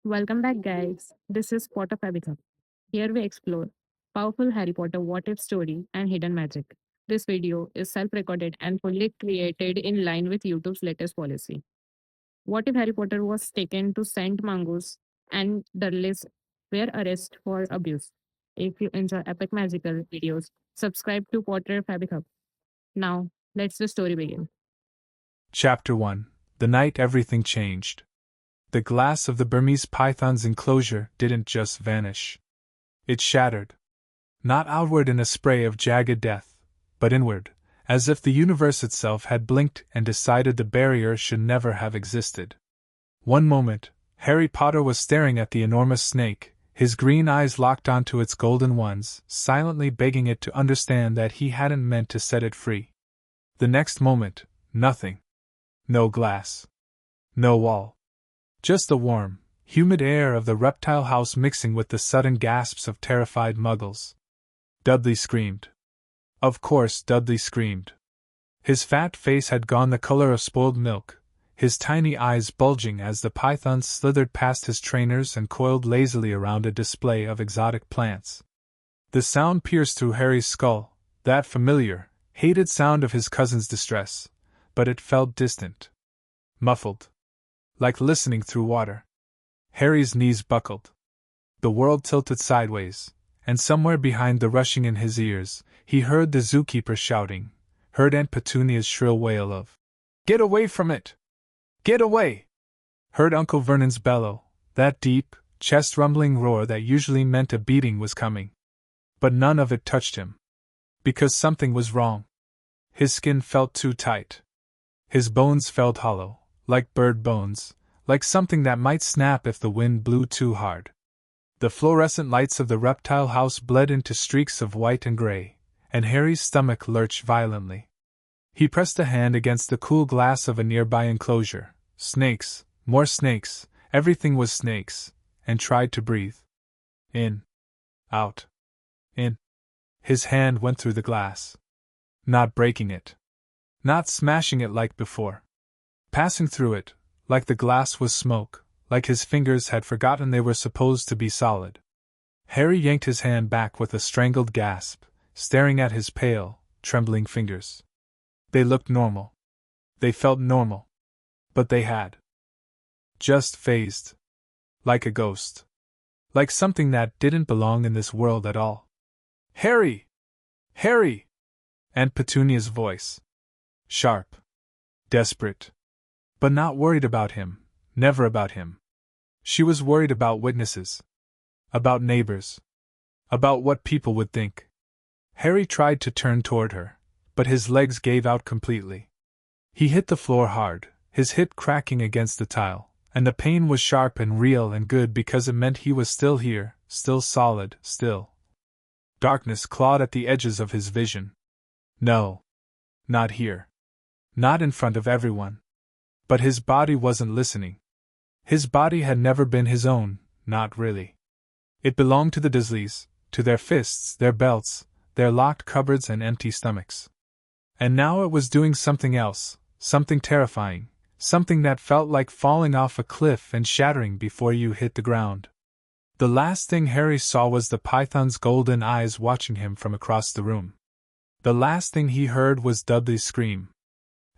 Welcome back, guys. This is Potter Fabitha. Here we explore powerful Harry Potter what if story and hidden magic. This video is self recorded and fully created in line with YouTube's latest policy. What if Harry Potter was taken to St. Mungo's and Durleys were arrested for abuse? If you enjoy epic magical videos, subscribe to Potter Fabric Hub. Now, let's the story begin. Chapter 1. The Night Everything Changed. The glass of the Burmese python's enclosure didn't just vanish. It shattered. Not outward in a spray of jagged death, but inward, as if the universe itself had blinked and decided the barrier should never have existed. One moment, Harry Potter was staring at the enormous snake, his green eyes locked onto its golden ones, silently begging it to understand that he hadn't meant to set it free. The next moment, nothing. No glass. No wall. Just the warm, humid air of the reptile house mixing with the sudden gasps of terrified muggles. Dudley screamed. Of course, Dudley screamed. His fat face had gone the color of spoiled milk, his tiny eyes bulging as the python slithered past his trainers and coiled lazily around a display of exotic plants. The sound pierced through Harry's skull, that familiar, hated sound of his cousin's distress, but it felt distant. Muffled. Like listening through water. Harry's knees buckled. The world tilted sideways, and somewhere behind the rushing in his ears, he heard the zookeeper shouting, heard Aunt Petunia's shrill wail of, "Get away from it! Get away!" Heard Uncle Vernon's bellow, that deep, chest-rumbling roar that usually meant a beating was coming. But none of it touched him. Because something was wrong. His skin felt too tight. His bones felt hollow, like bird bones, like something that might snap if the wind blew too hard. The fluorescent lights of the reptile house bled into streaks of white and gray, and Harry's stomach lurched violently. He pressed a hand against the cool glass of a nearby enclosure. Snakes, more snakes, everything was snakes, and tried to breathe. In. Out. In. His hand went through the glass. Not breaking it. Not smashing it like before. Passing through it, like the glass was smoke, like his fingers had forgotten they were supposed to be solid. Harry yanked his hand back with a strangled gasp, staring at his pale, trembling fingers. They looked normal. They felt normal. But they had just phased. Like a ghost. Like something that didn't belong in this world at all. "Harry! Harry!" Aunt Petunia's voice. Sharp. Desperate. But not worried about him, never about him. She was worried about witnesses. About neighbors. About what people would think. Harry tried to turn toward her, but his legs gave out completely. He hit the floor hard, his hip cracking against the tile, and the pain was sharp and real and good because it meant he was still here, still solid, still. Darkness clawed at the edges of his vision. No. Not here. Not in front of everyone. But his body wasn't listening. His body had never been his own, not really. It belonged to the Dursleys, to their fists, their belts, their locked cupboards and empty stomachs. And now it was doing something else, something terrifying, something that felt like falling off a cliff and shattering before you hit the ground. The last thing Harry saw was the python's golden eyes watching him from across the room. The last thing he heard was Dudley's scream.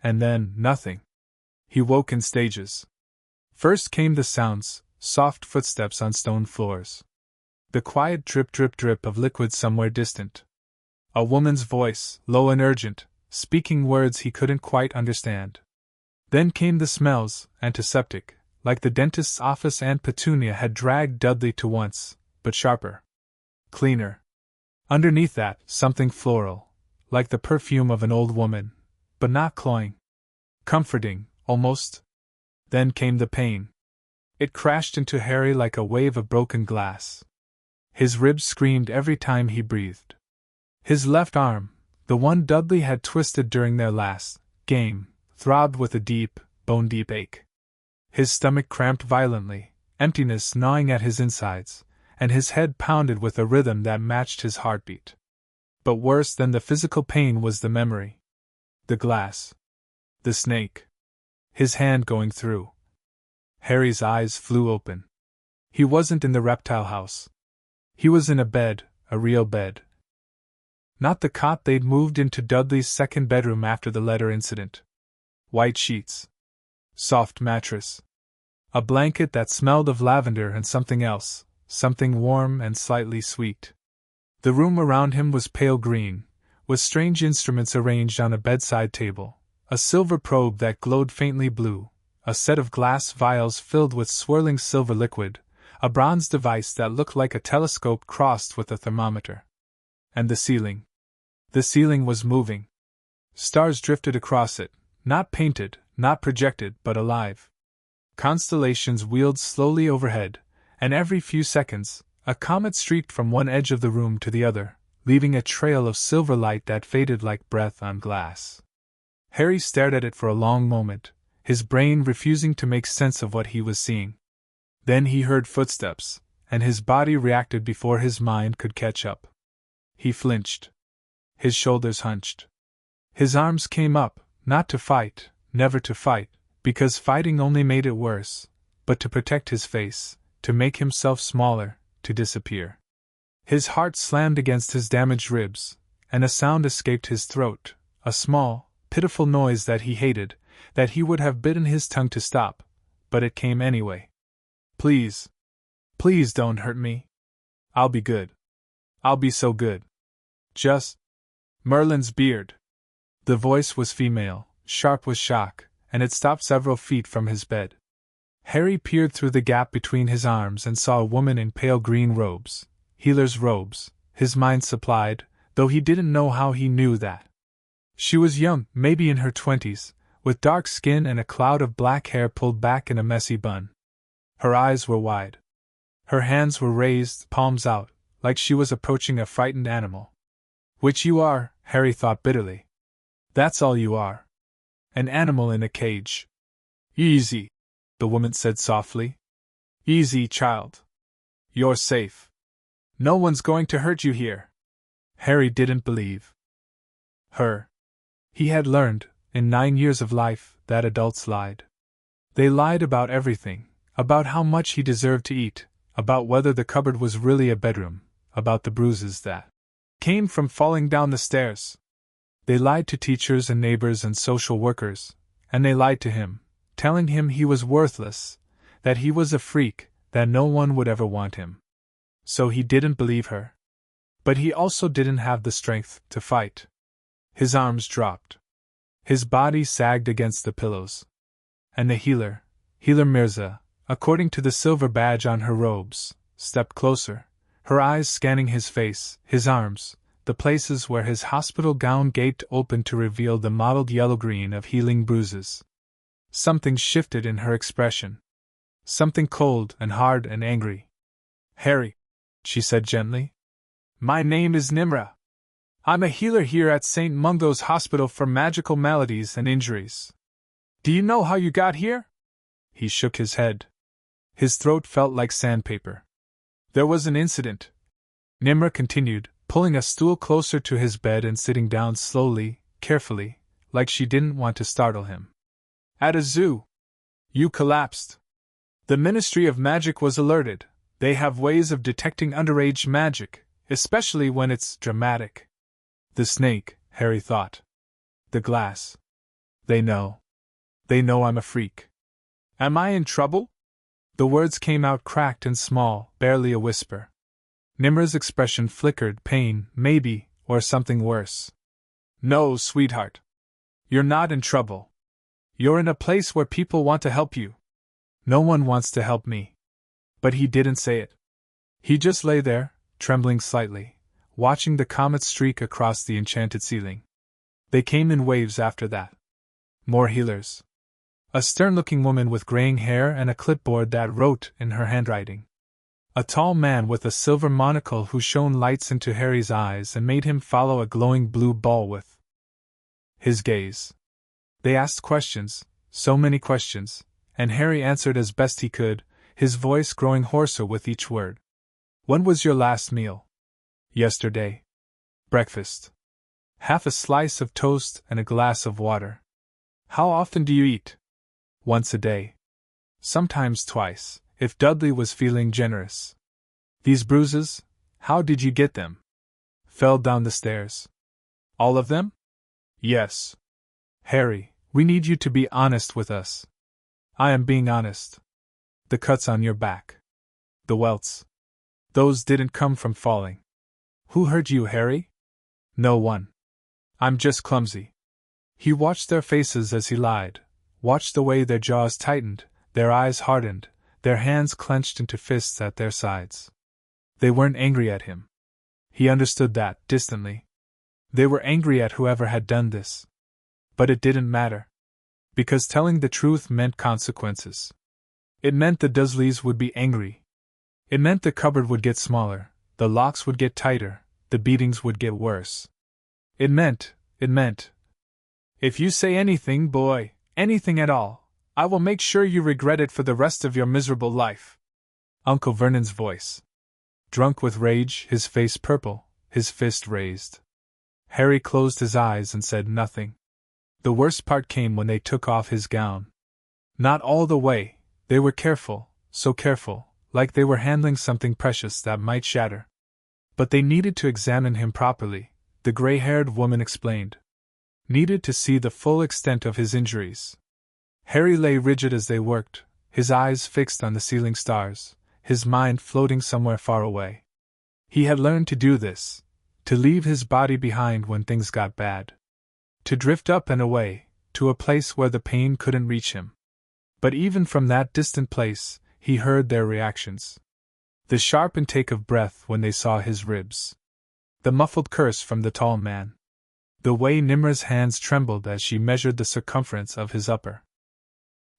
And then, nothing. He woke in stages. First came the sounds, soft footsteps on stone floors. The quiet drip drip drip of liquid somewhere distant. A woman's voice, low and urgent, speaking words he couldn't quite understand. Then came the smells, antiseptic, like the dentist's office Aunt Petunia had dragged Dudley to once, but sharper. Cleaner. Underneath that, something floral, like the perfume of an old woman, but not cloying. Comforting, almost. Then came the pain. It crashed into Harry like a wave of broken glass. His ribs screamed every time he breathed. His left arm, the one Dudley had twisted during their last game, throbbed with a deep, bone-deep ache. His stomach cramped violently, emptiness gnawing at his insides, and his head pounded with a rhythm that matched his heartbeat. But worse than the physical pain was the memory. The glass. The snake. His hand going through. Harry's eyes flew open. He wasn't in the reptile house. He was in a bed, a real bed. Not the cot they'd moved into Dudley's second bedroom after the letter incident. White sheets. Soft mattress. A blanket that smelled of lavender and something else, something warm and slightly sweet. The room around him was pale green, with strange instruments arranged on a bedside table, a silver probe that glowed faintly blue, a set of glass vials filled with swirling silver liquid, a bronze device that looked like a telescope crossed with a thermometer. And the ceiling. The ceiling was moving. Stars drifted across it, not painted, not projected, but alive. Constellations wheeled slowly overhead, and every few seconds, a comet streaked from one edge of the room to the other, leaving a trail of silver light that faded like breath on glass. Harry stared at it for a long moment, his brain refusing to make sense of what he was seeing. Then he heard footsteps, and his body reacted before his mind could catch up. He flinched. His shoulders hunched. His arms came up, not to fight, never to fight, because fighting only made it worse, but to protect his face, to make himself smaller, to disappear. His heart slammed against his damaged ribs, and a sound escaped his throat, a small, pitiful noise that he hated, that he would have bitten his tongue to stop, but it came anyway. Please. Please don't hurt me. I'll be good. I'll be so good. Just. Merlin's beard. The voice was female, sharp with shock, and it stopped several feet from his bed. Harry peered through the gap between his arms and saw a woman in pale green robes, healer's robes, his mind supplied, though he didn't know how he knew that. She was young, maybe in her 20s, with dark skin and a cloud of black hair pulled back in a messy bun. Her eyes were wide. Her hands were raised, palms out, like she was approaching a frightened animal. Which you are, Harry thought bitterly. That's all you are. An animal in a cage. Easy, the woman said softly. Easy, child. You're safe. No one's going to hurt you here. Harry didn't believe her. He had learned, in 9 years of life, that adults lied. They lied about everything, about how much he deserved to eat, about whether the cupboard was really a bedroom, about the bruises that came from falling down the stairs. They lied to teachers and neighbors and social workers, and they lied to him, telling him he was worthless, that he was a freak, that no one would ever want him. So he didn't believe her. But he also didn't have the strength to fight. His arms dropped. His body sagged against the pillows. And the healer Mirza, according to the silver badge on her robes, stepped closer, her eyes scanning his face, his arms, the places where his hospital gown gaped open to reveal the mottled yellow-green of healing bruises. Something shifted in her expression. Something cold and hard and angry. Harry, she said gently. My name is Nimra. I'm a healer here at St. Mungo's Hospital for Magical Maladies and Injuries. Do you know how you got here? He shook his head. His throat felt like sandpaper. There was an incident, Nimra continued, pulling a stool closer to his bed and sitting down slowly, carefully, like she didn't want to startle him. At a zoo. You collapsed. The Ministry of Magic was alerted. They have ways of detecting underage magic, especially when it's dramatic. The snake, Harry thought. The glass. They know. They know I'm a freak. Am I in trouble? The words came out cracked and small, barely a whisper. Nimra's expression flickered, pain, maybe, or something worse. No, sweetheart. You're not in trouble. You're in a place where people want to help you. No one wants to help me. But he didn't say it. He just lay there, trembling slightly, watching the comet streak across the enchanted ceiling. They came in waves after that. More healers. A stern-looking woman with graying hair and a clipboard that wrote in her handwriting. A tall man with a silver monocle who shone lights into Harry's eyes and made him follow a glowing blue ball with his gaze. They asked questions, so many questions, and Harry answered as best he could, his voice growing hoarser with each word. When was your last meal? Yesterday. Breakfast. Half a slice of toast and a glass of water. How often do you eat? Once a day. Sometimes twice, if Dudley was feeling generous. These bruises, how did you get them? Fell down the stairs. All of them? Yes. Harry, we need you to be honest with us. I am being honest. The cuts on your back. The welts. Those didn't come from falling. Who hurt you, Harry? No one. I'm just clumsy. He watched their faces as he lied, watched the way their jaws tightened, their eyes hardened, their hands clenched into fists at their sides. They weren't angry at him. He understood that, distantly. They were angry at whoever had done this. But it didn't matter. Because telling the truth meant consequences. It meant the Dursleys would be angry. It meant the cupboard would get smaller, the locks would get tighter, the beatings would get worse. It meant, if you say anything, boy, anything at all, I will make sure you regret it for the rest of your miserable life. Uncle Vernon's voice. Drunk with rage, his face purple, his fist raised. Harry closed his eyes and said nothing. The worst part came when they took off his gown. Not all the way, they were careful, so careful, like they were handling something precious that might shatter. But they needed to examine him properly, the gray-haired woman explained. Needed to see the full extent of his injuries. Harry lay rigid as they worked, his eyes fixed on the ceiling stars, his mind floating somewhere far away. He had learned to do this, to leave his body behind when things got bad. To drift up and away, to a place where the pain couldn't reach him. But even from that distant place, he heard their reactions. The sharp intake of breath when they saw his ribs. The muffled curse from the tall man. The way Nimra's hands trembled as she measured the circumference of his upper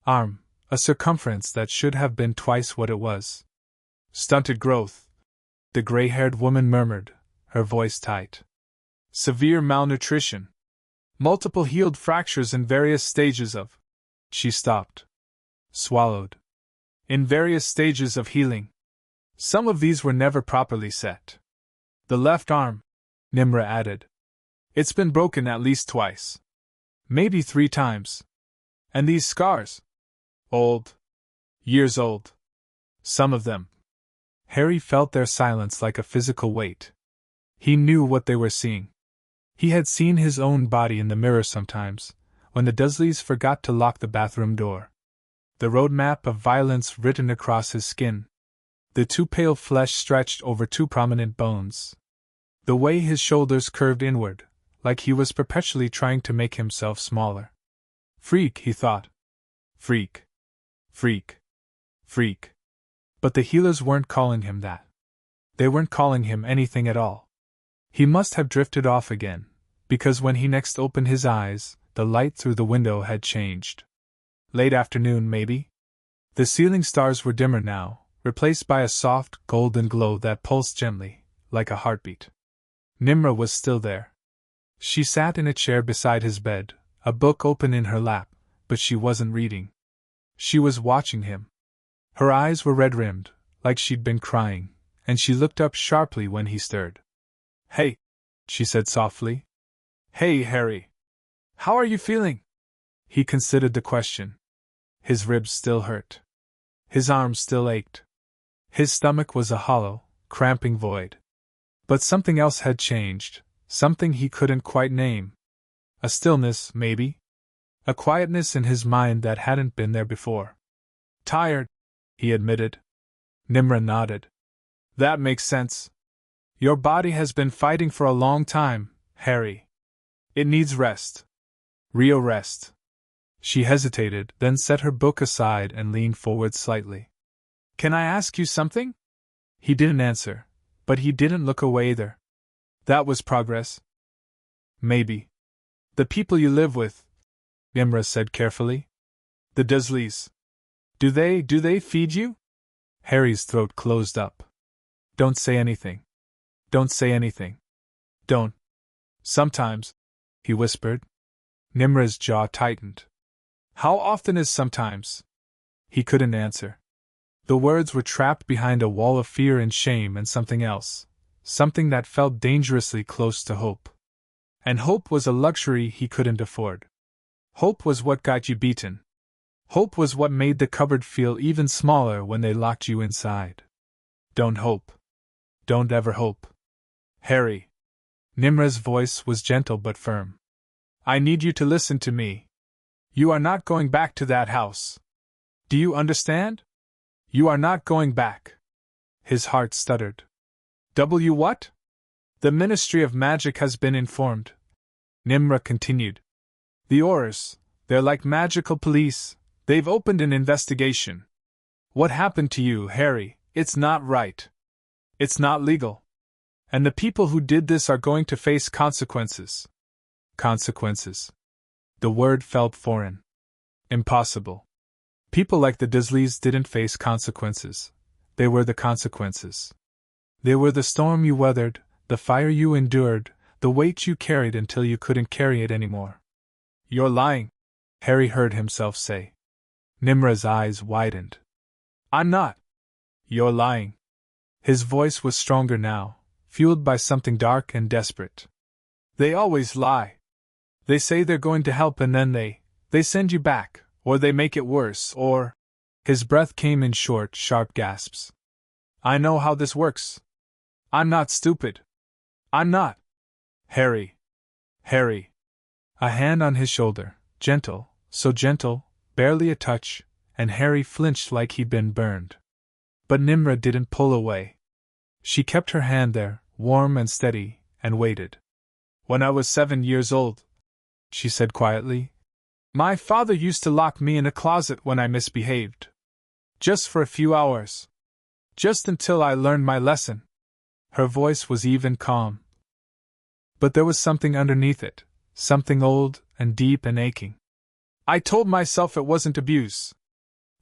arm, a circumference that should have been twice what it was. Stunted growth, the gray-haired woman murmured, her voice tight. Severe malnutrition. Multiple healed fractures in various stages of... She stopped. Swallowed. In various stages of healing. Some of these were never properly set. The left arm, Nimra added. It's been broken at least twice. Maybe 3 times. And these scars? Old. Years old. Some of them. Harry felt their silence like a physical weight. He knew what they were seeing. He had seen his own body in the mirror sometimes, when the Dursleys forgot to lock the bathroom door. The roadmap of violence written across his skin. The too pale flesh stretched over too prominent bones. The way his shoulders curved inward, like he was perpetually trying to make himself smaller. Freak, he thought. Freak. Freak. Freak. But the healers weren't calling him that. They weren't calling him anything at all. He must have drifted off again, because when he next opened his eyes, the light through the window had changed. Late afternoon, maybe? The ceiling stars were dimmer now, replaced by a soft, golden glow that pulsed gently, like a heartbeat. Nimra was still there. She sat in a chair beside his bed, a book open in her lap, but she wasn't reading. She was watching him. Her eyes were red-rimmed, like she'd been crying, and she looked up sharply when he stirred. Hey, she said softly. Hey, Harry. How are you feeling? He considered the question. His ribs still hurt. His arms still ached. His stomach was a hollow, cramping void. But something else had changed, something he couldn't quite name. A stillness, maybe? A quietness in his mind that hadn't been there before. Tired, he admitted. Nimra nodded. That makes sense. Your body has been fighting for a long time, Harry. It needs rest. Real rest. She hesitated, then set her book aside and leaned forward slightly. Can I ask you something? He didn't answer, but he didn't look away either. That was progress. Maybe. The people you live with, Nimra said carefully. The Dursleys. Do they feed you? Harry's throat closed up. Don't say anything. Don't say anything. Don't. Sometimes, he whispered. Nimra's jaw tightened. How often is sometimes? He couldn't answer. The words were trapped behind a wall of fear and shame and something else, something that felt dangerously close to hope. And hope was a luxury he couldn't afford. Hope was what got you beaten. Hope was what made the cupboard feel even smaller when they locked you inside. Don't hope. Don't ever hope. Harry. Nimra's voice was gentle but firm. I need you to listen to me. You are not going back to that house. Do you understand? You are not going back. His heart stuttered. What? The Ministry of Magic has been informed. Nimra continued. The Aurors, they're like magical police. They've opened an investigation. What happened to you, Harry? It's not right. It's not legal. And the people who did this are going to face consequences. Consequences. The word felt foreign. Impossible. People like the Dursleys didn't face consequences. They were the consequences. They were the storm you weathered, the fire you endured, the weight you carried until you couldn't carry it anymore. You're lying, Harry heard himself say. Nimra's eyes widened. I'm not. You're lying. His voice was stronger now, fueled by something dark and desperate. They always lie. They say they're going to help and then they send you back, or they make it worse, or… His breath came in short, sharp gasps. I know how this works. I'm not stupid. I'm not. Harry. Harry. A hand on his shoulder, gentle, so gentle, barely a touch, and Harry flinched like he'd been burned. But Nimra didn't pull away. She kept her hand there, warm and steady, and waited. When I was 7 years old, she said quietly, my father used to lock me in a closet when I misbehaved. Just for a few hours. Just until I learned my lesson. Her voice was even calm. But there was something underneath it, something old and deep and aching. I told myself it wasn't abuse.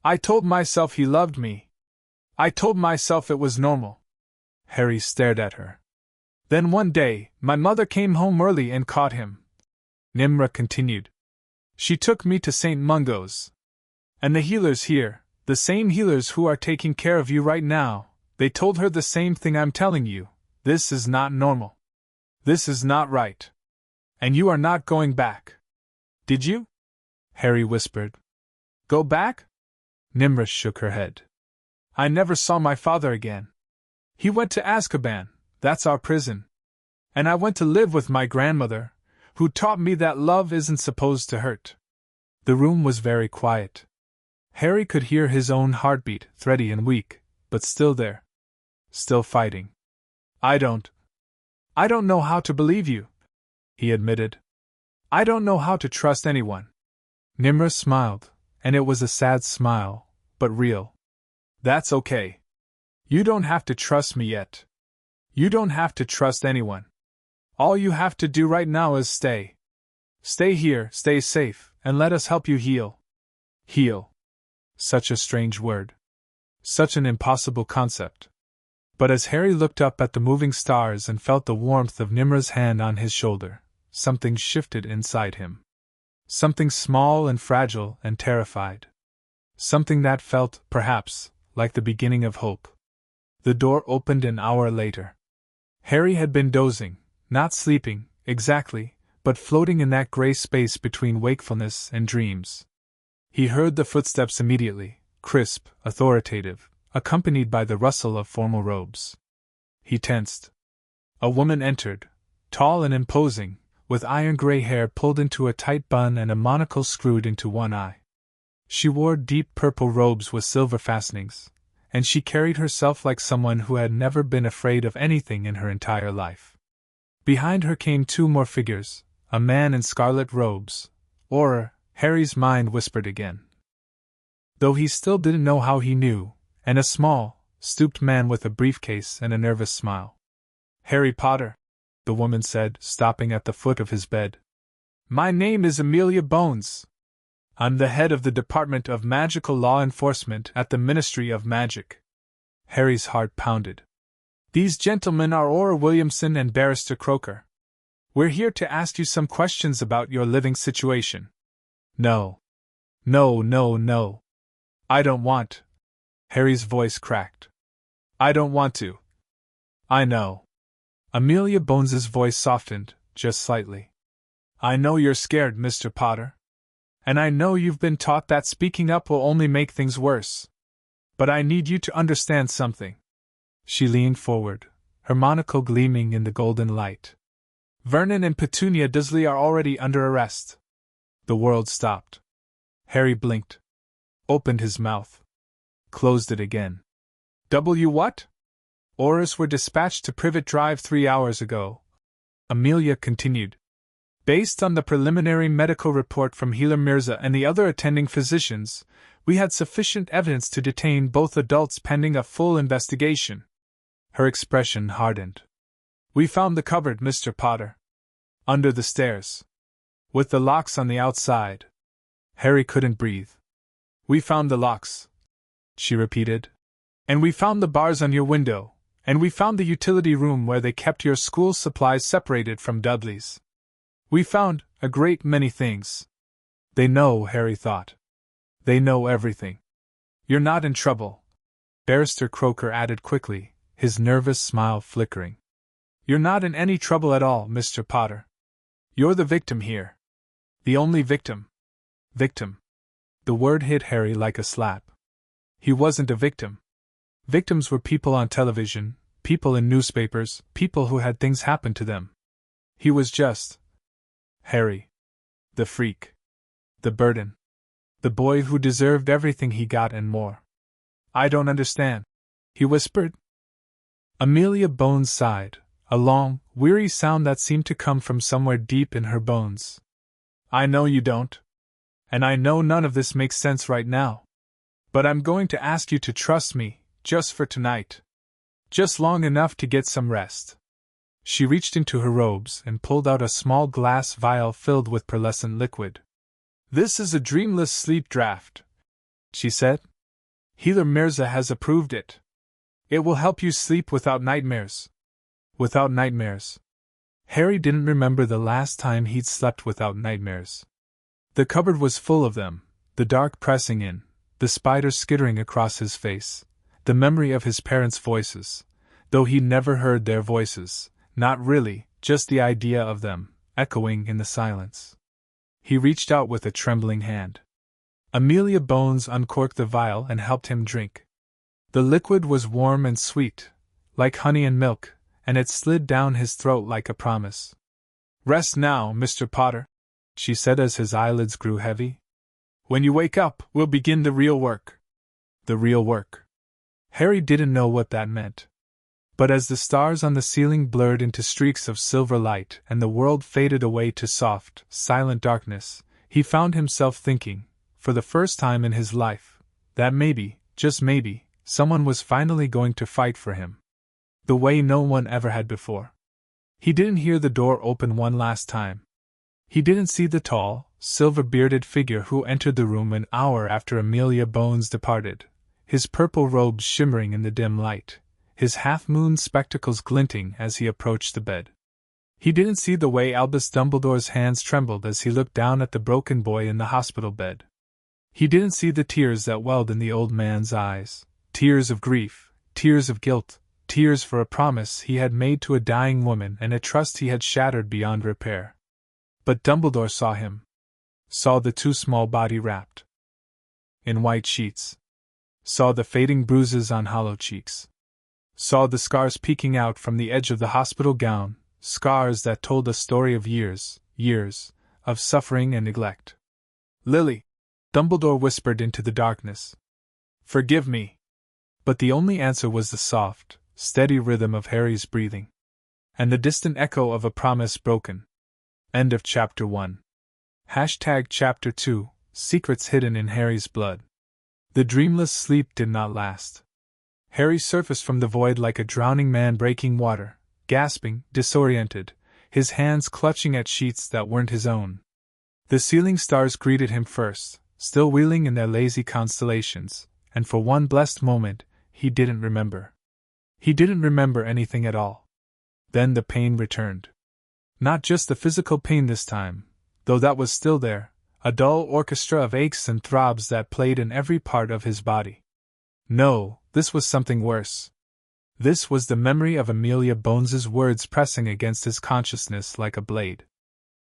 I told myself he loved me. I told myself it was normal. Harry stared at her. Then one day, my mother came home early and caught him. Nimra continued. She took me to St. Mungo's. And the healers here, the same healers who are taking care of you right now, they told her the same thing I'm telling you. This is not normal. This is not right. And you are not going back. Did you? Harry whispered. Go back? Nimra shook her head. I never saw my father again. He went to Azkaban, that's our prison. And I went to live with my grandmother, who taught me that love isn't supposed to hurt. The room was very quiet. Harry could hear his own heartbeat, thready and weak, but still there. Still fighting. I don't know how to believe you, he admitted. I don't know how to trust anyone. Nimra smiled, and it was a sad smile, but real. That's okay. You don't have to trust me yet. You don't have to trust anyone. All you have to do right now is stay. Stay here, stay safe, and let us help you heal. Heal. Such a strange word. Such an impossible concept. But as Harry looked up at the moving stars and felt the warmth of Nimra's hand on his shoulder, something shifted inside him. Something small and fragile and terrified. Something that felt, perhaps, like the beginning of hope. The door opened an hour later. Harry had been dozing, not sleeping, exactly, but floating in that gray space between wakefulness and dreams. He heard the footsteps immediately, crisp, authoritative, accompanied by the rustle of formal robes. He tensed. A woman entered, tall and imposing, with iron-gray hair pulled into a tight bun and a monocle screwed into one eye. She wore deep purple robes with silver fastenings, and she carried herself like someone who had never been afraid of anything in her entire life. Behind her came two more figures, a man in scarlet robes, or, Harry's mind whispered again. Though he still didn't know how he knew, and a small, stooped man with a briefcase and a nervous smile. Harry Potter, the woman said, stopping at the foot of his bed. My name is Amelia Bones. I'm the head of the Department of Magical Law Enforcement at the Ministry of Magic. Harry's heart pounded. These gentlemen are Auror Williamson and Barrister Croker. We're here to ask you some questions about your living situation. No. No, no, no. I don't want. Harry's voice cracked. I don't want to. I know. Amelia Bones's voice softened, just slightly. I know you're scared, Mr. Potter. And I know you've been taught that speaking up will only make things worse. But I need you to understand something. She leaned forward, her monocle gleaming in the golden light. Vernon and Petunia Dursley are already under arrest. The world stopped. Harry blinked. Opened his mouth. Closed it again. What? Orders were dispatched to Privet Drive 3 hours ago. Amelia continued. Based on the preliminary medical report from Healer Mirza and the other attending physicians, we had sufficient evidence to detain both adults pending a full investigation. Her expression hardened. We found the cupboard, Mr. Potter. Under the stairs. With the locks on the outside. Harry couldn't breathe. We found the locks, she repeated. And we found the bars on your window, and we found the utility room where they kept your school supplies separated from Dudley's. We found a great many things. They know, Harry thought. They know everything. You're not in trouble, Barrister Croker added quickly, his nervous smile flickering. You're not in any trouble at all, Mr. Potter. You're the victim here. The only victim. Victim. The word hit Harry like a slap. He wasn't a victim. Victims were people on television, people in newspapers, people who had things happen to them. He was just Harry. The freak. The burden. The boy who deserved everything he got and more. I don't understand, he whispered. Amelia Bones sighed, a long, weary sound that seemed to come from somewhere deep in her bones. I know you don't. And I know none of this makes sense right now. But I'm going to ask you to trust me, just for tonight. Just long enough to get some rest. She reached into her robes and pulled out a small glass vial filled with pearlescent liquid. This is a dreamless sleep draught, she said. Healer Mirza has approved it. It will help you sleep without nightmares. Without nightmares. Harry didn't remember the last time he'd slept without nightmares. The cupboard was full of them, the dark pressing in, the spiders skittering across his face, the memory of his parents' voices, though he never heard their voices, not really, just the idea of them, echoing in the silence. He reached out with a trembling hand. Amelia Bones uncorked the vial and helped him drink. The liquid was warm and sweet, like honey and milk, and it slid down his throat like a promise. Rest now, Mr. Potter, she said as his eyelids grew heavy. When you wake up, we'll begin the real work. The real work. Harry didn't know what that meant. But as the stars on the ceiling blurred into streaks of silver light and the world faded away to soft, silent darkness, he found himself thinking, for the first time in his life, that maybe, just maybe, someone was finally going to fight for him. The way no one ever had before. He didn't hear the door open one last time. He didn't see the tall, silver-bearded figure who entered the room an hour after Amelia Bones departed, his purple robes shimmering in the dim light, his half-moon spectacles glinting as he approached the bed. He didn't see the way Albus Dumbledore's hands trembled as he looked down at the broken boy in the hospital bed. He didn't see the tears that welled in the old man's eyes, tears of grief, tears of guilt, tears for a promise he had made to a dying woman and a trust he had shattered beyond repair. But Dumbledore saw him. Saw the too small body wrapped in white sheets. Saw the fading bruises on hollow cheeks. Saw the scars peeking out from the edge of the hospital gown, scars that told a story of years, years, of suffering and neglect. Lily, Dumbledore whispered into the darkness. Forgive me. But the only answer was the soft, steady rhythm of Harry's breathing. And the distant echo of a promise broken. End of Chapter 1. Chapter 2, Secrets Hidden in Harry's Blood. The dreamless sleep did not last. Harry surfaced from the void like a drowning man breaking water, gasping, disoriented, his hands clutching at sheets that weren't his own. The ceiling stars greeted him first, still wheeling in their lazy constellations, and for one blessed moment, he didn't remember. He didn't remember anything at all. Then the pain returned. Not just the physical pain this time, though that was still there, a dull orchestra of aches and throbs that played in every part of his body. No, this was something worse. This was the memory of Amelia Bones's words pressing against his consciousness like a blade.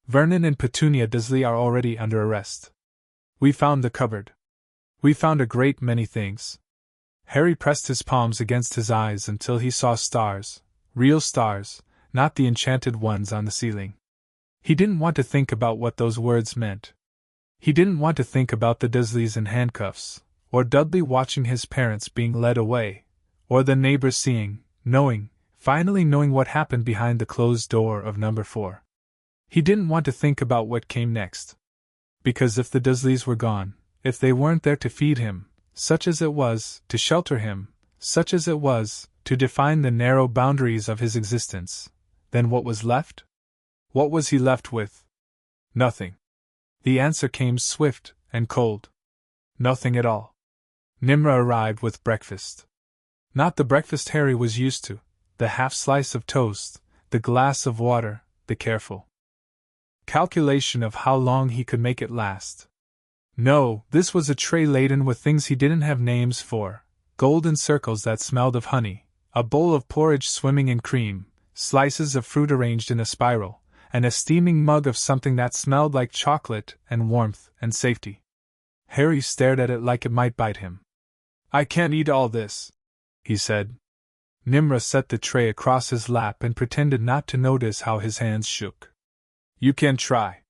Vernon and Petunia Dursley are already under arrest. We found the cupboard. We found a great many things. Harry pressed his palms against his eyes until he saw stars, real stars, not the enchanted ones on the ceiling. He didn't want to think about what those words meant. He didn't want to think about the Dursleys in handcuffs, or Dudley watching his parents being led away, or the neighbors seeing, knowing, finally knowing what happened behind the closed door of number 4. He didn't want to think about what came next. Because if the Dursleys were gone, if they weren't there to feed him, such as it was, to shelter him, such as it was, to define the narrow boundaries of his existence, then what was left? What was he left with? Nothing. The answer came swift and cold. Nothing at all. Nimra arrived with breakfast. Not the breakfast Harry was used to, the half slice of toast, the glass of water, the careful calculation of how long he could make it last. No, this was a tray laden with things he didn't have names for, golden circles that smelled of honey, a bowl of porridge swimming in cream, slices of fruit arranged in a spiral, and a steaming mug of something that smelled like chocolate and warmth and safety. Harry stared at it like it might bite him. "I can't eat all this," he said. Nimra set the tray across his lap and pretended not to notice how his hands shook. "You can try.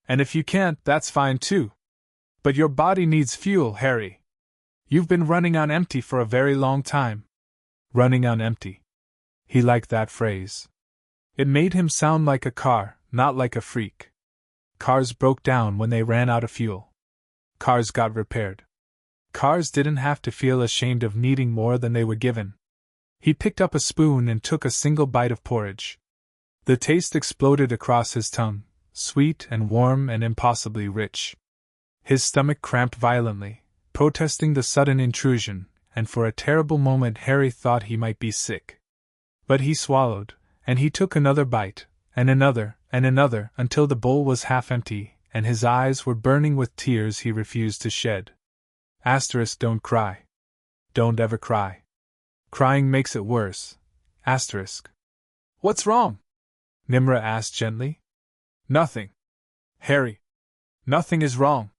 And if you can't, that's fine too. But your body needs fuel, Harry. You've been running on empty for a very long time." Running on empty. He liked that phrase. It made him sound like a car, not like a freak. Cars broke down when they ran out of fuel. Cars got repaired. Cars didn't have to feel ashamed of needing more than they were given. He picked up a spoon and took a single bite of porridge. The taste exploded across his tongue, sweet and warm and impossibly rich. His stomach cramped violently, protesting the sudden intrusion, and for a terrible moment Harry thought he might be sick. But he swallowed, and he took another bite, and another, until the bowl was half empty, and his eyes were burning with tears he refused to shed. Asterisk, don't cry. Don't ever cry. Crying makes it worse. Asterisk. What's wrong? Nimra asked gently. Nothing. Harry. Nothing is wrong.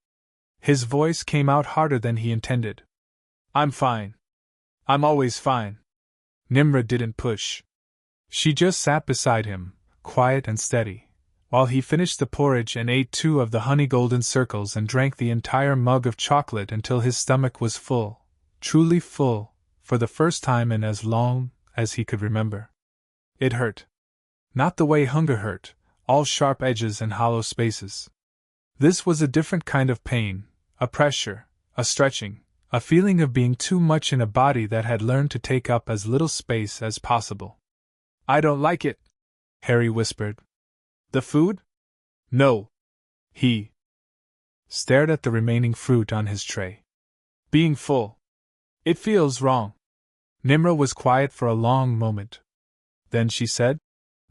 His voice came out harder than he intended. I'm fine. I'm always fine. Nimra didn't push. She just sat beside him, quiet and steady, while he finished the porridge and ate 2 of the honey golden circles and drank the entire mug of chocolate until his stomach was full, truly full, for the first time in as long as he could remember. It hurt. Not the way hunger hurt, all sharp edges and hollow spaces. This was a different kind of pain, a pressure, a stretching, a feeling of being too much in a body that had learned to take up as little space as possible. I don't like it, Harry whispered. The food? No. He stared at the remaining fruit on his tray. Being full. It feels wrong. Nimra was quiet for a long moment. Then she said,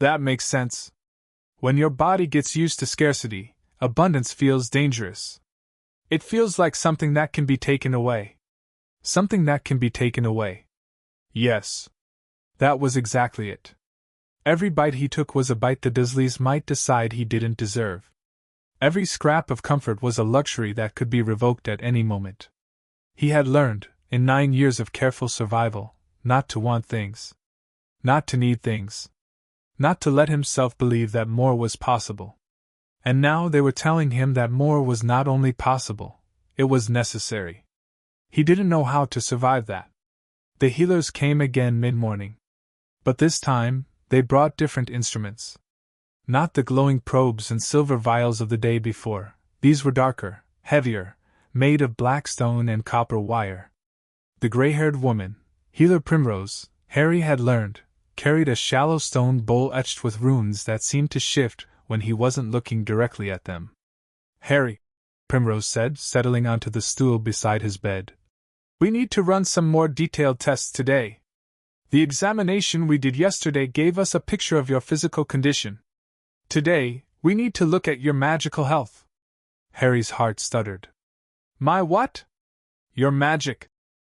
That makes sense. When your body gets used to scarcity, abundance feels dangerous. It feels like something that can be taken away. Something that can be taken away. Yes. That was exactly it. Every bite he took was a bite the Dursleys might decide he didn't deserve. Every scrap of comfort was a luxury that could be revoked at any moment. He had learned, in 9 years of careful survival, not to want things. Not to need things. Not to let himself believe that more was possible. And now they were telling him that more was not only possible, it was necessary. He didn't know how to survive that. The healers came again mid-morning. But this time, they brought different instruments. Not the glowing probes and silver vials of the day before, these were darker, heavier, made of black stone and copper wire. The gray-haired woman, Healer Primrose, Harry had learned, carried a shallow stone bowl etched with runes that seemed to shift when he wasn't looking directly at them. Harry, Primrose said, settling onto the stool beside his bed. We need to run some more detailed tests today. The examination we did yesterday gave us a picture of your physical condition. Today, we need to look at your magical health. Harry's heart stuttered. My what? Your magic,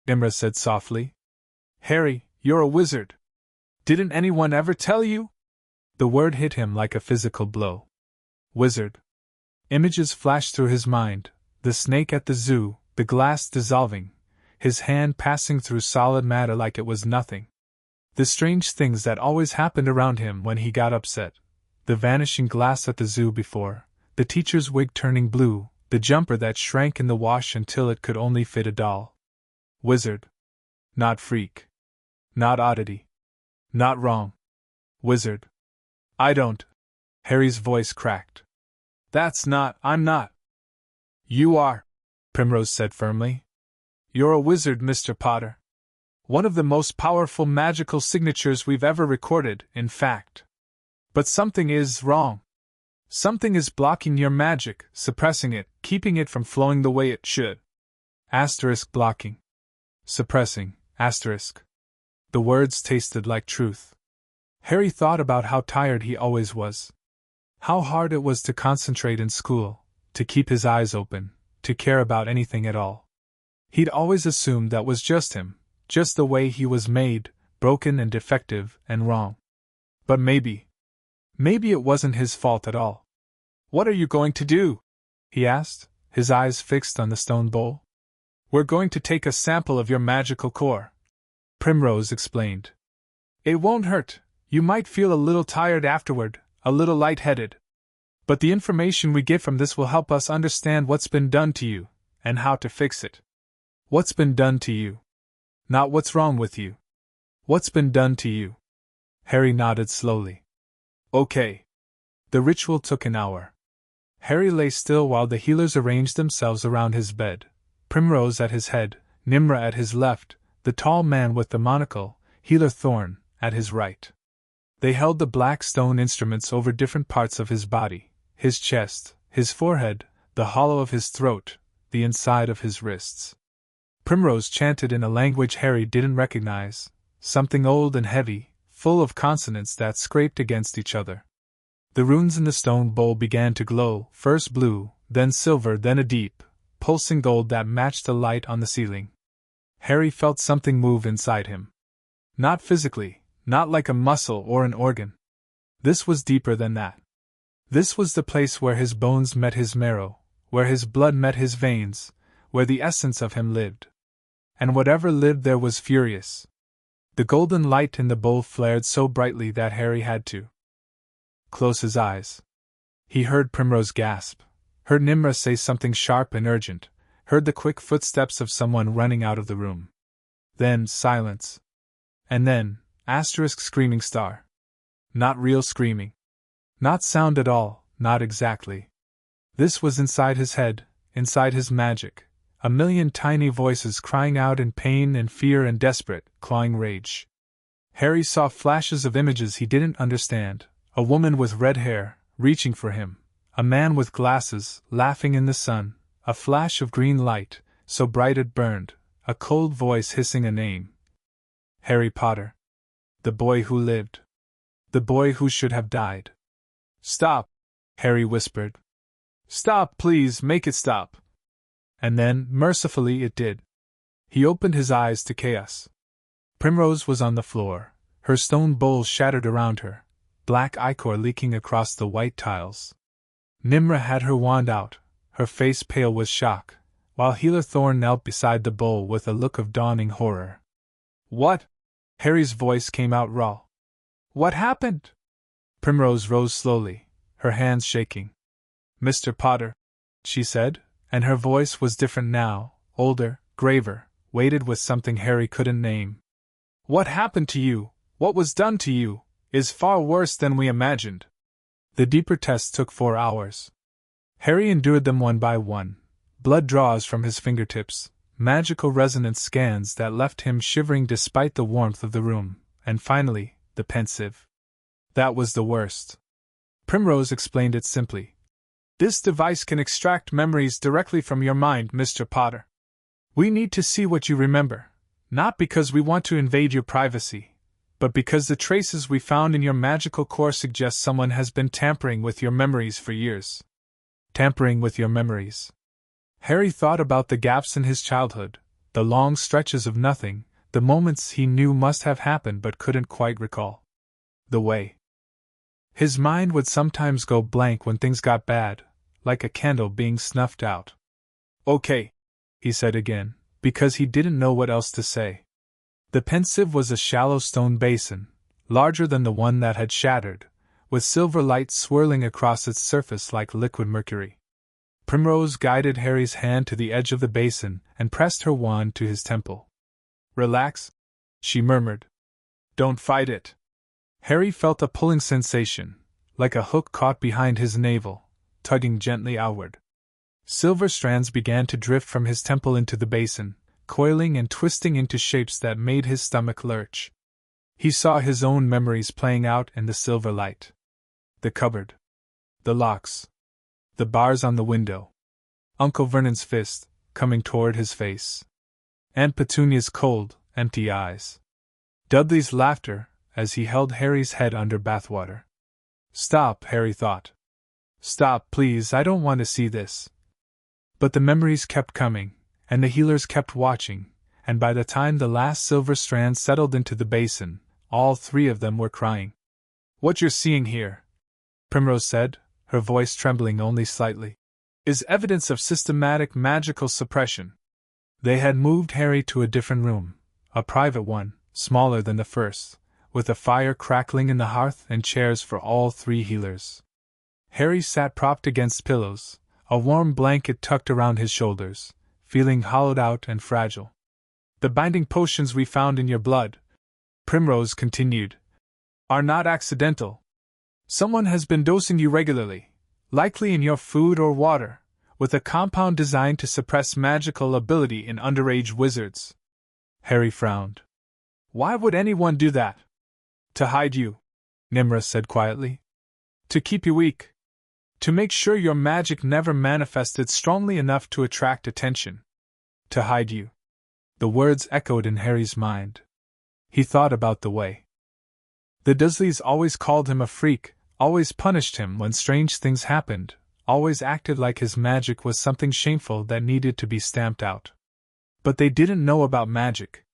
Imra said softly. Harry, you're a wizard. Didn't anyone ever tell you? The word hit him like a physical blow. Wizard. Images flashed through his mind, The snake at the zoo, the glass dissolving, his hand passing through solid matter like it was nothing. The strange things that always happened around him when he got upset. The vanishing glass at the zoo before, the teacher's wig turning blue, the jumper that shrank in the wash until it could only fit a doll. Wizard. Not freak. Not oddity. Not wrong. Wizard. I don't. Harry's voice cracked. I'm not. You are, Primrose said firmly. You're a wizard, Mr. Potter. One of the most powerful magical signatures we've ever recorded, in fact. But something is wrong. Something is blocking your magic, suppressing it, keeping it from flowing the way it should. Asterisk blocking. Suppressing, asterisk. The words tasted like truth. Harry thought about how tired he always was. How hard it was to concentrate in school, to keep his eyes open, to care about anything at all. He'd always assumed that was just him, just the way he was made, broken and defective and wrong. But maybe it wasn't his fault at all. What are you going to do? He asked, his eyes fixed on the stone bowl. We're going to take a sample of your magical core, Primrose explained. It won't hurt. You might feel a little tired afterward, a little lightheaded. But the information we get from this will help us understand what's been done to you, and how to fix it. What's been done to you? Not what's wrong with you. What's been done to you? Harry nodded slowly. Okay. The ritual took an hour. Harry lay still while the healers arranged themselves around his bed, Primrose at his head, Nimra at his left, the tall man with the monocle, Healer Thorn, at his right. They held the black stone instruments over different parts of his body, his chest, his forehead, the hollow of his throat, the inside of his wrists. Primrose chanted in a language Harry didn't recognize, something old and heavy, full of consonants that scraped against each other. The runes in the stone bowl began to glow, first blue, then silver, then a deep, pulsing gold that matched the light on the ceiling. Harry felt something move inside him. Not physically, not like a muscle or an organ. This was deeper than that. This was the place where his bones met his marrow, where his blood met his veins, where the essence of him lived. And whatever lived there was furious. The golden light in the bowl flared so brightly that Harry had to close his eyes. He heard Primrose gasp, heard Nimra say something sharp and urgent, heard the quick footsteps of someone running out of the room. Then silence. And then, screaming star. Not real screaming. Not sound at all, not exactly. This was inside his head, inside his magic. A million tiny voices crying out in pain and fear and desperate, clawing rage. Harry saw flashes of images he didn't understand. A woman with red hair, reaching for him. A man with glasses, laughing in the sun. A flash of green light, so bright it burned. A cold voice hissing a name. Harry Potter. The boy who lived. The boy who should have died. Stop, Harry whispered. Stop, please, make it stop. And then, mercifully, it did. He opened his eyes to chaos. Primrose was on the floor, her stone bowl shattered around her, black ichor leaking across the white tiles. Nimra had her wand out, her face pale with shock, while Healer Thorn knelt beside the bowl with a look of dawning horror. What? Harry's voice came out raw. What happened? Primrose rose slowly, her hands shaking. Mr. Potter, she said, and her voice was different now, older, graver, weighted with something Harry couldn't name. What happened to you, what was done to you, is far worse than we imagined. The deeper tests took 4 hours. Harry endured them one by one, blood draws from his fingertips, magical resonance scans that left him shivering despite the warmth of the room, and finally, the pensive. That was the worst. Primrose explained it simply. This device can extract memories directly from your mind, Mr. Potter. We need to see what you remember, not because we want to invade your privacy, but because the traces we found in your magical core suggest someone has been tampering with your memories for years. Tampering with your memories. Harry thought about the gaps in his childhood, the long stretches of nothing, the moments he knew must have happened but couldn't quite recall. The way his mind would sometimes go blank when things got bad, like a candle being snuffed out. Okay, he said again, because he didn't know what else to say. The pensive was a shallow stone basin, larger than the one that had shattered, with silver light swirling across its surface like liquid mercury. Primrose guided Harry's hand to the edge of the basin and pressed her wand to his temple. Relax, she murmured. Don't fight it. Harry felt a pulling sensation, like a hook caught behind his navel, tugging gently outward. Silver strands began to drift from his temple into the basin, coiling and twisting into shapes that made his stomach lurch. He saw his own memories playing out in the silver light. The cupboard. The locks. The bars on the window. Uncle Vernon's fist, coming toward his face. Aunt Petunia's cold, empty eyes. Dudley's laughter, as he held Harry's head under bathwater. Stop, Harry thought. Stop, please, I don't want to see this. But the memories kept coming, and the healers kept watching, and by the time the last silver strand settled into the basin, all three of them were crying. What you're seeing here, Primrose said, her voice trembling only slightly, is evidence of systematic magical suppression. They had moved Harry to a different room, a private one, smaller than the first, with a fire crackling in the hearth and chairs for all three healers. Harry sat propped against pillows, a warm blanket tucked around his shoulders, feeling hollowed out and fragile. The binding potions we found in your blood, Primrose continued, are not accidental. Someone has been dosing you regularly, likely in your food or water, with a compound designed to suppress magical ability in underage wizards. Harry frowned. Why would anyone do that? To hide you, Nimra said quietly. To keep you weak. To make sure your magic never manifested strongly enough to attract attention. To hide you. The words echoed in Harry's mind. He thought about the way the Dursleys always called him a freak, always punished him when strange things happened, always acted like his magic was something shameful that needed to be stamped out. But they didn't know about magic.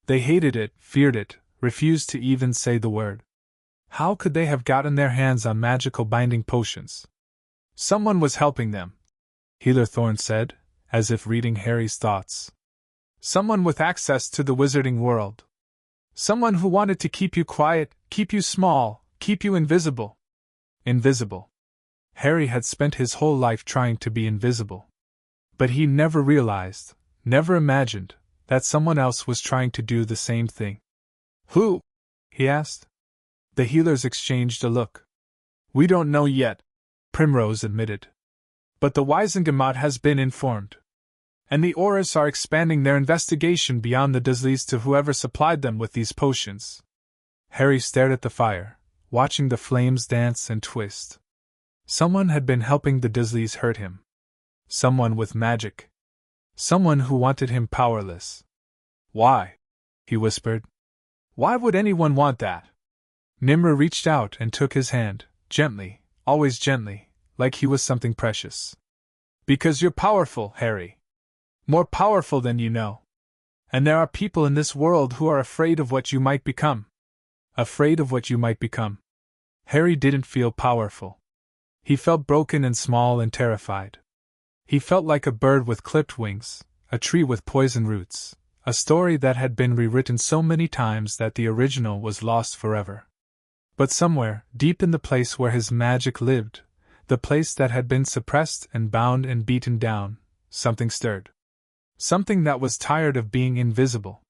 They hated it, feared it, refused to even say the word. How could they have gotten their hands on magical binding potions? Someone was helping them, Healer Thorn said, as if reading Harry's thoughts. Someone with access to the wizarding world. Someone who wanted to keep you quiet, keep you small, keep you invisible. Invisible. Harry had spent his whole life trying to be invisible. But he never realized, never imagined, that someone else was trying to do the same thing. Who? He asked. The healers exchanged a look. We don't know yet, Primrose admitted. But the Wisengamot has been informed. And the Aurors are expanding their investigation beyond the Dursleys to whoever supplied them with these potions. Harry stared at the fire, watching the flames dance and twist. Someone had been helping the Dursleys hurt him. Someone with magic. Someone who wanted him powerless. Why? He whispered. Why would anyone want that? Nimra reached out and took his hand, gently, always gently, like he was something precious. Because you're powerful, Harry. More powerful than you know. And there are people in this world who are afraid of what you might become. Afraid of what you might become. Harry didn't feel powerful. He felt broken and small and terrified. He felt like a bird with clipped wings, a tree with poison roots, a story that had been rewritten so many times that the original was lost forever. But somewhere, deep in the place where his magic lived, the place that had been suppressed and bound and beaten down, something stirred. Something that was tired of being invisible.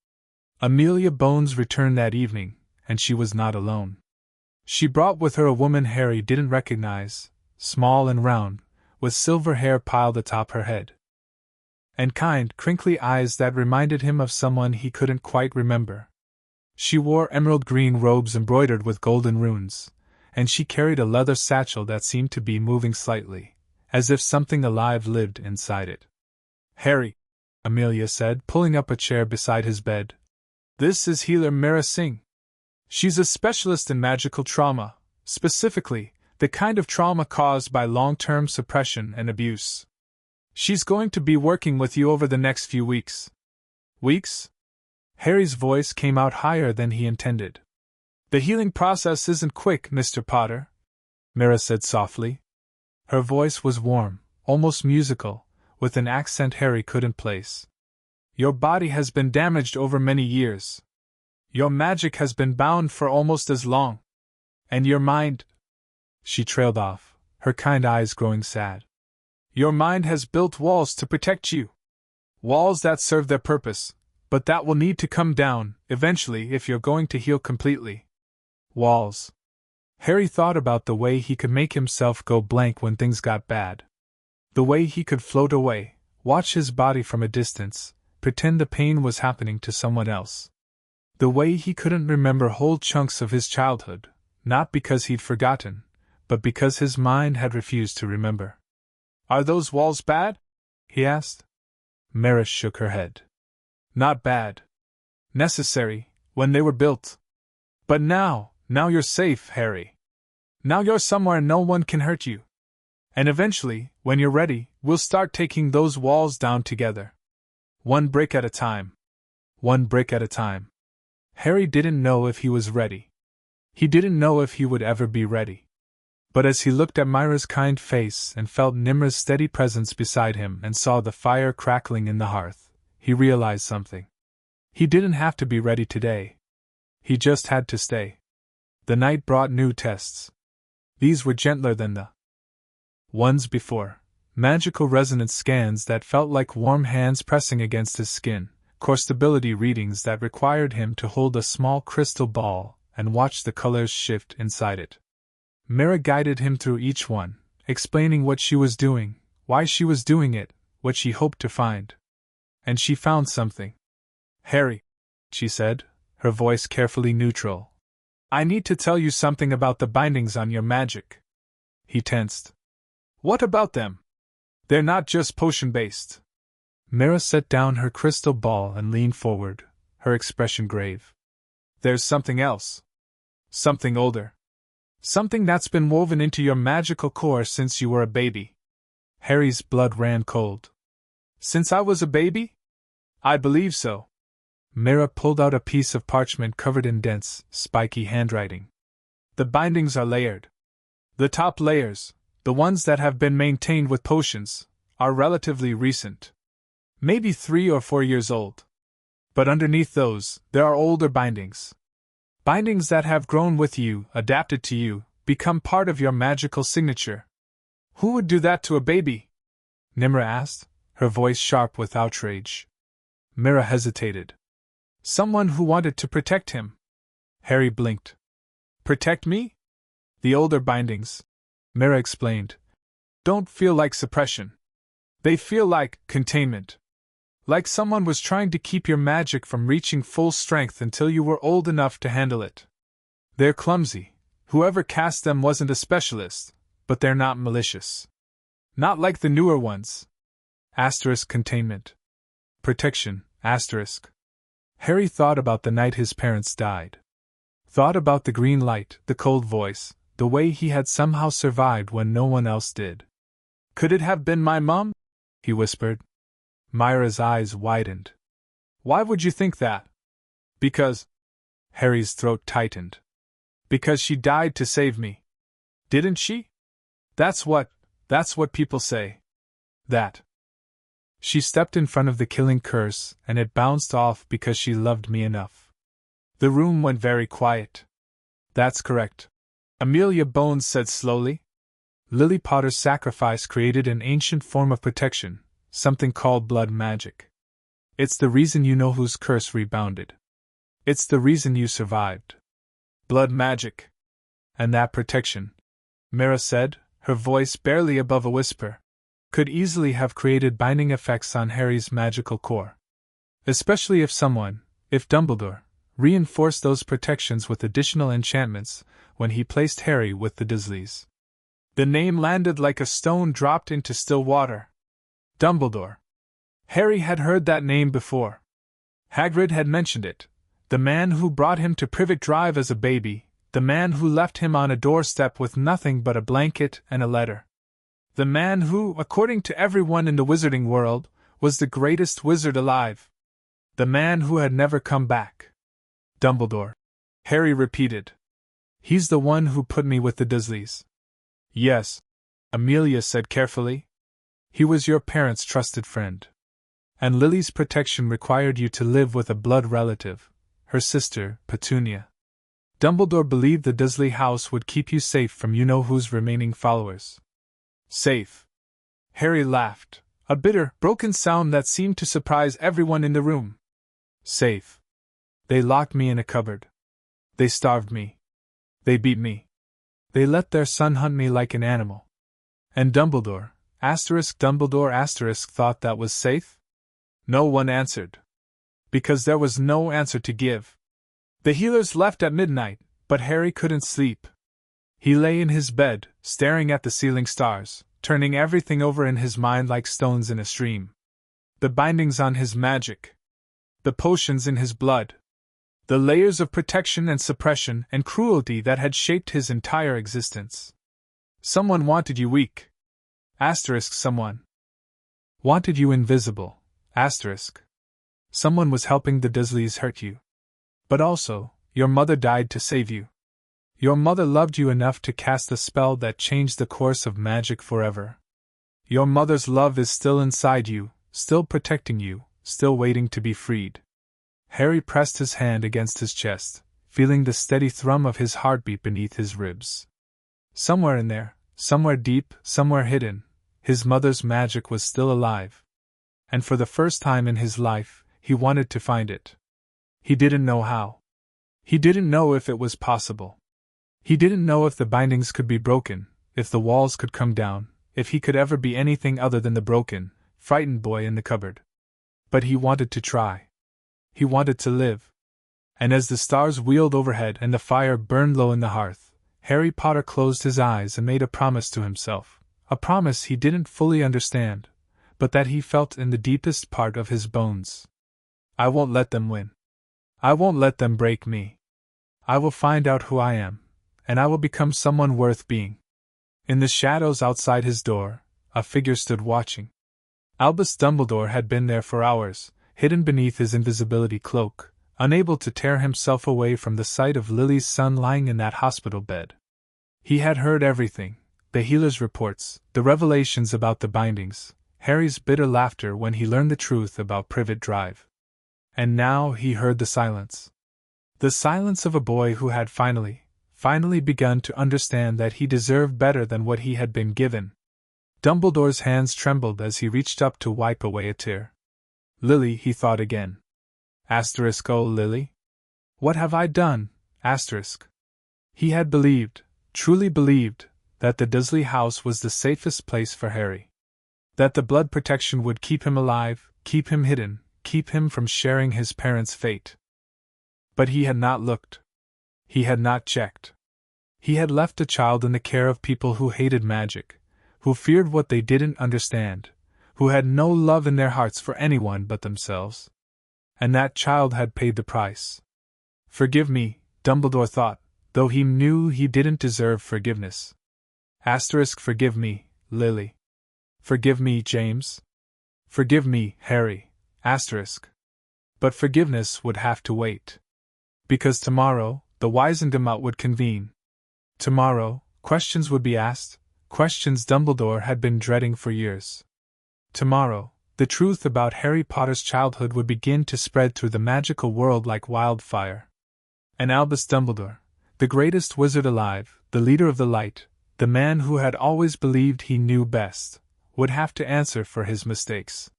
Amelia Bones returned that evening, and she was not alone. She brought with her a woman Harry didn't recognize, small and round, with silver hair piled atop her head. And kind, crinkly eyes that reminded him of someone he couldn't quite remember. She wore emerald green robes embroidered with golden runes, and she carried a leather satchel that seemed to be moving slightly, as if something alive lived inside it. Harry, Amelia said, pulling up a chair beside his bed. This is Healer Mira Singh. She's a specialist in magical trauma, specifically, the kind of trauma caused by long-term suppression and abuse. She's going to be working with you over the next few weeks. Weeks? Harry's voice came out higher than he intended. The healing process isn't quick, Mr. Potter, Mira said softly. Her voice was warm, almost musical, with an accent Harry couldn't place. Your body has been damaged over many years. Your magic has been bound for almost as long. And your mind. She trailed off, her kind eyes growing sad. Your mind has built walls to protect you. Walls that serve their purpose, but that will need to come down, eventually, if you're going to heal completely. Walls. Harry thought about the way he could make himself go blank when things got bad. The way he could float away, watch his body from a distance, pretend the pain was happening to someone else. The way he couldn't remember whole chunks of his childhood, not because he'd forgotten, but because his mind had refused to remember. Are those walls bad? He asked. Maris shook her head. Not bad. Necessary, when they were built. But now you're safe, Harry. Now you're somewhere no one can hurt you. And eventually, when you're ready, we'll start taking those walls down together. One brick at a time. One brick at a time. Harry didn't know if he was ready. He didn't know if he would ever be ready. But as he looked at Myra's kind face and felt Nimra's steady presence beside him and saw the fire crackling in the hearth, he realized something. He didn't have to be ready today. He just had to stay. The night brought new tests. These were gentler than the ones before. Magical resonance scans that felt like warm hands pressing against his skin, core stability readings that required him to hold a small crystal ball and watch the colors shift inside it. Mira guided him through each one, explaining what she was doing, why she was doing it, what she hoped to find. And she found something. Harry, she said, her voice carefully neutral. I need to tell you something about the bindings on your magic. He tensed. What about them? They're not just potion-based. Mira set down her crystal ball and leaned forward, her expression grave. There's something else. Something older. Something that's been woven into your magical core since you were a baby. Harry's blood ran cold. Since I was a baby? I believe so. Mira pulled out a piece of parchment covered in dense, spiky handwriting. The bindings are layered. The top layers, the ones that have been maintained with potions, are relatively recent. Maybe 3 or 4 years old. But underneath those, there are older bindings. Bindings that have grown with you, adapted to you, become part of your magical signature. Who would do that to a baby? Nimra asked, her voice sharp with outrage. Mira hesitated. Someone who wanted to protect him. Harry blinked. Protect me? The older bindings, Mira explained, don't feel like suppression. They feel like containment. Like someone was trying to keep your magic from reaching full strength until you were old enough to handle it. They're clumsy. Whoever cast them wasn't a specialist, but they're not malicious. Not like the newer ones. Asterisk containment. Protection, asterisk. Harry thought about the night his parents died. Thought about the green light, the cold voice, the way he had somehow survived when no one else did. Could it have been my mom? He whispered. Myra's eyes widened. Why would you think that? Because... Harry's throat tightened. Because she died to save me. Didn't she? That's what people say. That. She stepped in front of the killing curse, and it bounced off because she loved me enough. The room went very quiet. That's correct. Amelia Bones said slowly. Lily Potter's sacrifice created an ancient form of protection, something called blood magic. It's the reason you know whose curse rebounded. It's the reason you survived. Blood magic. And that protection, Mira said, her voice barely above a whisper, could easily have created binding effects on Harry's magical core. Especially if Dumbledore, reinforced those protections with additional enchantments when he placed Harry with the Dursleys. The name landed like a stone dropped into still water. Dumbledore. Harry had heard that name before. Hagrid had mentioned it. The man who brought him to Privet Drive as a baby, the man who left him on a doorstep with nothing but a blanket and a letter. The man who, according to everyone in the wizarding world, was the greatest wizard alive. The man who had never come back. Dumbledore. Harry repeated. He's the one who put me with the Dursleys. Yes, Amelia said carefully. He was your parents' trusted friend. And Lily's protection required you to live with a blood relative, her sister, Petunia. Dumbledore believed the Dursley house would keep you safe from you-know-who's remaining followers. Safe. Harry laughed, a bitter, broken sound that seemed to surprise everyone in the room. Safe. They locked me in a cupboard. They starved me. They beat me. They let their son hunt me like an animal. And Dumbledore, Dumbledore thought that was safe? No one answered. Because there was no answer to give. The healers left at midnight, but Harry couldn't sleep. He lay in his bed, staring at the ceiling stars, turning everything over in his mind like stones in a stream. The bindings on his magic. The potions in his blood. The layers of protection and suppression and cruelty that had shaped his entire existence. Someone wanted you weak. Someone. Wanted you invisible. Someone was helping the Dursleys hurt you. But also, your mother died to save you. Your mother loved you enough to cast a spell that changed the course of magic forever. Your mother's love is still inside you, still protecting you, still waiting to be freed. Harry pressed his hand against his chest, feeling the steady thrum of his heartbeat beneath his ribs. Somewhere in there, somewhere deep, somewhere hidden, his mother's magic was still alive. And for the first time in his life, he wanted to find it. He didn't know how. He didn't know if it was possible. He didn't know if the bindings could be broken, if the walls could come down, if he could ever be anything other than the broken, frightened boy in the cupboard. But he wanted to try. He wanted to live. And as the stars wheeled overhead and the fire burned low in the hearth, Harry Potter closed his eyes and made a promise to himself, a promise he didn't fully understand, but that he felt in the deepest part of his bones. I won't let them win. I won't let them break me. I will find out who I am, and I will become someone worth being. In the shadows outside his door, a figure stood watching. Albus Dumbledore had been there for hours, hidden beneath his invisibility cloak, unable to tear himself away from the sight of Lily's son lying in that hospital bed. He had heard everything, the healer's reports, the revelations about the bindings, Harry's bitter laughter when he learned the truth about Privet Drive. And now he heard the silence. The silence of a boy who had finally begun to understand that he deserved better than what he had been given. Dumbledore's hands trembled as he reached up to wipe away a tear. Lily, he thought again. Oh, Lily? What have I done? He had believed, truly believed, that the Dursley house was the safest place for Harry. That the blood protection would keep him alive, keep him hidden, keep him from sharing his parents' fate. But he had not looked. He had not checked. He had left a child in the care of people who hated magic, who feared what they didn't understand, who had no love in their hearts for anyone but themselves. And that child had paid the price. Forgive me, Dumbledore thought, though he knew he didn't deserve forgiveness. Forgive me, Lily. Forgive me, James. Forgive me, Harry. But forgiveness would have to wait. Because tomorrow, the Wisengamot would convene. Tomorrow, questions would be asked, questions Dumbledore had been dreading for years. Tomorrow, the truth about Harry Potter's childhood would begin to spread through the magical world like wildfire. And Albus Dumbledore, the greatest wizard alive, the leader of the light, the man who had always believed he knew best, would have to answer for his mistakes.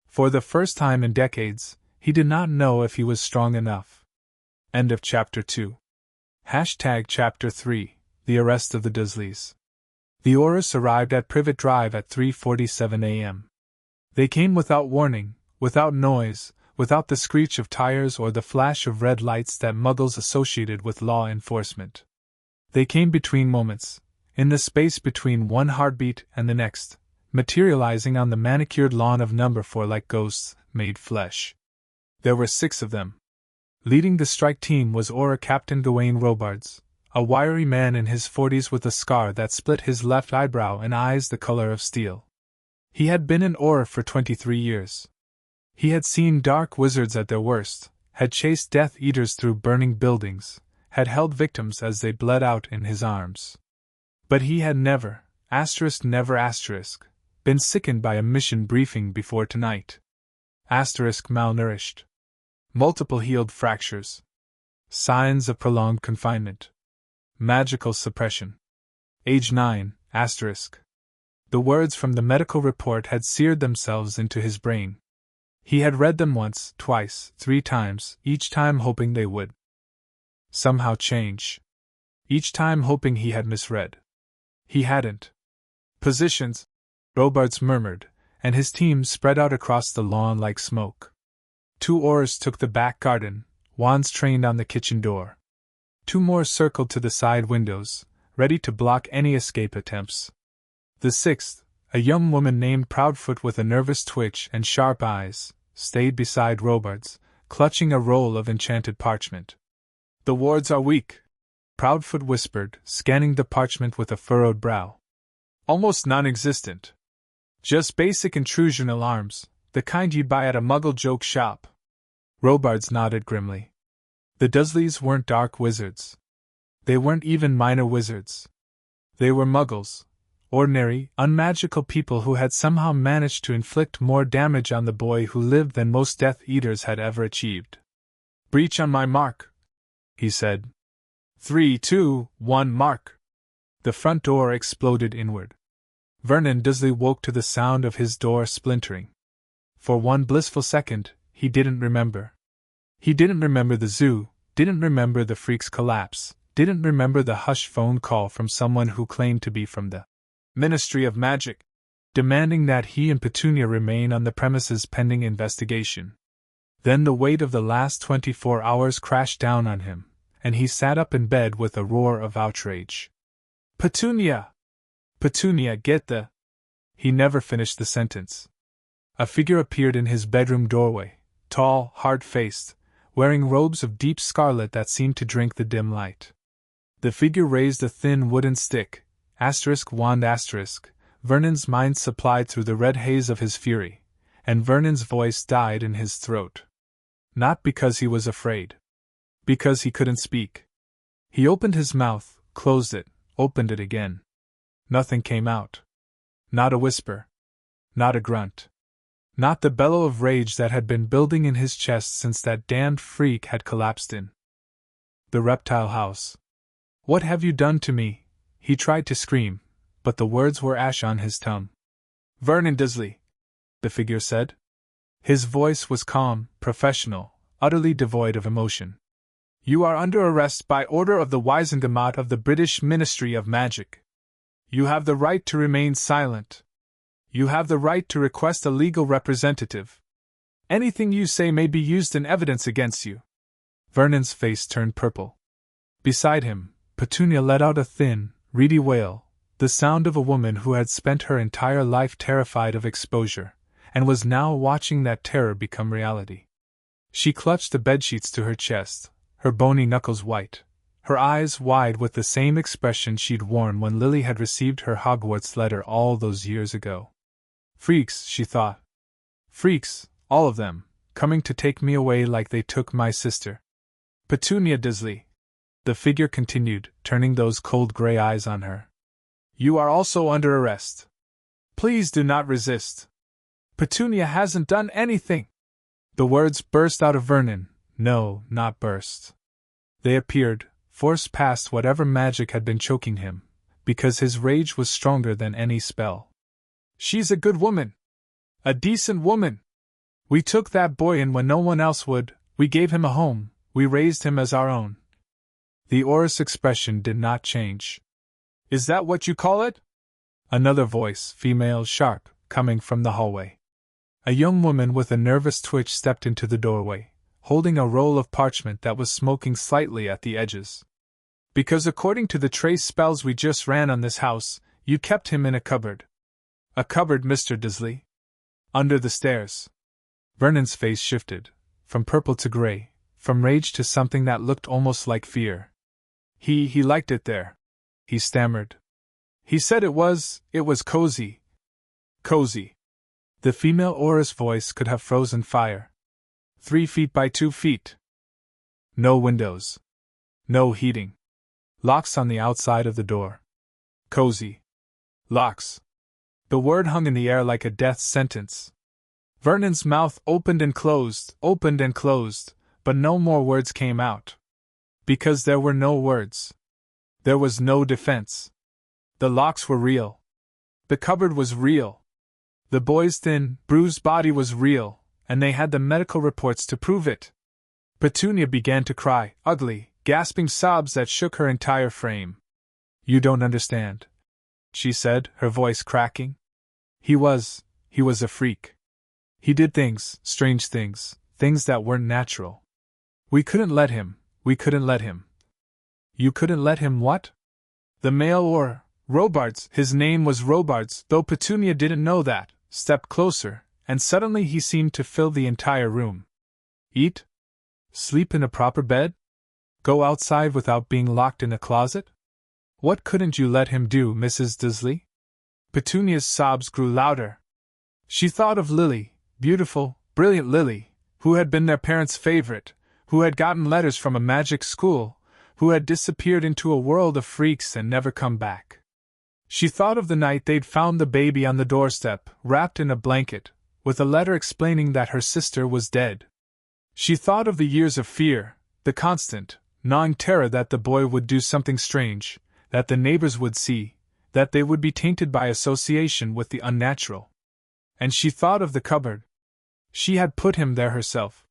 For the first time in decades, he did not know if he was strong enough. End of Chapter 2. Chapter 3, The Arrest of the Dursleys. The Aurors arrived at Privet Drive at 3:47 a.m. They came without warning, without noise, without the screech of tires or the flash of red lights that Muggles associated with law enforcement. They came between moments, in the space between one heartbeat and the next, materializing on the manicured lawn of Number 4 like ghosts made flesh. There were 6 of them. Leading the strike team was Auror Captain Gawain Robards, a wiry man in his 40s with a scar that split his left eyebrow and eyes the color of steel. He had been an Auror for 23 years. He had seen dark wizards at their worst, had chased Death Eaters through burning buildings, had held victims as they bled out in his arms. But he had never Been sickened by a mission briefing before tonight. Asterisk malnourished. Multiple healed fractures. Signs of prolonged confinement. Magical suppression. Age 9, asterisk. The words from the medical report had seared themselves into his brain. He had read them once, twice, 3 times, each time hoping they would somehow change. Each time hoping he had misread. He hadn't. Positions, Robarts murmured, and his team spread out across the lawn like smoke. 2 oars took the back garden, wands trained on the kitchen door. 2 more circled to the side windows, ready to block any escape attempts. The 6th, a young woman named Proudfoot with a nervous twitch and sharp eyes, stayed beside Robarts, clutching a roll of enchanted parchment. The wards are weak, Proudfoot whispered, scanning the parchment with a furrowed brow. Almost non-existent. Just basic intrusion alarms, the kind you'd buy at a Muggle joke shop. Robards nodded grimly. The Dursleys weren't dark wizards. They weren't even minor wizards. They were Muggles, ordinary, unmagical people who had somehow managed to inflict more damage on the boy who lived than most Death Eaters had ever achieved. Breach on my mark, he said. 3, 2, 1, mark. The front door exploded inward. Vernon Dursley woke to the sound of his door splintering. For one blissful second, he didn't remember. He didn't remember the zoo, didn't remember the freak's collapse, didn't remember the hushed phone call from someone who claimed to be from the Ministry of Magic, demanding that he and Petunia remain on the premises pending investigation. Then the weight of the last 24 hours crashed down on him, and he sat up in bed with a roar of outrage. Petunia! Petunia, get the... He never finished the sentence. A figure appeared in his bedroom doorway, tall, hard-faced, wearing robes of deep scarlet that seemed to drink the dim light. The figure raised a thin wooden stick, wand Vernon's mind supplied through the red haze of his fury, and Vernon's voice died in his throat. Not because he was afraid. Because he couldn't speak. He opened his mouth, closed it, opened it again. Nothing came out. Not a whisper. Not a grunt. Not the bellow of rage that had been building in his chest since that damned freak had collapsed in the reptile house. What have you done to me? He tried to scream, but the words were ash on his tongue. Vernon Dursley, the figure said. His voice was calm, professional, utterly devoid of emotion. You are under arrest by order of the Wisengamot of the British Ministry of Magic. You have the right to remain silent. You have the right to request a legal representative. Anything you say may be used in evidence against you. Vernon's face turned purple. Beside him, Petunia let out a thin, reedy wail, the sound of a woman who had spent her entire life terrified of exposure, and was now watching that terror become reality. She clutched the bedsheets to her chest, her bony knuckles white, her eyes wide with the same expression she'd worn when Lily had received her Hogwarts letter all those years ago. Freaks, she thought. Freaks, all of them, coming to take me away like they took my sister. Petunia Dursley, the figure continued, turning those cold gray eyes on her. You are also under arrest. Please do not resist. Petunia hasn't done anything. The words burst out of Vernon. No, not burst. They appeared, forced past whatever magic had been choking him, because his rage was stronger than any spell. She's a good woman. A decent woman. We took that boy in when no one else would, we gave him a home, we raised him as our own. The Auror's expression did not change. Is that what you call it? Another voice, female, sharp, coming from the hallway. A young woman with a nervous twitch stepped into the doorway, holding a roll of parchment that was smoking slightly at the edges. Because according to the trace spells we just ran on this house, you kept him in a cupboard. A cupboard, Mr. Dursley. Under the stairs. Vernon's face shifted, from purple to gray, from rage to something that looked almost like fear. He liked it there, he stammered. He said it was cozy. Cozy. The female Auror's voice could have frozen fire. 3 feet by 2 feet. No windows. No heating. Locks on the outside of the door. Cozy. Locks. The word hung in the air like a death sentence. Vernon's mouth opened and closed, but no more words came out. Because there were no words. There was no defense. The locks were real. The cupboard was real. The boy's thin, bruised body was real, and they had the medical reports to prove it. Petunia began to cry, ugly, gasping sobs that shook her entire frame. You don't understand, she said, her voice cracking. He was a freak. He did things, strange things, things that weren't natural. We couldn't let him. You couldn't let him what? The male or Robards, his name was Robards, though Petunia didn't know that, stepped closer, and suddenly he seemed to fill the entire room. Eat? Sleep in a proper bed? Go outside without being locked in a closet? What couldn't you let him do, Mrs. Dursley? Petunia's sobs grew louder. She thought of Lily, beautiful, brilliant Lily, who had been their parents' favorite, who had gotten letters from a magic school, who had disappeared into a world of freaks and never come back. She thought of the night they'd found the baby on the doorstep, wrapped in a blanket, with a letter explaining that her sister was dead. She thought of the years of fear, the constant, gnawing terror that the boy would do something strange, that the neighbors would see, that they would be tainted by association with the unnatural. And she thought of the cupboard. She had put him there herself.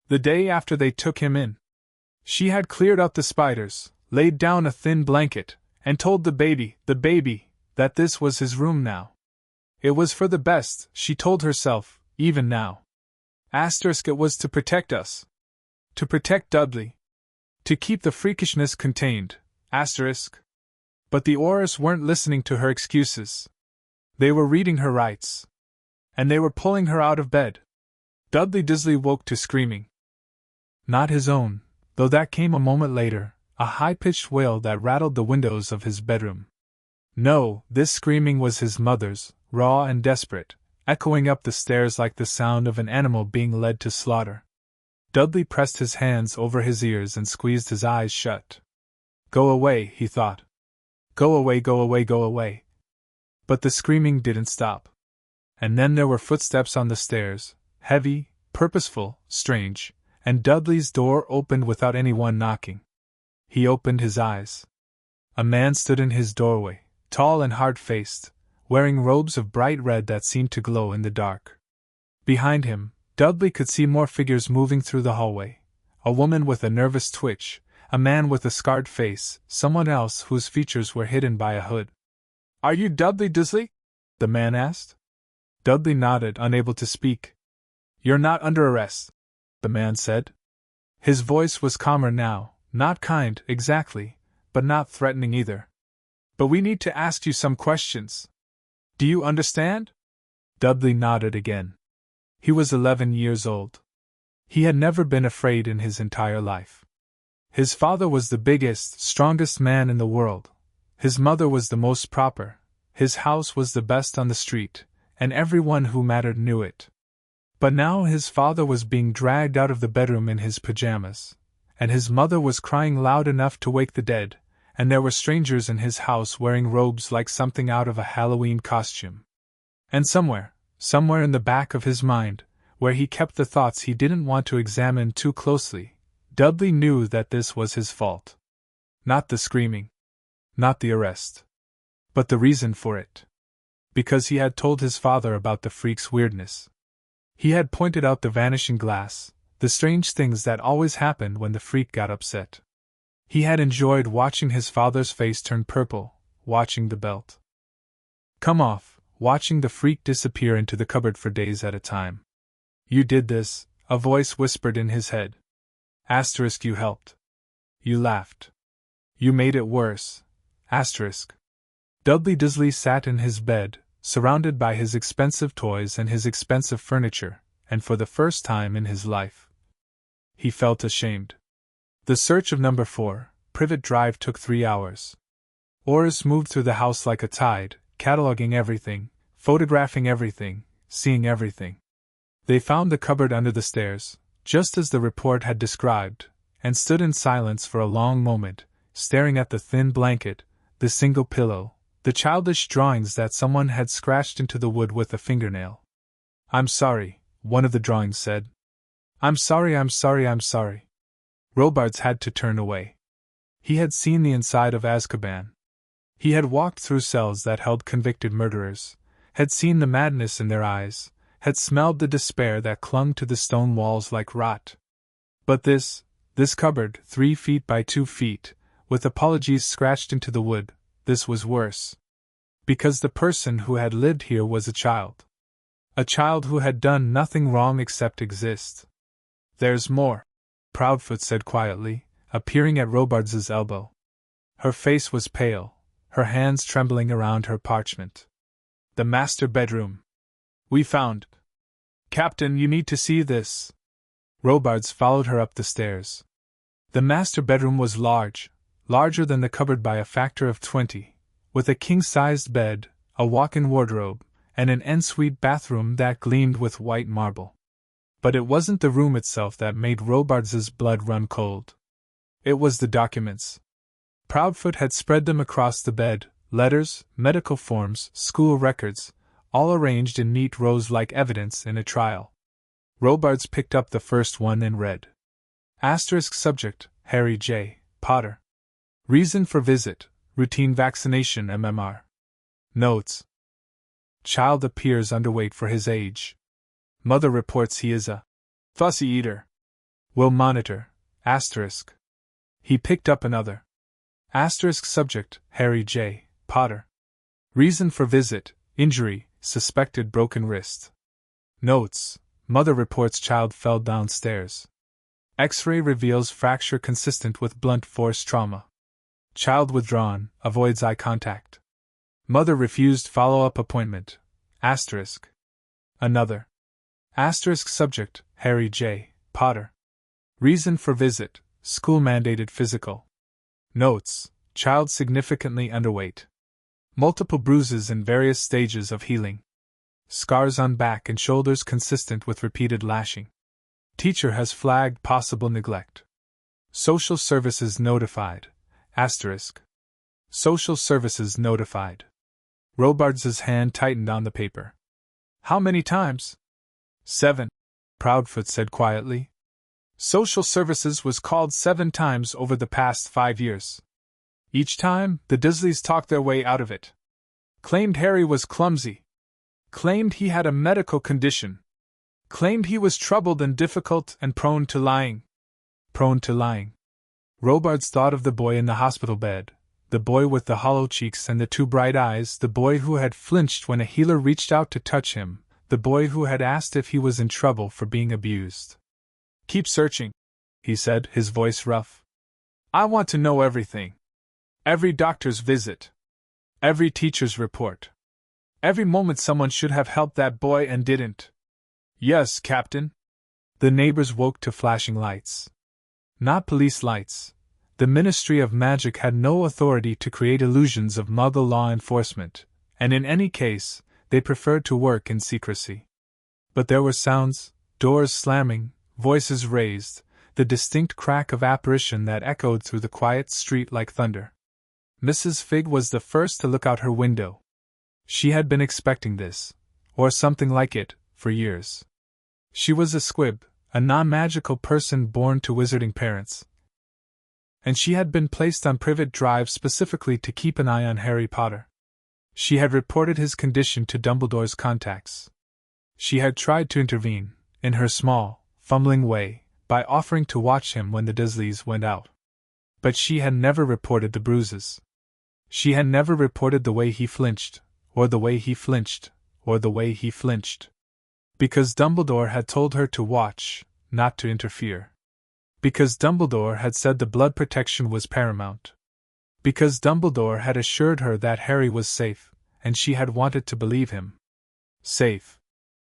The day after they took him in. She had cleared out the spiders, laid down a thin blanket, and told the baby, that this was his room now. It was for the best, she told herself, even now. It was to protect us. To protect Dudley. To keep the freakishness contained. But the Aurors weren't listening to her excuses. They were reading her rights. And they were pulling her out of bed. Dudley Dursley woke to screaming. Not his own, though that came a moment later, a high-pitched wail that rattled the windows of his bedroom. No, this screaming was his mother's, raw and desperate, echoing up the stairs like the sound of an animal being led to slaughter. Dudley pressed his hands over his ears and squeezed his eyes shut. Go away, he thought. Go away, go away, go away. But the screaming didn't stop. And then there were footsteps on the stairs, heavy, purposeful, strange, and Dudley's door opened without anyone knocking. He opened his eyes. A man stood in his doorway, tall and hard-faced, wearing robes of bright red that seemed to glow in the dark. Behind him, Dudley could see more figures moving through the hallway. A woman with a nervous twitch, a man with a scarred face, someone else whose features were hidden by a hood. Are you Dudley Dursley? The man asked. Dudley nodded, unable to speak. You're not under arrest, the man said. His voice was calmer now, not kind, exactly, but not threatening either. But we need to ask you some questions. Do you understand? Dudley nodded again. He was 11 years old. He had never been afraid in his entire life. His father was the biggest, strongest man in the world. His mother was the most proper. His house was the best on the street, and everyone who mattered knew it. But now his father was being dragged out of the bedroom in his pajamas, and his mother was crying loud enough to wake the dead, and there were strangers in his house wearing robes like something out of a Halloween costume. And somewhere in the back of his mind, where he kept the thoughts he didn't want to examine too closely, Dudley knew that this was his fault. Not the screaming. Not the arrest. But the reason for it. Because he had told his father about the freak's weirdness. He had pointed out the vanishing glass, the strange things that always happened when the freak got upset. He had enjoyed watching his father's face turn purple, watching the belt come off, watching the freak disappear into the cupboard for days at a time. You did this, a voice whispered in his head. You helped. You laughed. You made it worse. Dudley Dursley sat in his bed, surrounded by his expensive toys and his expensive furniture, and for the first time in his life, he felt ashamed. The search of number 4, Privet Drive took 3 hours. Oris moved through the house like a tide, cataloging everything, photographing everything, seeing everything. They found the cupboard under the stairs, just as the report had described, and stood in silence for a long moment, staring at the thin blanket, the single pillow, The childish drawings that someone had scratched into the wood with a fingernail. "I'm sorry," one of the drawings said. "I'm sorry, I'm sorry, I'm sorry." Robards had to turn away. He had seen the inside of Azkaban. He had walked through cells that held convicted murderers, had seen the madness in their eyes, had smelled the despair that clung to the stone walls like rot. But this cupboard, 3 feet by 2 feet, with apologies scratched into the wood, this was worse. Because the person who had lived here was a child. A child who had done nothing wrong except exist. "There's more," Proudfoot said quietly, appearing at Robards's elbow. Her face was pale, her hands trembling around her parchment. "The master bedroom. We found. Captain, you need to see this." Robards followed her up the stairs. The master bedroom was large, larger than the cupboard by a factor of 20, with a king-sized bed, a walk-in wardrobe, and an ensuite bathroom that gleamed with white marble. But it wasn't the room itself that made Robards's blood run cold. It was the documents. Proudfoot had spread them across the bed, letters, medical forms, school records, all arranged in neat rows like evidence in a trial. Robards picked up the first one and read. Asterisk subject, Harry J. Potter. Reason for visit, routine vaccination MMR. Notes. Child appears underweight for his age. Mother reports he is a fussy eater. Will monitor, asterisk. He picked up another. Asterisk subject, Harry J. Potter. Reason for visit, injury, suspected broken wrist. Notes. Mother reports child fell downstairs. X-ray reveals fracture consistent with blunt force trauma. Child withdrawn, avoids eye contact. Mother refused follow-up appointment. Asterisk. Another. Asterisk subject, Harry J. Potter. Reason for visit, school-mandated physical. Notes. Child significantly underweight. Multiple bruises in various stages of healing. Scars on back and shoulders consistent with repeated lashing. Teacher has flagged possible neglect. Social services notified. Asterisk. Social services notified. Robards's hand tightened on the paper. How many times? 7. Proudfoot said quietly. Social services was called 7 times over the past 5 years. Each time, the Dursleys talked their way out of it. Claimed Harry was clumsy. Claimed he had a medical condition. Claimed he was troubled and difficult and prone to lying. Prone to lying. Robards thought of the boy in the hospital bed, the boy with the hollow cheeks and the 2 bright eyes, the boy who had flinched when a healer reached out to touch him, the boy who had asked if he was in trouble for being abused. Keep searching, he said, his voice rough. I want to know everything. Every doctor's visit. Every teacher's report. Every moment someone should have helped that boy and didn't. Yes, Captain. The neighbors woke to flashing lights. Not police lights. The Ministry of Magic had no authority to create illusions of Muggle law enforcement, and in any case, they preferred to work in secrecy. But there were sounds, doors slamming, voices raised, the distinct crack of apparition that echoed through the quiet street like thunder. Mrs. Figg was the first to look out her window. She had been expecting this, or something like it, for years. She was a squib, a non-magical person born to wizarding parents. And she had been placed on Privet Drive specifically to keep an eye on Harry Potter. She had reported his condition to Dumbledore's contacts. She had tried to intervene, in her small, fumbling way, by offering to watch him when the Dursleys went out. But she had never reported the bruises. She had never reported the way he flinched, or the way he flinched, or the way he flinched. Because Dumbledore had told her to watch, not to interfere. Because Dumbledore had said the blood protection was paramount. Because Dumbledore had assured her that Harry was safe, and she had wanted to believe him. Safe.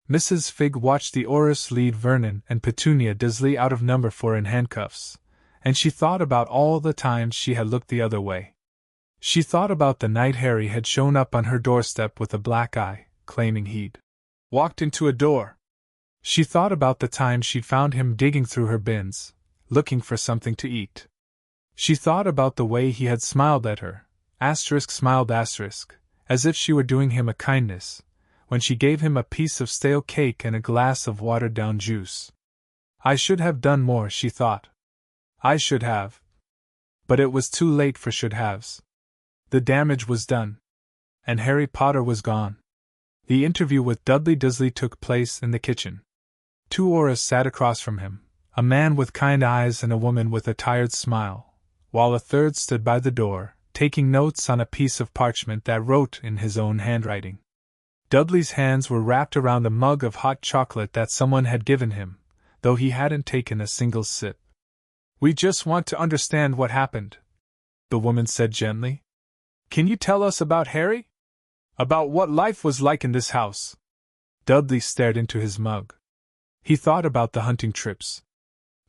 Mrs. Figg watched the Aurors lead Vernon and Petunia Dursley out of number 4 in handcuffs, and she thought about all the times she had looked the other way. She thought about the night Harry had shown up on her doorstep with a black eye, claiming he'd walked into a door. She thought about the time she'd found him digging through her bins, looking for something to eat. She thought about the way he had smiled at her, Smiled as if she were doing him a kindness, when she gave him a piece of stale cake and a glass of watered-down juice. I should have done more, she thought. I should have. But it was too late for should-haves. The damage was done. And Harry Potter was gone. The interview with Dudley Dursley took place in the kitchen. Two Aurors sat across from him, a man with kind eyes and a woman with a tired smile, while a third stood by the door, taking notes on a piece of parchment that wrote in his own handwriting. Dudley's hands were wrapped around a mug of hot chocolate that someone had given him, though he hadn't taken a single sip. We just want to understand what happened, the woman said gently. Can you tell us about Harry? About what life was like in this house? Dudley stared into his mug. He thought about the hunting trips.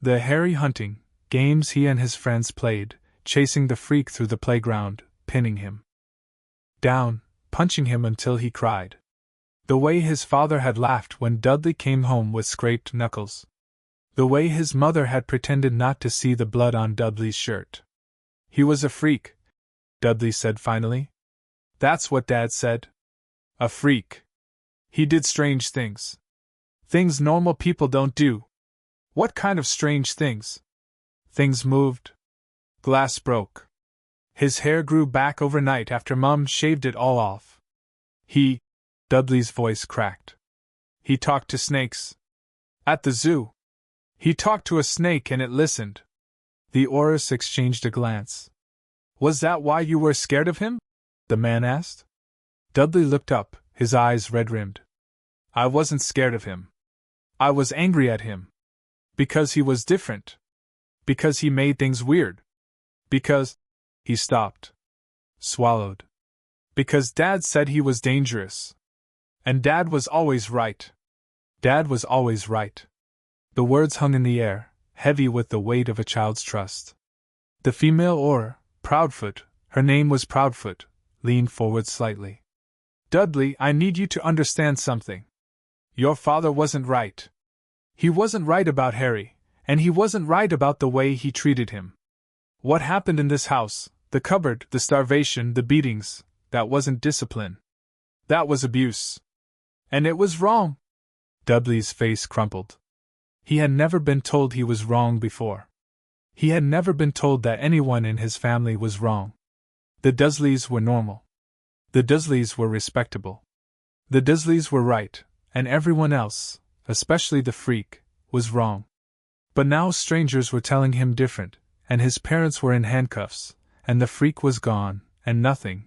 The Harry hunting games he and his friends played, chasing the freak through the playground, pinning him down, punching him until he cried. The way his father had laughed when Dudley came home with scraped knuckles. The way his mother had pretended not to see the blood on Dudley's shirt. He was a freak, Dudley said finally. That's what Dad said. A freak. He did strange things. Things normal people don't do. What kind of strange things? Things moved. Glass broke. His hair grew back overnight after Mum shaved it all off. Dudley's voice cracked. He talked to snakes. At the zoo. He talked to a snake and it listened. The Aurors exchanged a glance. Was that why you were scared of him? The man asked. Dudley looked up, his eyes red-rimmed. I wasn't scared of him. I was angry at him. Because he was different. Because he made things weird. Because... He stopped. Swallowed. Because Dad said he was dangerous. And Dad was always right. Dad was always right. The words hung in the air, heavy with the weight of a child's trust. The female Auror, Proudfoot, her name was Proudfoot, leaned forward slightly. Dudley, I need you to understand something. Your father wasn't right. He wasn't right about Harry, and he wasn't right about the way he treated him. What happened in this house, the cupboard, the starvation, the beatings, that wasn't discipline. That was abuse. And it was wrong. Dudley's face crumpled. He had never been told he was wrong before. He had never been told that anyone in his family was wrong. The Dursleys were normal. The Dursleys were respectable. The Dursleys were right, and everyone else, especially the freak, was wrong. But now strangers were telling him different, and his parents were in handcuffs, and the freak was gone, and nothing,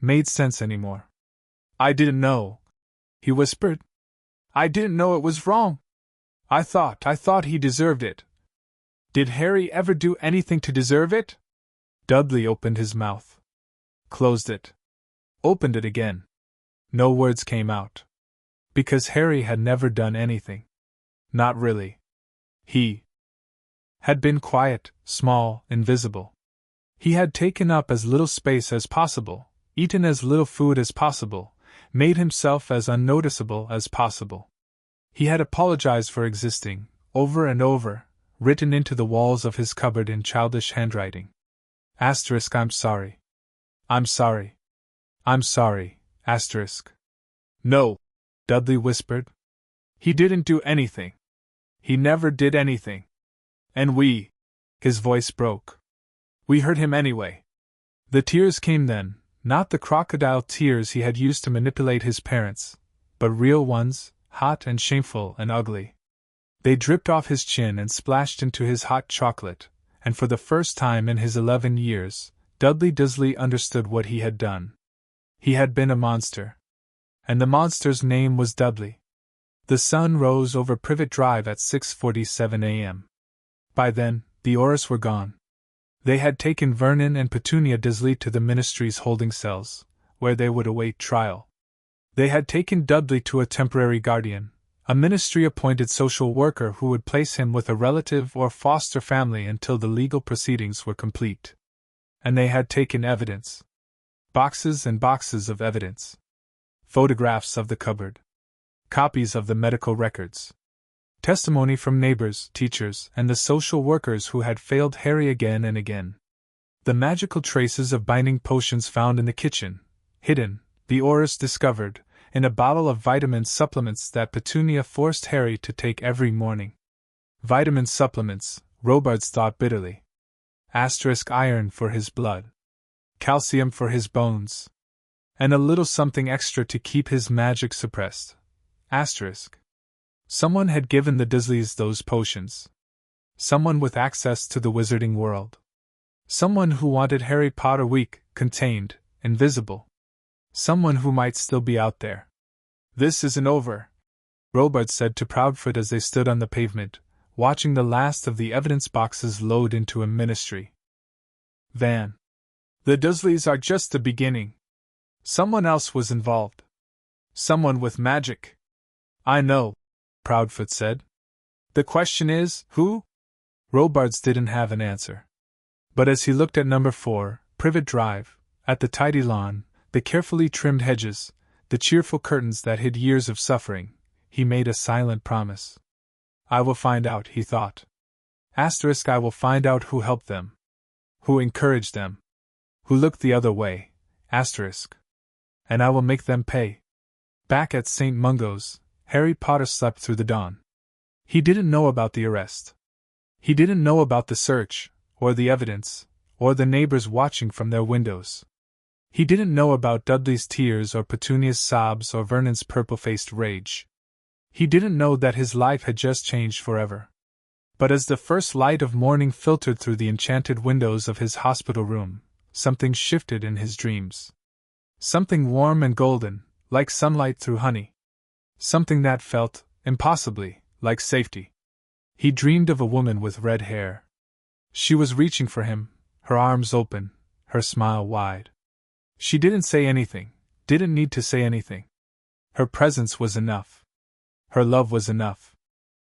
made sense anymore. I didn't know, he whispered. I didn't know it was wrong. I thought he deserved it. Did Harry ever do anything to deserve it? Dudley opened his mouth. Closed it. Opened it again. No words came out. Because Harry had never done anything. Not really. He had been quiet, small, invisible. He had taken up as little space as possible, eaten as little food as possible, made himself as unnoticeable as possible. He had apologized for existing, over and over, written into the walls of his cupboard in childish handwriting. I'm sorry. I'm sorry. I'm sorry, asterisk. No, Dudley whispered. He didn't do anything. He never did anything. And his voice broke. We hurt him anyway. The tears came then, not the crocodile tears he had used to manipulate his parents, but real ones, hot and shameful and ugly. They dripped off his chin and splashed into his hot chocolate, and for the first time in his 11 years, Dudley Dursley understood what he had done. He had been a monster. And the monster's name was Dudley. The sun rose over Privet Drive at 6:47 a.m. By then, the Aurors were gone. They had taken Vernon and Petunia Dursley to the ministry's holding cells, where they would await trial. They had taken Dudley to a temporary guardian, a ministry-appointed social worker who would place him with a relative or foster family until the legal proceedings were complete. And they had taken evidence. Boxes and boxes of evidence. Photographs of the cupboard. Copies of the medical records. Testimony from neighbors, teachers, and the social workers who had failed Harry again and again. The magical traces of binding potions found in the kitchen, hidden, the Aurors discovered, in a bottle of vitamin supplements that Petunia forced Harry to take every morning. Vitamin supplements, Robards thought bitterly. Iron for his blood. Calcium for his bones. And a little something extra to keep his magic suppressed. Someone had given the Dursleys those potions. Someone with access to the wizarding world. Someone who wanted Harry Potter weak, contained, invisible. Someone who might still be out there. "This isn't over," Robards said to Proudfoot as they stood on the pavement, watching the last of the evidence boxes load into a ministry van. "The Dursleys are just the beginning. Someone else was involved. Someone with magic." "I know," Proudfoot said. "The question is, who?" Robards didn't have an answer. But as he looked at number 4, Privet Drive, at the tidy lawn, the carefully trimmed hedges, the cheerful curtains that hid years of suffering, he made a silent promise. "I will find out," he thought. I will find out who helped them. Who encouraged them. Who looked the other way. And I will make them pay. Back at St. Mungo's, Harry Potter slept through the dawn. He didn't know about the arrest. He didn't know about the search, or the evidence, or the neighbors watching from their windows. He didn't know about Dudley's tears or Petunia's sobs or Vernon's purple-faced rage. He didn't know that his life had just changed forever. But as the first light of morning filtered through the enchanted windows of his hospital room, something shifted in his dreams. Something warm and golden, like sunlight through honey. Something that felt, impossibly, like safety. He dreamed of a woman with red hair. She was reaching for him, her arms open, her smile wide. She didn't say anything, didn't need to say anything. Her presence was enough. Her love was enough.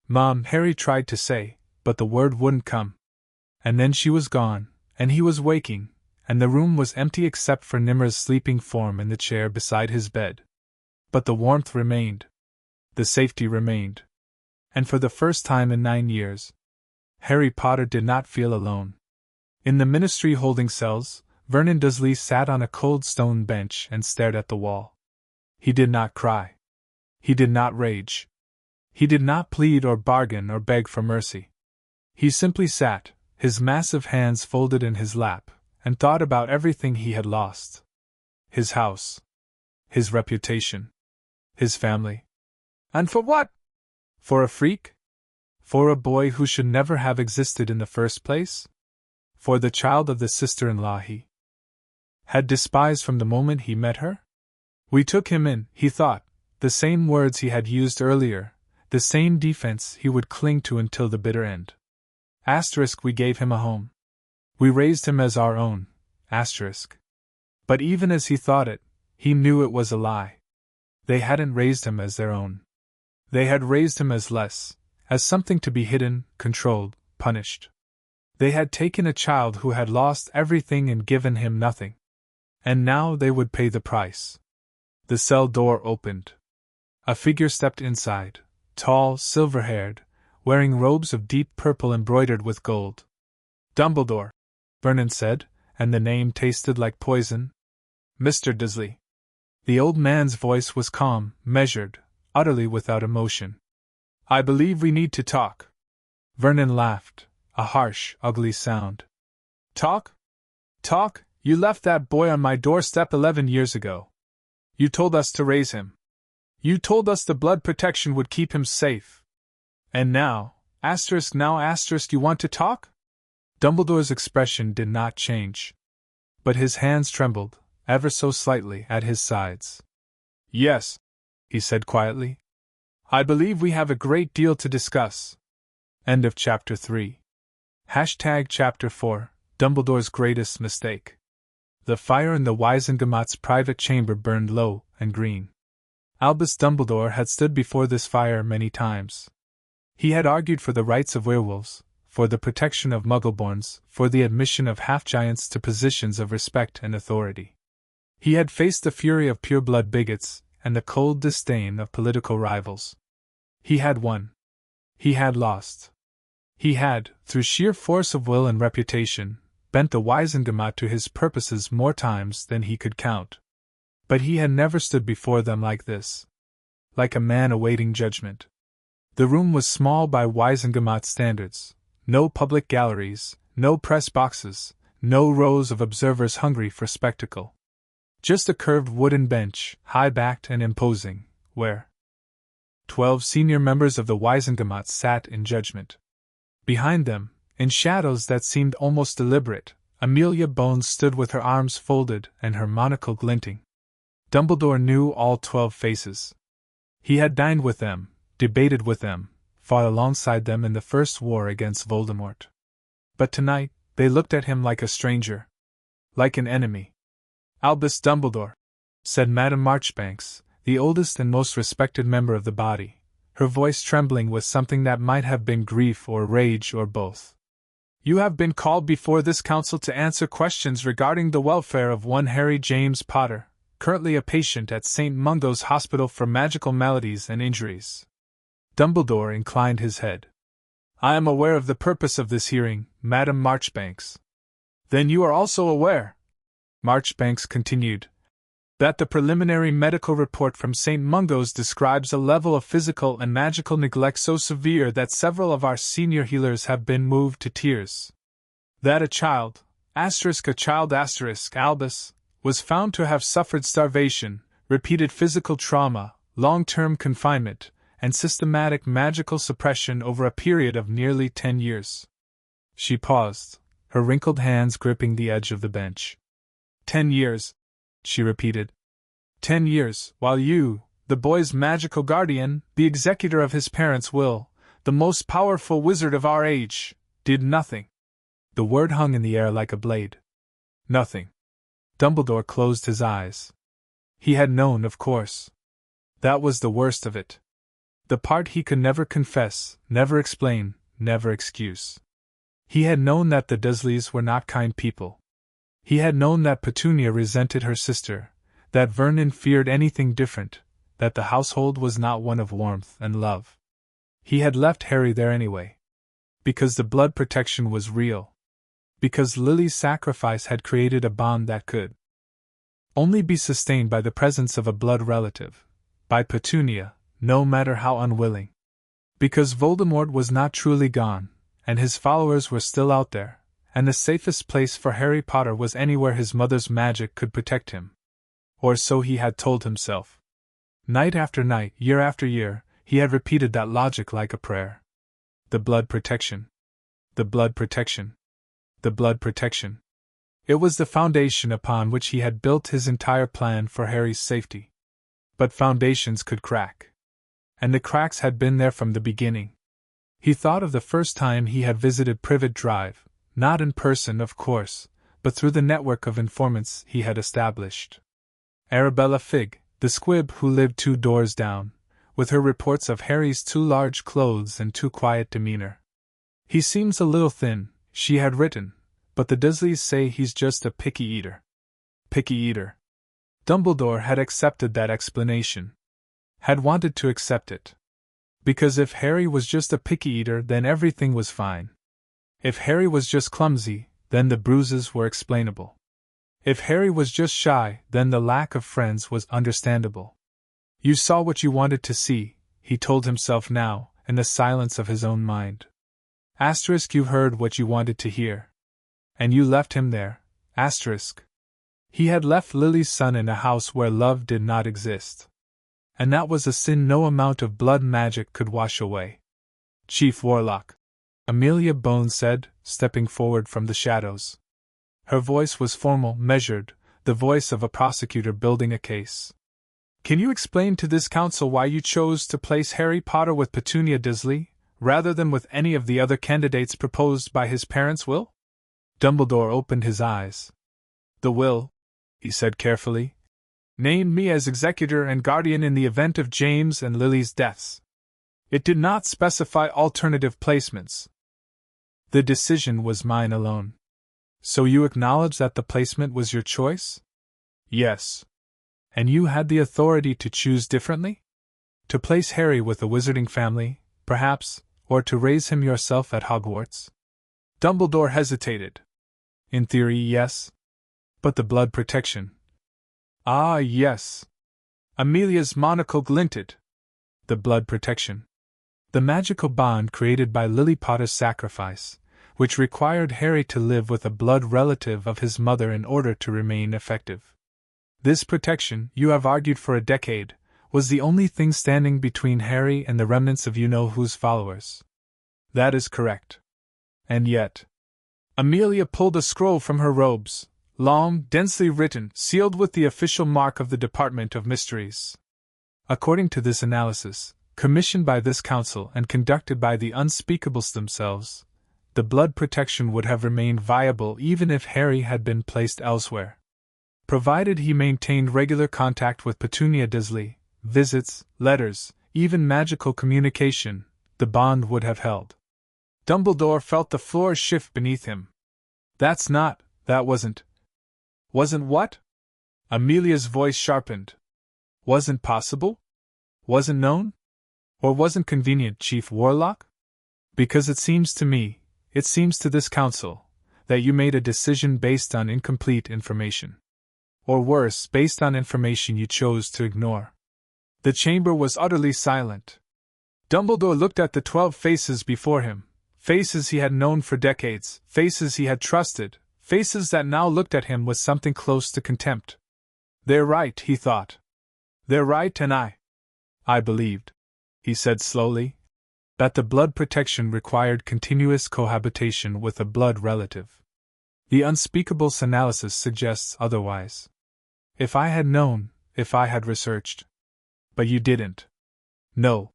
"Mom," Harry tried to say, but the word wouldn't come. And then she was gone, and he was waking, and the room was empty except for Nimra's sleeping form in the chair beside his bed. But the warmth remained. The safety remained. And for the first time in 9 years, Harry Potter did not feel alone. In the ministry holding cells, Vernon Dursley sat on a cold stone bench and stared at the wall. He did not cry. He did not rage. He did not plead or bargain or beg for mercy. He simply sat, his massive hands folded in his lap, and thought about everything he had lost. His house. His reputation. His family. And for what? For a freak? For a boy who should never have existed in the first place? For the child of the sister-in-law he had despised from the moment he met her? We took him in, he thought, the same words he had used earlier, the same defense he would cling to until the bitter end. We gave him a home. We raised him as our own. But even as he thought it, he knew it was a lie. They hadn't raised him as their own. They had raised him as less, as something to be hidden, controlled, punished. They had taken a child who had lost everything and given him nothing. And now they would pay the price. The cell door opened. A figure stepped inside, tall, silver-haired, wearing robes of deep purple embroidered with gold. "Dumbledore," Vernon said, and the name tasted like poison. "Mr. Dursley." The old man's voice was calm, measured, utterly without emotion. "I believe we need to talk." Vernon laughed, a harsh, ugly sound. "Talk? Talk? You left that boy on my doorstep 11 years ago. You told us to raise him. You told us the blood protection would keep him safe. And now, you want to talk?" Dumbledore's expression did not change. But his hands trembled, ever so slightly, at his sides. "Yes," he said quietly. "I believe we have a great deal to discuss." End of Chapter 3. Chapter 4, Dumbledore's Greatest Mistake. The fire in the Wizengamot's private chamber burned low and green. Albus Dumbledore had stood before this fire many times. He had argued for the rights of werewolves, for the protection of muggleborns, for the admission of half-giants to positions of respect and authority. He had faced the fury of pure-blood bigots and the cold disdain of political rivals. He had won. He had lost. He had, through sheer force of will and reputation, bent the Wizengamot to his purposes more times than he could count. But he had never stood before them like this. Like a man awaiting judgment. The room was small by Wizengamot standards. No public galleries, no press boxes, no rows of observers hungry for spectacle. Just a curved wooden bench, high-backed and imposing, where 12 senior members of the Wizengamot sat in judgment. Behind them, in shadows that seemed almost deliberate, Amelia Bones stood with her arms folded and her monocle glinting. Dumbledore knew all 12 faces. He had dined with them, debated with them, fought alongside them in the first war against Voldemort. But tonight, they looked at him like a stranger. Like an enemy. "Albus Dumbledore," said Madame Marchbanks, the oldest and most respected member of the body, her voice trembling with something that might have been grief or rage or both. "You have been called before this council to answer questions regarding the welfare of one Harry James Potter, currently a patient at St. Mungo's Hospital for Magical Maladies and Injuries." Dumbledore inclined his head. "I am aware of the purpose of this hearing, Madame Marchbanks." "Then you are also aware," Marchbanks continued, "that the preliminary medical report from St. Mungo's describes a level of physical and magical neglect so severe that several of our senior healers have been moved to tears. That a child, Albus, was found to have suffered starvation, repeated physical trauma, long-term confinement, and systematic magical suppression over a period of nearly 10 years. She paused, her wrinkled hands gripping the edge of the bench. 10 years, she repeated. 10 years, while you, the boy's magical guardian, the executor of his parents' will, the most powerful wizard of our age, did nothing. The word hung in the air like a blade. Nothing. Dumbledore closed his eyes. He had known, of course. That was the worst of it. The part he could never confess, never explain, never excuse. He had known that the Dursleys were not kind people. He had known that Petunia resented her sister, that Vernon feared anything different, that the household was not one of warmth and love. He had left Harry there anyway. Because the blood protection was real. Because Lily's sacrifice had created a bond that could only be sustained by the presence of a blood relative, by Petunia, no matter how unwilling. Because Voldemort was not truly gone, and his followers were still out there, and the safest place for Harry Potter was anywhere his mother's magic could protect him. Or so he had told himself. Night after night, year after year, he had repeated that logic like a prayer. The blood protection. The blood protection. The blood protection. It was the foundation upon which he had built his entire plan for Harry's safety. But foundations could crack. And the cracks had been there from the beginning. He thought of the first time he had visited Privet Drive, not in person, of course, but through the network of informants he had established. Arabella Figg, the squib who lived 2 doors down, with her reports of Harry's too large clothes and too quiet demeanor. "He seems a little thin," she had written, "but the Dursleys say he's just a picky eater." Picky eater. Dumbledore had accepted that explanation. Had wanted to accept it. Because if Harry was just a picky eater, then everything was fine. If Harry was just clumsy, then the bruises were explainable. If Harry was just shy, then the lack of friends was understandable. You saw what you wanted to see, he told himself now, in the silence of his own mind. You heard what you wanted to hear. And you left him there. He had left Lily's son in a house where love did not exist. And that was a sin no amount of blood magic could wash away. "Chief Warlock," Amelia Bones said, stepping forward from the shadows. Her voice was formal, measured, the voice of a prosecutor building a case. "Can you explain to this council why you chose to place Harry Potter with Petunia Dursley, rather than with any of the other candidates proposed by his parents' will?" Dumbledore opened his eyes. "The will," he said carefully, "named me as executor and guardian in the event of James and Lily's deaths. It did not specify alternative placements. The decision was mine alone." "So you acknowledge that the placement was your choice?" "Yes." "And you had the authority to choose differently? To place Harry with a wizarding family, perhaps, or to raise him yourself at Hogwarts?" Dumbledore hesitated. In theory, yes. But the blood protection. Ah, yes. Amelia's monocle glinted. The blood protection. The magical bond created by Lily Potter's sacrifice, which required Harry to live with a blood relative of his mother in order to remain effective. This protection, you have argued for a decade, was the only thing standing between Harry and the remnants of you-know-who's followers. That is correct. And yet. Amelia pulled a scroll from her robes, long, densely written, sealed with the official mark of the Department of Mysteries. According to this analysis, commissioned by this council and conducted by the Unspeakables themselves, the blood protection would have remained viable even if Harry had been placed elsewhere. Provided he maintained regular contact with Petunia Dursley, visits, letters, even magical communication, the bond would have held. Dumbledore felt the floor shift beneath him. That wasn't. Wasn't what? Amelia's voice sharpened. Wasn't possible? Wasn't known? Or wasn't convenient, Chief Warlock? Because it seems to this council, that you made a decision based on incomplete information. Or worse, based on information you chose to ignore. The chamber was utterly silent. Dumbledore looked at the 12 faces before him, faces he had known for decades, faces he had trusted, faces that now looked at him with something close to contempt. They're right, he thought. They're right, and I believed, he said slowly, that the blood protection required continuous cohabitation with a blood relative. The Unspeakables analysis suggests otherwise. If I had known, if I had researched. But you didn't. No.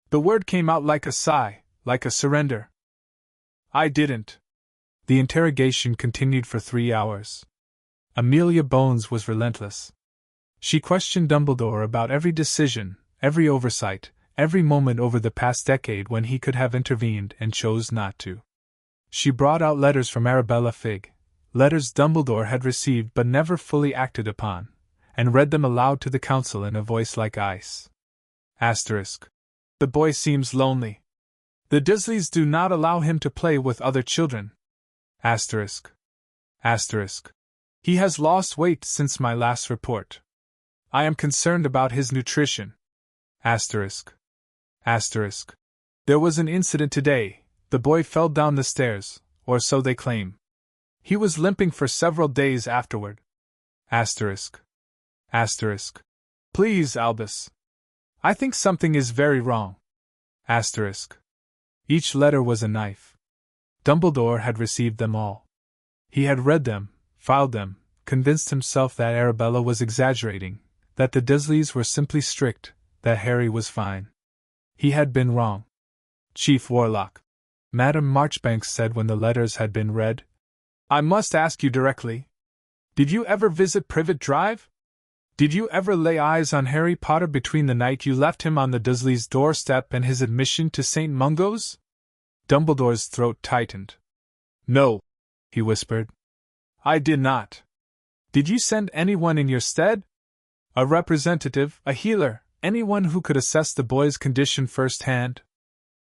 The word came out like a sigh, like a surrender. I didn't. The interrogation continued for 3 hours. Amelia Bones was relentless. She questioned Dumbledore about every decision, every oversight, every moment over the past decade when he could have intervened and chose not to. She brought out letters from Arabella Figg, letters Dumbledore had received but never fully acted upon, and read them aloud to the council in a voice like ice. Asterisk. The boy seems lonely. The Dursleys do not allow him to play with other children. Asterisk. Asterisk. He has lost weight since my last report. I am concerned about his nutrition. Asterisk. Asterisk. There was an incident today. The boy fell down the stairs, or so they claim. He was limping for several days afterward. Asterisk. Asterisk. Please, Albus. I think something is very wrong. Asterisk. Each letter was a knife. Dumbledore had received them all. He had read them, filed them, convinced himself that Arabella was exaggerating, that the Dursleys were simply strict, that Harry was fine. He had been wrong. Chief Warlock, Madame Marchbanks said when the letters had been read, I must ask you directly. Did you ever visit Privet Drive? Did you ever lay eyes on Harry Potter between the night you left him on the Dursleys' doorstep and his admission to St. Mungo's? Dumbledore's throat tightened. No, he whispered. I did not. Did you send anyone in your stead? A representative, a healer, anyone who could assess the boy's condition firsthand?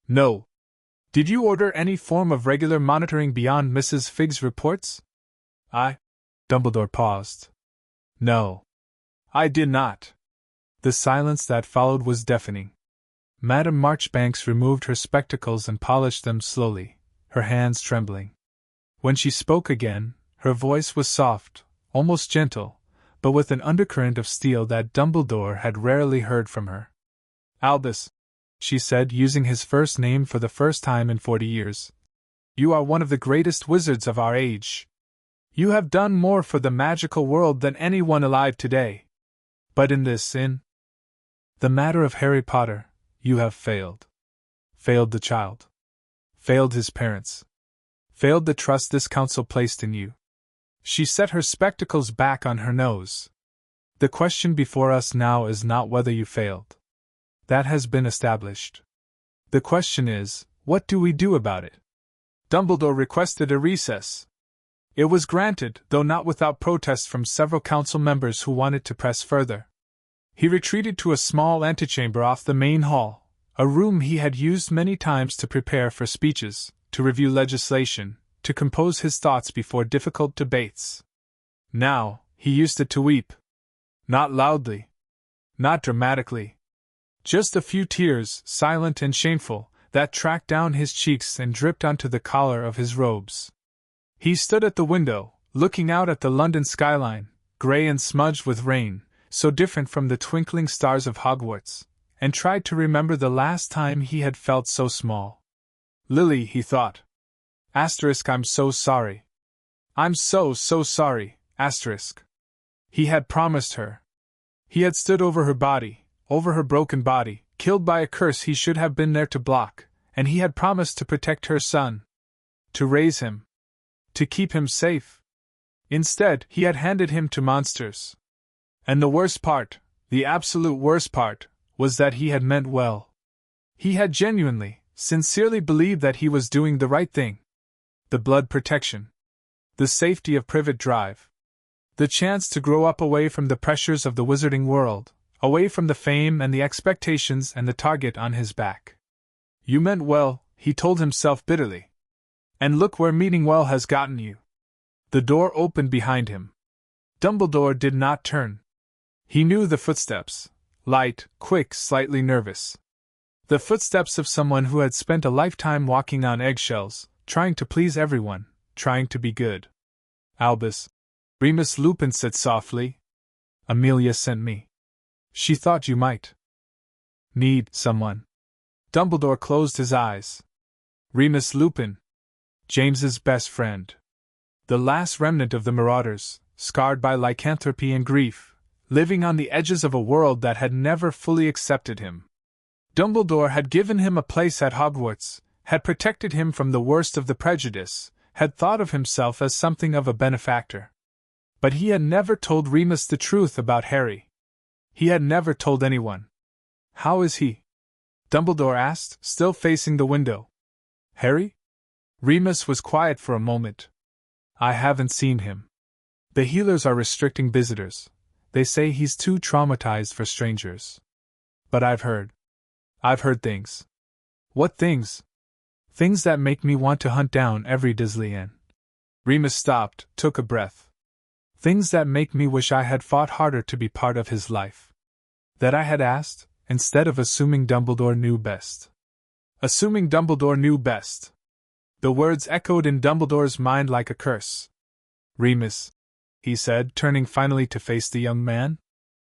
No. Did you order any form of regular monitoring beyond Mrs. Figg's reports? Dumbledore paused. No. I did not. The silence that followed was deafening. Madame Marchbanks removed her spectacles and polished them slowly, her hands trembling. When she spoke again, her voice was soft, almost gentle, but with an undercurrent of steel that Dumbledore had rarely heard from her. Albus, she said, using his first name for the first time in 40 years, you are one of the greatest wizards of our age. You have done more for the magical world than anyone alive today. But in the matter of Harry Potter, you have failed. Failed the child. Failed his parents. Failed the trust this council placed in you. She set her spectacles back on her nose. The question before us now is not whether you failed. That has been established. The question is, what do we do about it? Dumbledore requested a recess. It was granted, though not without protest from several council members who wanted to press further. He retreated to a small antechamber off the main hall, a room he had used many times to prepare for speeches, to review legislation, to compose his thoughts before difficult debates. Now, he used it to weep. Not loudly. Not dramatically. Just a few tears, silent and shameful, that tracked down his cheeks and dripped onto the collar of his robes. He stood at the window, looking out at the London skyline, grey and smudged with rain, so different from the twinkling stars of Hogwarts, and tried to remember the last time he had felt so small. Lily, he thought. Asterisk, I'm so sorry. I'm so sorry, asterisk. He had promised her. He had stood over her body, over her broken body, killed by a curse he should have been there to block, and he had promised to protect her son. To raise him. To keep him safe. Instead, he had handed him to monsters. And the worst part, the absolute worst part, was that he had meant well. He had genuinely, sincerely believed that he was doing the right thing. The blood protection. The safety of Privet Drive. The chance to grow up away from the pressures of the wizarding world, away from the fame and the expectations and the target on his back. You meant well, he told himself bitterly. And look where meaning well has gotten you. The door opened behind him. Dumbledore did not turn. He knew the footsteps, light, quick, slightly nervous. The footsteps of someone who had spent a lifetime walking on eggshells, trying to please everyone, trying to be good. Albus. Remus Lupin said softly. Amelia sent me. She thought you might need someone. Dumbledore closed his eyes. Remus Lupin. James's best friend. The last remnant of the Marauders, scarred by lycanthropy and grief, living on the edges of a world that had never fully accepted him. Dumbledore had given him a place at Hogwarts, had protected him from the worst of the prejudice, had thought of himself as something of a benefactor. But he had never told Remus the truth about Harry. He had never told anyone. How is he? Dumbledore asked, still facing the window. Harry? Remus was quiet for a moment. I haven't seen him. The healers are restricting visitors. They say he's too traumatized for strangers. But I've heard things. What things? Things that make me want to hunt down every Dursleyan. Remus stopped, took a breath. Things that make me wish I had fought harder to be part of his life. That I had asked, instead of assuming Dumbledore knew best. Assuming Dumbledore knew best. The words echoed in Dumbledore's mind like a curse. Remus, he said, turning finally to face the young man.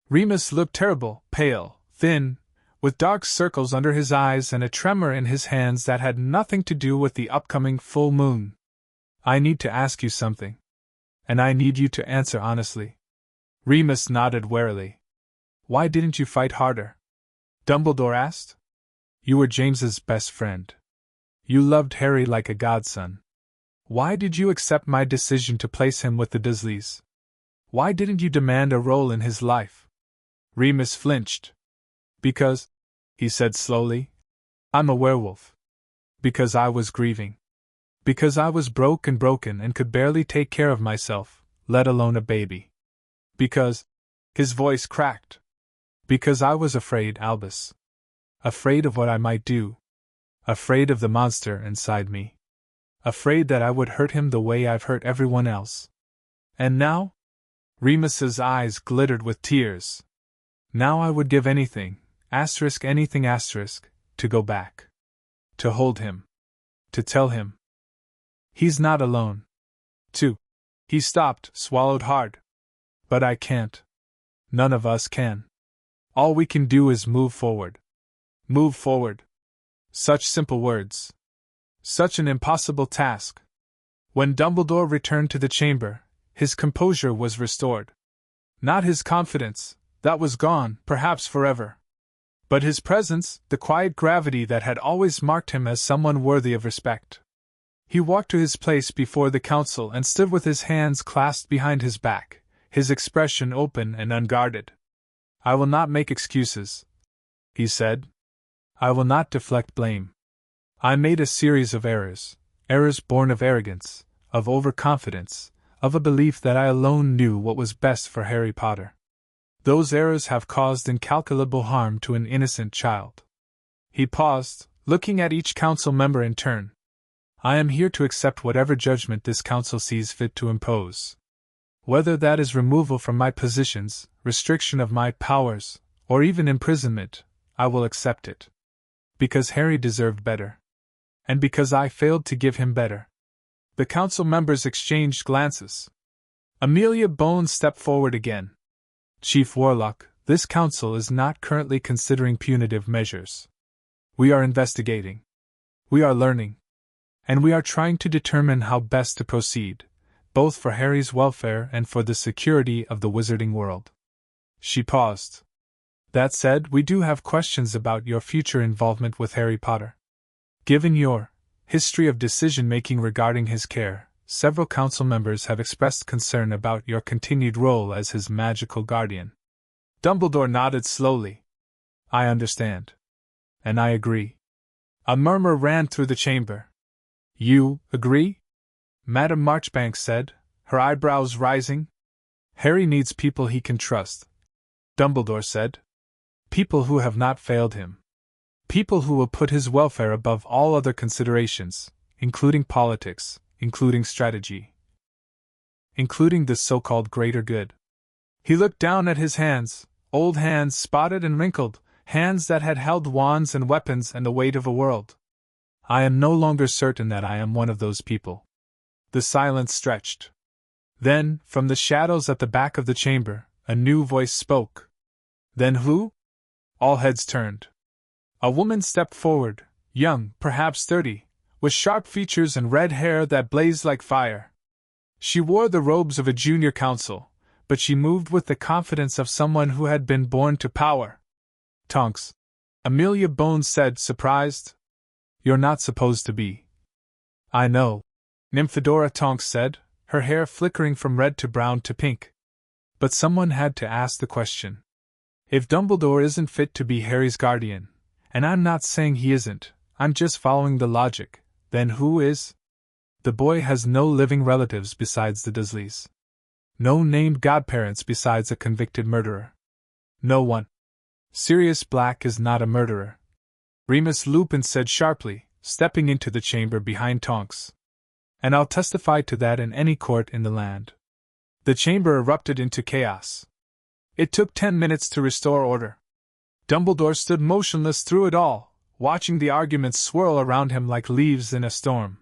Remus looked terrible, pale, thin, with dark circles under his eyes and a tremor in his hands that had nothing to do with the upcoming full moon. I need to ask you something. And I need you to answer honestly. Remus nodded warily. Why didn't you fight harder? Dumbledore asked. You were James's best friend. You loved Harry like a godson. Why did you accept my decision to place him with the Dursleys? Why didn't you demand a role in his life? Remus flinched. Because, he said slowly, I'm a werewolf. Because I was grieving. Because I was broken and could barely take care of myself, let alone a baby. Because, his voice cracked. Because I was afraid, Albus. Afraid of what I might do. Afraid of the monster inside me. Afraid that I would hurt him the way I've hurt everyone else. And now? Remus's eyes glittered with tears. Now I would give anything, anything, to go back. To hold him. To tell him. He's not alone. He stopped, swallowed hard. But I can't. None of us can. All we can do is move forward. Move forward. Such simple words. Such an impossible task. When Dumbledore returned to the chamber, his composure was restored. Not his confidence, that was gone, perhaps forever. But his presence, the quiet gravity that had always marked him as someone worthy of respect. He walked to his place before the council and stood with his hands clasped behind his back, his expression open and unguarded. I will not make excuses, he said. I will not deflect blame. I made a series of errors born of arrogance, of overconfidence, of a belief that I alone knew what was best for Harry Potter. Those errors have caused incalculable harm to an innocent child. He paused, looking at each council member in turn. I am here to accept whatever judgment this council sees fit to impose. Whether that is removal from my positions, restriction of my powers, or even imprisonment, I will accept it. Because Harry deserved better. And because I failed to give him better. The council members exchanged glances. Amelia Bones stepped forward again. Chief Warlock, this council is not currently considering punitive measures. We are investigating. We are learning. And we are trying to determine how best to proceed, both for Harry's welfare and for the security of the wizarding world. She paused. That said, we do have questions about your future involvement with Harry Potter. Given your history of decision-making regarding his care, several council members have expressed concern about your continued role as his magical guardian. Dumbledore nodded slowly. I understand. And I agree. A murmur ran through the chamber. You agree? Madame Marchbanks said, her eyebrows rising. Harry needs people he can trust, Dumbledore said. People who have not failed him. People who will put his welfare above all other considerations, including politics, including strategy, including the so-called greater good. He looked down at his hands, old hands spotted and wrinkled, hands that had held wands and weapons and the weight of a world. I am no longer certain that I am one of those people. The silence stretched. Then, from the shadows at the back of the chamber, a new voice spoke. Then who? All heads turned. A woman stepped forward, young, perhaps 30, with sharp features and red hair that blazed like fire. She wore the robes of a junior counsel, but she moved with the confidence of someone who had been born to power. Tonks, Amelia Bones said, surprised. You're not supposed to be. I know, Nymphadora Tonks said, her hair flickering from red to brown to pink. But someone had to ask the question. If Dumbledore isn't fit to be Harry's guardian, and I'm not saying he isn't, I'm just following the logic, then who is? The boy has no living relatives besides the Dursleys. No named godparents besides a convicted murderer. No one. Sirius Black is not a murderer, Remus Lupin said sharply, stepping into the chamber behind Tonks. And I'll testify to that in any court in the land. The chamber erupted into chaos. It took 10 minutes to restore order. Dumbledore stood motionless through it all, watching the arguments swirl around him like leaves in a storm.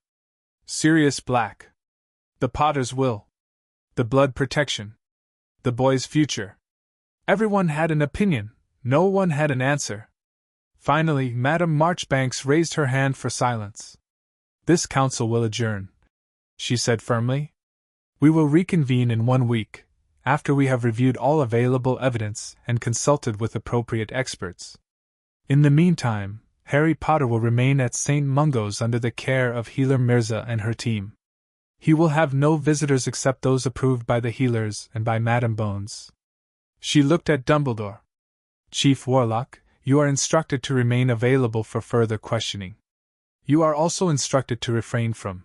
Sirius Black. The Potter's will. The blood protection. The boy's future. Everyone had an opinion, no one had an answer. Finally, Madame Marchbanks raised her hand for silence. This council will adjourn, she said firmly. We will reconvene in 1 week, after we have reviewed all available evidence and consulted with appropriate experts. In the meantime, Harry Potter will remain at St. Mungo's under the care of Healer Mirza and her team. He will have no visitors except those approved by the healers and by Madame Bones. She looked at Dumbledore. Chief Warlock, you are instructed to remain available for further questioning. You are also instructed to refrain from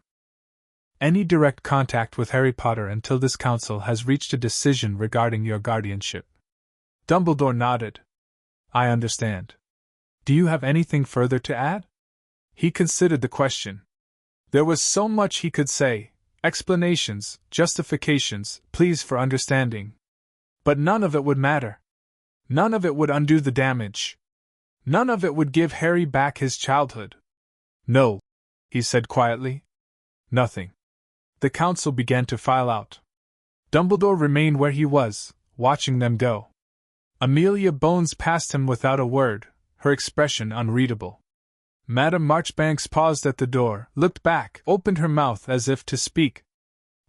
any direct contact with Harry Potter until this council has reached a decision regarding your guardianship. Dumbledore nodded. I understand. Do you have anything further to add? He considered the question. There was so much he could say, explanations, justifications, pleas for understanding. But none of it would matter. None of it would undo the damage. None of it would give Harry back his childhood. No, he said quietly. Nothing. The council began to file out. Dumbledore remained where he was, watching them go. Amelia Bones passed him without a word, her expression unreadable. Madame Marchbanks paused at the door, looked back, opened her mouth as if to speak,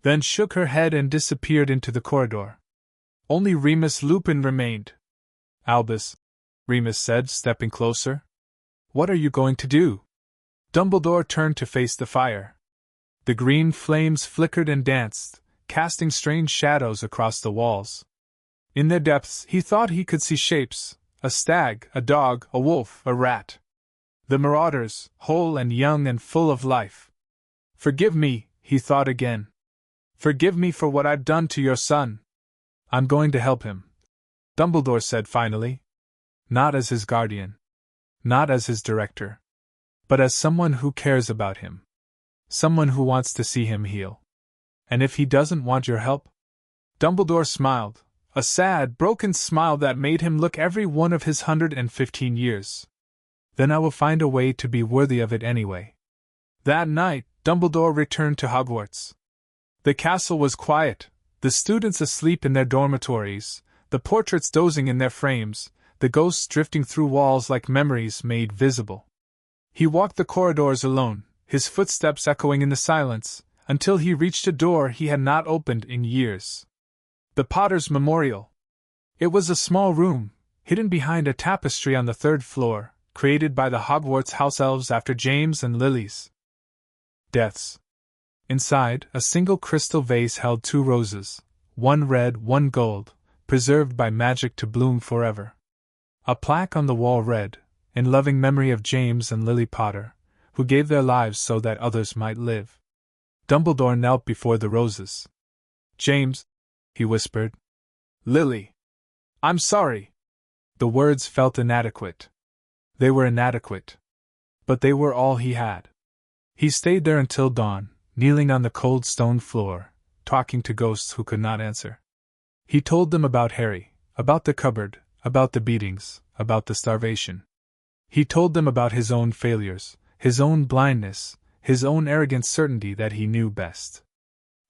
then shook her head and disappeared into the corridor. Only Remus Lupin remained. Albus, Remus said, stepping closer. What are you going to do? Dumbledore turned to face the fire. The green flames flickered and danced, casting strange shadows across the walls. In their depths, he thought he could see shapes: a stag, a dog, a wolf, a rat. The marauders, whole and young and full of life. Forgive me, he thought again. Forgive me for what I've done to your son. I'm going to help him, Dumbledore said finally. Not as his guardian. Not as his director. But as someone who cares about him. Someone who wants to see him heal. And if he doesn't want your help? Dumbledore smiled, a sad, broken smile that made him look every one of his 115 years. Then I will find a way to be worthy of it anyway. That night, Dumbledore returned to Hogwarts. The castle was quiet, the students asleep in their dormitories, the portraits dozing in their frames, the ghosts drifting through walls like memories made visible. He walked the corridors alone, his footsteps echoing in the silence, until he reached a door he had not opened in years. The Potter's Memorial. It was a small room, hidden behind a tapestry on the third floor, created by the Hogwarts house elves after James and Lily's deaths. Inside, a single crystal vase held 2 roses, one red, one gold, preserved by magic to bloom forever. A plaque on the wall read, "In loving memory of James and Lily Potter, who gave their lives so that others might live." Dumbledore knelt before the roses. "James," he whispered. "Lily. I'm sorry." The words felt inadequate. They were inadequate. But they were all he had. He stayed there until dawn, kneeling on the cold stone floor, talking to ghosts who could not answer. He told them about Harry, about the cupboard, about the beatings, about the starvation. He told them about his own failures, his own blindness, his own arrogant certainty that he knew best.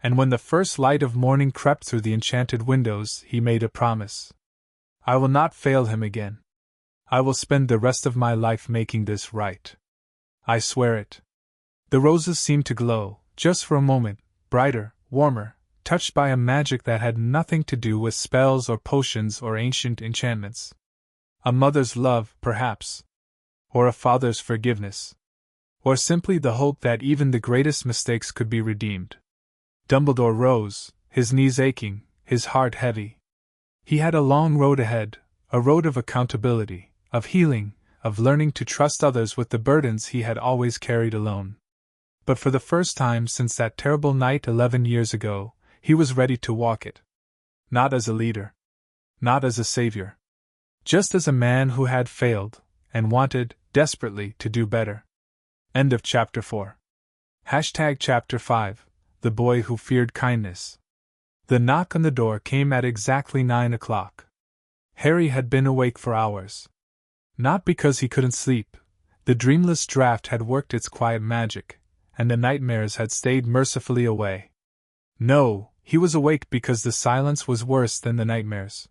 And when the first light of morning crept through the enchanted windows, he made a promise. "I will not fail him again. I will spend the rest of my life making this right. I swear it." The roses seemed to glow, just for a moment, brighter, warmer, touched by a magic that had nothing to do with spells or potions or ancient enchantments. A mother's love, perhaps. Or a father's forgiveness. Or simply the hope that even the greatest mistakes could be redeemed. Dumbledore rose, his knees aching, his heart heavy. He had a long road ahead, a road of accountability, of healing, of learning to trust others with the burdens he had always carried alone. But for the first time since that terrible night 11 years ago, he was ready to walk it. Not as a leader. Not as a savior. Just as a man who had failed, and wanted, desperately, to do better. End of Chapter 4. Chapter 5. The Boy Who Feared Kindness. The knock on the door came at exactly 9 o'clock. Harry had been awake for hours. Not because he couldn't sleep. The dreamless draught had worked its quiet magic, and the nightmares had stayed mercifully away. No, he was awake because the silence was worse than the nightmares.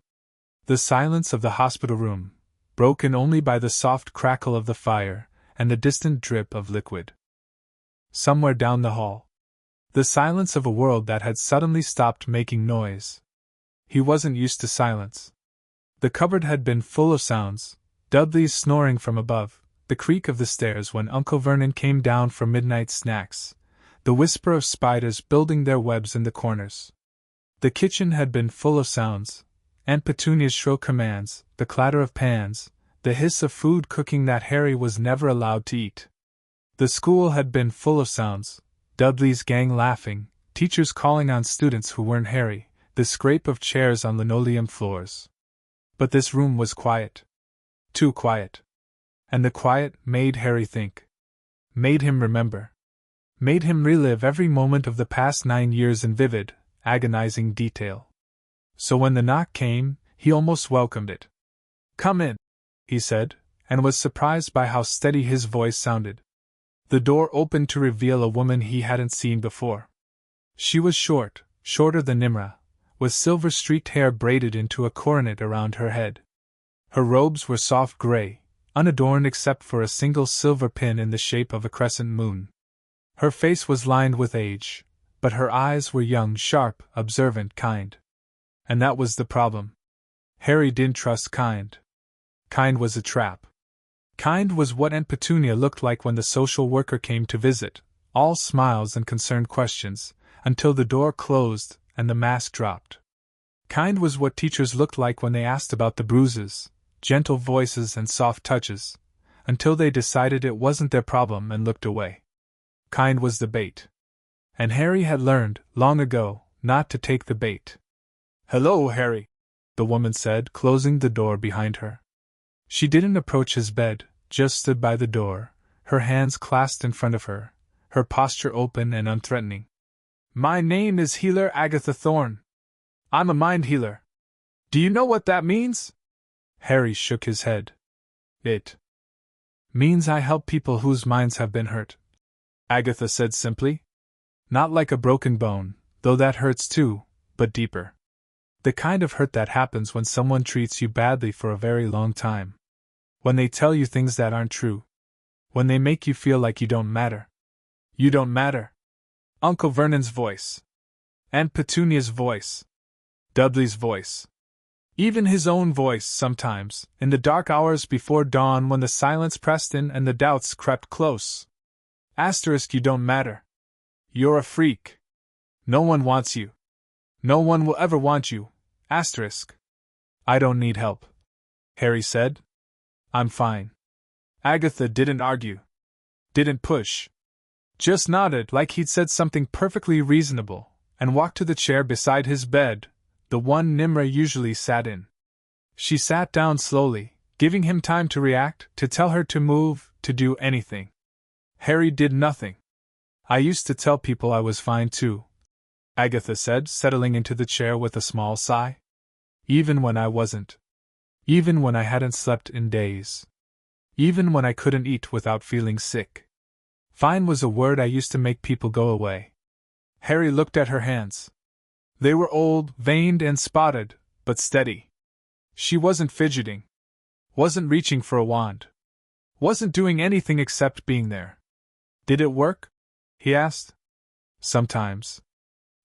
The silence of the hospital room, broken only by the soft crackle of the fire and the distant drip of liquid. Somewhere down the hall. The silence of a world that had suddenly stopped making noise. He wasn't used to silence. The cupboard had been full of sounds, Dudley's snoring from above, the creak of the stairs when Uncle Vernon came down for midnight snacks, the whisper of spiders building their webs in the corners. The kitchen had been full of sounds, Aunt Petunia's shrill commands, the clatter of pans, the hiss of food cooking that Harry was never allowed to eat. The school had been full of sounds, Dudley's gang laughing, teachers calling on students who weren't Harry, the scrape of chairs on linoleum floors. But this room was quiet. Too quiet. And the quiet made Harry think. Made him remember. Made him relive every moment of the past 9 years in vivid, agonizing detail. So when the knock came, he almost welcomed it. "Come in," he said, and was surprised by how steady his voice sounded. The door opened to reveal a woman he hadn't seen before. She was short, shorter than Nimra, with silver-streaked hair braided into a coronet around her head. Her robes were soft gray, unadorned except for a single silver pin in the shape of a crescent moon. Her face was lined with age, but her eyes were young, sharp, observant, kind. And that was the problem. Harry didn't trust Kind. Kind was a trap. Kind was what Aunt Petunia looked like when the social worker came to visit, all smiles and concerned questions, until the door closed and the mask dropped. Kind was what teachers looked like when they asked about the bruises, gentle voices and soft touches, until they decided it wasn't their problem and looked away. Kind was the bait. And Harry had learned, long ago, not to take the bait. "Hello, Harry," the woman said, closing the door behind her. She didn't approach his bed, just stood by the door, her hands clasped in front of her, her posture open and unthreatening. My name is Healer Agatha Thorne. I'm a mind healer. Do you know what that means? Harry shook his head. It means I help people whose minds have been hurt, Agatha said simply. Not like a broken bone, though that hurts too, but deeper. The kind of hurt that happens when someone treats you badly for a very long time. When they tell you things that aren't true. When they make you feel like you don't matter. You don't matter. Uncle Vernon's voice. Aunt Petunia's voice. Dudley's voice. Even his own voice sometimes, in the dark hours before dawn when the silence pressed in and the doubts crept close. Asterisk, you don't matter. You're a freak. No one wants you. No one will ever want you. Asterisk. I don't need help, Harry said. I'm fine. Agatha didn't argue. Didn't push. Just nodded like he'd said something perfectly reasonable, and walked to the chair beside his bed, the one Nimra usually sat in. She sat down slowly, giving him time to react, to tell her to move, to do anything. Harry did nothing. I used to tell people I was fine too, Agatha said, settling into the chair with a small sigh. Even when I wasn't. Even when I hadn't slept in days. Even when I couldn't eat without feeling sick. Fine was a word I used to make people go away. Harry looked at her hands. They were old, veined and spotted, but steady. She wasn't fidgeting. Wasn't reaching for a wand. Wasn't doing anything except being there. Did it work? He asked. Sometimes.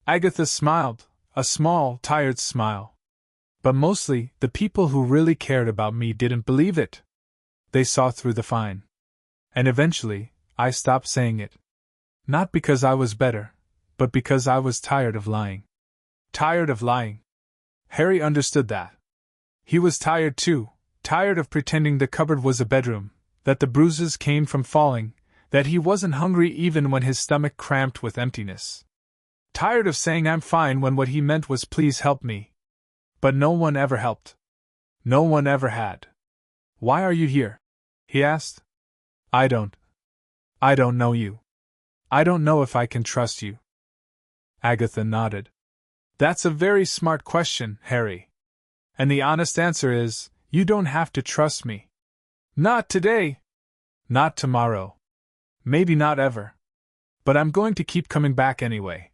Agatha smiled, a small, tired smile. But mostly, the people who really cared about me didn't believe it. They saw through the fine. And eventually, I stopped saying it. Not because I was better, but because I was tired of lying. Tired of lying. Harry understood that. He was tired too, tired of pretending the cupboard was a bedroom, that the bruises came from falling, that he wasn't hungry even when his stomach cramped with emptiness. Tired of saying I'm fine when what he meant was please help me. But no one ever helped. No one ever had. Why are you here? He asked. I don't know you. I don't know if I can trust you. Agatha nodded. That's a very smart question, Harry. And the honest answer is, you don't have to trust me. Not today. Not tomorrow. Maybe not ever. But I'm going to keep coming back anyway.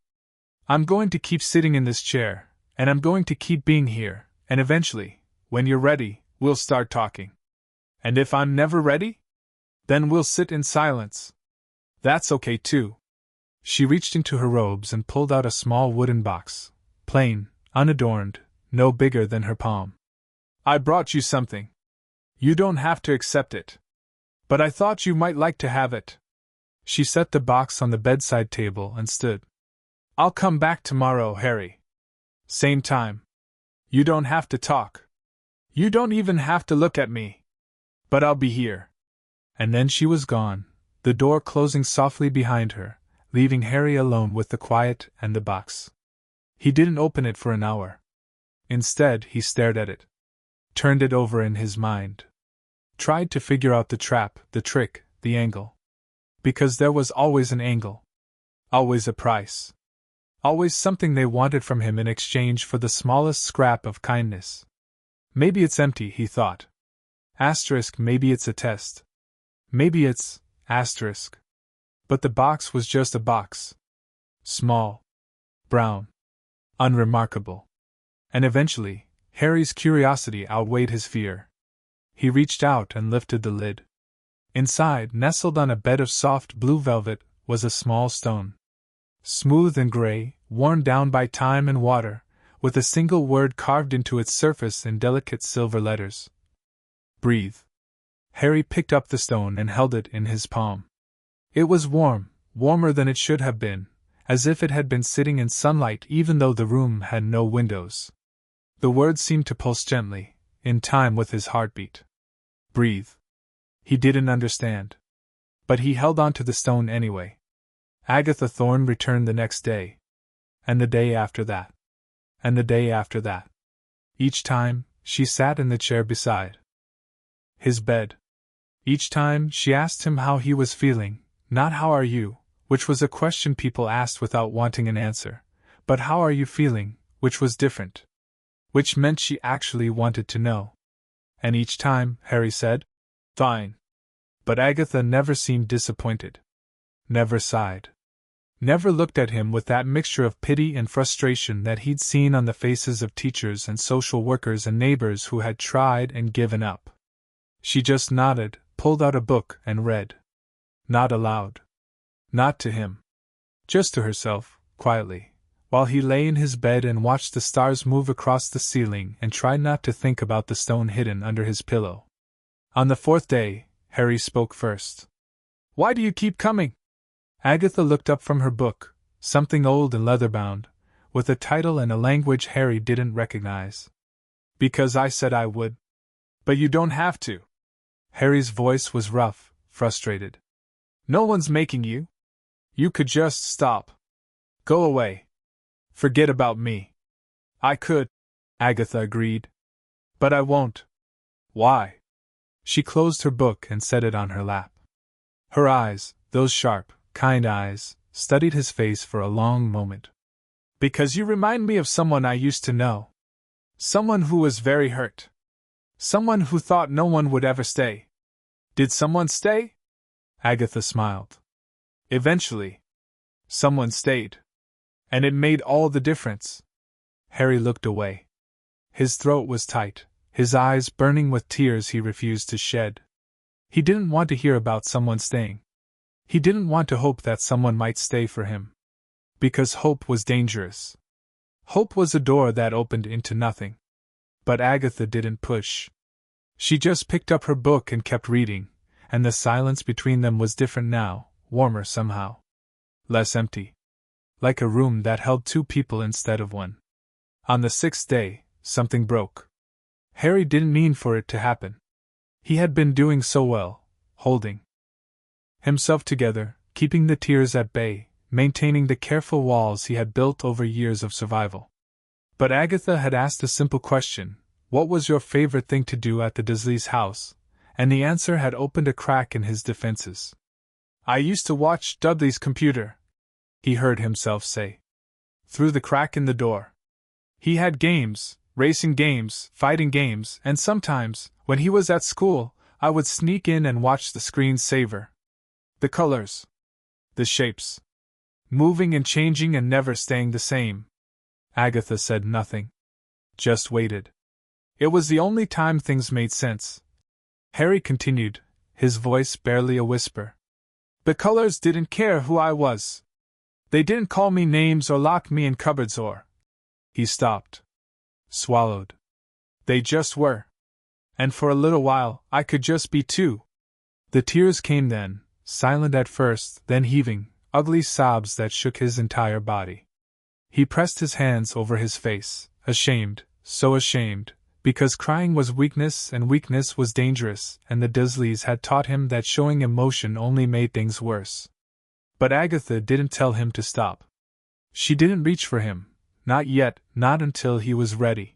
I'm going to keep sitting in this chair, and I'm going to keep being here, and eventually, when you're ready, we'll start talking. And if I'm never ready? Then we'll sit in silence. That's okay too. She reached into her robes and pulled out a small wooden box, plain, unadorned, no bigger than her palm. I brought you something. You don't have to accept it. But I thought you might like to have it. She set the box on the bedside table and stood. I'll come back tomorrow, Harry. Same time. You don't have to talk. You don't even have to look at me. But I'll be here. And then she was gone, the door closing softly behind her, leaving Harry alone with the quiet and the box. He didn't open it for an hour. Instead, he stared at it. Turned it over in his mind. Tried to figure out the trap, the trick, the angle. Because there was always an angle. Always a price. Always something they wanted from him in exchange for the smallest scrap of kindness. Maybe it's empty, he thought. Asterisk, maybe it's a test. Maybe it's, asterisk. But the box was just a box. Small. Brown. Unremarkable. And eventually, Harry's curiosity outweighed his fear. He reached out and lifted the lid. Inside, nestled on a bed of soft blue velvet, was a small stone. Smooth and gray, worn down by time and water, with a single word carved into its surface in delicate silver letters. Breathe. Harry picked up the stone and held it in his palm. It was warm, warmer than it should have been, as if it had been sitting in sunlight even though the room had no windows. The words seemed to pulse gently, in time with his heartbeat. Breathe. He didn't understand. But he held on to the stone anyway. Agatha Thorne returned the next day. And the day after that. And the day after that. Each time, she sat in the chair beside his bed. Each time, she asked him how he was feeling, not how are you, which was a question people asked without wanting an answer, but how are you feeling, which was different. Which meant she actually wanted to know. And each time, Harry said, "Fine." But Agatha never seemed disappointed. Never sighed. Never looked at him with that mixture of pity and frustration that he'd seen on the faces of teachers and social workers and neighbors who had tried and given up. She just nodded, pulled out a book, and read. Not aloud. Not to him. Just to herself, quietly, while he lay in his bed and watched the stars move across the ceiling and tried not to think about the stone hidden under his pillow. On the fourth day, Harry spoke first. "Why do you keep coming?" Agatha looked up from her book, something old and leather-bound, with a title and a language Harry didn't recognize. "Because I said I would." "But you don't have to." Harry's voice was rough, frustrated. "No one's making you. You could just stop. Go away. Forget about me." "I could," Agatha agreed. "But I won't." "Why?" She closed her book and set it on her lap. Her eyes, those sharp, kind eyes, studied his face for a long moment. "Because you remind me of someone I used to know. Someone who was very hurt. Someone who thought no one would ever stay." "Did someone stay?" Agatha smiled. "Eventually. Someone stayed. And it made all the difference." Harry looked away. His throat was tight, his eyes burning with tears he refused to shed. He didn't want to hear about someone staying. He didn't want to hope that someone might stay for him. Because hope was dangerous. Hope was a door that opened into nothing. But Agatha didn't push. She just picked up her book and kept reading, and the silence between them was different now, warmer somehow. Less empty. Like a room that held two people instead of one. On the sixth day, something broke. Harry didn't mean for it to happen. He had been doing so well, holding himself together, keeping the tears at bay, maintaining the careful walls he had built over years of survival. But Agatha had asked a simple question: what was your favorite thing to do at the Dursleys' house? And the answer had opened a crack in his defenses. "I used to watch Dudley's computer," he heard himself say. Through the crack in the door. He had games, racing games, fighting games, and sometimes, when he was at school, I would sneak in and watch the screen saver. The colors. The shapes. Moving and changing and never staying the same. Agatha said nothing. Just waited. It was the only time things made sense. Harry continued, his voice barely a whisper. The colors didn't care who I was. They didn't call me names or lock me in cupboards or... He stopped. Swallowed. They just were. And for a little while, I could just be too. The tears came then, silent at first, then heaving, ugly sobs that shook his entire body. He pressed his hands over his face, ashamed, so ashamed, because crying was weakness and weakness was dangerous, and the Dursleys had taught him that showing emotion only made things worse. But Agatha didn't tell him to stop. She didn't reach for him, not yet, not until he was ready.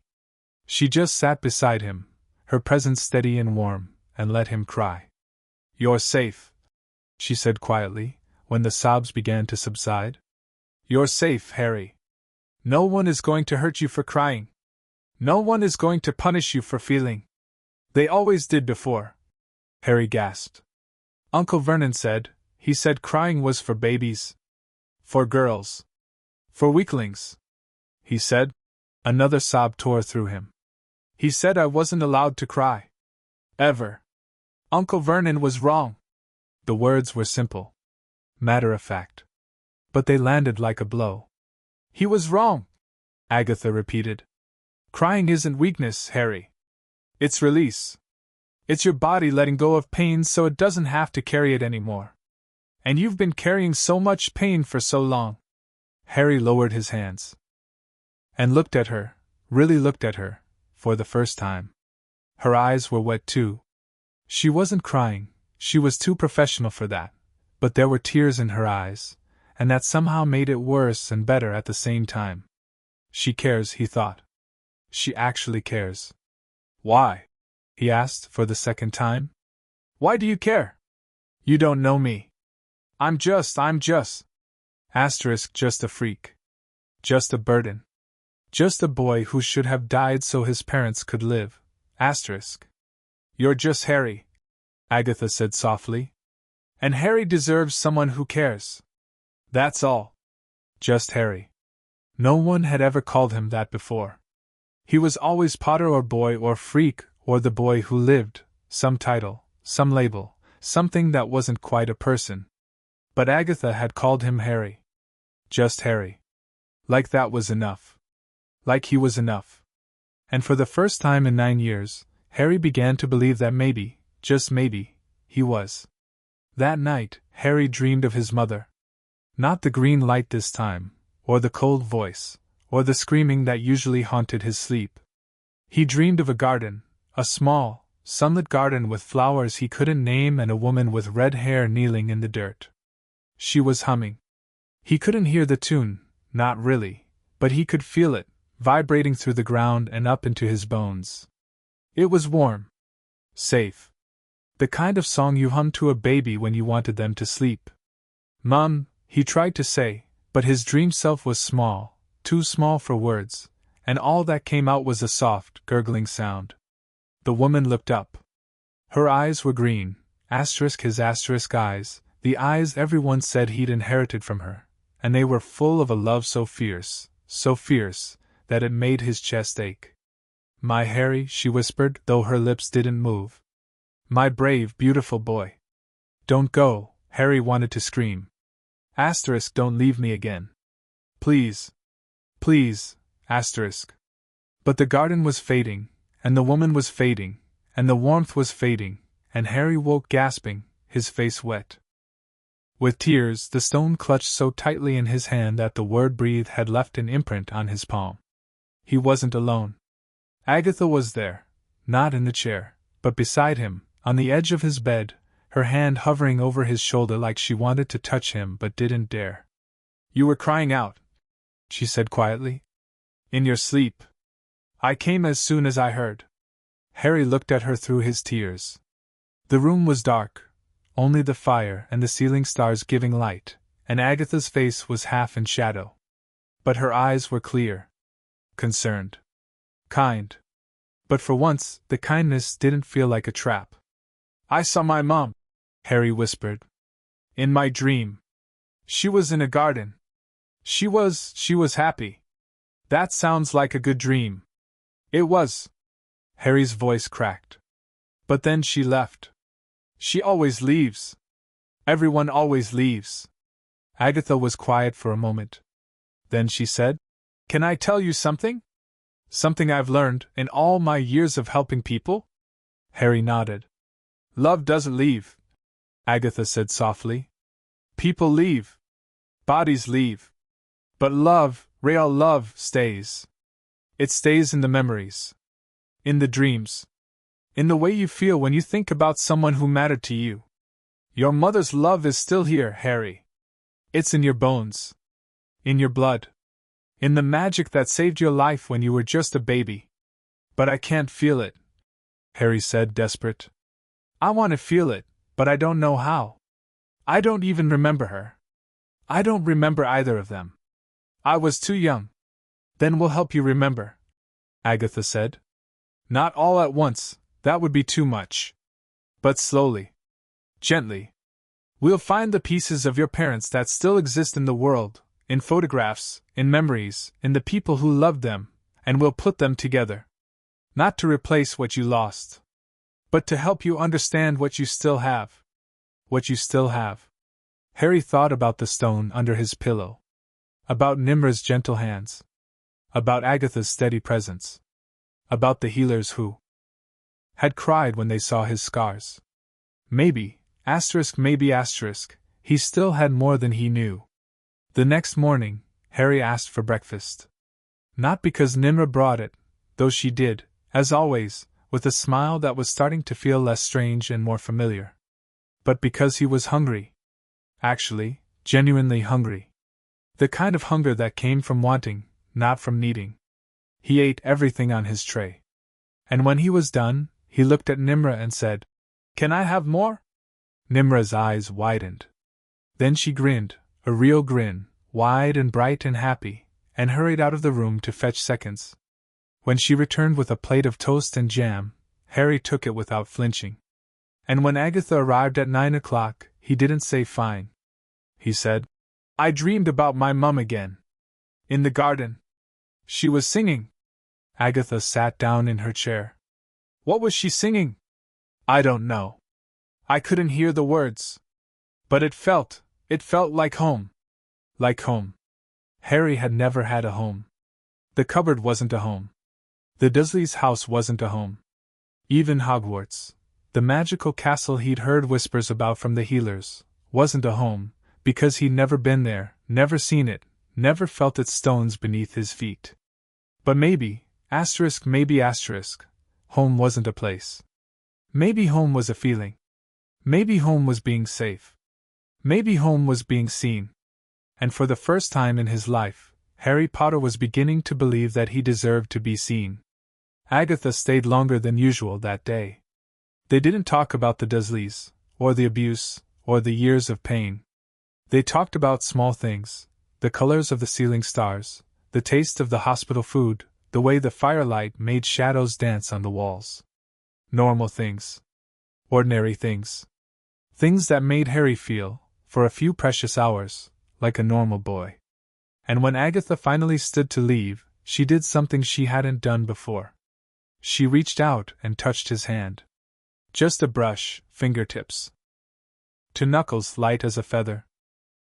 She just sat beside him, her presence steady and warm, and let him cry. You're safe, she said quietly, when the sobs began to subside. You're safe, Harry. No one is going to hurt you for crying. No one is going to punish you for feeling. They always did before. Harry gasped. Uncle Vernon said, he said crying was for babies. For girls. For weaklings. He said. Another sob tore through him. He said I wasn't allowed to cry. Ever. Uncle Vernon was wrong. The words were simple. Matter-of-fact. But they landed like a blow. He was wrong, Agatha repeated. Crying isn't weakness, Harry. It's release. It's your body letting go of pain so it doesn't have to carry it anymore. And you've been carrying so much pain for so long. Harry lowered his hands. And looked at her, really looked at her, for the first time. Her eyes were wet too. She wasn't crying, she was too professional for that, but there were tears in her eyes, and that somehow made it worse and better at the same time. She cares, he thought. She actually cares. Why? He asked for the second time. Why do you care? You don't know me. I'm just. Asterisk, just a freak. Just a burden. Just a boy who should have died so his parents could live. Asterisk. You're just Harry, Agatha said softly. And Harry deserves someone who cares. That's all. Just Harry. No one had ever called him that before. He was always Potter or boy or freak or the boy who lived, some title, some label, something that wasn't quite a person. But Agatha had called him Harry. Just Harry. Like that was enough. Like he was enough. And for the first time in 9 years, Harry began to believe that maybe, just maybe, he was. That night, Harry dreamed of his mother. Not the green light this time, or the cold voice, or the screaming that usually haunted his sleep. He dreamed of a garden, a small, sunlit garden with flowers he couldn't name and a woman with red hair kneeling in the dirt. She was humming. He couldn't hear the tune, not really, but he could feel it, vibrating through the ground and up into his bones. It was warm. Safe. The kind of song you hum to a baby when you wanted them to sleep. Mum, he tried to say, but his dream self was small, too small for words, and all that came out was a soft, gurgling sound. The woman looked up. Her eyes were green, his eyes, the eyes everyone said he'd inherited from her, and they were full of a love so fierce, that it made his chest ache. My Harry, she whispered, though her lips didn't move. My brave, beautiful boy. Don't go, Harry wanted to scream. Don't leave me again. Please. Please, But the garden was fading, and the woman was fading, and the warmth was fading, and Harry woke gasping, his face wet. With tears, the stone clutched so tightly in his hand that the word breathe had left an imprint on his palm. He wasn't alone. Agatha was there, not in the chair, but beside him, on the edge of his bed, her hand hovering over his shoulder like she wanted to touch him but didn't dare. You were crying out, she said quietly. In your sleep. I came as soon as I heard. Harry looked at her through his tears. The room was dark, only the fire and the ceiling stars giving light, and Agatha's face was half in shadow. But her eyes were clear. Concerned. Kind. But for once, the kindness didn't feel like a trap. I saw my mom, Harry whispered. In my dream. She was in a garden. She was happy. That sounds like a good dream. It was. Harry's voice cracked. But then she left. She always leaves. Everyone always leaves. Agatha was quiet for a moment. Then she said, Can I tell you something? Something I've learned in all my years of helping people? Harry nodded. Love doesn't leave, Agatha said softly. People leave. Bodies leave. But love, real love, stays. It stays in the memories. In the dreams. In the way you feel when you think about someone who mattered to you. Your mother's love is still here, Harry. It's in your bones. In your blood. In the magic that saved your life when you were just a baby. But I can't feel it, Harry said, desperate. I want to feel it, but I don't know how. I don't even remember her. I don't remember either of them. I was too young. Then we'll help you remember, Agatha said. Not all at once, that would be too much. But slowly. Gently. We'll find the pieces of your parents that still exist in the world, in photographs, in memories, in the people who loved them, and we'll put them together. Not to replace what you lost, but to help you understand what you still have. What you still have. Harry thought about the stone under his pillow. About Nimra's gentle hands. About Agatha's steady presence. About the healers who had cried when they saw his scars. Maybe, he still had more than he knew. The next morning, Harry asked for breakfast. Not because Nimra brought it, though she did, as always, with a smile that was starting to feel less strange and more familiar. But because he was hungry. Actually, genuinely hungry. The kind of hunger that came from wanting, not from needing. He ate everything on his tray. And when he was done, he looked at Nimra and said, Can I have more? Nimra's eyes widened. Then she grinned, a real grin, wide and bright and happy, and hurried out of the room to fetch seconds. When she returned with a plate of toast and jam, Harry took it without flinching. And when Agatha arrived at 9 o'clock, he didn't say fine. He said, "I dreamed about my mum again. In the garden. She was singing." Agatha sat down in her chair. "What was she singing?" "I don't know. I couldn't hear the words. But it felt like home. Like home." Harry had never had a home. The cupboard wasn't a home. The Dursleys' house wasn't a home. Even Hogwarts, the magical castle he'd heard whispers about from the healers, wasn't a home, because he'd never been there, never seen it, never felt its stones beneath his feet. But maybe, home wasn't a place. Maybe home was a feeling. Maybe home was being safe. Maybe home was being seen. And for the first time in his life, Harry Potter was beginning to believe that he deserved to be seen. Agatha stayed longer than usual that day. They didn't talk about the Dursleys, or the abuse, or the years of pain. They talked about small things, the colors of the ceiling stars, the taste of the hospital food, the way the firelight made shadows dance on the walls. Normal things. Ordinary things. Things that made Harry feel, for a few precious hours, like a normal boy. And when Agatha finally stood to leave, she did something she hadn't done before. She reached out and touched his hand. Just a brush, fingertips. To knuckles light as a feather.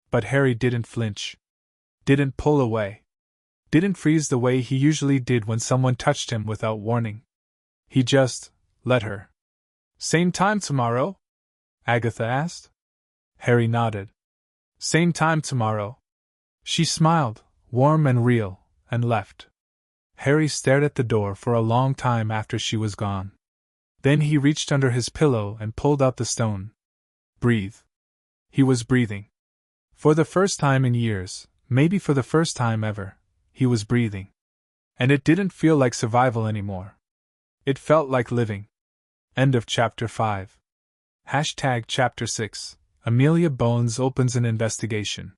But Harry didn't flinch. Didn't pull away. Didn't freeze the way he usually did when someone touched him without warning. He just let her. "Same time tomorrow?" Agatha asked. Harry nodded. "Same time tomorrow." She smiled, warm and real, and left. Harry stared at the door for a long time after she was gone. Then he reached under his pillow and pulled out the stone. Breathe. He was breathing. For the first time in years, maybe for the first time ever, he was breathing. And it didn't feel like survival anymore. It felt like living. End of Chapter 5. Chapter 6. Amelia Bones opens an investigation.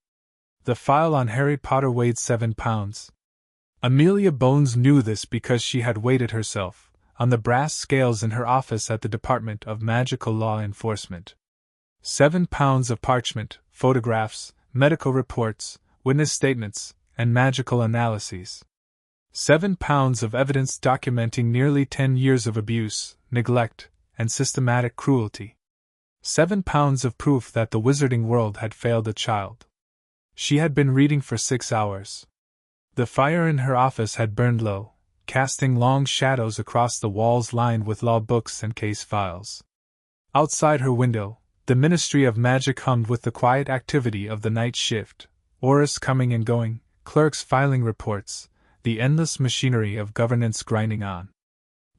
The file on Harry Potter weighed 7 pounds. Amelia Bones knew this because she had weighed it herself, on the brass scales in her office at the Department of Magical Law Enforcement. 7 pounds of parchment, photographs, medical reports, witness statements, and magical analyses. 7 pounds of evidence documenting nearly 10 years of abuse, neglect, and systematic cruelty. 7 pounds of proof that the wizarding world had failed a child. She had been reading for 6 hours. The fire in her office had burned low, casting long shadows across the walls lined with law books and case files. Outside her window, the Ministry of Magic hummed with the quiet activity of the night shift, aurists coming and going, clerks filing reports, the endless machinery of governance grinding on.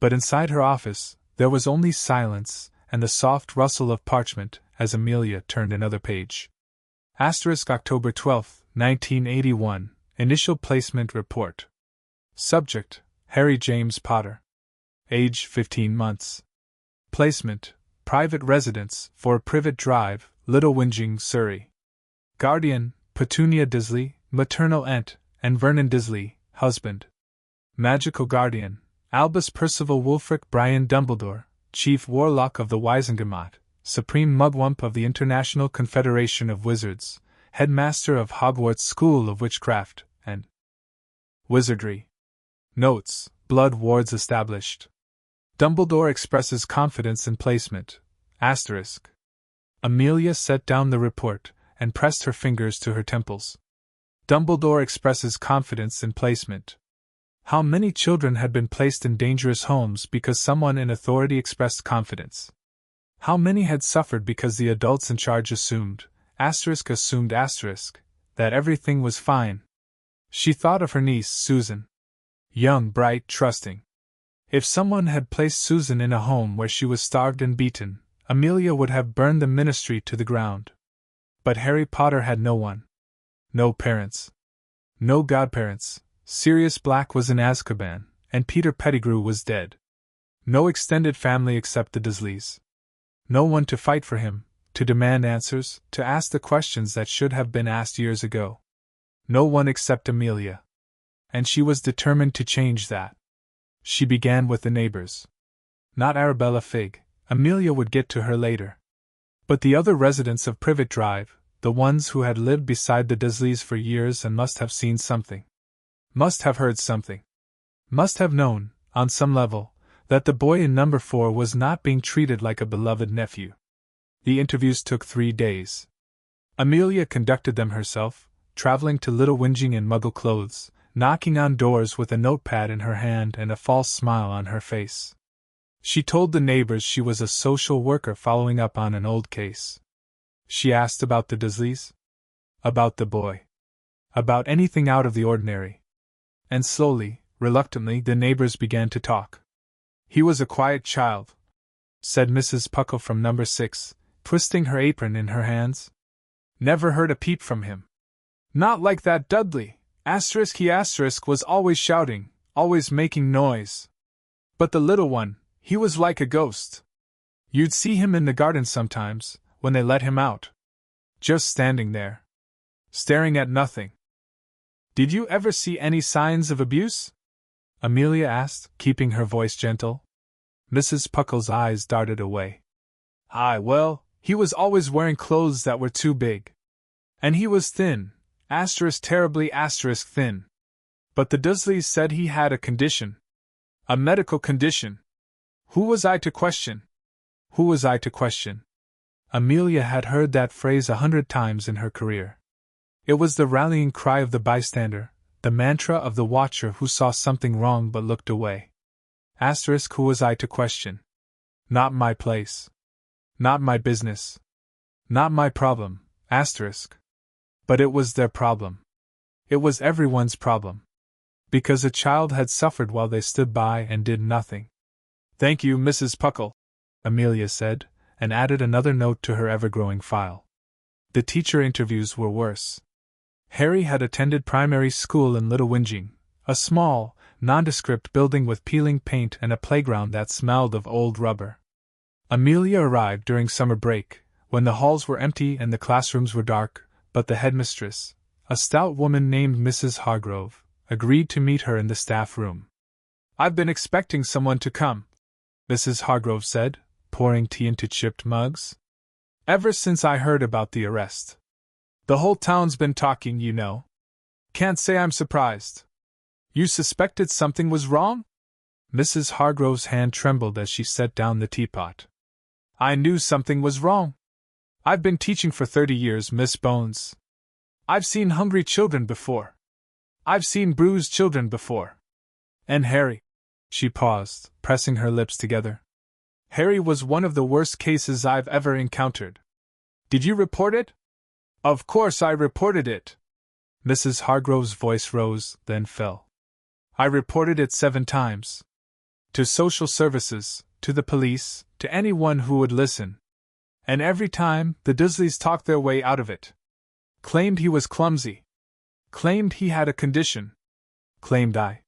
But inside her office, there was only silence and the soft rustle of parchment as Amelia turned another page. October 12, 1981. Initial Placement Report. Subject: Harry James Potter. Age 15 months. Placement: Private Residence, 4 Privet Drive, Little Whinging, Surrey. Guardian: Petunia Dursley, maternal aunt, and Vernon Dursley, husband. Magical Guardian: Albus Percival Wulfric Brian Dumbledore, Chief Warlock of the Wizengamot, Supreme Mugwump of the International Confederation of Wizards, Headmaster of Hogwarts School of Witchcraft and Wizardry. Notes: Blood wards established. Dumbledore expresses confidence in placement. Asterisk. Amelia set down the report and pressed her fingers to her temples. Dumbledore expresses confidence in placement. How many children had been placed in dangerous homes because someone in authority expressed confidence? How many had suffered because the adults in charge assumed, that everything was fine? She thought of her niece, Susan. Young, bright, trusting. If someone had placed Susan in a home where she was starved and beaten, Amelia would have burned the ministry to the ground. But Harry Potter had no one. No parents. No godparents. Sirius Black was in Azkaban, and Peter Pettigrew was dead. No extended family except the Dursleys. No one to fight for him, to demand answers, to ask the questions that should have been asked years ago. No one except Amelia. And she was determined to change that. She began with the neighbors. Not Arabella Figg, Amelia would get to her later. But the other residents of Privet Drive, the ones who had lived beside the Dursleys for years and must have seen something. Must have heard something. Must have known, on some level, that the boy in number 4 was not being treated like a beloved nephew. The interviews took 3 days. Amelia conducted them herself, traveling to Little Whinging in Muggle clothes, knocking on doors with a notepad in her hand and a false smile on her face. She told the neighbors she was a social worker following up on an old case. She asked about the Dursleys, about the boy, about anything out of the ordinary. And slowly, reluctantly, the neighbors began to talk. He was a quiet child, said Mrs. Puckle from number 6, twisting her apron in her hands. Never heard a peep from him. Not like that Dudley, he was always shouting, always making noise. But the little one, he was like a ghost. You'd see him in the garden sometimes, when they let him out. Just standing there. Staring at nothing. Did you ever see any signs of abuse? Amelia asked, keeping her voice gentle. Mrs. Puckle's eyes darted away. Aye, well, he was always wearing clothes that were too big. And he was thin, terribly thin. But the Dursleys said he had a condition. A medical condition. Who was I to question? Who was I to question? Amelia had heard that phrase 100 times in her career. It was the rallying cry of the bystander, the mantra of the watcher who saw something wrong but looked away. Who was I to question? Not my place. Not my business. Not my problem, But it was their problem. It was everyone's problem. Because a child had suffered while they stood by and did nothing. Thank you, Mrs. Puckle, Amelia said, and added another note to her ever-growing file. The teacher interviews were worse. Harry had attended primary school in Little Whinging, a small, nondescript building with peeling paint and a playground that smelled of old rubber. Amelia arrived during summer break, when the halls were empty and the classrooms were dark, but the headmistress, a stout woman named Mrs. Hargrove, agreed to meet her in the staff room. I've been expecting someone to come, Mrs. Hargrove said, pouring tea into chipped mugs. Ever since I heard about the arrest. The whole town's been talking, you know. Can't say I'm surprised. You suspected something was wrong? Mrs. Hargrove's hand trembled as she set down the teapot. I knew something was wrong. I've been teaching for 30 years, Miss Bones. I've seen hungry children before. I've seen bruised children before. And Harry. She paused, pressing her lips together. Harry was one of the worst cases I've ever encountered. Did you report it? Of course I reported it. Mrs. Hargrove's voice rose, then fell. I reported it 7 times. To social services, to the police, to anyone who would listen. And every time, the Dursleys talked their way out of it. Claimed he was clumsy. Claimed he had a condition. Claimed I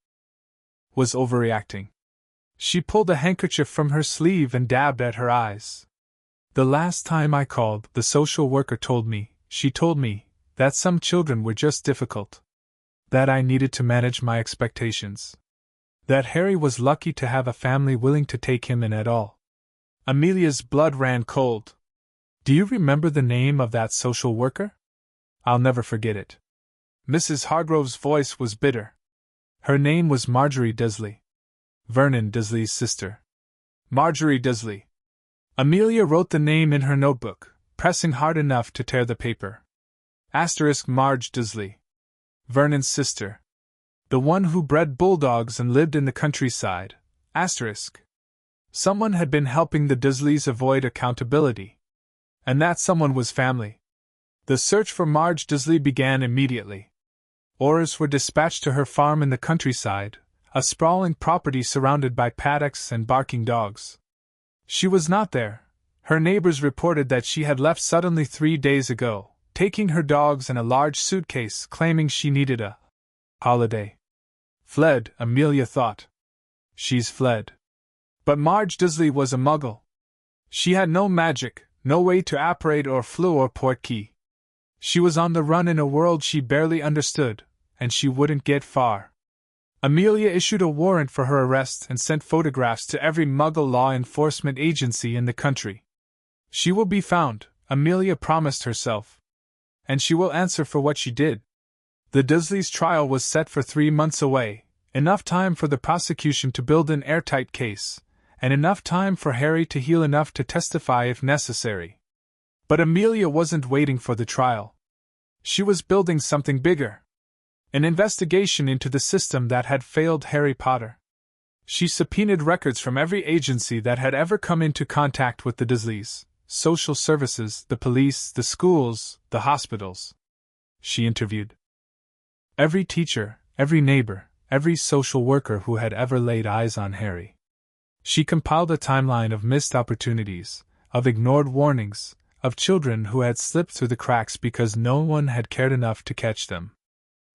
was overreacting. She pulled a handkerchief from her sleeve and dabbed at her eyes. The last time I called, the social worker told me, she told me, that some children were just difficult. That I needed to manage my expectations. That Harry was lucky to have a family willing to take him in at all. Amelia's blood ran cold. Do you remember the name of that social worker? I'll never forget it. Mrs. Hargrove's voice was bitter. Her name was Marjorie Dursley. Vernon Dursley's sister. Marjorie Dursley. Amelia wrote the name in her notebook, pressing hard enough to tear the paper. Marge Dursley. Vernon's sister. The one who bred bulldogs and lived in the countryside. Someone had been helping the Dursleys avoid accountability. And that someone was family. The search for Marge Dursley began immediately. Orders were dispatched to her farm in the countryside, a sprawling property surrounded by paddocks and barking dogs. She was not there. Her neighbors reported that she had left suddenly 3 days ago, taking her dogs and a large suitcase, claiming she needed a holiday. Fled, Amelia thought. She's fled. But Marge Dursley was a muggle. She had no magic, No way to operate or flew or port key. She was on the run in a world she barely understood, and she wouldn't get far. Amelia issued a warrant for her arrest and sent photographs to every Muggle law enforcement agency in the country. She will be found, Amelia promised herself. And she will answer for what she did. The Dursleys' trial was set for 3 months away, enough time for the prosecution to build an airtight case, and enough time for Harry to heal enough to testify if necessary. But Amelia wasn't waiting for the trial. She was building something bigger. An investigation into the system that had failed Harry Potter. She subpoenaed records from every agency that had ever come into contact with the Dursleys: social services, the police, the schools, the hospitals. She interviewed every teacher, every neighbor, every social worker who had ever laid eyes on Harry. She compiled a timeline of missed opportunities, of ignored warnings, of children who had slipped through the cracks because no one had cared enough to catch them.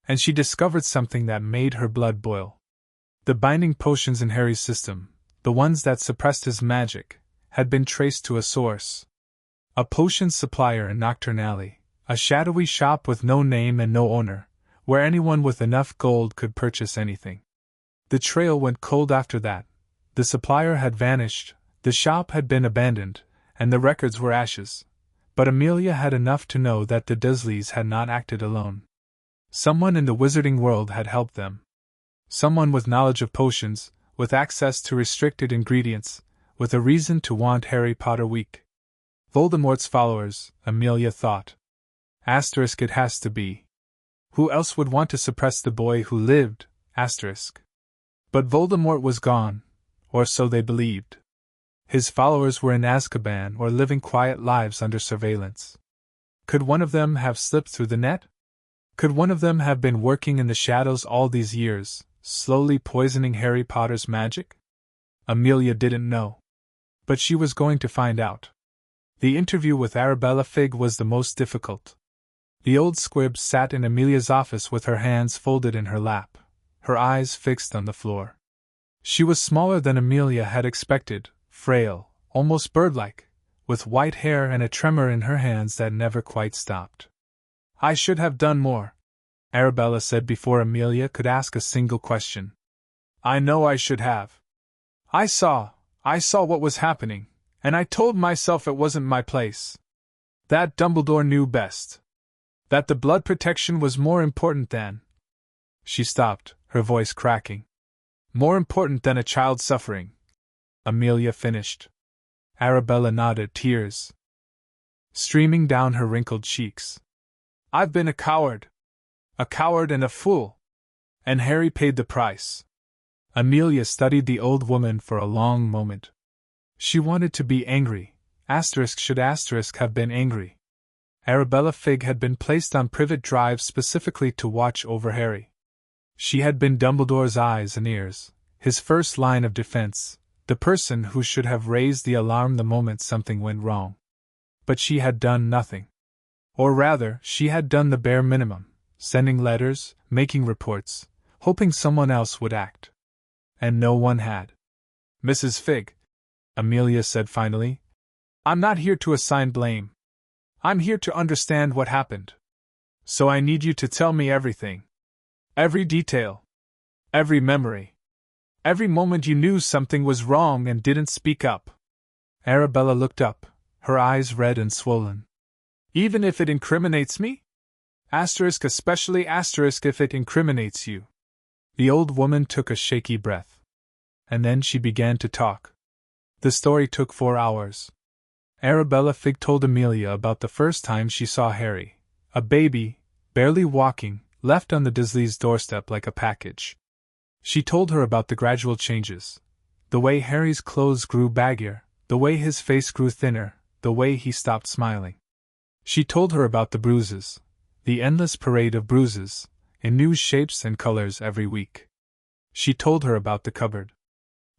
And she discovered something that made her blood boil. The binding potions in Harry's system, the ones that suppressed his magic, had been traced to a source. A potion supplier in Nocturne Alley, a shadowy shop with no name and no owner, where anyone with enough gold could purchase anything. The trail went cold after that. The supplier had vanished, the shop had been abandoned, and the records were ashes. But Amelia had enough to know that the Dursleys had not acted alone. Someone in the wizarding world had helped them. Someone with knowledge of potions, with access to restricted ingredients, with a reason to want Harry Potter weak. Voldemort's followers, Amelia thought. Asterisk, it has to be. Who else would want to suppress the boy who lived? Asterisk. But Voldemort was gone, or so they believed. His followers were in Azkaban or living quiet lives under surveillance. Could one of them have slipped through the net? Could one of them have been working in the shadows all these years, slowly poisoning Harry Potter's magic? Amelia didn't know. But she was going to find out. The interview with Arabella Figg was the most difficult. The old squib sat in Amelia's office with her hands folded in her lap, her eyes fixed on the floor. She was smaller than Amelia had expected, frail, almost bird-like, with white hair and a tremor in her hands that never quite stopped. I should have done more, Arabella said before Amelia could ask a single question. I know I should have. I saw what was happening, and I told myself it wasn't my place. That Dumbledore knew best. That the blood protection was more important than... She stopped, her voice cracking. More important than a child suffering. Amelia finished. Arabella nodded, tears streaming down her wrinkled cheeks. I've been a coward and a fool. And Harry paid the price. Amelia studied the old woman for a long moment. She wanted to be angry. Should have been angry. Arabella Figg had been placed on privet drive specifically to watch over Harry. She had been Dumbledore's eyes and ears, his first line of defense, the person who should have raised the alarm the moment something went wrong. But she had done nothing. Or rather, she had done the bare minimum, sending letters, making reports, hoping someone else would act. And no one had. Mrs. Figg, Amelia said finally, I'm not here to assign blame. I'm here to understand what happened. So I need you to tell me everything. Every detail. Every memory. Every moment you knew something was wrong and didn't speak up. Arabella looked up, her eyes red and swollen. Even if it incriminates me? Especially if it incriminates you. The old woman took a shaky breath. And then she began to talk. The story took 4 hours. Arabella Figg told Amelia about the first time she saw Harry, a baby, barely walking, left on the Dursleys' doorstep like a package. She told her about the gradual changes, the way Harry's clothes grew baggier, the way his face grew thinner, the way he stopped smiling. She told her about the bruises, the endless parade of bruises, in new shapes and colors every week. She told her about the cupboard.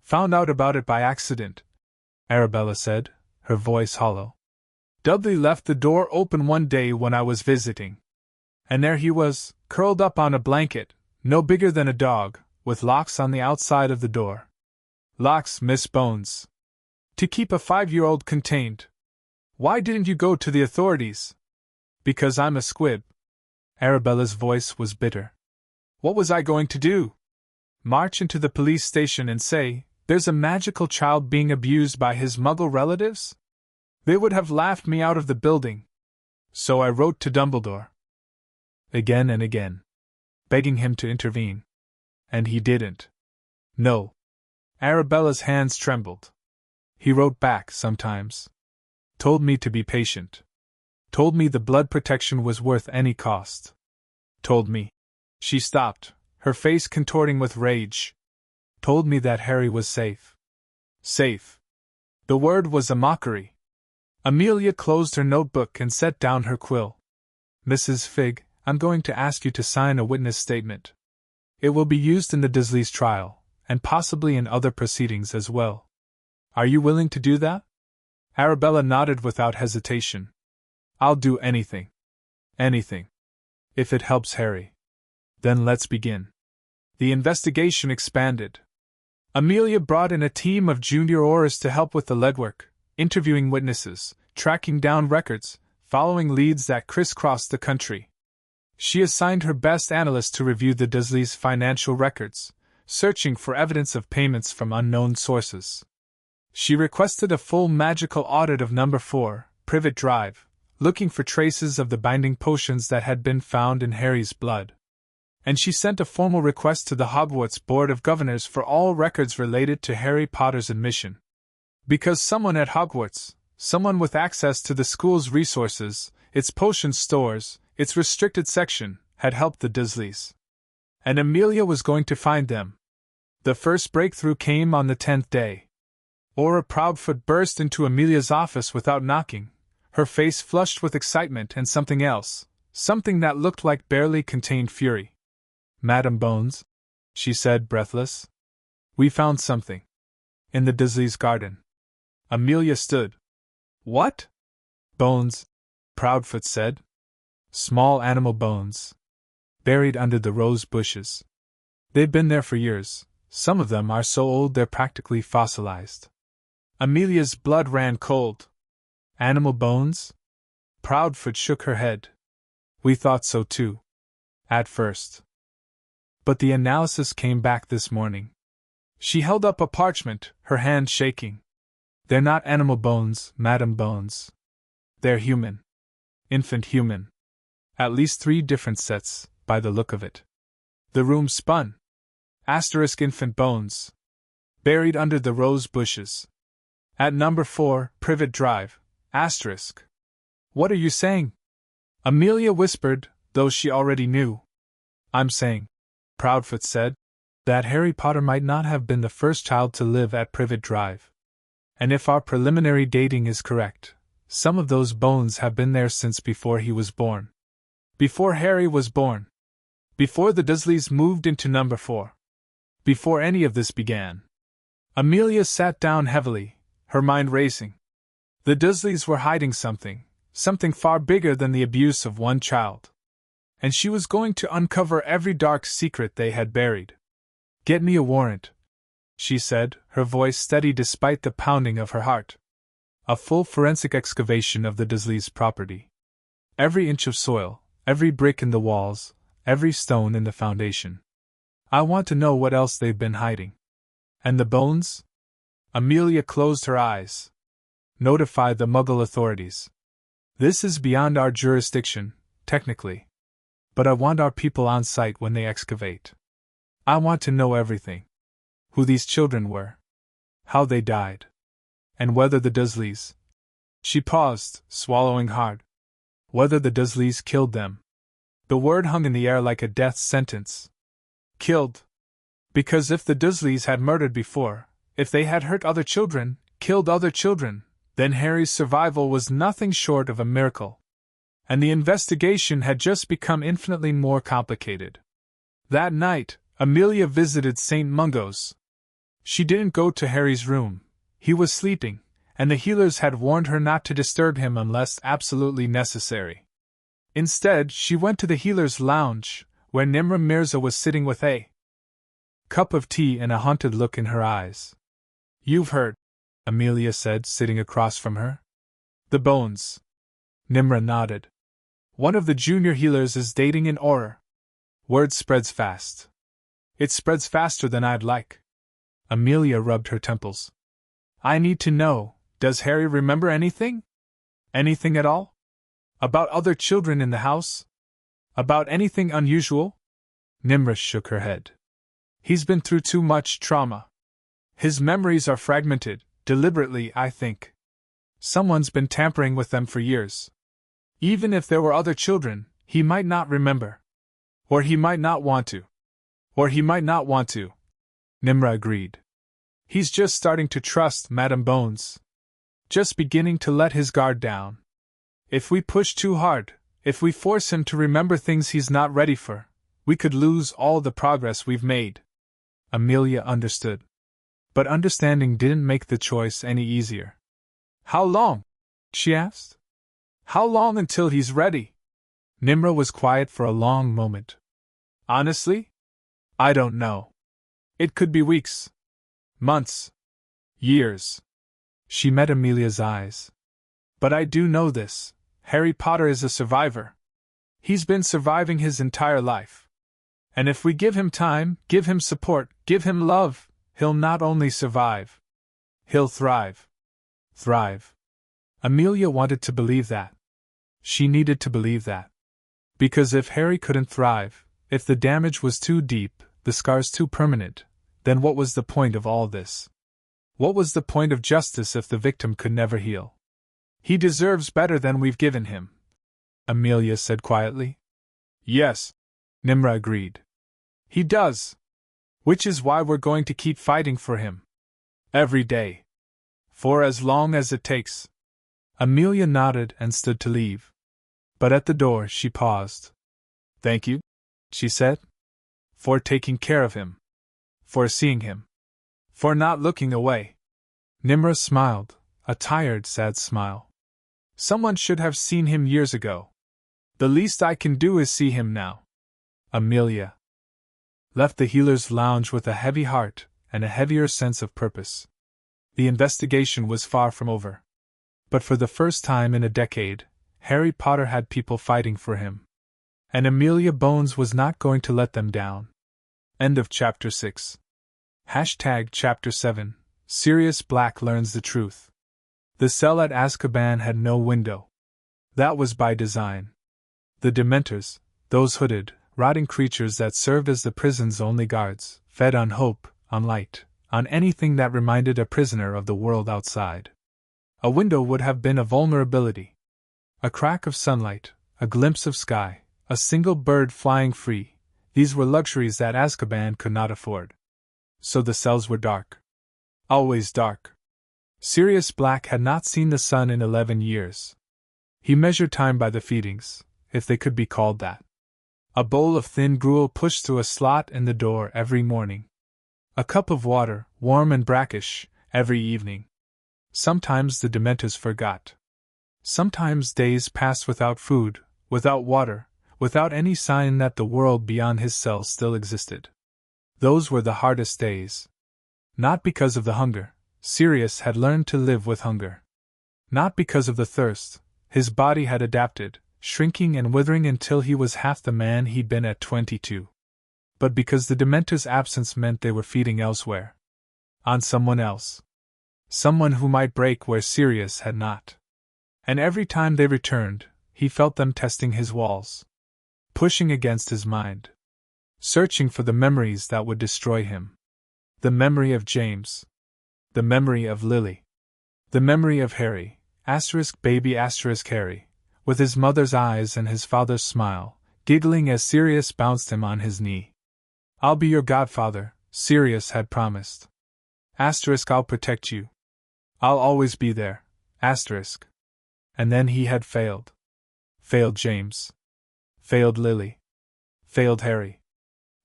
Found out about it by accident, Arabella said, her voice hollow. Dudley left the door open one day when I was visiting. And there he was, curled up on a blanket, no bigger than a dog, with locks on the outside of the door. Locks, Miss Bones. To keep a 5-year-old contained. Why didn't you go to the authorities? Because I'm a squib. Arabella's voice was bitter. What was I going to do? March into the police station and say, there's a magical child being abused by his muggle relatives? They would have laughed me out of the building. So I wrote to Dumbledore. Again and again. Begging him to intervene. And he didn't. No. Arabella's hands trembled. He wrote back sometimes. Told me to be patient. Told me the blood protection was worth any cost. Told me. She stopped, her face contorting with rage. Told me that Harry was safe. Safe. The word was a mockery. Amelia closed her notebook and set down her quill. Mrs. Figg, I'm going to ask you to sign a witness statement. It will be used in the Dursleys' trial, and possibly in other proceedings as well. Are you willing to do that? Arabella nodded without hesitation. I'll do anything. Anything. If it helps Harry. Then let's begin. The investigation expanded. Amelia brought in a team of junior aurors to help with the legwork, interviewing witnesses, tracking down records, following leads that crisscrossed the country. She assigned her best analyst to review the Dursleys' financial records, searching for evidence of payments from unknown sources. She requested a full magical audit of Number 4, Privet Drive, looking for traces of the binding potions that had been found in Harry's blood. And she sent a formal request to the Hogwarts Board of Governors for all records related to Harry Potter's admission. Because someone at Hogwarts, someone with access to the school's resources, its potion stores, its restricted section, had helped the Dursleys. And Amelia was going to find them. The first breakthrough came on the 10th day. Aura Proudfoot burst into Amelia's office without knocking, her face flushed with excitement and something else, something that looked like barely contained fury. Madam Bones, she said, breathless. We found something. In the Dursleys' garden. Amelia stood. What? Bones, Proudfoot said. Small animal bones. Buried under the rose bushes. They've been there for years. Some of them are so old they're practically fossilized. Amelia's blood ran cold. Animal bones? Proudfoot shook her head. We thought so too. At first. But the analysis came back this morning. She held up a parchment, her hand shaking. They're not animal bones, Madam Bones. They're human. Infant human. At least 3 different sets, by the look of it. The room spun. Asterisk infant bones. Buried under the rose bushes. At Number 4, Privet Drive. Asterisk. What are you saying? Amelia whispered, though she already knew. I'm saying, Proudfoot said, that Harry Potter might not have been the first child to live at Privet Drive. And if our preliminary dating is correct, some of those bones have been there since before he was born. Before Harry was born. Before the Dursleys moved into Number 4. Before any of this began. Amelia sat down heavily, her mind racing. The Dursleys were hiding something, something far bigger than the abuse of one child. And she was going to uncover every dark secret they had buried. Get me a warrant, she said, her voice steady despite the pounding of her heart. A full forensic excavation of the Dursleys' property. Every inch of soil, every brick in the walls, every stone in the foundation. I want to know what else they've been hiding. And the bones? Amelia closed her eyes. Notify the Muggle authorities. This is beyond our jurisdiction, technically. But I want our people on site when they excavate. I want to know everything. Who these children were. How they died. And whether the Dursleys. She paused, swallowing hard. Whether the Dursleys killed them. The word hung in the air like a death sentence. Killed. Because if the Dursleys had murdered before, if they had hurt other children, killed other children, then Harry's survival was nothing short of a miracle. And the investigation had just become infinitely more complicated. That night, Amelia visited St. Mungo's. She didn't go to Harry's room. He was sleeping, and the healers had warned her not to disturb him unless absolutely necessary. Instead, she went to the healer's lounge, where Nimra Mirza was sitting with a cup of tea and a haunted look in her eyes. You've heard, Amelia said, sitting across from her. The Bones. Nimra nodded. One of the junior healers is dating an Auror. Word spreads fast. It spreads faster than I'd like. Amelia rubbed her temples. I need to know, does Harry remember anything? Anything at all? About other children in the house? About anything unusual? Nimra shook her head. He's been through too much trauma. His memories are fragmented, deliberately, I think. Someone's been tampering with them for years. Even if there were other children, he might not remember. Or he might not want to. Nimra agreed. He's just starting to trust Madame Bones. Just beginning to let his guard down. If we push too hard, if we force him to remember things he's not ready for, we could lose all the progress we've made. Amelia understood. But understanding didn't make the choice any easier. How long? She asked. How long until he's ready? Nimra was quiet for a long moment. Honestly? I don't know. It could be weeks. Months. Years. She met Amelia's eyes. But I do know this. Harry Potter is a survivor. He's been surviving his entire life. And if we give him time, give him support, give him love, he'll not only survive. He'll thrive. Thrive. Amelia wanted to believe that. She needed to believe that. Because if Harry couldn't thrive, if the damage was too deep, the scars too permanent, then what was the point of all this? What was the point of justice if the victim could never heal? He deserves better than we've given him, Amelia said quietly. Yes, Nimra agreed. He does. Which is why we're going to keep fighting for him. Every day. For as long as it takes. Amelia nodded and stood to leave. But at the door she paused. Thank you, she said. For taking care of him. For seeing him. For not looking away. Nimra smiled, a tired, sad smile. Someone should have seen him years ago. The least I can do is see him now. Amelia left the healer's lounge with a heavy heart and a heavier sense of purpose. The investigation was far from over. But for the first time in a decade, Harry Potter had people fighting for him. And Amelia Bones was not going to let them down. End of Chapter 6. Chapter 7. Sirius Black learns the truth. The cell at Azkaban had no window. That was by design. The Dementors, those hooded, rotting creatures that served as the prison's only guards, fed on hope, on light, on anything that reminded a prisoner of the world outside. A window would have been a vulnerability. A crack of sunlight, a glimpse of sky, a single bird flying free, these were luxuries that Azkaban could not afford. So the cells were dark. Always dark. Sirius Black had not seen the sun in 11 years. He measured time by the feedings, if they could be called that. A bowl of thin gruel pushed through a slot in the door every morning. A cup of water, warm and brackish, every evening. Sometimes the Dementors forgot. Sometimes days passed without food, without water, without any sign that the world beyond his cell still existed. Those were the hardest days. Not because of the hunger. Sirius had learned to live with hunger. Not because of the thirst. His body had adapted, shrinking and withering until he was half the man he'd been at 22. But because the Dementor's absence meant they were feeding elsewhere. On someone else. Someone who might break where Sirius had not. And every time they returned, he felt them testing his walls. Pushing against his mind. Searching for the memories that would destroy him. The memory of James. The memory of Lily. The memory of Harry, baby Harry, with his mother's eyes and his father's smile, giggling as Sirius bounced him on his knee. I'll be your godfather, Sirius had promised. I'll protect you. I'll always be there, And then he had failed. Failed James. Failed Lily. Failed Harry.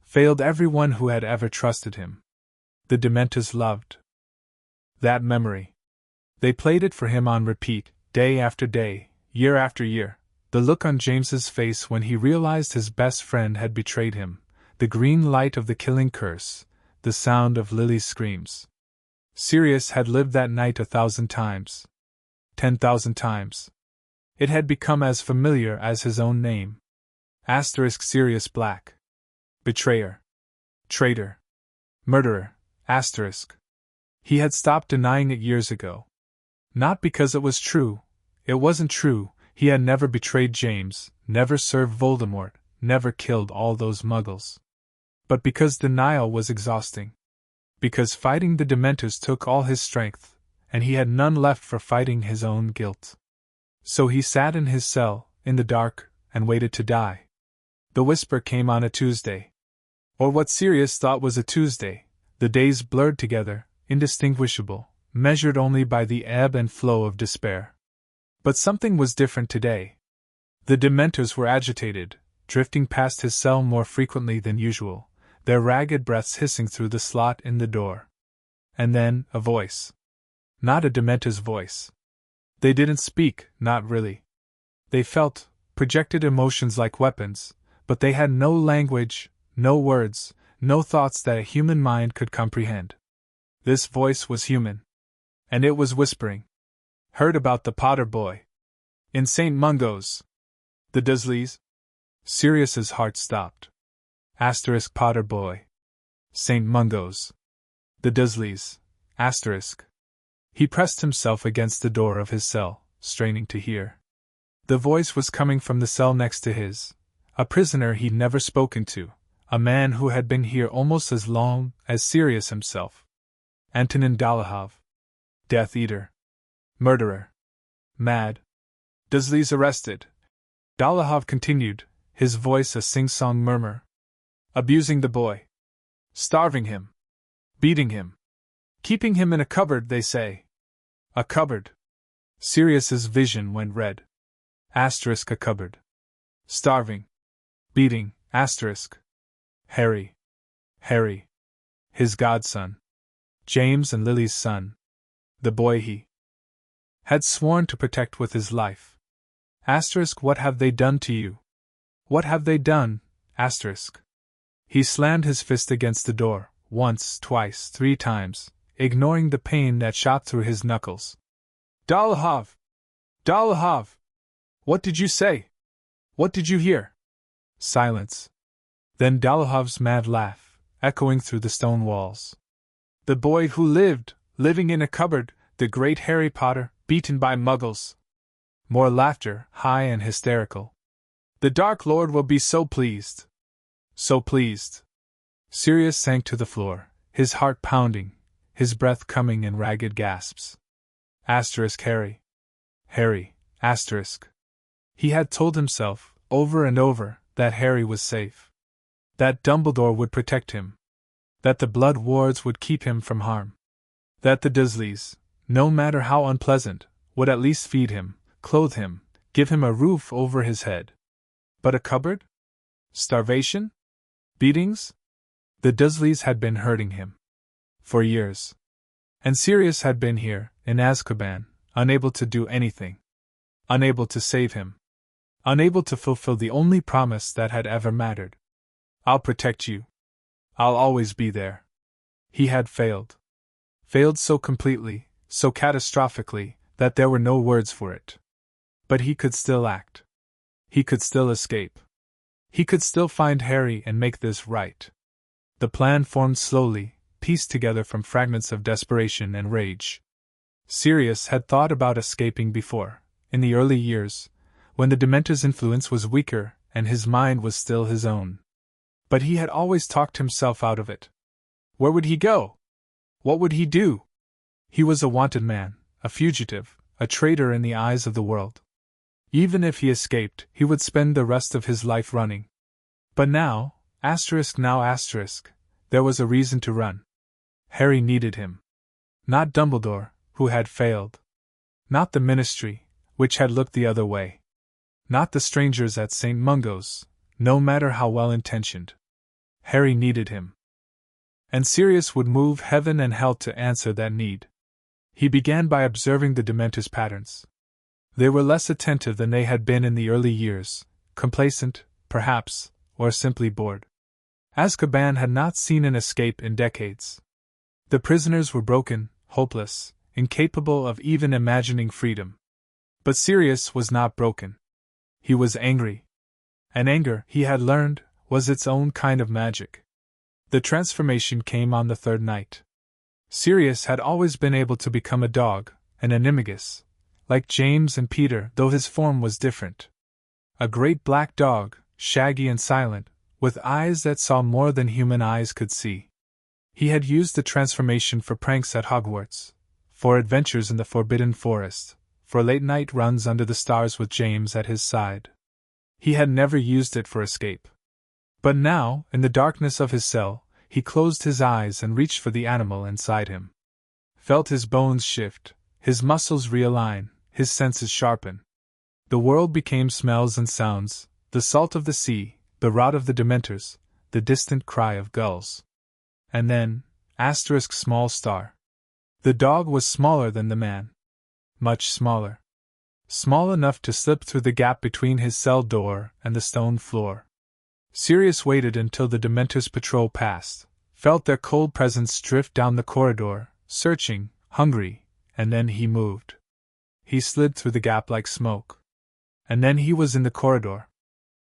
Failed everyone who had ever trusted him. The Dementors loved that memory. They played it for him on repeat, day after day, year after year. The look on James's face when he realized his best friend had betrayed him, the green light of the killing curse, the sound of Lily's screams. Sirius had lived that night 1,000 times. 10,000 times. It had become as familiar as his own name. Sirius Black. Betrayer. Traitor. Murderer. He had stopped denying it years ago. Not because it was true. It wasn't true. He had never betrayed James, never served Voldemort, never killed all those muggles. But because denial was exhausting. Because fighting the Dementors took all his strength, and he had none left for fighting his own guilt. So he sat in his cell, in the dark, and waited to die. The whisper came on a Tuesday. Or what Sirius thought was a Tuesday, the days blurred together, indistinguishable, measured only by the ebb and flow of despair. But something was different today. The Dementors were agitated, drifting past his cell more frequently than usual, their ragged breaths hissing through the slot in the door. And then, a voice. Not a Dementor's voice. They didn't speak, not really. They felt, projected emotions like weapons, but they had no language, no words, no thoughts that a human mind could comprehend. This voice was human. And it was whispering. Heard about the Potter boy. In St. Mungo's. The Dursleys? Sirius's heart stopped. Potter boy. St. Mungo's. The Dursleys. He pressed himself against the door of his cell, straining to hear. The voice was coming from the cell next to his. A prisoner he'd never spoken to. A man who had been here almost as long as Sirius himself. Antonin Dolohov. Death Eater. Murderer. Mad. Dursleys arrested. Dolohov continued, his voice a sing-song murmur. Abusing the boy. Starving him. Beating him. Keeping him in a cupboard, they say. A cupboard. Sirius's vision went red. A cupboard. Starving. Beating. Harry. His godson. James and Lily's son. The boy he had sworn to protect with his life. What have they done to you? What have they done? He slammed his fist against the door, once, twice, 3 times, ignoring the pain that shot through his knuckles. Dolohov! Dolohov! What did you say? What did you hear? Silence. Then Dolohov's mad laugh, echoing through the stone walls. The boy who living in a cupboard, the great Harry Potter, beaten by muggles. More laughter, high and hysterical. The Dark Lord will be so pleased. So pleased. Sirius sank to the floor, his heart pounding, his breath coming in ragged gasps. Harry. He had told himself, over and over, that Harry was safe. That Dumbledore would protect him. That the Blood Wards would keep him from harm. That the Dursleys, no matter how unpleasant, would at least feed him, clothe him, give him a roof over his head. But a cupboard? Starvation? Beatings? The Dursleys had been hurting him. For years. And Sirius had been here, in Azkaban, unable to do anything. Unable to save him. Unable to fulfill the only promise that had ever mattered. I'll protect you. I'll always be there. He had failed. Failed so completely, so catastrophically, that there were no words for it. But he could still act. He could still escape. He could still find Harry and make this right. The plan formed slowly, pieced together from fragments of desperation and rage. Sirius had thought about escaping before, in the early years, when the Dementor's influence was weaker and his mind was still his own. But he had always talked himself out of it. Where would he go? What would he do? He was a wanted man, a fugitive, a traitor in the eyes of the world. Even if he escaped, he would spend the rest of his life running. But now, there was a reason to run. Harry needed him. Not Dumbledore, who had failed. Not the Ministry, which had looked the other way. Not the strangers at St. Mungo's, no matter how well-intentioned. Harry needed him. And Sirius would move heaven and hell to answer that need. He began by observing the Dementor's patterns. They were less attentive than they had been in the early years, complacent, perhaps, or simply bored. Azkaban had not seen an escape in decades. The prisoners were broken, hopeless, incapable of even imagining freedom. But Sirius was not broken. He was angry. And anger, he had learned, was its own kind of magic. The transformation came on the third night. Sirius had always been able to become a dog, an animagus, like James and Peter, though his form was different. A great black dog, shaggy and silent, with eyes that saw more than human eyes could see. He had used the transformation for pranks at Hogwarts, for adventures in the Forbidden Forest, for late-night runs under the stars with James at his side. He had never used it for escape. But now, in the darkness of his cell, he closed his eyes and reached for the animal inside him. Felt his bones shift, his muscles realign, his senses sharpen. The world became smells and sounds, the salt of the sea, the rot of the Dementors, the distant cry of gulls. And then, small star. The dog was smaller than the man. Much smaller. Small enough to slip through the gap between his cell door and the stone floor. Sirius waited until the Dementors' patrol passed, felt their cold presence drift down the corridor, searching, hungry, and then he moved. He slid through the gap like smoke. And then he was in the corridor.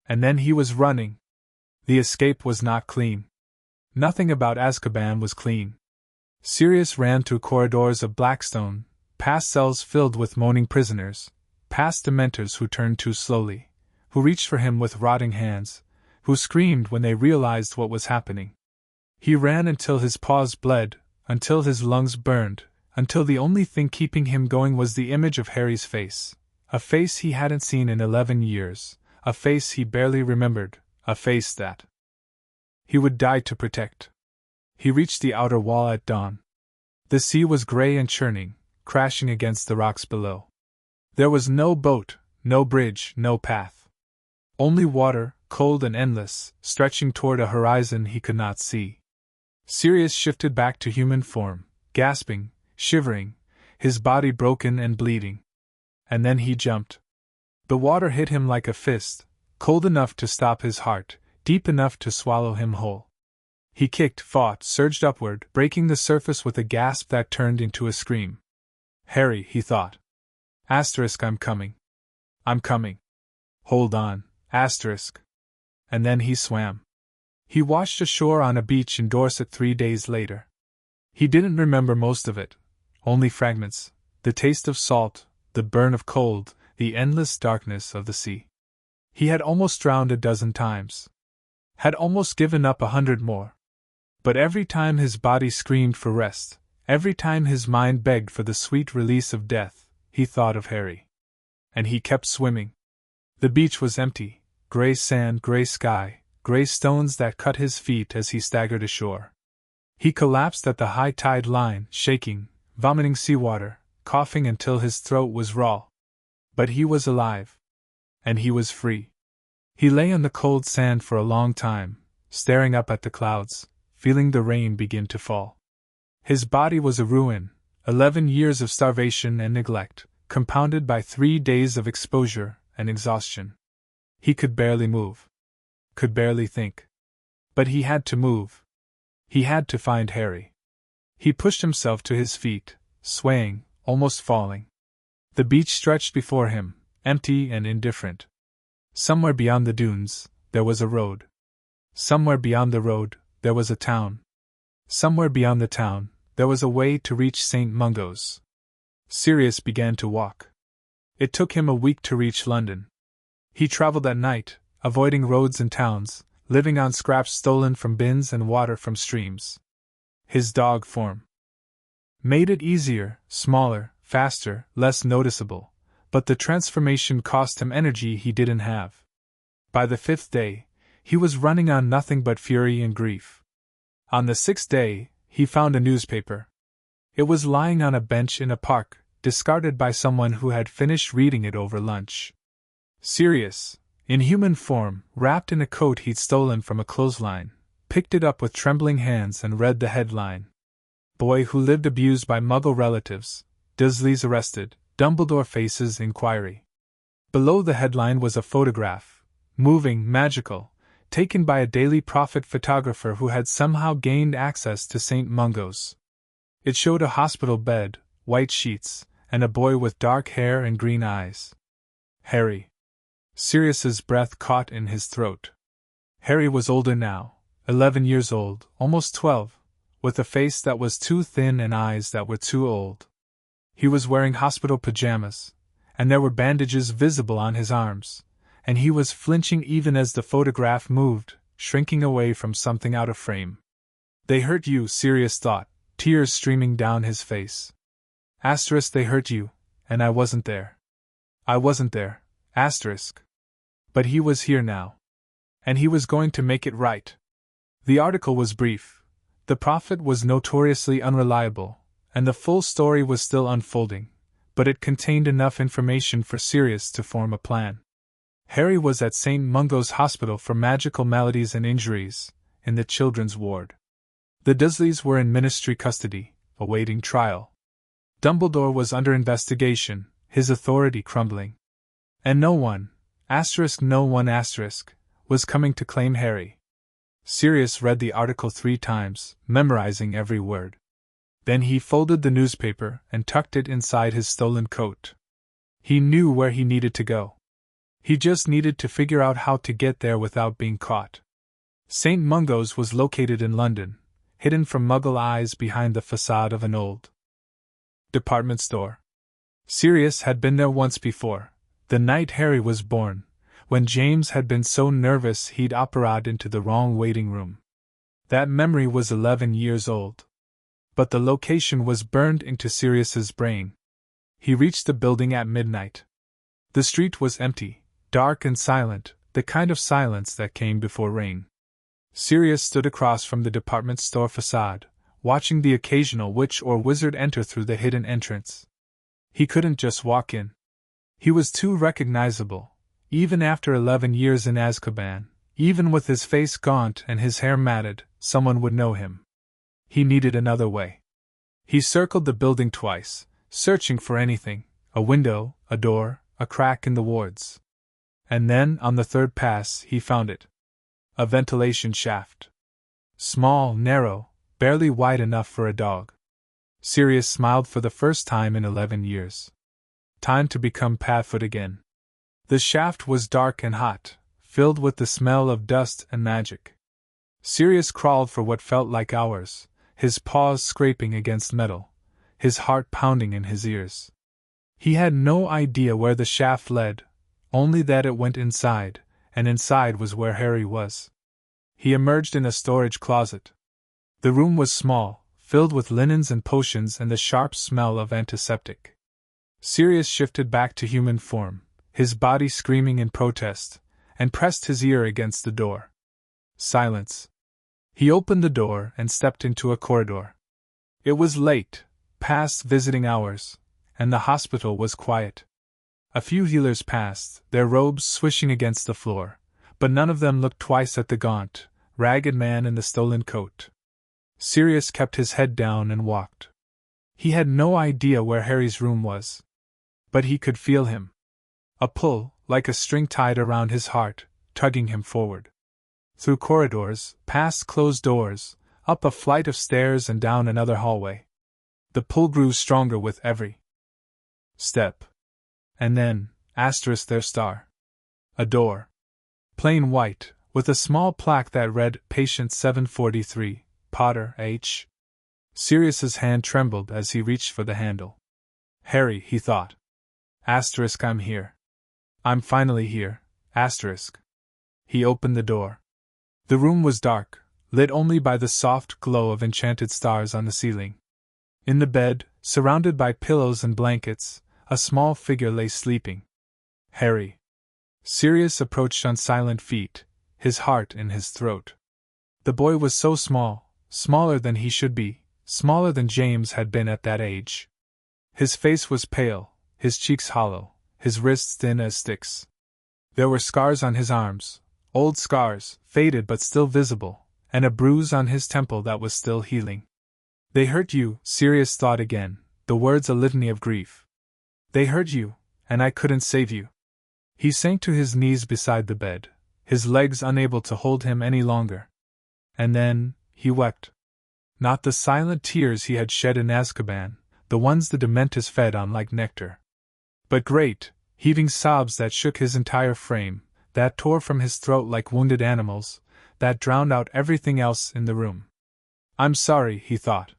And then he was running. The escape was not clean. Nothing about Azkaban was clean. Sirius ran through corridors of black stone, past cells filled with moaning prisoners, past Dementors who turned too slowly, who reached for him with rotting hands, who screamed when they realized what was happening. He ran until his paws bled, until his lungs burned, until the only thing keeping him going was the image of Harry's face, a face he hadn't seen in 11 years, a face he barely remembered, a face that he would die to protect. He reached the outer wall at dawn. The sea was gray and churning, crashing against the rocks below. There was no boat, no bridge, no path. Only water, cold and endless, stretching toward a horizon he could not see. Sirius shifted back to human form, gasping, shivering, his body broken and bleeding. And then he jumped. The water hit him like a fist, cold enough to stop his heart, deep enough to swallow him whole. He kicked, fought, surged upward, breaking the surface with a gasp that turned into a scream. Harry, he thought. I'm coming. I'm coming. Hold on, And then he swam. He washed ashore on a beach in Dorset 3 days later. He didn't remember most of it, only fragments, the taste of salt, the burn of cold, the endless darkness of the sea. He had almost drowned a dozen times. Had almost given up 100 more. But every time his body screamed for rest, every time his mind begged for the sweet release of death, he thought of Harry. And he kept swimming. The beach was empty, gray sand, gray sky, gray stones that cut his feet as he staggered ashore. He collapsed at the high tide line, shaking, vomiting seawater, coughing until his throat was raw. But he was alive. And he was free. He lay on the cold sand for a long time, staring up at the clouds, feeling the rain begin to fall. His body was a ruin, 11 years of starvation and neglect, compounded by 3 days of exposure and exhaustion. He could barely move. Could barely think. But he had to move. He had to find Harry. He pushed himself to his feet, swaying, almost falling. The beach stretched before him, empty and indifferent. Somewhere beyond the dunes, there was a road. Somewhere beyond the road, there was a town. Somewhere beyond the town, there was a way to reach St. Mungo's. Sirius began to walk. It took him a week to reach London. He traveled at night, avoiding roads and towns, living on scraps stolen from bins and water from streams. His dog form made it easier, smaller, faster, less noticeable, but the transformation cost him energy he didn't have. By the 5th day, he was running on nothing but fury and grief. On the 6th day, he found a newspaper. It was lying on a bench in a park, discarded by someone who had finished reading it over lunch. Sirius, in human form, wrapped in a coat he'd stolen from a clothesline, picked it up with trembling hands and read the headline. Boy who lived abused by Muggle relatives, Dursleys arrested, Dumbledore faces inquiry. Below the headline was a photograph, moving, magical, taken by a Daily Prophet photographer who had somehow gained access to St. Mungo's. It showed a hospital bed, white sheets, and a boy with dark hair and green eyes. Harry. Sirius's breath caught in his throat. Harry was older now, 11 years old, almost 12, with a face that was too thin and eyes that were too old. He was wearing hospital pajamas, and there were bandages visible on his arms, and he was flinching even as the photograph moved, shrinking away from something out of frame. They hurt you, Sirius thought, tears streaming down his face. Asterisk, they hurt you, and I wasn't there. I wasn't there, asterisk. But he was here now. And he was going to make it right. The article was brief. The prophet was notoriously unreliable, and the full story was still unfolding, but it contained enough information for Sirius to form a plan. Harry was at St. Mungo's Hospital for Magical Maladies and Injuries, in the children's ward. The Dursleys were in ministry custody, awaiting trial. Dumbledore was under investigation, his authority crumbling. And no one, was coming to claim Harry. Sirius read the article 3 times, memorizing every word. Then he folded the newspaper and tucked it inside his stolen coat. He knew where he needed to go. He just needed to figure out how to get there without being caught. St. Mungo's was located in London, hidden from Muggle eyes behind the facade of an old department store. Sirius had been there once before, the night Harry was born, when James had been so nervous he'd operated into the wrong waiting room. That memory was 11 years old. But the location was burned into Sirius's brain. He reached the building at midnight. The street was empty, dark and silent, the kind of silence that came before rain. Sirius stood across from the department store facade, watching the occasional witch or wizard enter through the hidden entrance. He couldn't just walk in. He was too recognizable, even after 11 years in Azkaban, even with his face gaunt and his hair matted, someone would know him. He needed another way. He circled the building twice, searching for anything, a window, a door, a crack in the wards. And then, on the third pass, he found it. A ventilation shaft. Small, narrow, barely wide enough for a dog. Sirius smiled for the first time in 11 years. Time to become Padfoot again. The shaft was dark and hot, filled with the smell of dust and magic. Sirius crawled for what felt like hours, his paws scraping against metal, his heart pounding in his ears. He had no idea where the shaft led, only that it went inside, and inside was where Harry was. He emerged in a storage closet. The room was small, filled with linens and potions and the sharp smell of antiseptic. Sirius shifted back to human form, his body screaming in protest, and pressed his ear against the door. Silence. He opened the door and stepped into a corridor. It was late, past visiting hours, and the hospital was quiet. A few healers passed, their robes swishing against the floor, but none of them looked twice at the gaunt, ragged man in the stolen coat. Sirius kept his head down and walked. He had no idea where Harry's room was. But he could feel him. A pull, like a string tied around his heart, tugging him forward. Through corridors, past closed doors, up a flight of stairs and down another hallway. The pull grew stronger with every step. And then, their star. A door. Plain white, with a small plaque that read, Patient 743, Potter, H. Sirius's hand trembled as he reached for the handle. Harry, he thought. I'm here. I'm finally here, He opened the door. The room was dark, lit only by the soft glow of enchanted stars on the ceiling. In the bed, surrounded by pillows and blankets, a small figure lay sleeping. Harry. Sirius approached on silent feet, his heart in his throat. The boy was so small, smaller than he should be, smaller than James had been at that age. His face was pale, his cheeks hollow, his wrists thin as sticks. There were scars on his arms, old scars, faded but still visible, and a bruise on his temple that was still healing. They hurt you, Sirius thought again, the words a litany of grief. They hurt you, and I couldn't save you. He sank to his knees beside the bed, his legs unable to hold him any longer. And then, he wept. Not the silent tears he had shed in Azkaban, the ones the Dementors fed on like nectar. But great, heaving sobs that shook his entire frame, that tore from his throat like wounded animals, that drowned out everything else in the room. I'm sorry, he thought.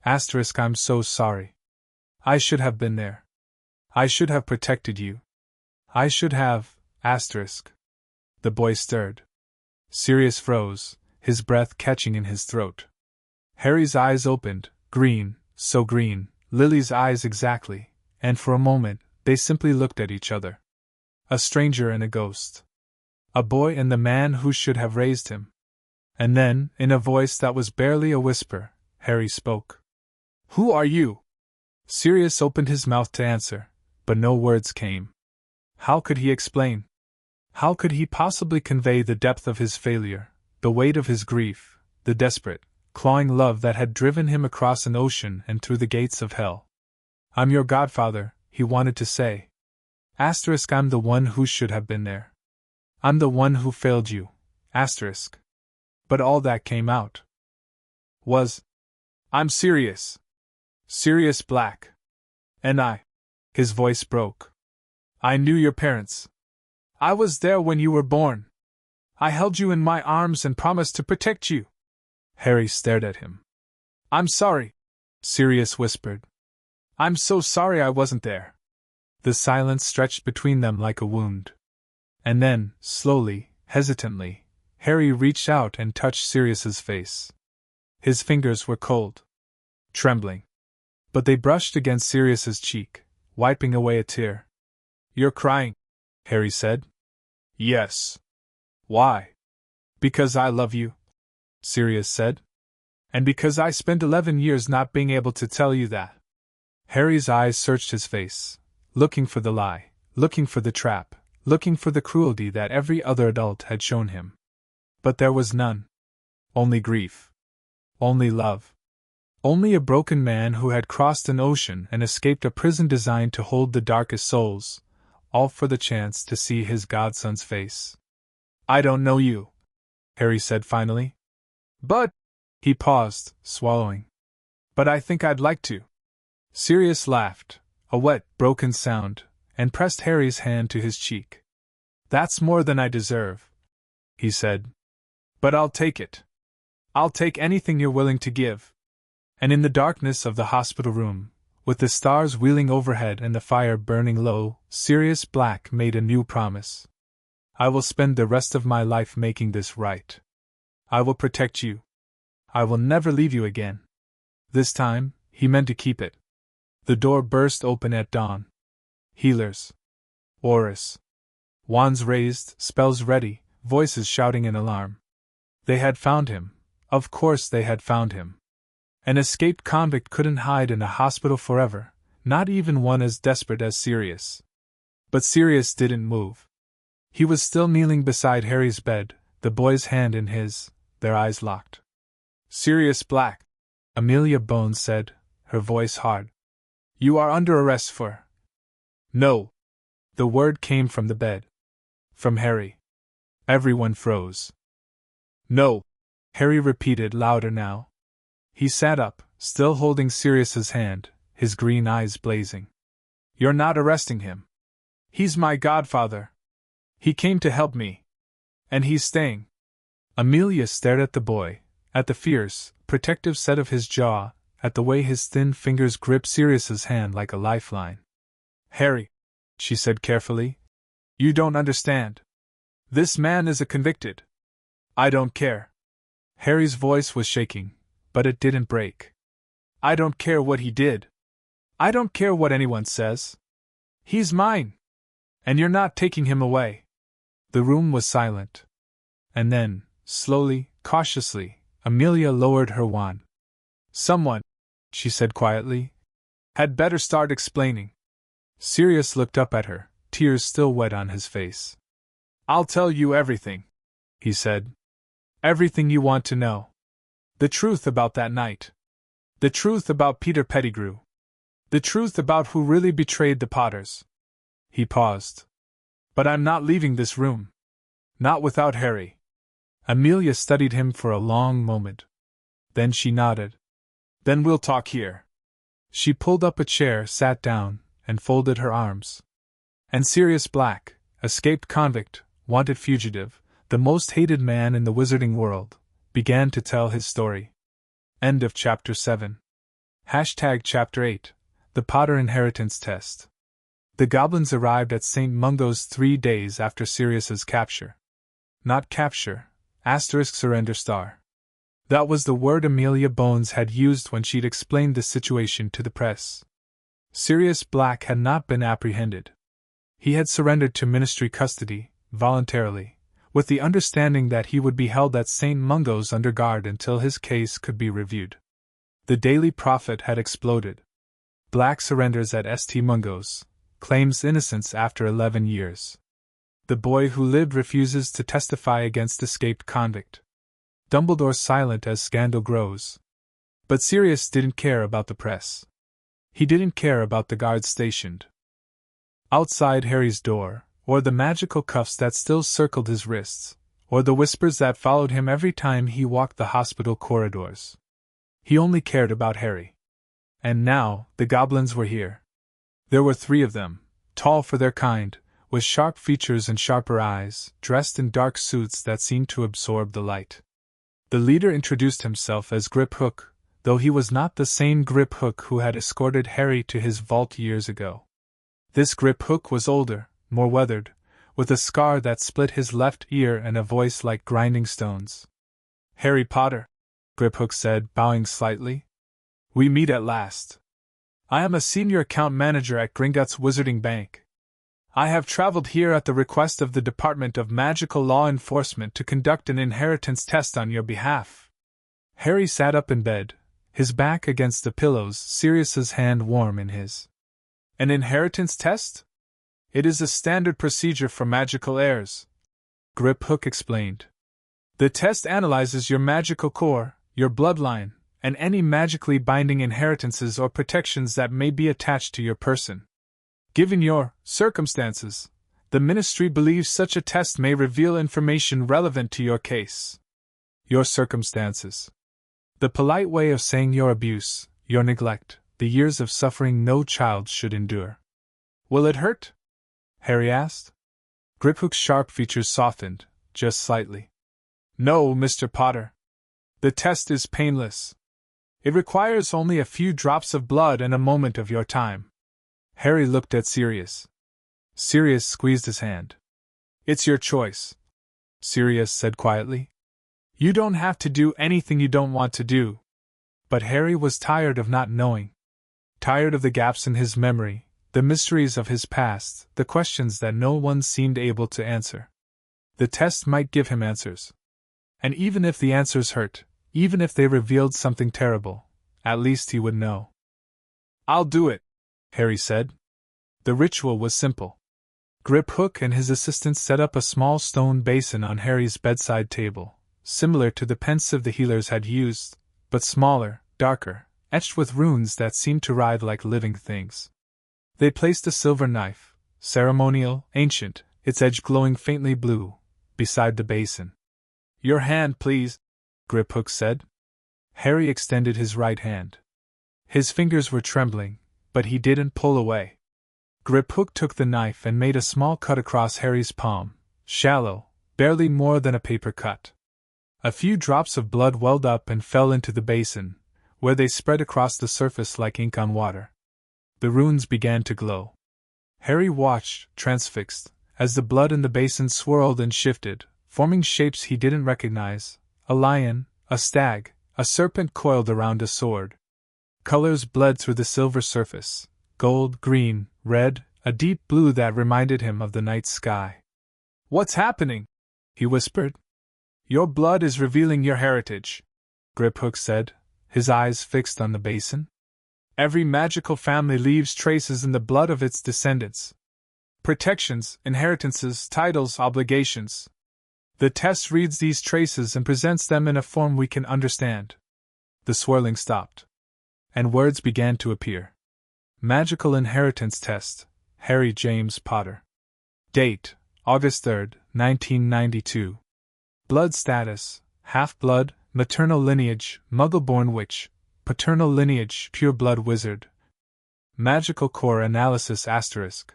I'm so sorry. I should have been there. I should have protected you. I should have, The boy stirred. Sirius froze, his breath catching in his throat. Harry's eyes opened, green, so green, Lily's eyes exactly, and for a moment, they simply looked at each other. A stranger and a ghost. A boy and the man who should have raised him. And then, in a voice that was barely a whisper, Harry spoke. Who are you? Sirius opened his mouth to answer, but no words came. How could he explain? How could he possibly convey the depth of his failure, the weight of his grief, the desperate, clawing love that had driven him across an ocean and through the gates of hell? I'm your godfather, he wanted to say. I'm the one who should have been there. I'm the one who failed you. But all that came out was, I'm Sirius. Sirius Black. And his voice broke. I knew your parents. I was there when you were born. I held you in my arms and promised to protect you. Harry stared at him. I'm sorry, Sirius whispered. I'm so sorry I wasn't there. The silence stretched between them like a wound. And then, slowly, hesitantly, Harry reached out and touched Sirius's face. His fingers were cold, trembling. But they brushed against Sirius's cheek, wiping away a tear. You're crying, Harry said. Yes. Why? Because I love you, Sirius said. And because I spent 11 years not being able to tell you that. Harry's eyes searched his face, looking for the lie, looking for the trap, looking for the cruelty that every other adult had shown him. But there was none. Only grief. Only love. Only a broken man who had crossed an ocean and escaped a prison designed to hold the darkest souls, all for the chance to see his godson's face. I don't know you, Harry said finally. But, he paused, swallowing. But I think I'd like to. Sirius laughed, a wet, broken sound, and pressed Harry's hand to his cheek. That's more than I deserve, he said. But I'll take it. I'll take anything you're willing to give. And in the darkness of the hospital room, with the stars wheeling overhead and the fire burning low, Sirius Black made a new promise. I will spend the rest of my life making this right. I will protect you. I will never leave you again. This time, he meant to keep it. The door burst open at dawn. Healers. Auras. Wands raised, spells ready, voices shouting in alarm. They had found him. Of course they had found him. An escaped convict couldn't hide in a hospital forever, not even one as desperate as Sirius. But Sirius didn't move. He was still kneeling beside Harry's bed, the boy's hand in his, their eyes locked. Sirius Black, Amelia Bones said, her voice hard. You are under arrest for... No. The word came from the bed. From Harry. Everyone froze. No. Harry repeated louder now. He sat up, still holding Sirius's hand, his green eyes blazing. You're not arresting him. He's my godfather. He came to help me. And he's staying. Amelia stared at the boy, at the fierce, protective set of his jaw, at the way his thin fingers gripped Sirius's hand like a lifeline. Harry, she said carefully, you don't understand. This man is a convicted. I don't care. Harry's voice was shaking, but it didn't break. I don't care what he did. I don't care what anyone says. He's mine. And you're not taking him away. The room was silent. And then, slowly, cautiously, Amelia lowered her wand. Someone, she said quietly, had better start explaining. Sirius looked up at her, tears still wet on his face. I'll tell you everything, he said. Everything you want to know. The truth about that night. The truth about Peter Pettigrew. The truth about who really betrayed the Potters. He paused. But I'm not leaving this room. Not without Harry. Amelia studied him for a long moment. Then she nodded. Then we'll talk here. She pulled up a chair, sat down, and folded her arms. And Sirius Black, escaped convict, wanted fugitive, the most hated man in the wizarding world, began to tell his story. End of Chapter 7. Chapter 8. The Potter Inheritance Test. The goblins arrived at St. Mungo's 3 days after Sirius's capture. Not capture, surrender star. That was the word Amelia Bones had used when she'd explained the situation to the press. Sirius Black had not been apprehended. He had surrendered to ministry custody, voluntarily, with the understanding that he would be held at St. Mungo's under guard until his case could be reviewed. The Daily Prophet had exploded. Black surrenders at St. Mungo's, claims innocence after 11 years. The boy who lived refuses to testify against escaped convict. Dumbledore silent as scandal grows. But Sirius didn't care about the press. He didn't care about the guards stationed outside Harry's door, or the magical cuffs that still circled his wrists, or the whispers that followed him every time he walked the hospital corridors. He only cared about Harry. And now, the goblins were here. There were 3 of them, tall for their kind, with sharp features and sharper eyes, dressed in dark suits that seemed to absorb the light. The leader introduced himself as Grip Hook, though he was not the same Grip Hook who had escorted Harry to his vault years ago. This Grip Hook was older, more weathered, with a scar that split his left ear and a voice like grinding stones. "Harry Potter," Grip Hook said, bowing slightly. "We meet at last. I am a senior account manager at Gringotts Wizarding Bank. I have traveled here at the request of the Department of Magical Law Enforcement to conduct an inheritance test on your behalf." Harry sat up in bed, his back against the pillows, Sirius's hand warm in his. "An inheritance test? It is a standard procedure for magical heirs," Grip Hook explained. "The test analyzes your magical core, your bloodline, and any magically binding inheritances or protections that may be attached to your person. Given your circumstances, the Ministry believes such a test may reveal information relevant to your case." Your circumstances. The polite way of saying your abuse, your neglect, the years of suffering no child should endure. "Will it hurt?" Harry asked. Griphook's sharp features softened, just slightly. "No, Mr. Potter. The test is painless. It requires only a few drops of blood and a moment of your time." Harry looked at Sirius. Sirius squeezed his hand. "It's your choice," Sirius said quietly. "You don't have to do anything you don't want to do." But Harry was tired of not knowing. Tired of the gaps in his memory, the mysteries of his past, the questions that no one seemed able to answer. The test might give him answers. And even if the answers hurt, even if they revealed something terrible, at least he would know. "I'll do it," Harry said. The ritual was simple. Grip Hook and his assistants set up a small stone basin on Harry's bedside table, similar to the pensieve the healers had used, but smaller, darker, etched with runes that seemed to writhe like living things. They placed a silver knife, ceremonial, ancient, its edge glowing faintly blue, beside the basin. "Your hand, please," Grip Hook said. Harry extended his right hand. His fingers were trembling, but he didn't pull away. Grip Hook took the knife and made a small cut across Harry's palm, shallow, barely more than a paper cut. A few drops of blood welled up and fell into the basin, where they spread across the surface like ink on water. The runes began to glow. Harry watched, transfixed, as the blood in the basin swirled and shifted, forming shapes he didn't recognize: a lion, a stag, a serpent coiled around a sword. Colors bled through the silver surface: gold, green, red, a deep blue that reminded him of the night sky. "What's happening?" he whispered. "Your blood is revealing your heritage," Grip Hook said, his eyes fixed on the basin. "Every magical family leaves traces in the blood of its descendants. Protections, inheritances, titles, obligations. The test reads these traces and presents them in a form we can understand." The swirling stopped, and words began to appear. Magical Inheritance Test, Harry James Potter. Date, August 3rd, 1992. Blood status, half-blood, maternal lineage, muggle-born witch, paternal lineage, pure-blood wizard, Magical core analysis asterisk.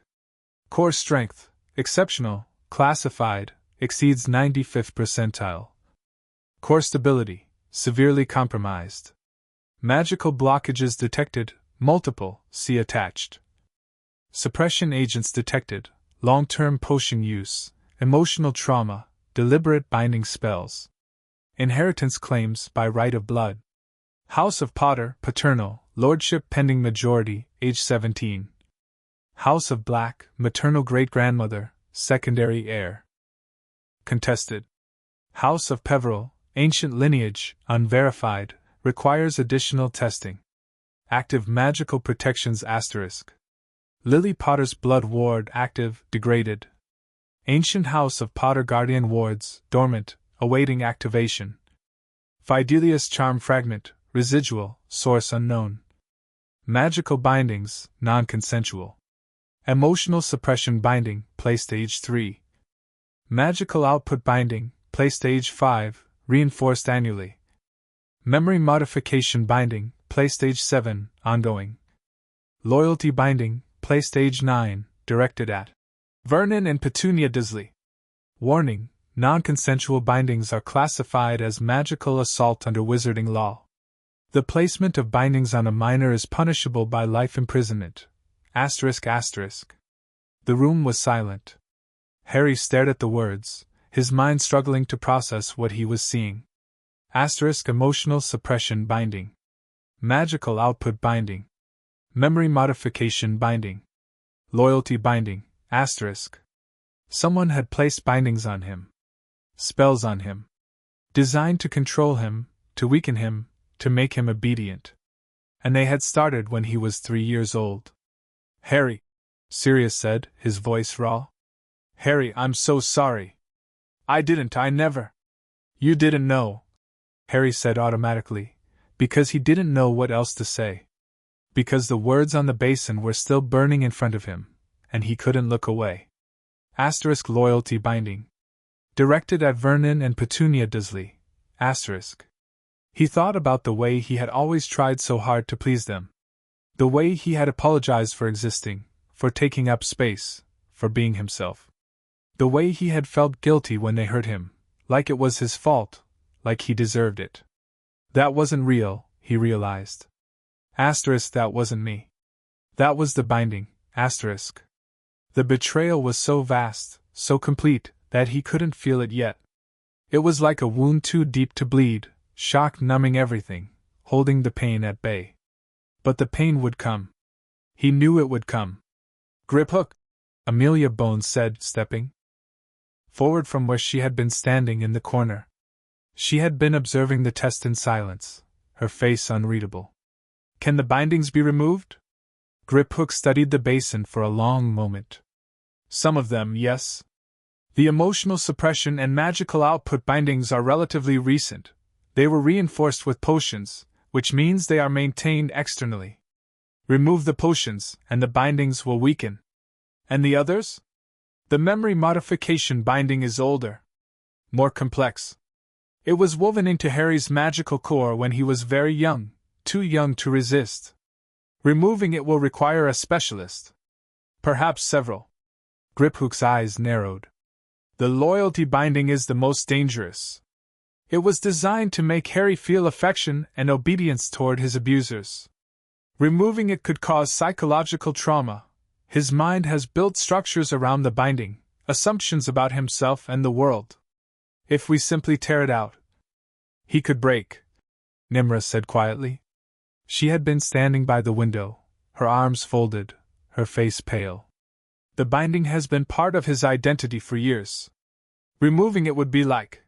Core strength, exceptional, classified, exceeds 95th percentile. Core stability, severely compromised. Magical blockages detected, multiple, see attached. Suppression agents detected, long-term potion use, emotional trauma, deliberate binding spells. Inheritance claims by right of blood. House of Potter, paternal, lordship pending majority, age 17. House of Black, maternal great-grandmother, secondary heir. Contested. House of Peveril, ancient lineage, unverified, requires additional testing. Active magical protections asterisk. Lily Potter's blood ward active, degraded. Ancient House of Potter guardian wards, dormant, awaiting activation. Fidelius charm fragment, residual, source unknown. Magical bindings, non-consensual. Emotional suppression binding, play stage 3. Magical output binding, play stage 5, reinforced annually. Memory modification binding, play stage 7, ongoing. Loyalty binding, play stage 9, directed at Vernon and Petunia Dursley. Warning: non-consensual bindings are classified as magical assault under wizarding law. The placement of bindings on a minor is punishable by life imprisonment. Asterisk asterisk. The room was silent. Harry stared at the words, his mind struggling to process what he was seeing. Asterisk emotional suppression binding. Magical output binding. Memory modification binding. Loyalty binding, asterisk. Someone had placed bindings on him. Spells on him. Designed to control him, to weaken him, to make him obedient. And they had started when he was 3 years old. Harry, Sirius said, his voice raw. Harry, I'm so sorry. I never. You didn't know, Harry said automatically, because he didn't know what else to say. Because the words on the basin were still burning in front of him, and he couldn't look away. Asterisk loyalty binding. Directed at Vernon and Petunia Dursley. Asterisk. He thought about the way he had always tried so hard to please them. The way he had apologized for existing, for taking up space, for being himself. The way he had felt guilty when they hurt him, like it was his fault, like he deserved it. That wasn't real, he realized. Asterisk that wasn't me. That was the binding, asterisk. The betrayal was so vast, so complete, that he couldn't feel it yet. It was like a wound too deep to bleed, shock numbing everything, holding the pain at bay. But the pain would come. He knew it would come. Grip hook, Amelia Bones said, stepping forward from where she had been standing in the corner. She had been observing the test in silence, her face unreadable. Can the bindings be removed? Grip hook studied the basin for a long moment. Some of them, yes. The emotional suppression and magical output bindings are relatively recent. They were reinforced with potions, which means they are maintained externally. Remove the potions, and the bindings will weaken. And the others? The memory modification binding is older, more complex. It was woven into Harry's magical core when he was very young, too young to resist. Removing it will require a specialist. Perhaps several. Griphook's eyes narrowed. The loyalty binding is the most dangerous. It was designed to make Harry feel affection and obedience toward his abusers. Removing it could cause psychological trauma. His mind has built structures around the binding, assumptions about himself and the world. If we simply tear it out, he could break, Nimra said quietly. She had been standing by the window, her arms folded, her face pale. The binding has been part of his identity for years. Removing it would be like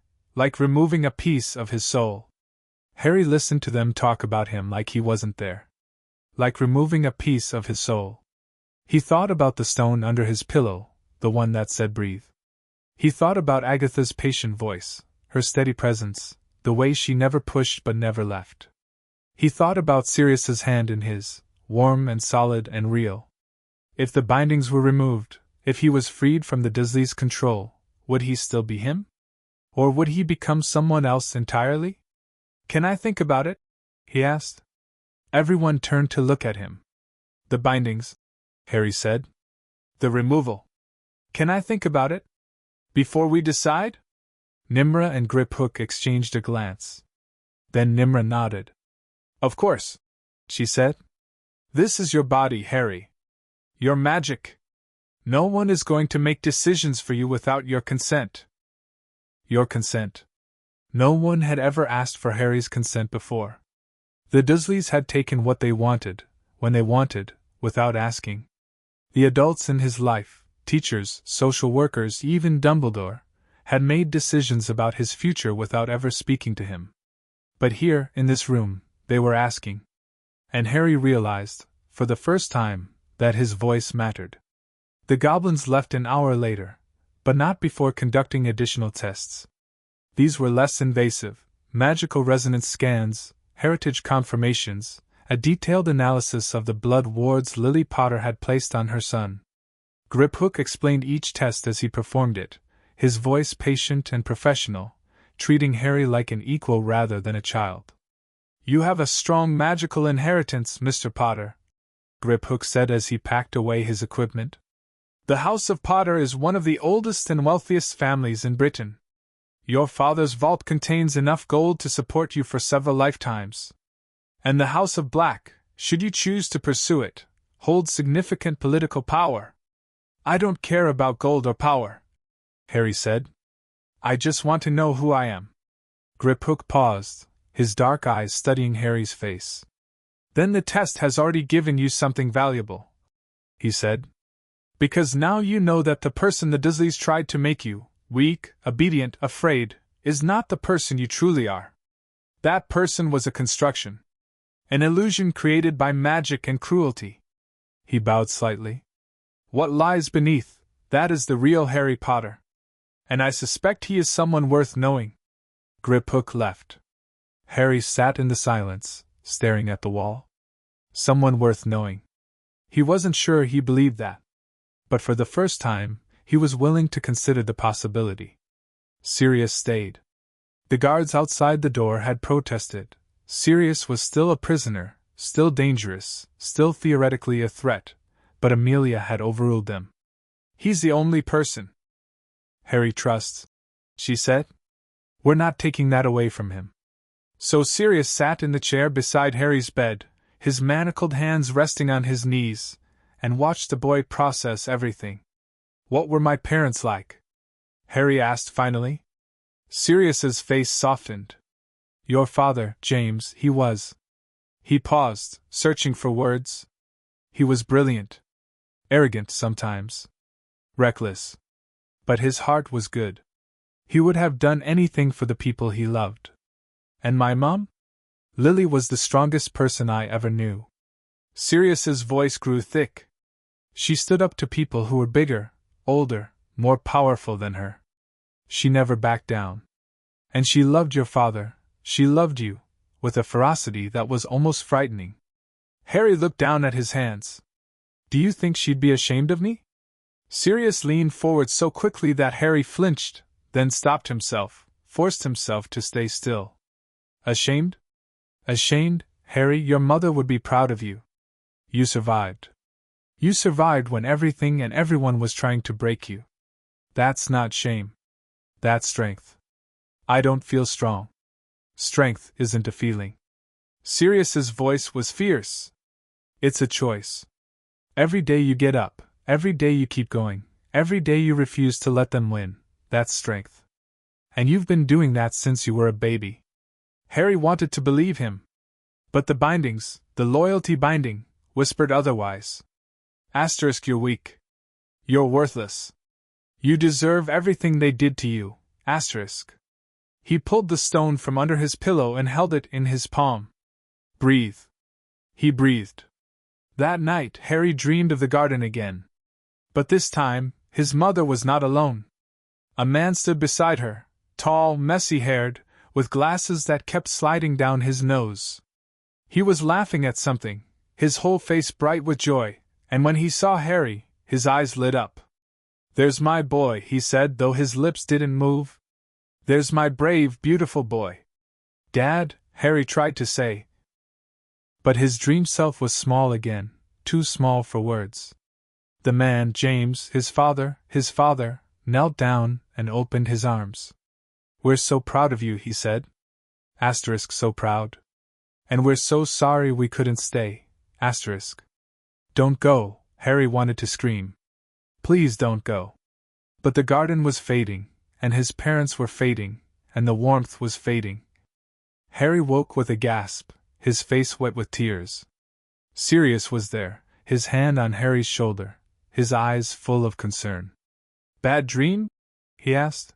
removing a piece of his soul. Harry listened to them talk about him like he wasn't there. Like removing a piece of his soul. He thought about the stone under his pillow, the one that said breathe. He thought about Agatha's patient voice, her steady presence, the way she never pushed but never left. He thought about Sirius's hand in his, warm and solid and real. If the bindings were removed, if he was freed from the Dursleys' control, would he still be him? Or would he become someone else entirely? Can I think about it? He asked. Everyone turned to look at him. The bindings, Harry said. The removal. Can I think about it? Before we decide? Nimra and Griphook exchanged a glance. Then Nimra nodded. Of course, she said. This is your body, Harry. Your magic. No one is going to make decisions for you without your consent. Your consent. No one had ever asked for Harry's consent before. The Dursleys had taken what they wanted, when they wanted, without asking. The adults in his life, teachers, social workers, even Dumbledore, had made decisions about his future without ever speaking to him. But here, in this room, they were asking. And Harry realized, for the first time, that his voice mattered. The goblins left an hour later, but not before conducting additional tests. These were less invasive, magical resonance scans, heritage confirmations, a detailed analysis of the blood wards Lily Potter had placed on her son. Griphook explained each test as he performed it, his voice patient and professional, treating Harry like an equal rather than a child. You have a strong magical inheritance, Mr. Potter, Griphook said as he packed away his equipment. The House of Potter is one of the oldest and wealthiest families in Britain. Your father's vault contains enough gold to support you for several lifetimes. And the House of Black, should you choose to pursue it, holds significant political power. I don't care about gold or power, Harry said. I just want to know who I am. Griphook paused, his dark eyes studying Harry's face. Then the test has already given you something valuable, he said. Because now you know that the person the Dursleys tried to make you, weak, obedient, afraid, is not the person you truly are. That person was a construction. An illusion created by magic and cruelty. He bowed slightly. What lies beneath, that is the real Harry Potter. And I suspect he is someone worth knowing. Griphook left. Harry sat in the silence, staring at the wall. Someone worth knowing. He wasn't sure he believed that. But for the first time, he was willing to consider the possibility. Sirius stayed. The guards outside the door had protested. Sirius was still a prisoner, still dangerous, still theoretically a threat, but Amelia had overruled them. He's the only person Harry trusts, she said. We're not taking that away from him. So Sirius sat in the chair beside Harry's bed, his manacled hands resting on his knees, and watched the boy process everything. What were my parents like? Harry asked finally. Sirius's face softened. Your father, James, he was. He paused, searching for words. He was brilliant. Arrogant sometimes. Reckless. But his heart was good. He would have done anything for the people he loved. And my mom? Lily was the strongest person I ever knew. Sirius's voice grew thick. She stood up to people who were bigger, older, more powerful than her. She never backed down. And she loved your father, she loved you, with a ferocity that was almost frightening. Harry looked down at his hands. Do you think she'd be ashamed of me? Sirius leaned forward so quickly that Harry flinched, then stopped himself, forced himself to stay still. Ashamed? Ashamed, Harry, your mother would be proud of you. You survived. You survived when everything and everyone was trying to break you. That's not shame. That's strength. I don't feel strong. Strength isn't a feeling. Sirius's voice was fierce. It's a choice. Every day you get up, every day you keep going, every day you refuse to let them win, that's strength. And you've been doing that since you were a baby. Harry wanted to believe him. But the bindings, the loyalty binding, whispered otherwise. Asterisk, you're weak. You're worthless. You deserve everything they did to you, asterisk. He pulled the stone from under his pillow and held it in his palm. Breathe. He breathed. That night, Harry dreamed of the garden again. But this time, his mother was not alone. A man stood beside her, tall, messy-haired, with glasses that kept sliding down his nose. He was laughing at something, his whole face bright with joy, and when he saw Harry, his eyes lit up. There's my boy, he said, though his lips didn't move. There's my brave, beautiful boy. Dad, Harry tried to say. But his dream self was small again, too small for words. The man, James, his father, knelt down and opened his arms. "We're so proud of you," he said. Asterisk, so proud. "And we're so sorry we couldn't stay." Asterisk. "Don't go," Harry wanted to scream. "Please don't go." But the garden was fading, and his parents were fading, and the warmth was fading. Harry woke with a gasp, his face wet with tears. Sirius was there, his hand on Harry's shoulder, his eyes full of concern. "Bad dream?" he asked.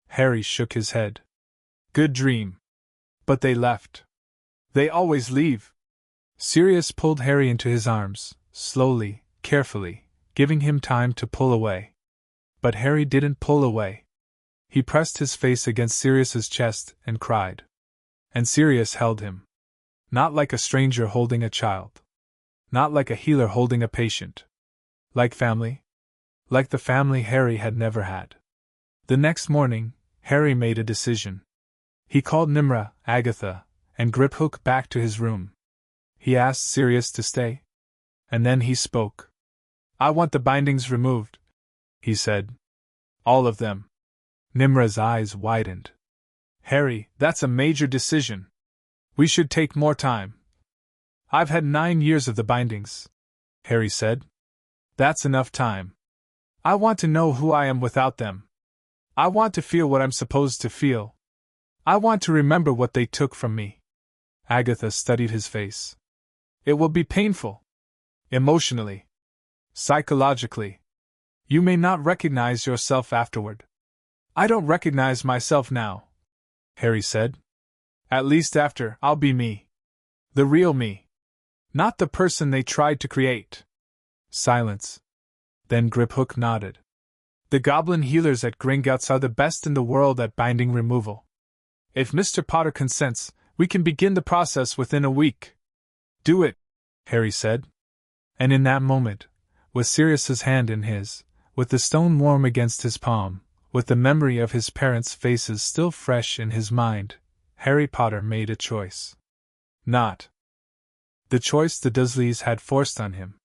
Harry shook his head. "Good dream. But they left. They always leave." Sirius pulled Harry into his arms, slowly, carefully, giving him time to pull away. But Harry didn't pull away. He pressed his face against Sirius's chest and cried. And Sirius held him. Not like a stranger holding a child. Not like a healer holding a patient. Like family. Like the family Harry had never had. The next morning, Harry made a decision. He called Nimra, Agatha, and Griphook back to his room. He asked Sirius to stay. And then he spoke. "I want the bindings removed," he said. "All of them." Nimra's eyes widened. "Harry, that's a major decision. We should take more time." "I've had 9 years of the bindings," Harry said. "That's enough time. I want to know who I am without them. I want to feel what I'm supposed to feel. I want to remember what they took from me." Agatha studied his face. "It will be painful. Emotionally. Psychologically. You may not recognize yourself afterward." "I don't recognize myself now," Harry said. "At least after, I'll be me. The real me. Not the person they tried to create." Silence. Then Griphook nodded. "The goblin healers at Gringotts are the best in the world at binding removal. If Mr. Potter consents, we can begin the process within a week." "Do it," Harry said. And in that moment, with Sirius's hand in his, with the stone warm against his palm, with the memory of his parents' faces still fresh in his mind, Harry Potter made a choice. Not the choice the Dursleys had forced on him.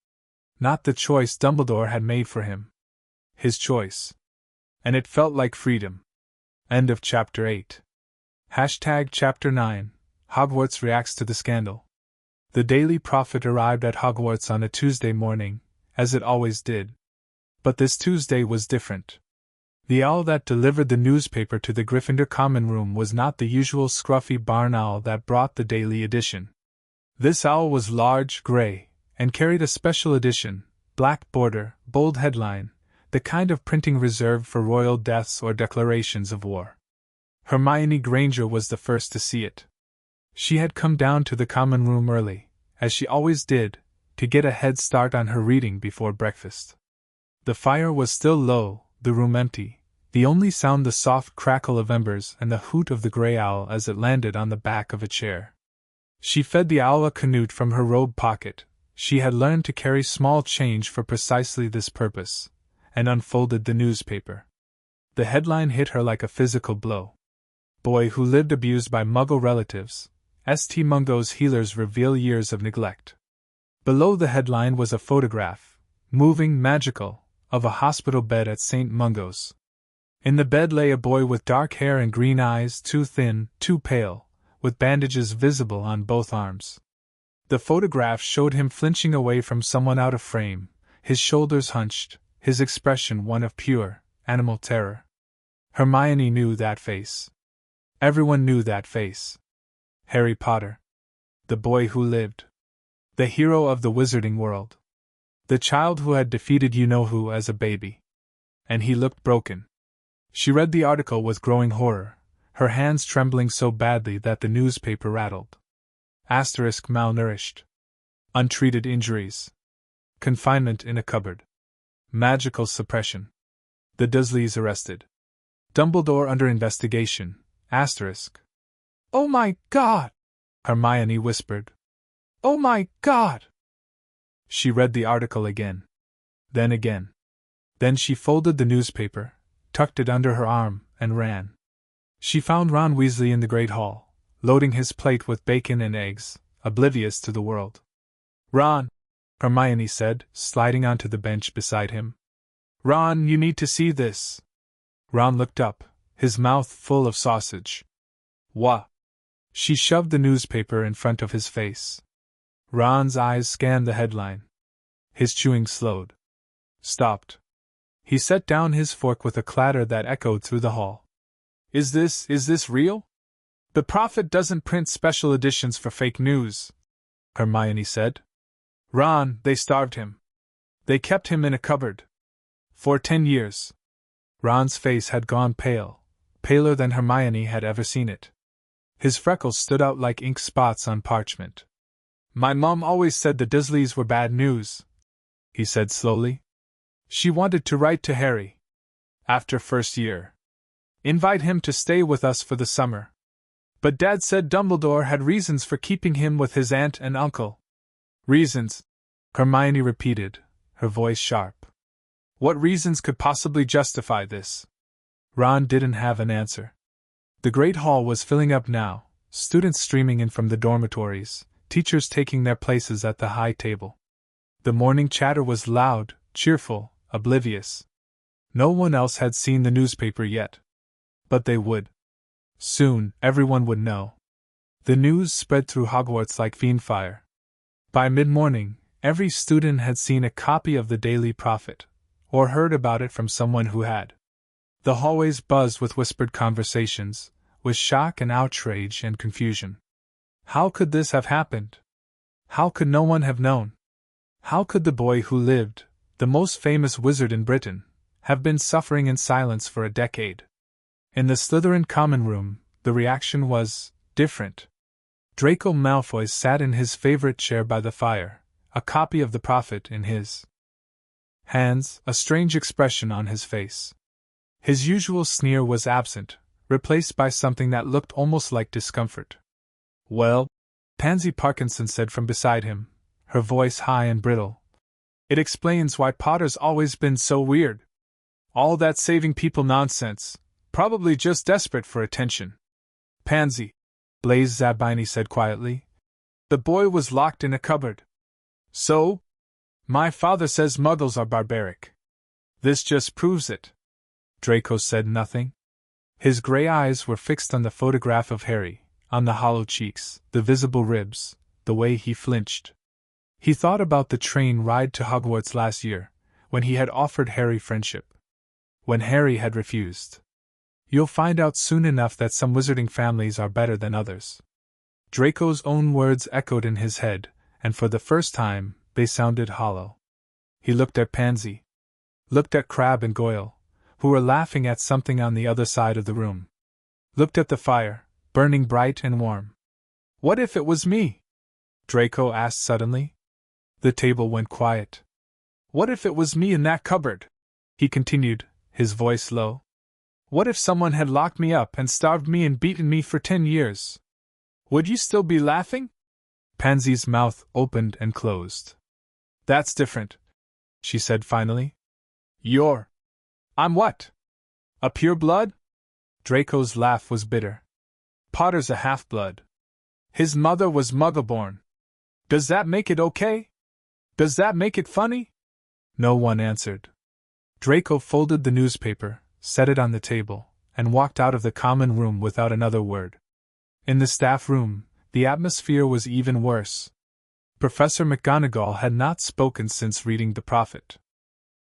Not the choice Dumbledore had made for him. His choice. And it felt like freedom. End of Chapter 8. Chapter 9. Hogwarts reacts to the scandal. The Daily Prophet arrived at Hogwarts on a Tuesday morning, as it always did. But this Tuesday was different. The owl that delivered the newspaper to the Gryffindor common room was not the usual scruffy barn owl that brought the daily edition. This owl was large, gray, and carried a special edition, black border, bold headline, the kind of printing reserved for royal deaths or declarations of war. Hermione Granger was the first to see it. She had come down to the common room early, as she always did, to get a head start on her reading before breakfast. The fire was still low, the room empty, the only sound the soft crackle of embers and the hoot of the grey owl as it landed on the back of a chair. She fed the owl a canute from her robe pocket. She had learned to carry small change for precisely this purpose, and unfolded the newspaper. The headline hit her like a physical blow. Boy who lived abused by Muggle relatives. St. Mungo's healers reveal years of neglect. Below the headline was a photograph, moving, magical, of a hospital bed at St. Mungo's. In the bed lay a boy with dark hair and green eyes, too thin, too pale, with bandages visible on both arms. The photograph showed him flinching away from someone out of frame, his shoulders hunched, his expression one of pure, animal terror. Hermione knew that face. Everyone knew that face. Harry Potter. The boy who lived. The hero of the wizarding world. The child who had defeated you-know-who as a baby. And he looked broken. She read the article with growing horror, her hands trembling so badly that the newspaper rattled. Asterisk malnourished. Untreated injuries. Confinement in a cupboard. Magical suppression. The Dursleys arrested. Dumbledore under investigation. Asterisk. "Oh my God!" Hermione whispered. "Oh my God!" She read the article again. Then again. Then she folded the newspaper, tucked it under her arm, and ran. She found Ron Weasley in the Great Hall, loading his plate with bacon and eggs, oblivious to the world. "Ron!" Hermione said, sliding onto the bench beside him. Ron, you need to see this. Ron looked up, his mouth full of sausage. What? She shoved the newspaper in front of his face. Ron's eyes scanned the headline. His chewing slowed. Stopped. He set down his fork with a clatter that echoed through the hall. Is this real? The Prophet doesn't print special editions for fake news, Hermione said. Ron, they starved him. They kept him in a cupboard. For 10 years. Ron's face had gone pale, paler than Hermione had ever seen it. His freckles stood out like ink spots on parchment. My mom always said the Dursleys were bad news, he said slowly. She wanted to write to Harry. After first year. Invite him to stay with us for the summer. But Dad said Dumbledore had reasons for keeping him with his aunt and uncle. Reasons, Hermione repeated, her voice sharp. What reasons could possibly justify this? Ron didn't have an answer. The Great Hall was filling up now, students streaming in from the dormitories, teachers taking their places at the high table. The morning chatter was loud, cheerful, oblivious. No one else had seen the newspaper yet. But they would. Soon, everyone would know. The news spread through Hogwarts like fiendfire. By mid-morning, every student had seen a copy of the Daily Prophet, or heard about it from someone who had. The hallways buzzed with whispered conversations, with shock and outrage and confusion. How could this have happened? How could no one have known? How could the boy who lived, the most famous wizard in Britain, have been suffering in silence for a decade? In the Slytherin common room, the reaction was different. Draco Malfoy sat in his favorite chair by the fire, a copy of the Prophet in his hands, a strange expression on his face. His usual sneer was absent, replaced by something that looked almost like discomfort. Well, Pansy Parkinson said from beside him, her voice high and brittle. It explains why Potter's always been so weird. All that saving people nonsense, probably just desperate for attention. Pansy, Blaise Zabini said quietly. The boy was locked in a cupboard. So? My father says Muggles are barbaric. This just proves it. Draco said nothing. His gray eyes were fixed on the photograph of Harry, on the hollow cheeks, the visible ribs, the way he flinched. He thought about the train ride to Hogwarts last year, when he had offered Harry friendship. When Harry had refused. You'll find out soon enough that some wizarding families are better than others. Draco's own words echoed in his head, and for the first time, they sounded hollow. He looked at Pansy. Looked at Crabbe and Goyle, who were laughing at something on the other side of the room. Looked at the fire, burning bright and warm. What if it was me? Draco asked suddenly. The table went quiet. What if it was me in that cupboard? He continued, his voice low. What if someone had locked me up and starved me and beaten me for 10 years? Would you still be laughing? Pansy's mouth opened and closed. That's different, she said finally. I'm what? A pureblood? Draco's laugh was bitter. Potter's a half-blood. His mother was Muggle-born. Does that make it okay? Does that make it funny? No one answered. Draco folded the newspaper, set it on the table, and walked out of the common room without another word. In the staff room, the atmosphere was even worse. Professor McGonagall had not spoken since reading The Prophet.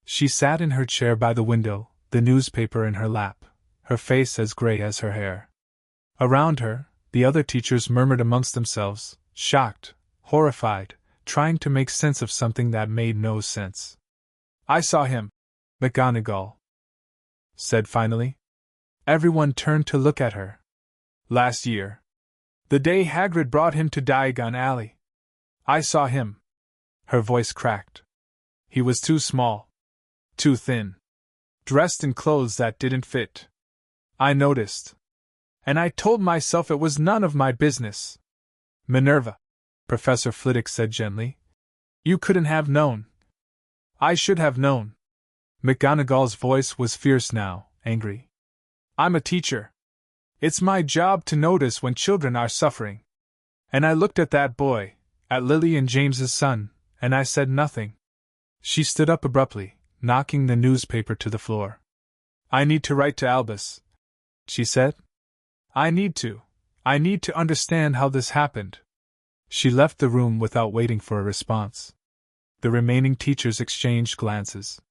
She sat in her chair by the window, the newspaper in her lap, her face as gray as her hair. Around her, the other teachers murmured amongst themselves, shocked, horrified, trying to make sense of something that made no sense. I saw him, McGonagall said finally. Everyone turned to look at her. Last year. The day Hagrid brought him to Diagon Alley. I saw him. Her voice cracked. He was too small. Too thin. Dressed in clothes that didn't fit. I noticed. And I told myself it was none of my business. Minerva, Professor Flitwick said gently. You couldn't have known. I should have known. McGonagall's voice was fierce now, angry. I'm a teacher. It's my job to notice when children are suffering. And I looked at that boy, at Lily and James's son, and I said nothing. She stood up abruptly, knocking the newspaper to the floor. I need to write to Albus, she said. I need to understand how this happened. She left the room without waiting for a response. The remaining teachers exchanged glances.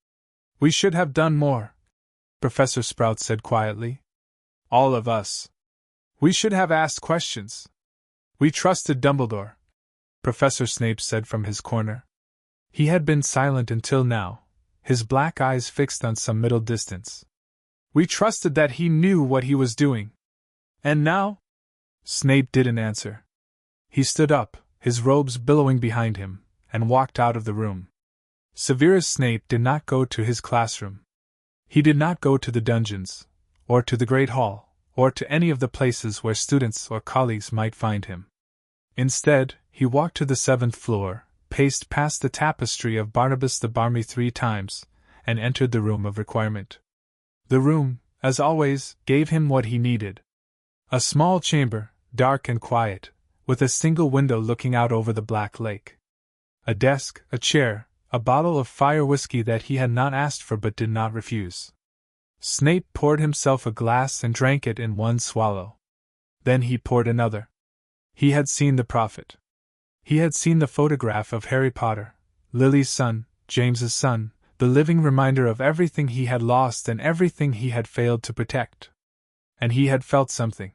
We should have done more, Professor Sprout said quietly. All of us. We should have asked questions. We trusted Dumbledore, Professor Snape said from his corner. He had been silent until now, his black eyes fixed on some middle distance. We trusted that he knew what he was doing. And now? Snape didn't answer. He stood up, his robes billowing behind him, and walked out of the room. Severus Snape did not go to his classroom. He did not go to the dungeons, or to the Great Hall, or to any of the places where students or colleagues might find him. Instead, he walked to the 7th floor, paced past the tapestry of Barnabas the Barmy 3 times, and entered the room of requirement. The room, as always, gave him what he needed. A small chamber, dark and quiet, with a single window looking out over the Black Lake. A desk, a chair, a bottle of fire whiskey that he had not asked for but did not refuse. Snape poured himself a glass and drank it in one swallow. Then he poured another. He had seen the prophet. He had seen the photograph of Harry Potter, Lily's son, James's son, the living reminder of everything he had lost and everything he had failed to protect. And he had felt something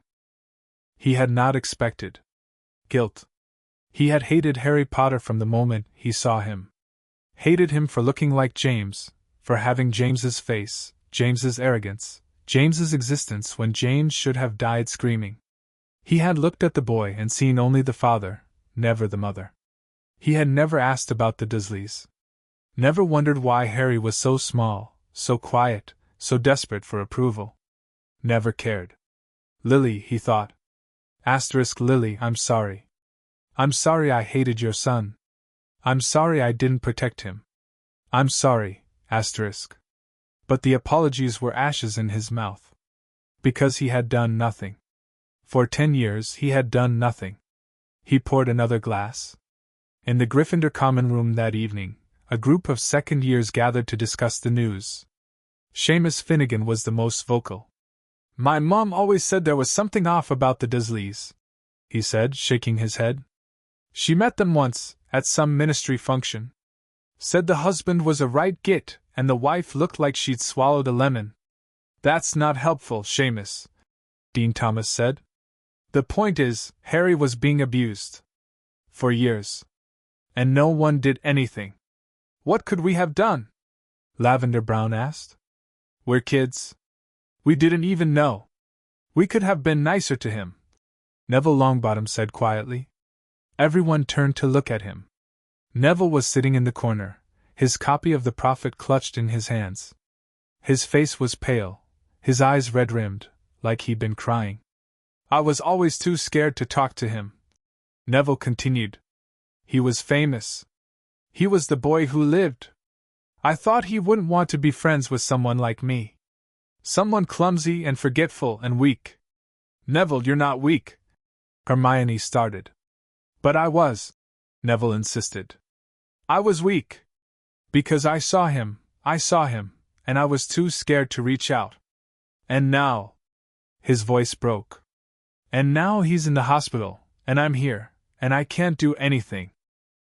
he had not expected. Guilt. He had hated Harry Potter from the moment he saw him. Hated him for looking like James, for having James's face, James's arrogance, James's existence when James should have died screaming. He had looked at the boy and seen only the father, never the mother. He had never asked about the Dursleys. Never wondered why Harry was so small, so quiet, so desperate for approval. Never cared. Lily, he thought. Lily, I'm sorry. I'm sorry I hated your son. I'm sorry I didn't protect him. I'm sorry, But the apologies were ashes in his mouth. Because he had done nothing. For 10 years he had done nothing. He poured another glass. In the Gryffindor common room that evening, a group of second years gathered to discuss the news. Seamus Finnegan was the most vocal. My mom always said there was something off about the Dursleys, he said, shaking his head. She met them once, at some ministry function. Said the husband was a right git, and the wife looked like she'd swallowed a lemon. That's not helpful, Seamus, Dean Thomas said. The point is, Harry was being abused. For years. And no one did anything. What could we have done? Lavender Brown asked. We're kids. We didn't even know. We could have been nicer to him, Neville Longbottom said quietly. Everyone turned to look at him. Neville was sitting in the corner, his copy of the Prophet clutched in his hands. His face was pale, his eyes red-rimmed, like he'd been crying. I was always too scared to talk to him, Neville continued. He was famous. He was the boy who lived. I thought he wouldn't want to be friends with someone like me. Someone clumsy and forgetful and weak. Neville, you're not weak, Hermione started. But I was, Neville insisted. I was weak. Because I saw him, and I was too scared to reach out. And now. His voice broke. And now he's in the hospital, and I'm here, and I can't do anything.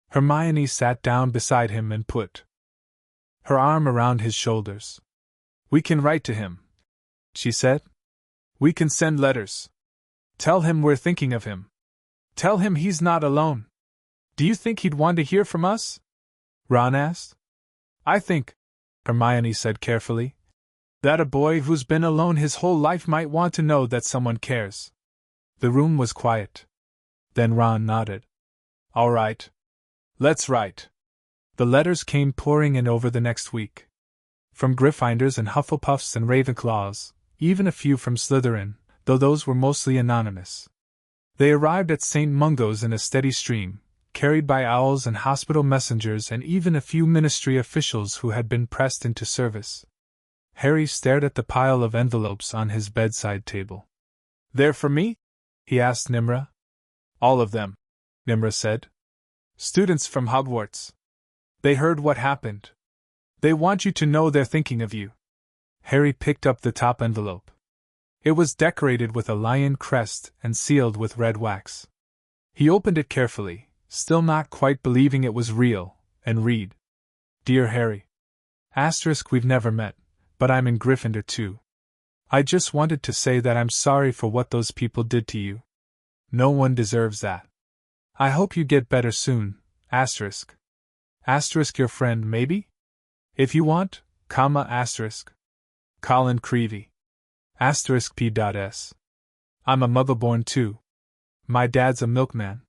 Hermione sat down beside him and put her arm around his shoulders. We can write to him, she said. We can send letters. Tell him we're thinking of him. Tell him he's not alone. Do you think he'd want to hear from us? Ron asked. I think, Hermione said carefully, that a boy who's been alone his whole life might want to know that someone cares. The room was quiet. Then Ron nodded. All right. Let's write. The letters came pouring in over the next week. From Gryffindors and Hufflepuffs and Ravenclaws, even a few from Slytherin, though those were mostly anonymous. They arrived at St. Mungo's in a steady stream, carried by owls and hospital messengers and even a few ministry officials who had been pressed into service. Harry stared at the pile of envelopes on his bedside table. They're for me? He asked Nimra. All of them, Nimra said. Students from Hogwarts. They heard what happened. They want you to know they're thinking of you. Harry picked up the top envelope. It was decorated with a lion crest and sealed with red wax. He opened it carefully, still not quite believing it was real, and read. Dear Harry. We've never met, but I'm in Gryffindor too. I just wanted to say that I'm sorry for what those people did to you. No one deserves that. I hope you get better soon, asterisk. Asterisk your friend, maybe? If you want, comma, asterisk. Colin Creevy. Asterisk P.S. I'm a muggle-born too. My dad's a milkman.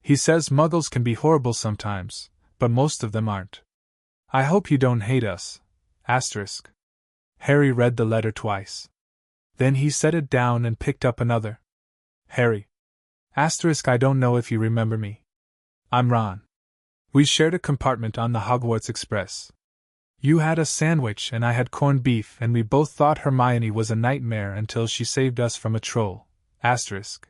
He says muggles can be horrible sometimes, but most of them aren't. I hope you don't hate us, asterisk. Harry read the letter twice. Then he set it down and picked up another. Harry. Asterisk I don't know if you remember me. I'm Ron. We shared a compartment on the Hogwarts Express. You had a sandwich and I had corned beef, and we both thought Hermione was a nightmare until she saved us from a troll. Asterisk.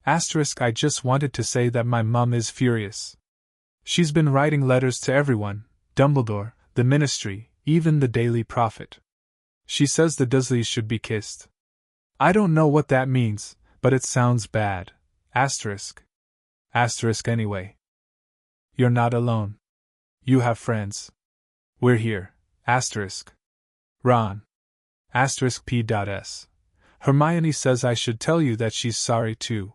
Asterisk I just wanted to say that my mum is furious. She's been writing letters to everyone, Dumbledore, the Ministry, even the Daily Prophet. She says the Dursleys should be kissed. I don't know what that means, but it sounds bad. Asterisk. Asterisk anyway. You're not alone. You have friends. We're here. Asterisk. Ron. Asterisk P.S. Hermione says I should tell you that she's sorry too.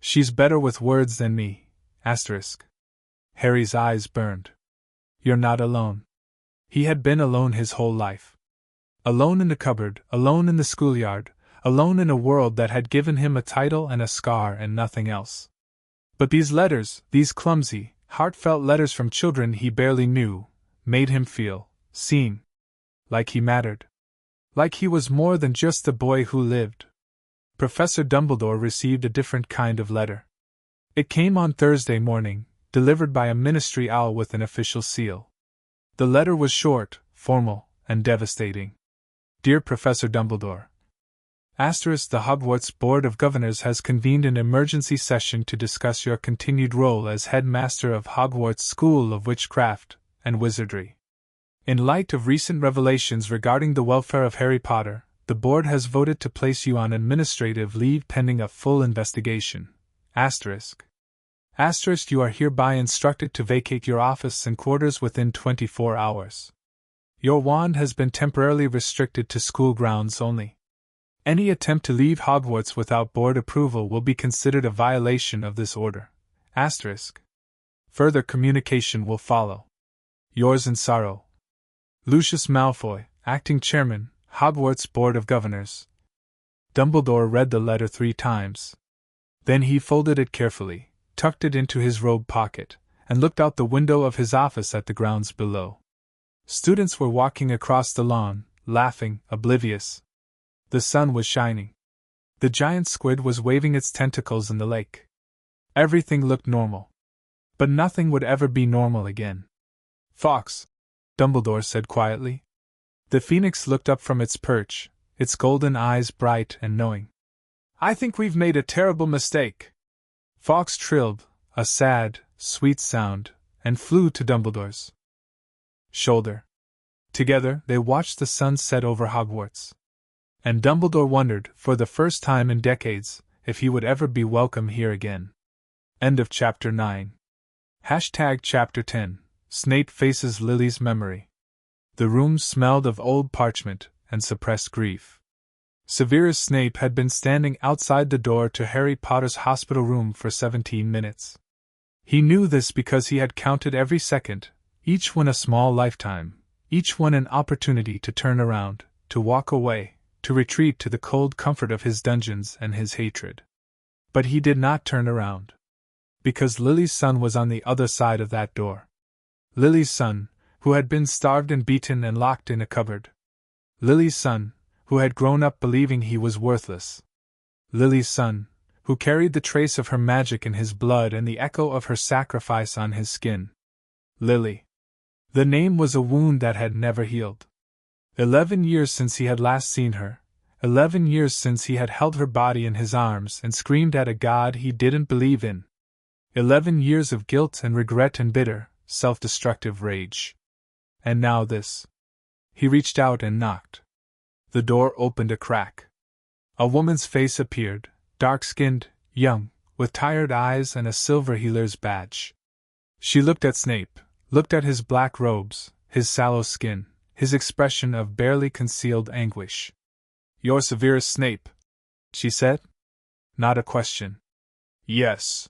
She's better with words than me. Asterisk. Harry's eyes burned. You're not alone. He had been alone his whole life. Alone in the cupboard, alone in the schoolyard, alone in a world that had given him a title and a scar and nothing else. But these letters, these clumsy, heartfelt letters from children he barely knew, made him feel seen. Like he mattered. Like he was more than just a boy who lived. Professor Dumbledore received a different kind of letter. It came on Thursday morning, delivered by a ministry owl with an official seal. The letter was short, formal, and devastating. Dear Professor Dumbledore. Asterisk the Hogwarts Board of Governors has convened an emergency session to discuss your continued role as headmaster of Hogwarts School of Witchcraft and Wizardry. In light of recent revelations regarding the welfare of Harry Potter, the board has voted to place you on administrative leave pending a full investigation. Asterisk. Asterisk you are hereby instructed to vacate your office and quarters within 24 hours. Your wand has been temporarily restricted to school grounds only. Any attempt to leave Hogwarts without board approval will be considered a violation of this order. Asterisk. Further communication will follow. Yours in sorrow. Lucius Malfoy, Acting Chairman, Hogwarts Board of Governors. Dumbledore read the letter 3 times. Then he folded it carefully, tucked it into his robe pocket, and looked out the window of his office at the grounds below. Students were walking across the lawn, laughing, oblivious. The sun was shining. The giant squid was waving its tentacles in the lake. Everything looked normal. But nothing would ever be normal again. Fawkes, Dumbledore said quietly. The phoenix looked up from its perch, its golden eyes bright and knowing. I think we've made a terrible mistake. Fawkes trilled, a sad, sweet sound, and flew to Dumbledore's shoulder. Together, they watched the sun set over Hogwarts. And Dumbledore wondered, for the first time in decades, if he would ever be welcome here again. End of Chapter 9. Chapter 10. Snape faces Lily's memory. The room smelled of old parchment and suppressed grief. Severus Snape had been standing outside the door to Harry Potter's hospital room for 17 minutes. He knew this because he had counted every second, each one a small lifetime, each one an opportunity to turn around, to walk away, to retreat to the cold comfort of his dungeons and his hatred. But he did not turn around. Because Lily's son was on the other side of that door. Lily's son, who had been starved and beaten and locked in a cupboard. Lily's son, who had grown up believing he was worthless. Lily's son, who carried the trace of her magic in his blood and the echo of her sacrifice on his skin. Lily. The name was a wound that had never healed. 11 years since he had last seen her, 11 years since he had held her body in his arms and screamed at a god he didn't believe in. 11 years of guilt and regret and bitter, self-destructive rage. And now this. He reached out and knocked. The door opened a crack. A woman's face appeared, dark-skinned, young, with tired eyes and a silver healer's badge. She looked at Snape, looked at his black robes, his sallow skin, his expression of barely concealed anguish. "You're Severus Snape," she said. Not a question. "Yes."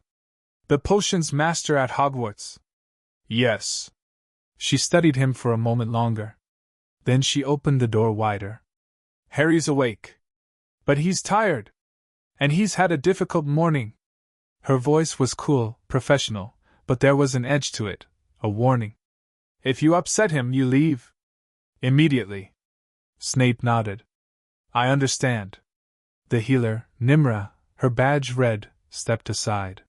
"The potions master at Hogwarts." "Yes." She studied him for a moment longer. Then she opened the door wider. "Harry's awake. But he's tired. And he's had a difficult morning." Her voice was cool, professional, but there was an edge to it, a warning. "If you upset him, you leave." "Immediately." Snape nodded. "I understand." The healer, Nimra, her badge red, stepped aside.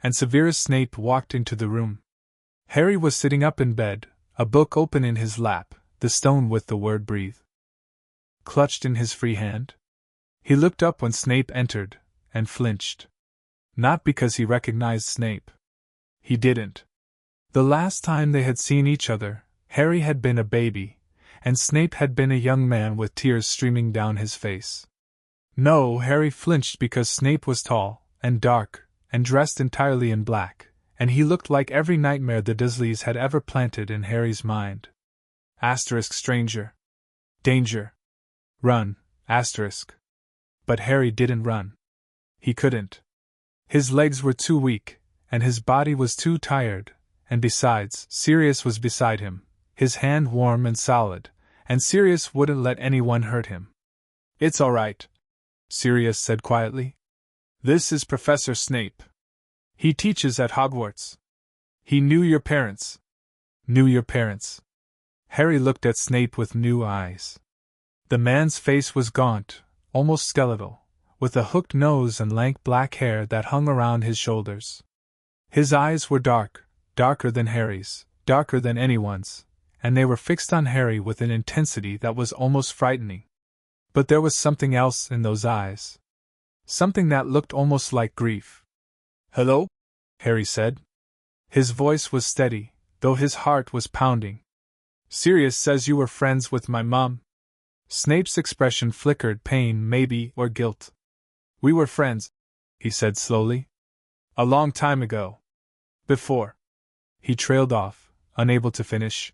And Severus Snape walked into the room. Harry was sitting up in bed, a book open in his lap, the stone with the word breathe clutched in his free hand. He looked up when Snape entered, and flinched. Not because he recognized Snape. He didn't. The last time they had seen each other, Harry had been a baby, and Snape had been a young man with tears streaming down his face. No, Harry flinched because Snape was tall, and dark, and dressed entirely in black, and he looked like every nightmare the Dursleys had ever planted in Harry's mind. Stranger. Danger. Run. But Harry didn't run. He couldn't. His legs were too weak, and his body was too tired, and besides, Sirius was beside him, his hand warm and solid, and Sirius wouldn't let anyone hurt him. "It's all right," Sirius said quietly. "This is Professor Snape. He teaches at Hogwarts. He knew your parents." "Knew your parents?" Harry looked at Snape with new eyes. The man's face was gaunt, almost skeletal, with a hooked nose and lank black hair that hung around his shoulders. His eyes were dark, darker than Harry's, darker than anyone's, and they were fixed on Harry with an intensity that was almost frightening. But there was something else in those eyes. Something that looked almost like grief. "Hello?" Harry said. His voice was steady, though his heart was pounding. "Sirius says you were friends with my mom." Snape's expression flickered, pain maybe, or guilt. "We were friends," he said slowly. "A long time ago. Before." He trailed off, unable to finish.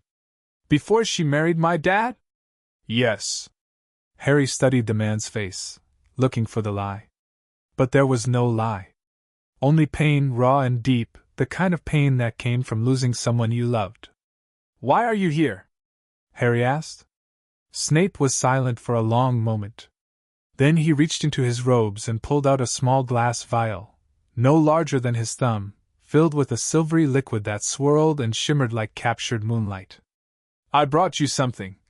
"Before she married my dad?" "Yes." Harry studied the man's face, looking for the lie. But there was no lie. Only pain, raw and deep, the kind of pain that came from losing someone you loved. "Why are you here?" Harry asked. Snape was silent for a long moment. Then he reached into his robes and pulled out a small glass vial, no larger than his thumb, filled with a silvery liquid that swirled and shimmered like captured moonlight. "I brought you something,"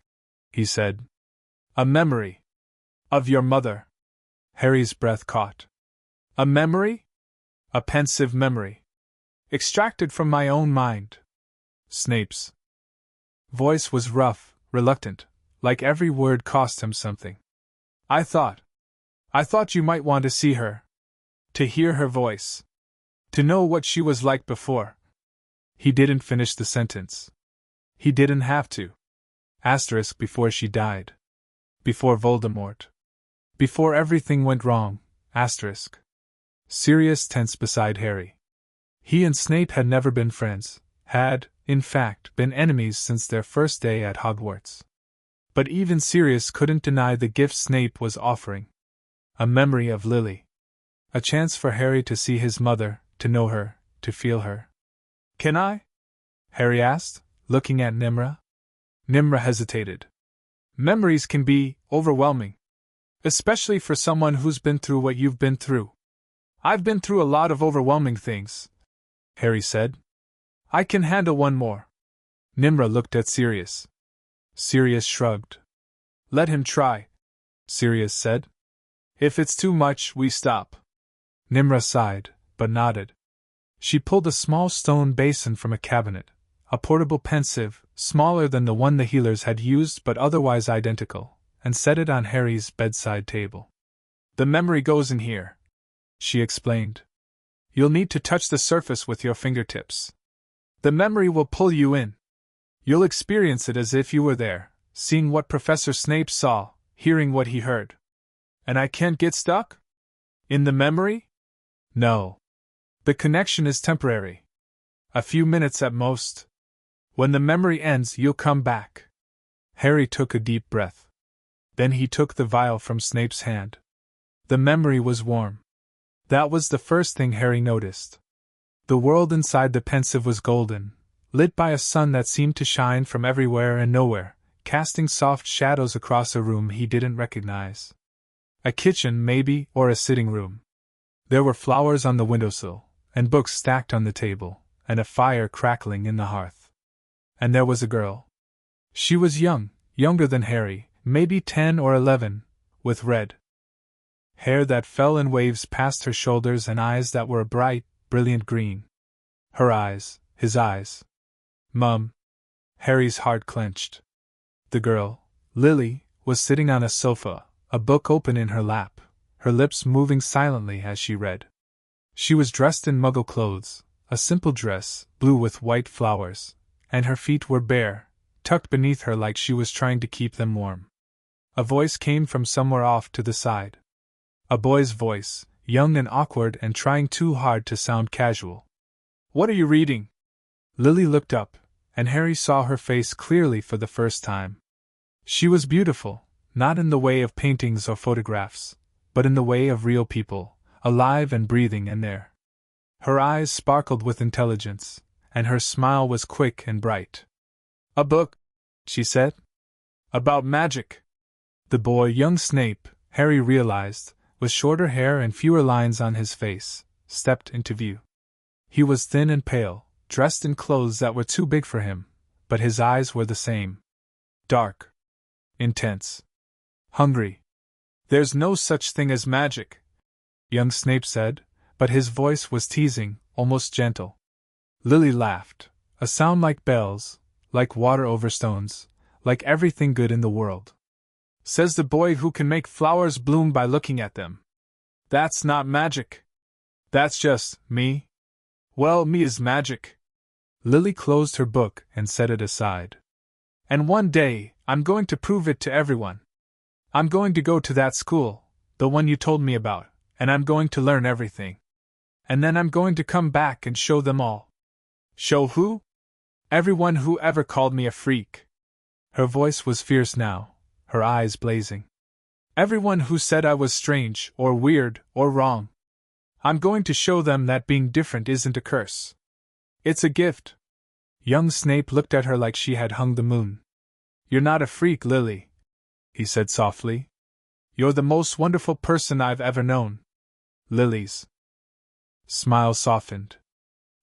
he said. "A memory. Of your mother." Harry's breath caught. "A memory?" "A pensive memory. Extracted from my own mind." Snape's voice was rough, reluctant, like every word cost him something. I thought you might want to see her. To hear her voice. To know what she was like before." He didn't finish the sentence. He didn't have to. Before she died. Before Voldemort. Before everything went wrong. Sirius tensed beside Harry. He and Snape had never been friends, had, in fact, been enemies since their first day at Hogwarts. But even Sirius couldn't deny the gift Snape was offering. A memory of Lily. A chance for Harry to see his mother, to know her, to feel her. "Can I?" Harry asked, looking at Nimra. Nimra hesitated. "Memories can be overwhelming. Especially for someone who's been through what you've been through." "I've been through a lot of overwhelming things," Harry said. "I can handle one more." Nimra looked at Sirius. Sirius shrugged. "Let him try," Sirius said. "If it's too much, we stop." Nimra sighed, but nodded. She pulled a small stone basin from a cabinet, a portable pensieve, smaller than the one the healers had used but otherwise identical, and set it on Harry's bedside table. "The memory goes in here," she explained. "You'll need to touch the surface with your fingertips. The memory will pull you in. You'll experience it as if you were there, seeing what Professor Snape saw, hearing what he heard. And I can't get stuck? In the memory? No. The connection is temporary. A few minutes at most. When the memory ends, you'll come back. Harry took a deep breath. Then he took the vial from Snape's hand. The memory was warm. That was the first thing Harry noticed. The world inside the pensive was golden, lit by a sun that seemed to shine from everywhere and nowhere, casting soft shadows across a room he didn't recognize. A kitchen, maybe, or a sitting room. There were flowers on the windowsill, and books stacked on the table, and a fire crackling in the hearth. And there was a girl. She was young, younger than Harry, maybe 10 or 11, with red hair that fell in waves past her shoulders and eyes that were a bright, brilliant green. Her eyes, his eyes. Mum. Harry's heart clenched. The girl, Lily, was sitting on a sofa, a book open in her lap, her lips moving silently as she read. She was dressed in Muggle clothes, a simple dress, blue with white flowers, and her feet were bare, tucked beneath her like she was trying to keep them warm. A voice came from somewhere off to the side. A boy's voice, young and awkward and trying too hard to sound casual. What are you reading? Lily looked up, and Harry saw her face clearly for the first time. She was beautiful, not in the way of paintings or photographs, but in the way of real people, alive and breathing and there. Her eyes sparkled with intelligence, and her smile was quick and bright. A book, she said. About magic. The boy, young Snape, Harry realized, with shorter hair and fewer lines on his face, stepped into view. He was thin and pale, dressed in clothes that were too big for him, but his eyes were the same. Dark. Intense. Hungry. There's no such thing as magic, young Snape said, but his voice was teasing, almost gentle. Lily laughed, a sound like bells, like water over stones, like everything good in the world. Says the boy who can make flowers bloom by looking at them. That's not magic. That's just me. Well, me is magic. Lily closed her book and set it aside. And one day, I'm going to prove it to everyone. I'm going to go to that school, the one you told me about, and I'm going to learn everything. And then I'm going to come back and show them all. Show who? Everyone who ever called me a freak. Her voice was fierce now, her eyes blazing. Everyone who said I was strange, or weird, or wrong. I'm going to show them that being different isn't a curse. It's a gift. Young Snape looked at her like she had hung the moon. You're not a freak, Lily, he said softly. You're the most wonderful person I've ever known. Lily's smile softened.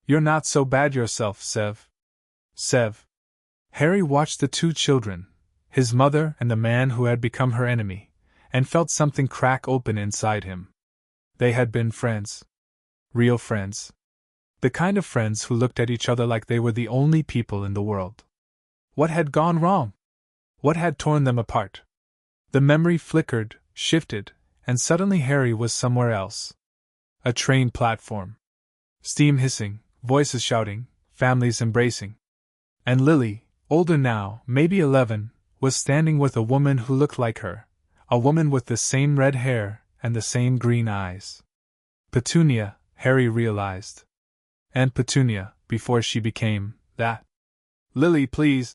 You're not so bad yourself, Sev. Sev. Harry watched the two children, his mother and the man who had become her enemy, and felt something crack open inside him. They had been friends. Real friends. The kind of friends who looked at each other like they were the only people in the world. What had gone wrong? What had torn them apart? The memory flickered, shifted, and suddenly Harry was somewhere else. A train platform. Steam hissing, voices shouting, families embracing. And Lily, older now, maybe 11, was standing with a woman who looked like her, a woman with the same red hair and the same green eyes. Petunia, Harry realized. And Petunia, before she became that. Lily, please,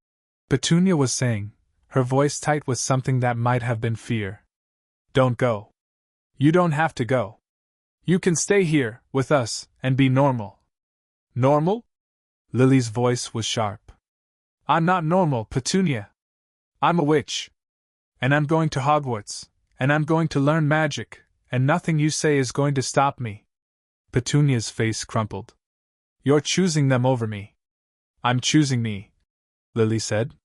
Petunia was saying, her voice tight with something that might have been fear. Don't go. You don't have to go. You can stay here, with us, and be normal. Normal? Lily's voice was sharp. I'm not normal, Petunia. I'm a witch. And I'm going to Hogwarts, and I'm going to learn magic, and nothing you say is going to stop me. Petunia's face crumpled. You're choosing them over me. I'm choosing me, Lily said.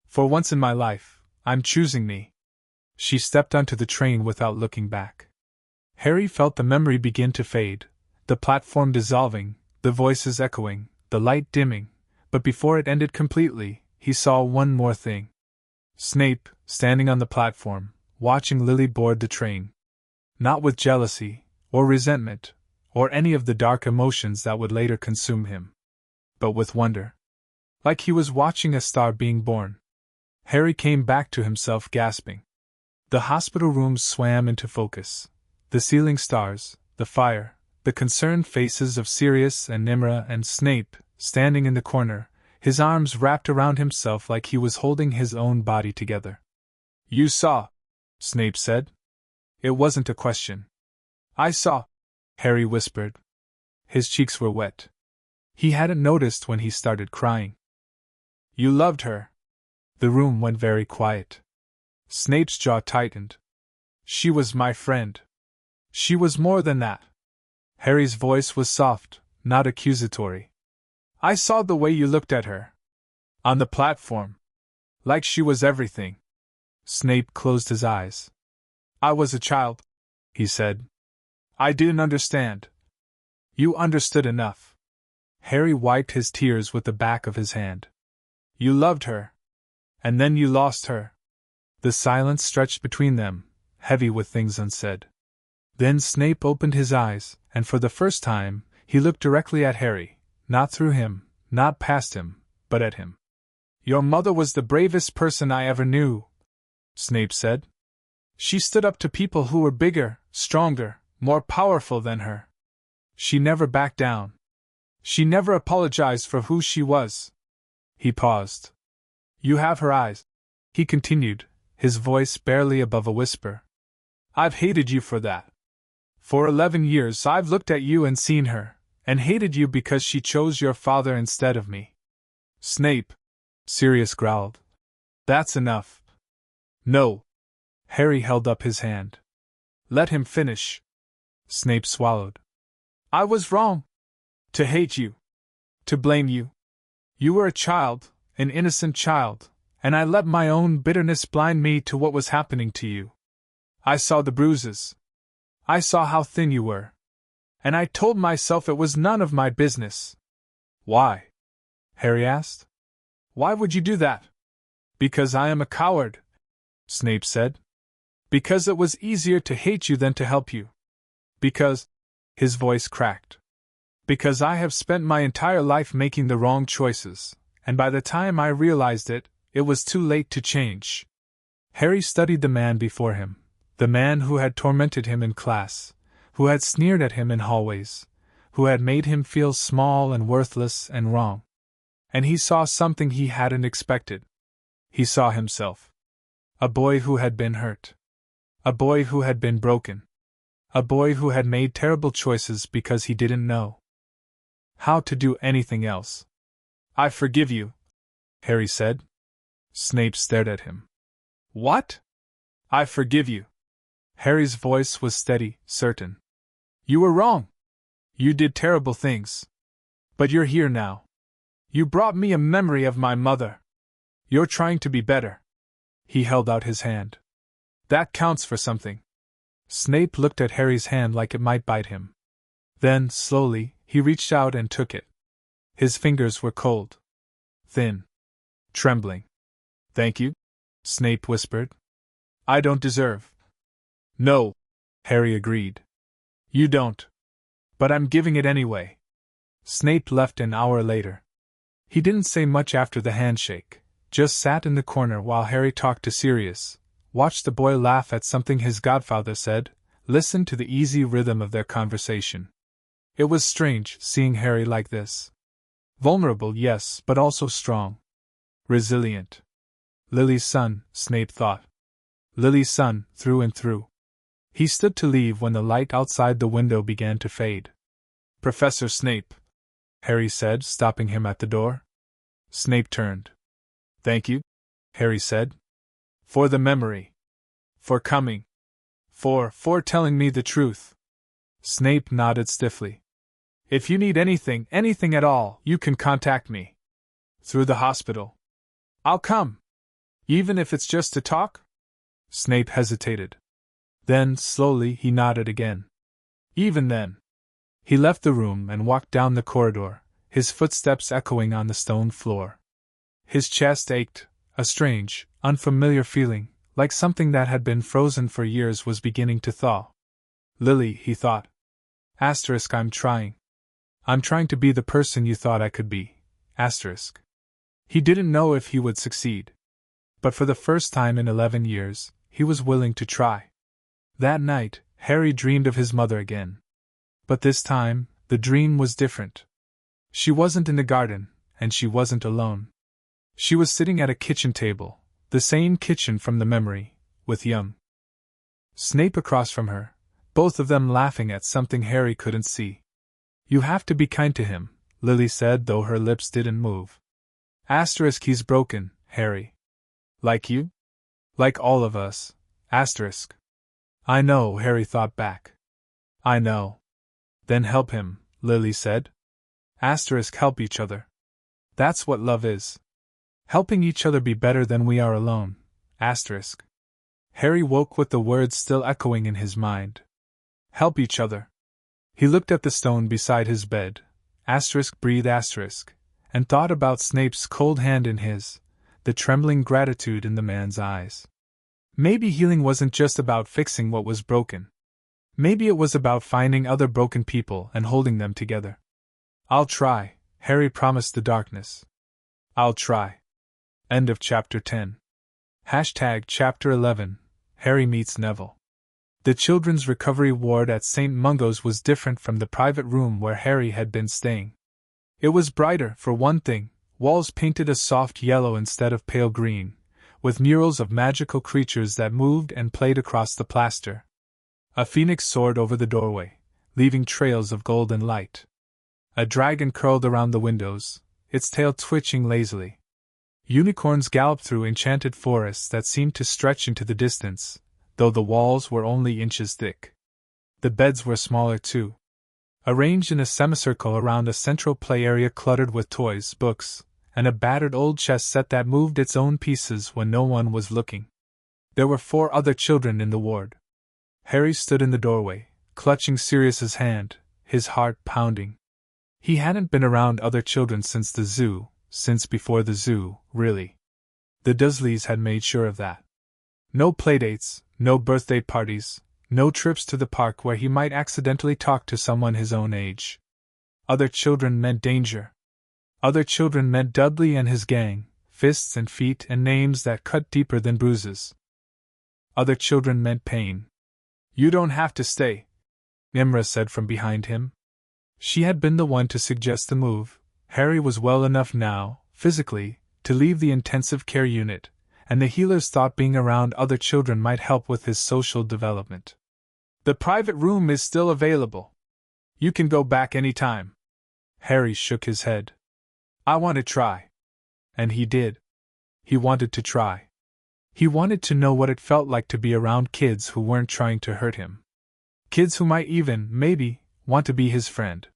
For once in my life, I'm choosing me. She stepped onto the train without looking back. Harry felt the memory begin to fade, the platform dissolving, the voices echoing, the light dimming, but before it ended completely, he saw one more thing. Snape, standing on the platform, watching Lily board the train. Not with jealousy, or resentment, or any of the dark emotions that would later consume him. but with wonder. Like he was watching a star being born. Harry came back to himself gasping. The hospital rooms swam into focus. The ceiling stars, the fire, the concerned faces of Sirius and Nimra and Snape, standing in the corner, his arms wrapped around himself like he was holding his own body together. "You saw," Snape said. It wasn't a question. "I saw," Harry whispered. His cheeks were wet. He hadn't noticed when he started crying. "You loved her." The room went very quiet. Snape's jaw tightened. "She was my friend. She was more than that." Harry's voice was soft, not accusatory. "I saw the way you looked at her. On the platform. Like she was everything." Snape closed his eyes. "I was a child," he said. "I didn't understand. You understood enough." Harry wiped his tears with the back of his hand. "You loved her. And then you lost her." The silence stretched between them, heavy with things unsaid. Then Snape opened his eyes, and for the first time, he looked directly at Harry, not through him, not past him, but at him. "Your mother was the bravest person I ever knew," Snape said. "She stood up to people who were bigger, stronger, more powerful than her. She never backed down. She never apologized for who she was." He paused. "You have her eyes," he continued, his voice barely above a whisper. "I've hated you for that. For 11 years I've looked at you and seen her, and hated you because she chose your father instead of me." "Snape," Sirius growled. "That's enough." "No." Harry held up his hand. "Let him finish." Snape swallowed. "I was wrong. To hate you. To blame you. You were a child, an innocent child, and I let my own bitterness blind me to what was happening to you. I saw the bruises. I saw how thin you were. And I told myself it was none of my business." "Why?" Harry asked. "Why would you do that?" "Because I am a coward," Snape said. "Because it was easier to hate you than to help you. Because," his voice cracked, "because I have spent my entire life making the wrong choices, and by the time I realized it, it was too late to change." Harry studied the man before him, the man who had tormented him in class, who had sneered at him in hallways, who had made him feel small and worthless and wrong. And he saw something he hadn't expected. He saw himself. A boy who had been hurt. A boy who had been broken. A boy who had made terrible choices because he didn't know how to do anything else. "I forgive you," Harry said. Snape stared at him. "What?" "I forgive you." Harry's voice was steady, certain. "You were wrong. You did terrible things. But you're here now. You brought me a memory of my mother. You're trying to be better." He held out his hand. "That counts for something." Snape looked at Harry's hand like it might bite him. Then, slowly, he reached out and took it. His fingers were cold. Thin. Trembling. "Thank you," Snape whispered. "I don't deserve." "No," Harry agreed. "You don't. But I'm giving it anyway." Snape left an hour later. He didn't say much after the handshake, just sat in the corner while Harry talked to Sirius, watched the boy laugh at something his godfather said, listened to the easy rhythm of their conversation. It was strange, seeing Harry like this. Vulnerable, yes, but also strong. Resilient. Lily's son, Snape thought. Lily's son, through and through. He stood to leave when the light outside the window began to fade. "Professor Snape," Harry said, stopping him at the door. Snape turned. "Thank you," Harry said. "For the memory. For coming. For telling me the truth." Snape nodded stiffly. "If you need anything at all, you can contact me. Through the hospital. I'll come. Even if it's just to talk?" Snape hesitated. Then, slowly, he nodded again. "Even then." He left the room and walked down the corridor, his footsteps echoing on the stone floor. His chest ached, a strange, unfamiliar feeling, like something that had been frozen for years was beginning to thaw. "Lily," he thought. **I'm trying. I'm trying to be the person you thought I could be, Asterisk. He didn't know if he would succeed. But for the first time in 11 years, he was willing to try. That night, Harry dreamed of his mother again. But this time, the dream was different. She wasn't in the garden, and she wasn't alone. She was sitting at a kitchen table, the same kitchen from the memory, with young Snape across from her, both of them laughing at something Harry couldn't see. "You have to be kind to him," Lily said, though her lips didn't move. Asterisk. He's broken, Harry. Like you? Like all of us. Asterisk. I know, Harry thought back. I know. Then help him, Lily said. Asterisk. Help each other. That's what love is. Helping each other be better than we are alone. Asterisk. Harry woke with the words still echoing in his mind. Help each other. He looked at the stone beside his bed. Asterisk. Breathe. Asterisk. And thought about Snape's cold hand in his, the trembling gratitude in the man's eyes. Maybe healing wasn't just about fixing what was broken. Maybe it was about finding other broken people and holding them together. I'll try, Harry promised the darkness. I'll try. End of Chapter 10. Chapter 11. Harry meets Neville. The children's recovery ward at St. Mungo's was different from the private room where Harry had been staying. It was brighter, for one thing, walls painted a soft yellow instead of pale green, with murals of magical creatures that moved and played across the plaster. A phoenix soared over the doorway, leaving trails of golden light. A dragon curled around the windows, its tail twitching lazily. Unicorns galloped through enchanted forests that seemed to stretch into the distance, though the walls were only inches thick. The beds were smaller too, arranged in a semicircle around a central play area cluttered with toys, books, and a battered old chess set that moved its own pieces when no one was looking. There were 4 other children in the ward. Harry stood in the doorway, clutching Sirius's hand, his heart pounding. He hadn't been around other children since the zoo, since before the zoo, really. The Dursleys had made sure of that. No playdates, no birthday parties, no trips to the park where he might accidentally talk to someone his own age. Other children meant danger. Other children meant Dudley and his gang, fists and feet and names that cut deeper than bruises. Other children meant pain. You don't have to stay, Imra said from behind him. She had been the one to suggest the move. Harry was well enough now, physically, to leave the intensive care unit, and the healers thought being around other children might help with his social development. The private room is still available. You can go back any time. Harry shook his head. I want to try. And he did. He wanted to try. He wanted to know what it felt like to be around kids who weren't trying to hurt him. Kids who might even, maybe, want to be his friend.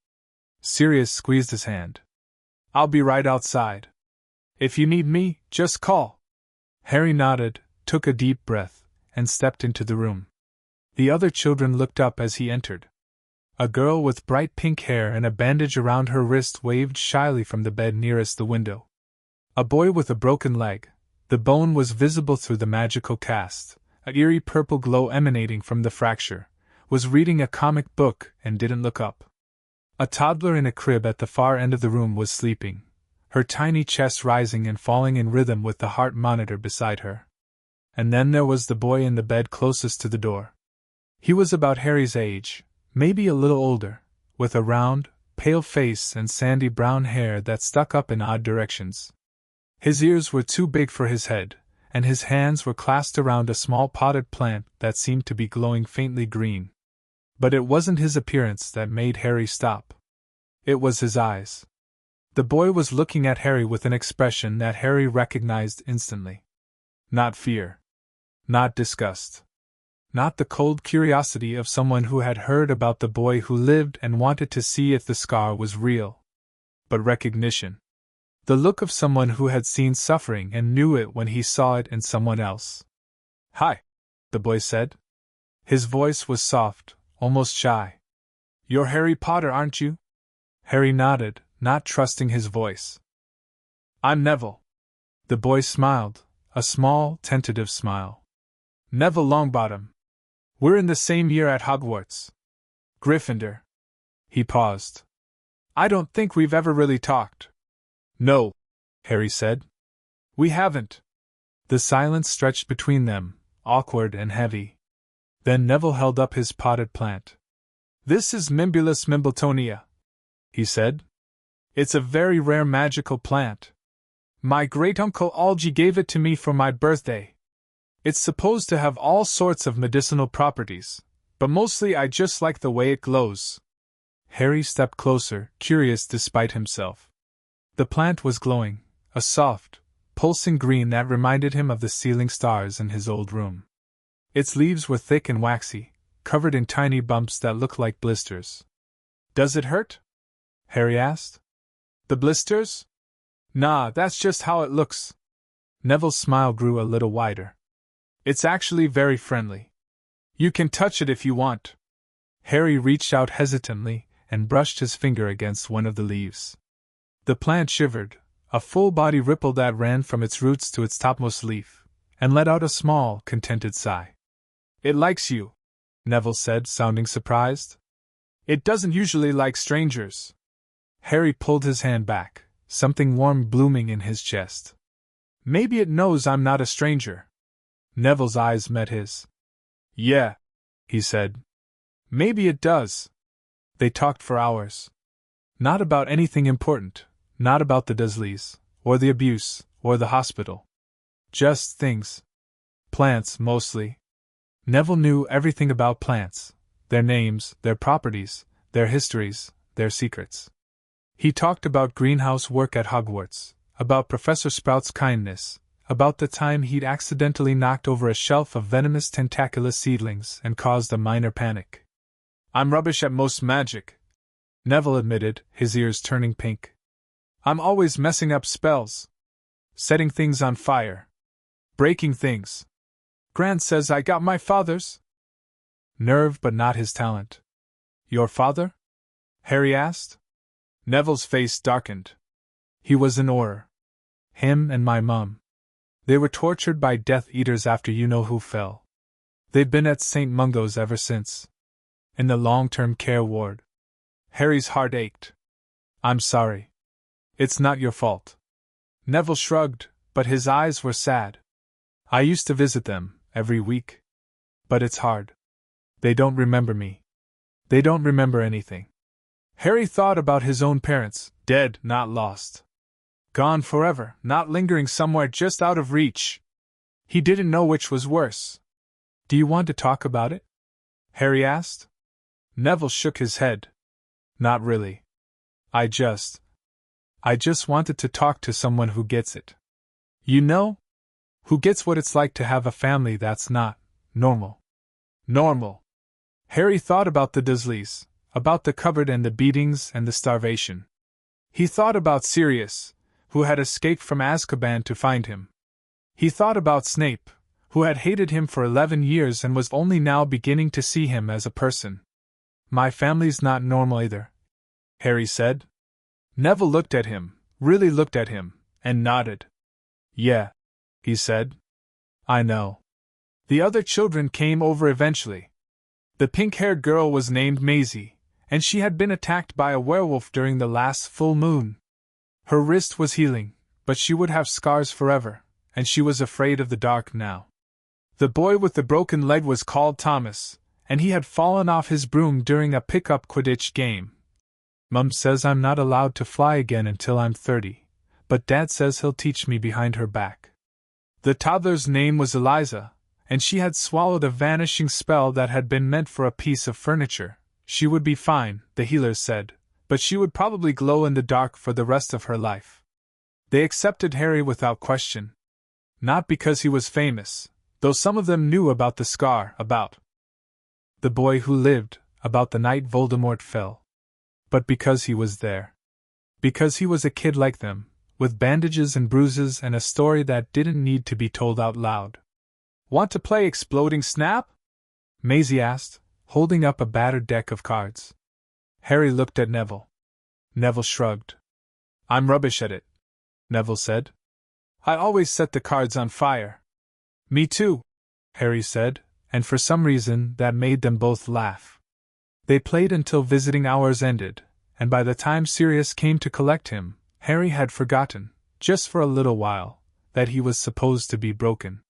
Sirius squeezed his hand. I'll be right outside. If you need me, just call. Harry nodded, took a deep breath, and stepped into the room. The other children looked up as he entered. A girl with bright pink hair and a bandage around her wrist waved shyly from the bed nearest the window. A boy with a broken leg, the bone was visible through the magical cast, an eerie purple glow emanating from the fracture, was reading a comic book and didn't look up. A toddler in a crib at the far end of the room was sleeping, her tiny chest rising and falling in rhythm with the heart monitor beside her. And then there was the boy in the bed closest to the door. He was about Harry's age, maybe a little older, with a round, pale face and sandy brown hair that stuck up in odd directions. His ears were too big for his head, and his hands were clasped around a small potted plant that seemed to be glowing faintly green. But it wasn't his appearance that made Harry stop. It was his eyes. The boy was looking at Harry with an expression that Harry recognized instantly. Not fear. Not disgust. Not the cold curiosity of someone who had heard about the boy who lived and wanted to see if the scar was real. But recognition. The look of someone who had seen suffering and knew it when he saw it in someone else. Hi, the boy said. His voice was soft, almost shy. You're Harry Potter, aren't you? Harry nodded, not trusting his voice. I'm Neville. The boy smiled, a small, tentative smile. Neville Longbottom. We're in the same year at Hogwarts. Gryffindor. He paused. I don't think we've ever really talked. No, Harry said. We haven't. The silence stretched between them, awkward and heavy. Then Neville held up his potted plant. This is Mimbulus Mimbletonia, he said. It's a very rare magical plant. My great-uncle Algy gave it to me for my birthday. It's supposed to have all sorts of medicinal properties, but mostly I just like the way it glows. Harry stepped closer, curious despite himself. The plant was glowing, a soft, pulsing green that reminded him of the ceiling stars in his old room. Its leaves were thick and waxy, covered in tiny bumps that looked like blisters. Does it hurt? Harry asked. The blisters? Nah, that's just how it looks. Neville's smile grew a little wider. It's actually very friendly. You can touch it if you want. Harry reached out hesitantly and brushed his finger against one of the leaves. The plant shivered, a full body ripple that ran from its roots to its topmost leaf, and let out a small, contented sigh. It likes you, Neville said, sounding surprised. It doesn't usually like strangers. Harry pulled his hand back, something warm blooming in his chest. Maybe it knows I'm not a stranger. Neville's eyes met his. Yeah, he said. Maybe it does. They talked for hours. Not about anything important, not about the Dursleys, or the abuse, or the hospital. Just things. Plants, mostly. Neville knew everything about plants, their names, their properties, their histories, their secrets. He talked about greenhouse work at Hogwarts, about Professor Sprout's kindness, about the time he'd accidentally knocked over a shelf of venomous tentaculous seedlings and caused a minor panic. I'm rubbish at most magic, Neville admitted, his ears turning pink. I'm always messing up spells. Setting things on fire. Breaking things. Grant says I got my father's nerve but not his talent. Your father? Harry asked. Neville's face darkened. He was in horror. Him and my mum. They were tortured by Death Eaters after you-know-who fell. They've been at St. Mungo's ever since. In the long-term care ward. Harry's heart ached. I'm sorry. It's not your fault. Neville shrugged, but his eyes were sad. I used to visit them, every week. But it's hard. They don't remember me. They don't remember anything. Harry thought about his own parents, dead, not lost. Gone forever, not lingering somewhere just out of reach. He didn't know which was worse. Do you want to talk about it? Harry asked. Neville shook his head. Not really. I just wanted to talk to someone who gets it. You know? Who gets what it's like to have a family that's not normal. Normal. Harry thought about the Dursleys, about the cupboard and the beatings and the starvation. He thought about Sirius, who had escaped from Azkaban to find him. He thought about Snape, who had hated him for 11 years and was only now beginning to see him as a person. My family's not normal either, Harry said. Neville looked at him, really looked at him, and nodded. Yeah, he said. I know. The other children came over eventually. The pink-haired girl was named Maisie, and she had been attacked by a werewolf during the last full moon. Her wrist was healing, but she would have scars forever, and she was afraid of the dark now. The boy with the broken leg was called Thomas, and he had fallen off his broom during a pick-up Quidditch game. Mum says I'm not allowed to fly again until I'm 30, but Dad says he'll teach me behind her back. The toddler's name was Eliza, and she had swallowed a vanishing spell that had been meant for a piece of furniture. She would be fine, the healers said, but she would probably glow in the dark for the rest of her life. They accepted Harry without question. Not because he was famous, though some of them knew about the scar, about the boy who lived, about the night Voldemort fell. But because he was there. Because he was a kid like them, with bandages and bruises and a story that didn't need to be told out loud. Want to play Exploding Snap? Maisie asked, holding up a battered deck of cards. Harry looked at Neville. Neville shrugged. I'm rubbish at it, Neville said. I always set the cards on fire. Me too, Harry said, and for some reason that made them both laugh. They played until visiting hours ended, and by the time Sirius came to collect him, Harry had forgotten, just for a little while, that he was supposed to be broken.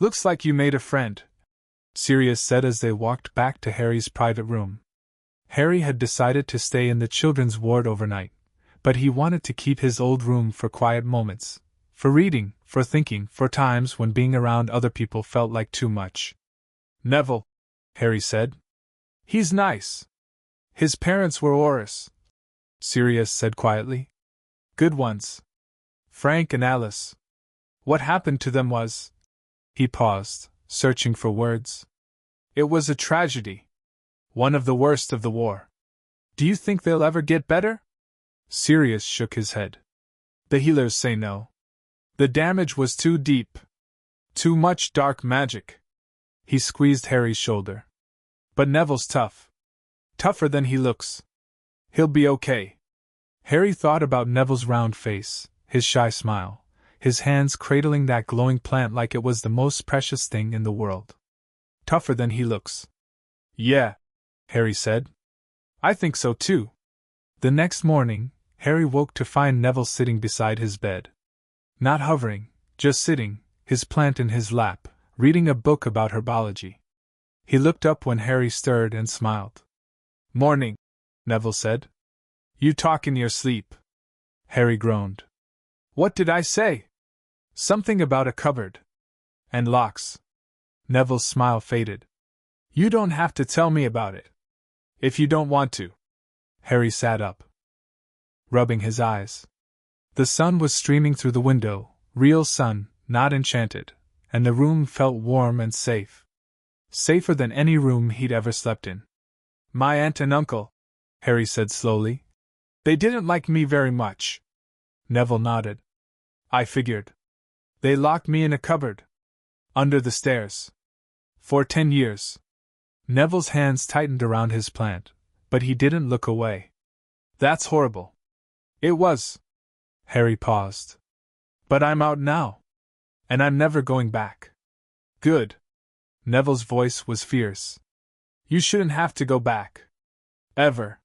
"Looks like you made a friend," Sirius said as they walked back to Harry's private room. Harry had decided to stay in the children's ward overnight, but he wanted to keep his old room for quiet moments, for reading, for thinking, for times when being around other people felt like too much. "Neville," Harry said. "He's nice. His parents were Oris," Sirius said quietly. "Good ones. Frank and Alice. What happened to them was—" He paused, searching for words. "It was a tragedy. One of the worst of the war. Do you think they'll ever get better?" Sirius shook his head. "The healers say no. The damage was too deep. Too much dark magic." He squeezed Harry's shoulder. "But Neville's tough. Tougher than he looks. He'll be okay." Harry thought about Neville's round face, his shy smile, his hands cradling that glowing plant like it was the most precious thing in the world. "Tougher than he looks." "Yeah," Harry said. "I think so too." The next morning, Harry woke to find Neville sitting beside his bed. Not hovering, just sitting, his plant in his lap, reading a book about herbology. He looked up when Harry stirred and smiled. "Morning," Neville said. "You talk in your sleep." Harry groaned. "What did I say?" "Something about a cupboard. And locks." Neville's smile faded. "You don't have to tell me about it. If you don't want to." Harry sat up, rubbing his eyes. The sun was streaming through the window, real sun, not enchanted, and the room felt warm and safe. Safer than any room he'd ever slept in. "My aunt and uncle," Harry said slowly. "They didn't like me very much." Neville nodded. "I figured. They locked me in a cupboard. Under the stairs. For 10 years. Neville's hands tightened around his plant, but he didn't look away. "That's horrible." "It was." Harry paused. "But I'm out now. And I'm never going back." "Good." Neville's voice was fierce. "You shouldn't have to go back. Ever."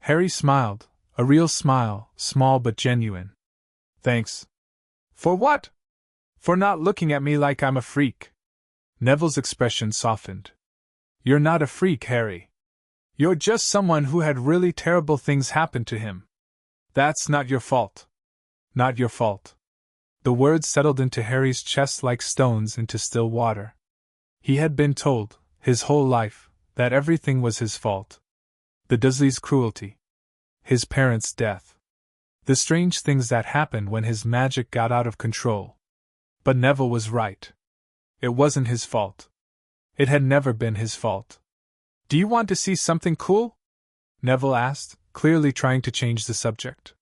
Harry smiled, a real smile, small but genuine. "Thanks." "For what?" "For not looking at me like I'm a freak." Neville's expression softened. "You're not a freak, Harry. You're just someone who had really terrible things happen to him. That's not your fault. Not your fault." The words settled into Harry's chest like stones into still water. He had been told, his whole life, that everything was his fault. The Dursleys' cruelty. His parents' death. The strange things that happened when his magic got out of control. But Neville was right. It wasn't his fault. It had never been his fault. "Do you want to see something cool?" Neville asked, clearly trying to change the subject.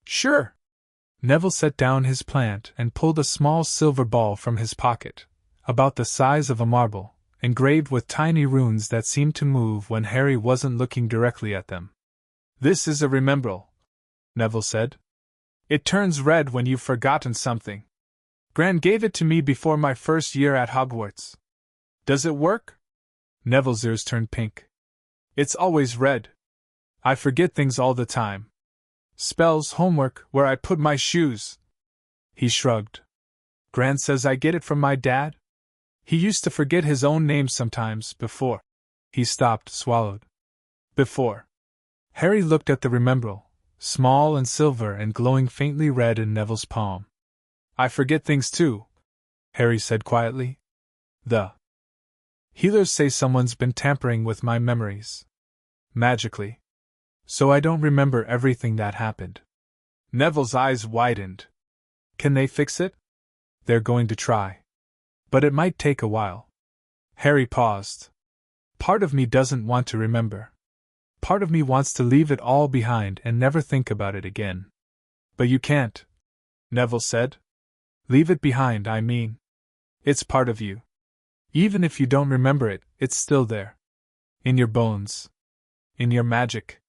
"Sure." Neville set down his plant and pulled a small silver ball from his pocket, about the size of a marble, engraved with tiny runes that seemed to move when Harry wasn't looking directly at them. "This is a remembrall," Neville said. "It turns red when you've forgotten something. Gran gave it to me before my first year at Hogwarts. Does it work?" Neville's ears turned pink. "It's always red. I forget things all the time. Spells, homework, where I put my shoes." He shrugged. "Gran says I get it from my dad? He used to forget his own name sometimes, before." He stopped, swallowed. "Before." Harry looked at the remembrall, small and silver and glowing faintly red in Neville's palm. "I forget things too," Harry said quietly. "The healers say someone's been tampering with my memories. Magically. So I don't remember everything that happened." Neville's eyes widened. "Can they fix it?" "They're going to try. But it might take a while." Harry paused. "Part of me doesn't want to remember. Part of me wants to leave it all behind and never think about it again." "But you can't," Neville said. "Leave it behind, I mean. It's part of you. Even if you don't remember it, it's still there. In your bones. In your magic."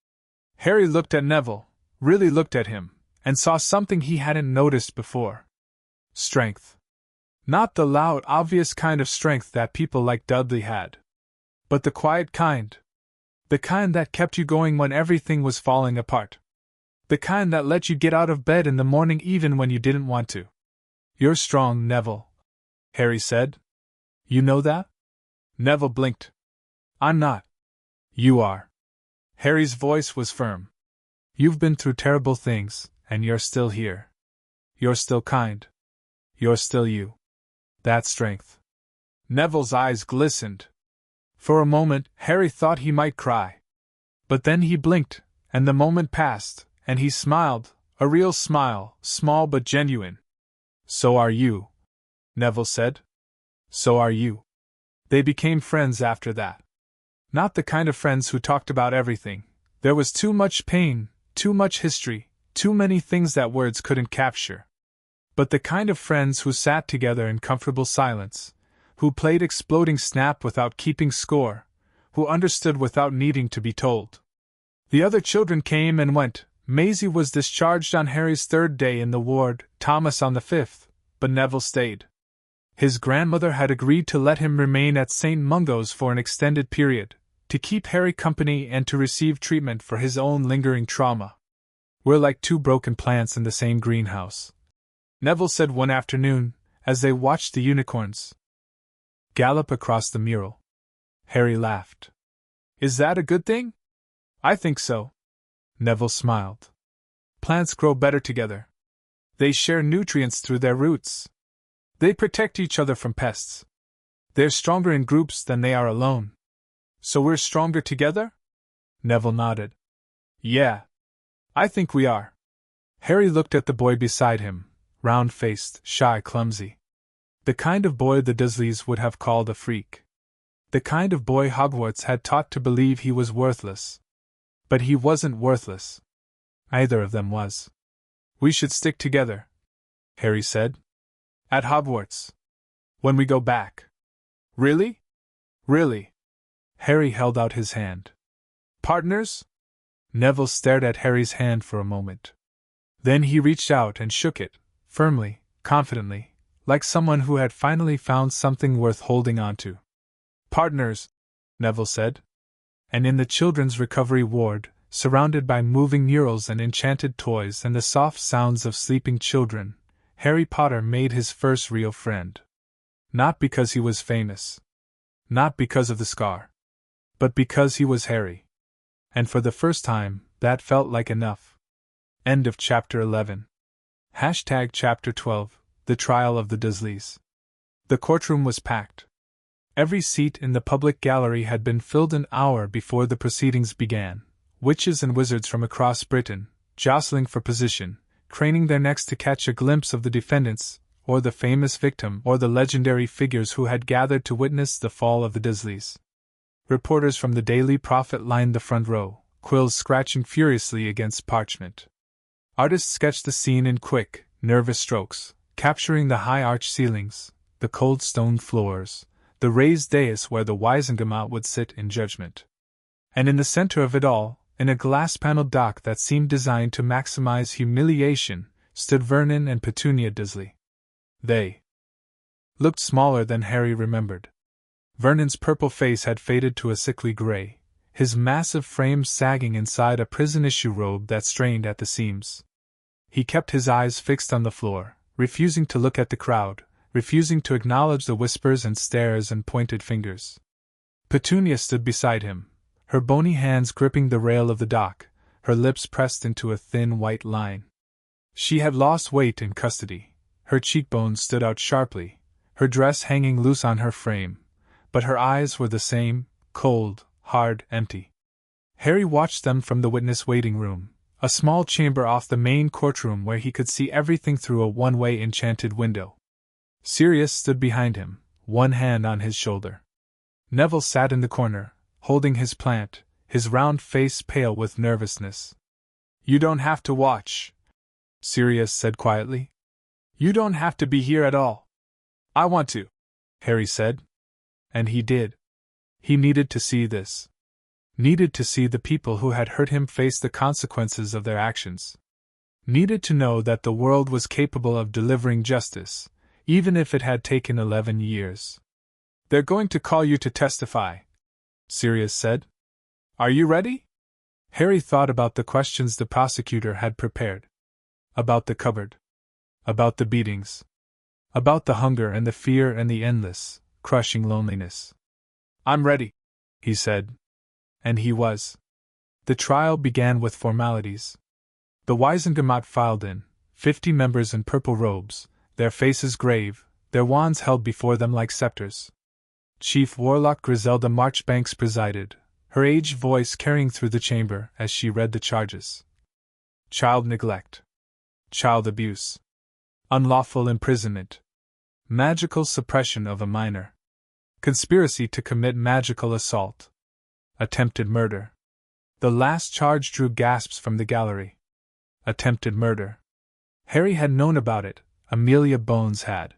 Harry looked at Neville, really looked at him, and saw something he hadn't noticed before. Strength. Not the loud, obvious kind of strength that people like Dudley had. But the quiet kind. The kind that kept you going when everything was falling apart. The kind that let you get out of bed in the morning even when you didn't want to. You're strong, Neville, Harry said. You know that? Neville blinked. I'm not. You are. Harry's voice was firm. You've been through terrible things, and you're still here. You're still kind. You're still you. That's strength. Neville's eyes glistened. For a moment, Harry thought he might cry. But then he blinked, and the moment passed, and he smiled, a real smile, small but genuine. So are you, Neville said. So are you. They became friends after that. Not the kind of friends who talked about everything. There was too much pain, too much history, too many things that words couldn't capture. But the kind of friends who sat together in comfortable silence, who played exploding Snap without keeping score, who understood without needing to be told. The other children came and went. Maisie was discharged on Harry's third day in the ward, Thomas on the fifth, but Neville stayed. His grandmother had agreed to let him remain at St. Mungo's for an extended period, to keep Harry company and to receive treatment for his own lingering trauma. We're like two broken plants in the same greenhouse, Neville said one afternoon, as they watched the unicorns gallop across the mural. Harry laughed. Is that a good thing? I think so. Neville smiled. Plants grow better together. They share nutrients through their roots. They protect each other from pests. They're stronger in groups than they are alone. So we're stronger together? Neville nodded. Yeah. I think we are. Harry looked at the boy beside him, round-faced, shy, clumsy. The kind of boy the Dursleys would have called a freak. The kind of boy Hogwarts had taught to believe he was worthless. But he wasn't worthless. Either of them was. We should stick together, Harry said. At Hogwarts. When we go back. Really? Really? Harry held out his hand. Partners? Neville stared at Harry's hand for a moment. Then he reached out and shook it, firmly, confidently, like someone who had finally found something worth holding on to. Partners, Neville said. And in the children's recovery ward, surrounded by moving murals and enchanted toys and the soft sounds of sleeping children, Harry Potter made his first real friend. Not because he was famous. Not because of the scar. But because he was Harry. And for the first time, that felt like enough. End of Chapter 11. Chapter 12, The Trial of the Dursleys. The courtroom was packed. Every seat in the public gallery had been filled an hour before the proceedings began. Witches and wizards from across Britain, jostling for position, craning their necks to catch a glimpse of the defendants, or the famous victim, or the legendary figures who had gathered to witness the fall of the Dursleys. Reporters from the Daily Prophet lined the front row, quills scratching furiously against parchment. Artists sketched the scene in quick, nervous strokes, capturing the high arched ceilings, the cold stone floors, the raised dais where the Wisengamot would sit in judgment. And in the center of it all, in a glass-paneled dock that seemed designed to maximize humiliation, stood Vernon and Petunia Dursley. They looked smaller than Harry remembered. Vernon's purple face had faded to a sickly gray, his massive frame sagging inside a prison-issue robe that strained at the seams. He kept his eyes fixed on the floor, refusing to look at the crowd, refusing to acknowledge the whispers and stares and pointed fingers. Petunia stood beside him, her bony hands gripping the rail of the dock, her lips pressed into a thin white line. She had lost weight in custody. Her cheekbones stood out sharply, her dress hanging loose on her frame, but her eyes were the same, cold, hard, empty. Harry watched them from the witness waiting room, a small chamber off the main courtroom where he could see everything through a one-way enchanted window. Sirius stood behind him, one hand on his shoulder. Neville sat in the corner, holding his plant, his round face pale with nervousness. You don't have to watch, Sirius said quietly. You don't have to be here at all. I want to, Harry said. And he did. He needed to see this. Needed to see the people who had hurt him face the consequences of their actions. Needed to know that the world was capable of delivering justice, even if it had taken 11 years. They're going to call you to testify, Sirius said. Are you ready? Harry thought about the questions the prosecutor had prepared. About the cupboard. About the beatings. About the hunger and the fear and the endless, crushing loneliness. "I'm ready," he said. And he was. The trial began with formalities. The Wisengamot filed in, 50 members in purple robes, their faces grave, their wands held before them like scepters. Chief Warlock Griselda Marchbanks presided, her aged voice carrying through the chamber as she read the charges. Child neglect. Child abuse. Unlawful imprisonment. Magical suppression of a minor. Conspiracy to commit magical assault. Attempted murder. The last charge drew gasps from the gallery. Attempted murder. Harry had known about it, Amelia Bones had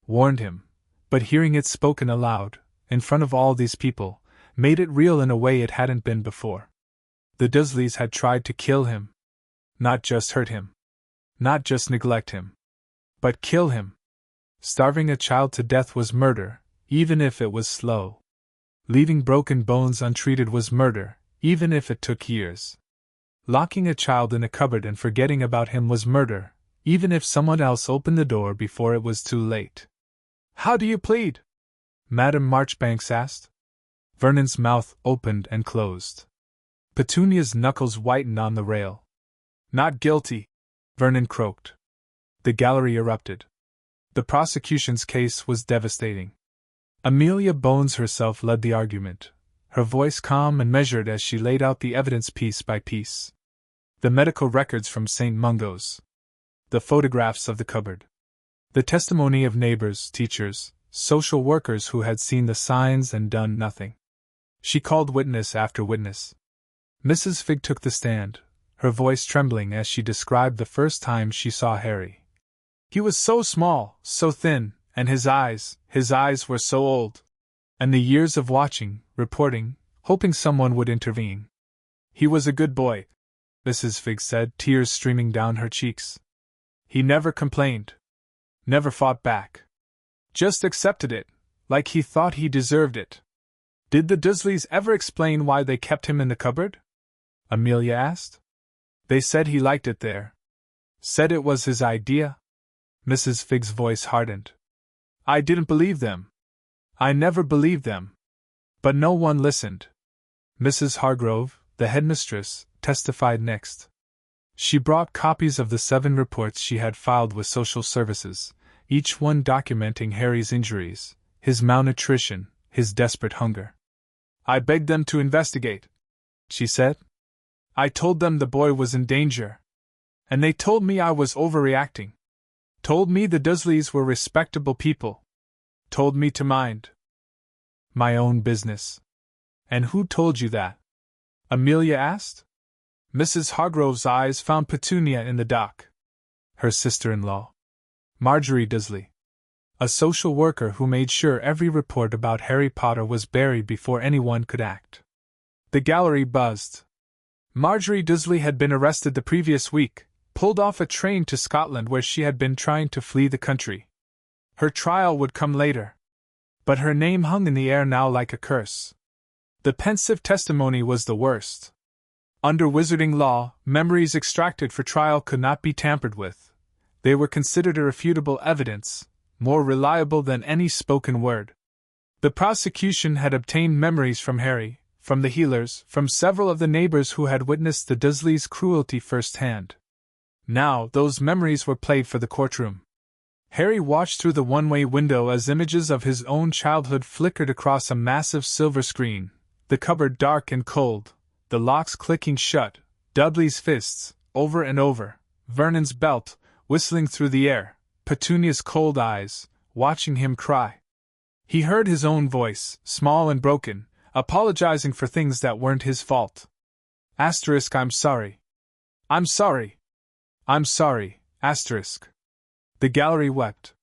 warned him, but hearing it spoken aloud, in front of all these people, made it real in a way it hadn't been before. The Dursleys had tried to kill him. Not just hurt him. Not just neglect him. But kill him. Starving a child to death was murder, even if it was slow. Leaving broken bones untreated was murder, even if it took years. Locking a child in a cupboard and forgetting about him was murder, even if someone else opened the door before it was too late. "How do you plead?" Madame Marchbanks asked. Vernon's mouth opened and closed. Petunia's knuckles whitened on the rail. "Not guilty," Vernon croaked. The gallery erupted. The prosecution's case was devastating. Amelia Bones herself led the argument, her voice calm and measured as she laid out the evidence piece by piece. The medical records from St. Mungo's. The photographs of the cupboard. The testimony of neighbors, teachers, social workers who had seen the signs and done nothing. She called witness after witness. Mrs. Figg took the stand, her voice trembling as she described the first time she saw Harry. He was so small, so thin, and his eyes were so old. And the years of watching, reporting, hoping someone would intervene. "He was a good boy," Mrs. Figg said, tears streaming down her cheeks. "He never complained. Never fought back. Just accepted it, like he thought he deserved it." "Did the Dursleys ever explain why they kept him in the cupboard?" Amelia asked. "They said he liked it there. Said it was his idea." Mrs. Figg's voice hardened. "I didn't believe them. I never believed them. But no one listened." Mrs. Hargrove, the headmistress, testified next. She brought copies of the 7 reports she had filed with social services, each one documenting Harry's injuries, his malnutrition, his desperate hunger. "I begged them to investigate," she said. "I told them the boy was in danger. And they told me I was overreacting. Told me the Dursleys were respectable people. Told me to mind my own business." "And who told you that?" Amelia asked. Mrs. Hargrove's eyes found Petunia in the dock. Her sister-in-law, Marjorie Dursley. A social worker who made sure every report about Harry Potter was buried before anyone could act. The gallery buzzed. Marjorie Dursley had been arrested the previous week, pulled off a train to Scotland where she had been trying to flee the country. Her trial would come later. But her name hung in the air now like a curse. The pensive testimony was the worst. Under wizarding law, memories extracted for trial could not be tampered with. They were considered irrefutable evidence, more reliable than any spoken word. The prosecution had obtained memories from Harry, from the healers, from several of the neighbors who had witnessed the Dursleys' cruelty firsthand. Now, those memories were played for the courtroom. Harry watched through the one-way window as images of his own childhood flickered across a massive silver screen, the cupboard dark and cold, the locks clicking shut, Dudley's fists, over and over, Vernon's belt, whistling through the air, Petunia's cold eyes, watching him cry. He heard his own voice, small and broken, apologizing for things that weren't his fault. Asterisk, "I'm sorry. I'm sorry. I'm sorry." Asterisk. The gallery wept.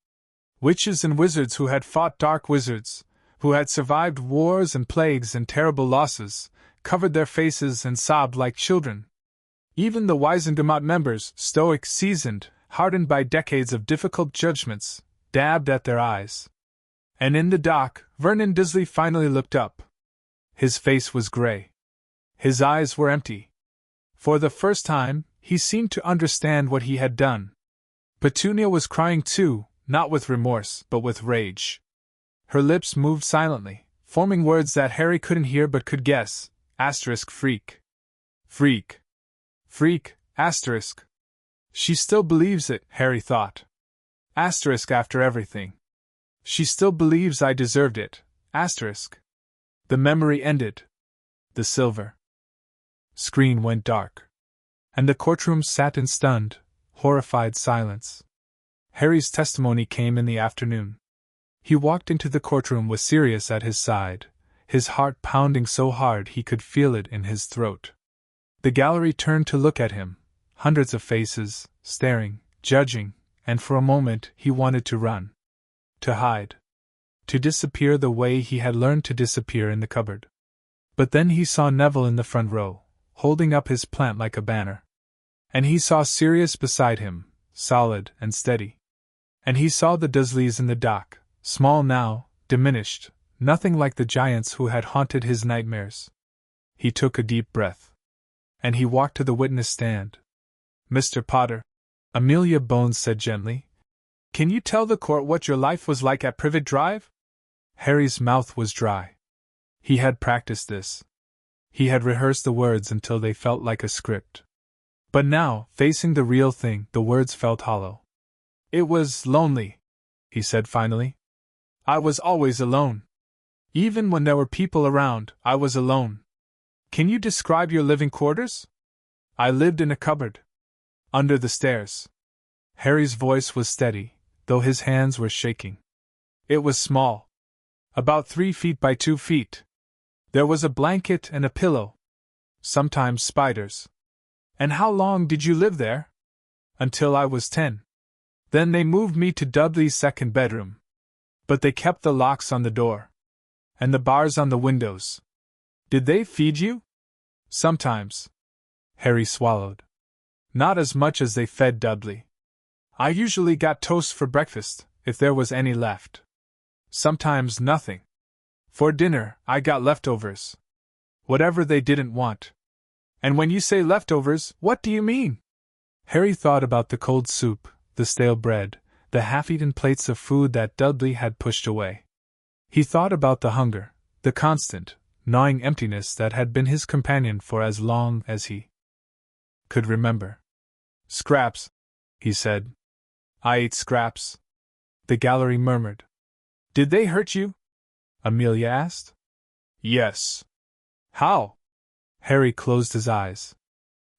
Witches and wizards who had fought dark wizards, who had survived wars and plagues and terrible losses, covered their faces and sobbed like children. Even the Wisengamot members, stoic, seasoned, hardened by decades of difficult judgments, dabbed at their eyes. And in the dock, Vernon Dursley finally looked up. His face was gray. His eyes were empty. For the first time, he seemed to understand what he had done. Petunia was crying too, not with remorse, but with rage. Her lips moved silently, forming words that Harry couldn't hear but could guess. Freak. Freak. Freak, asterisk. She still believes it, Harry thought. Asterisk after everything. She still believes I deserved it, asterisk. The memory ended. The silver screen went dark. And the courtroom sat in stunned, horrified silence. Harry's testimony came in the afternoon. He walked into the courtroom with Sirius at his side, his heart pounding so hard he could feel it in his throat. The gallery turned to look at him, hundreds of faces, staring, judging, and for a moment he wanted to run. To hide. To disappear the way he had learned to disappear in the cupboard. But then he saw Neville in the front row, holding up his plant like a banner. And he saw Sirius beside him, solid and steady. And he saw the Dursleys in the dock, small now, diminished, nothing like the giants who had haunted his nightmares. He took a deep breath. And he walked to the witness stand. Mr. Potter, Amelia Bones said gently, can you tell the court what your life was like at Privet Drive? Harry's mouth was dry. He had practiced this. He had rehearsed the words until they felt like a script. But now, facing the real thing, the words felt hollow. It was lonely, he said finally. I was always alone. Even when there were people around, I was alone. Can you describe your living quarters? I lived in a cupboard. Under the stairs. Harry's voice was steady, though his hands were shaking. It was small. About 3 feet by 2 feet. There was a blanket and a pillow. Sometimes spiders. And how long did you live there? Until I was 10. Then they moved me to Dudley's second bedroom. But they kept the locks on the door. And the bars on the windows. Did they feed you? Sometimes. Harry swallowed. Not as much as they fed Dudley. I usually got toast for breakfast, if there was any left. Sometimes nothing. For dinner, I got leftovers. Whatever they didn't want. And when you say leftovers, what do you mean? Harry thought about the cold soup, the stale bread, the half-eaten plates of food that Dudley had pushed away. He thought about the hunger, the constant, gnawing emptiness that had been his companion for as long as he could remember. Scraps, he said. I ate scraps. The gallery murmured. Did they hurt you? Amelia asked. Yes. How? Harry closed his eyes.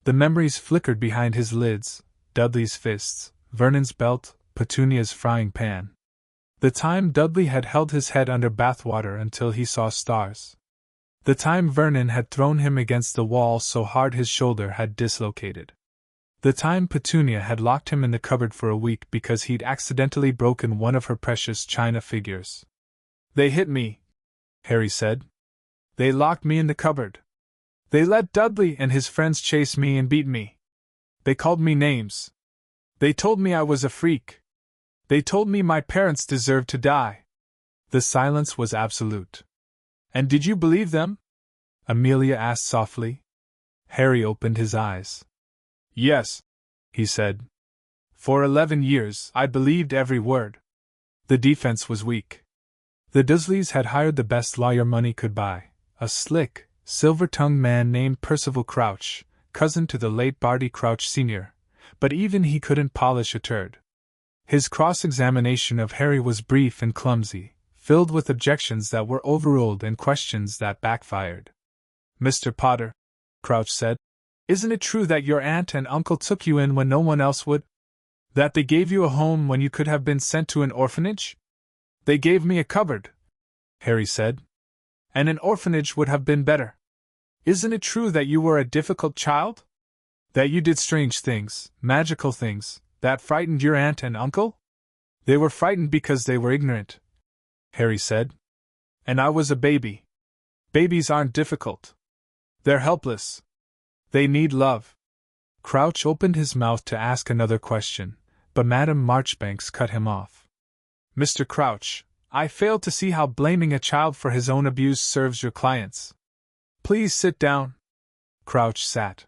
The memories flickered behind his lids, Dudley's fists, Vernon's belt, Petunia's frying pan. The time Dudley had held his head under bathwater until he saw stars. The time Vernon had thrown him against the wall so hard his shoulder had dislocated. The time Petunia had locked him in the cupboard for a week because he'd accidentally broken one of her precious china figures. They hit me, Harry said. They locked me in the cupboard. They let Dudley and his friends chase me and beat me. They called me names. They told me I was a freak. They told me my parents deserved to die. The silence was absolute. And did you believe them? Amelia asked softly. Harry opened his eyes. Yes, he said. For 11 years, I believed every word. The defense was weak. The Dursleys had hired the best lawyer money could buy, a slick, silver-tongued man named Percival Crouch, cousin to the late Barty Crouch Sr., but even he couldn't polish a turd. His cross-examination of Harry was brief and clumsy, filled with objections that were overruled and questions that backfired. Mr. Potter, Crouch said, isn't it true that your aunt and uncle took you in when no one else would? That they gave you a home when you could have been sent to an orphanage? They gave me a cupboard, Harry said. And an orphanage would have been better. Isn't it true that you were a difficult child? That you did strange things, magical things, that frightened your aunt and uncle? They were frightened because they were ignorant, Harry said. And I was a baby. Babies aren't difficult. They're helpless. They need love. Crouch opened his mouth to ask another question, but Madame Marchbanks cut him off. Mr. Crouch, I fail to see how blaming a child for his own abuse serves your clients. Please sit down. Crouch sat.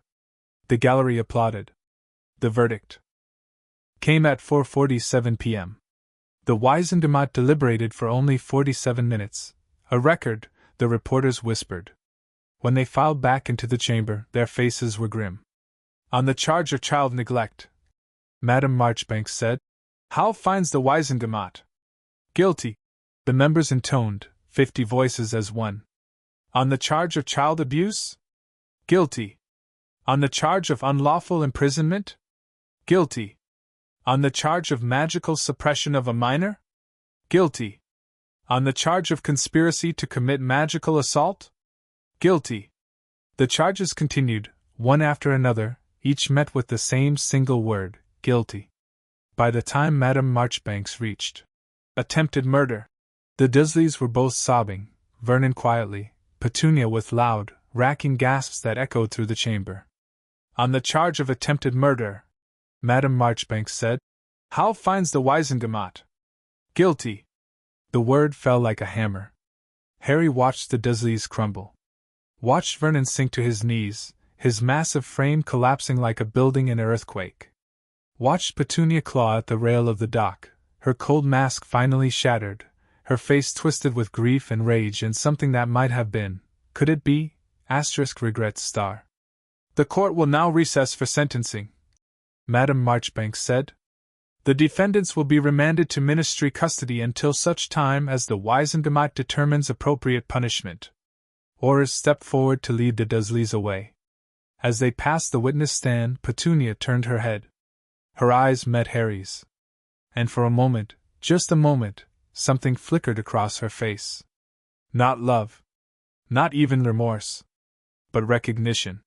The gallery applauded. The verdict came at 4:47 p.m. The Wiesendemat deliberated for only 47 minutes, a record, the reporters whispered. When they filed back into the chamber, their faces were grim. On the charge of child neglect, Madame Marchbanks said. How finds the Wiesendemat? Guilty, the members intoned, 50 voices as one. On the charge of child abuse? Guilty. On the charge of unlawful imprisonment? Guilty. On the charge of magical suppression of a minor? Guilty. On the charge of conspiracy to commit magical assault? Guilty. The charges continued, one after another, each met with the same single word, guilty. By the time Madame Marchbanks reached attempted murder, the Dursleys were both sobbing, Vernon quietly, Petunia with loud, racking gasps that echoed through the chamber. On the charge of attempted murder, Madame Marchbanks said. How finds the Wiesendemat? Guilty. The word fell like a hammer. Harry watched the Dursleys crumble. Watched Vernon sink to his knees, his massive frame collapsing like a building in an earthquake. Watched Petunia claw at the rail of the dock, her cold mask finally shattered, her face twisted with grief and rage and something that might have been, could it be, regrets star. The court will now recess for sentencing, Madame Marchbanks said. The defendants will be remanded to ministry custody until such time as the Wiesendemat determines appropriate punishment. Horace stepped forward to lead the Dursleys away. As they passed the witness stand, Petunia turned her head. Her eyes met Harry's. And for a moment, just a moment, something flickered across her face. Not love. Not even remorse. But recognition.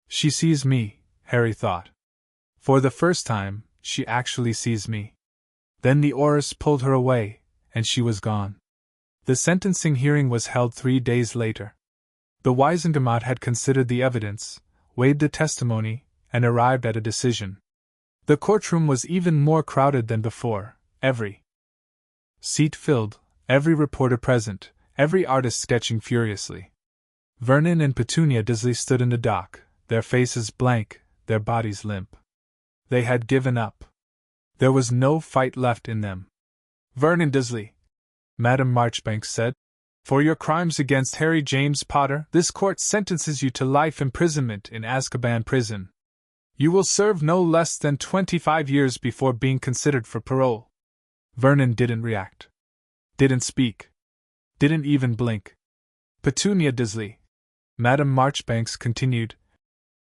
She sees me, Harry thought. For the first time, she actually sees me. Then the Aurors pulled her away, and she was gone. The sentencing hearing was held 3 days later. The Wiesendemat had considered the evidence, weighed the testimony, and arrived at a decision. The courtroom was even more crowded than before, every seat filled, every reporter present, every artist sketching furiously. Vernon and Petunia Dursley stood in the dock, their faces blank, their bodies limp. They had given up. There was no fight left in them. Vernon Dursley, Madame Marchbanks said, for your crimes against Harry James Potter, this court sentences you to life imprisonment in Azkaban prison. You will serve no less than 25 years before being considered for parole. Vernon didn't react. Didn't speak. Didn't even blink. Petunia Dursley, Madame Marchbanks continued,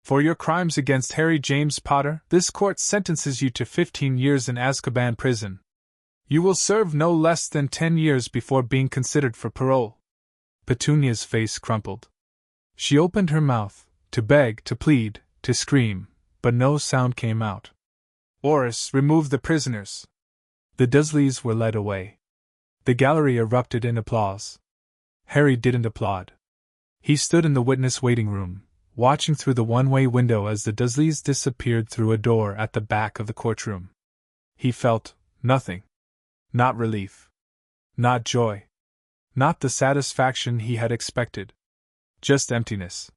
for your crimes against Harry James Potter, this court sentences you to 15 years in Azkaban prison. You will serve no less than 10 years before being considered for parole. Petunia's face crumpled. She opened her mouth, to beg, to plead, to scream, but no sound came out. Horace, remove the prisoners. The Dursleys were led away. The gallery erupted in applause. Harry didn't applaud. He stood in the witness waiting room, watching through the one-way window as the Dursleys disappeared through a door at the back of the courtroom. He felt nothing. Not relief. Not joy. Not the satisfaction he had expected. Just emptiness.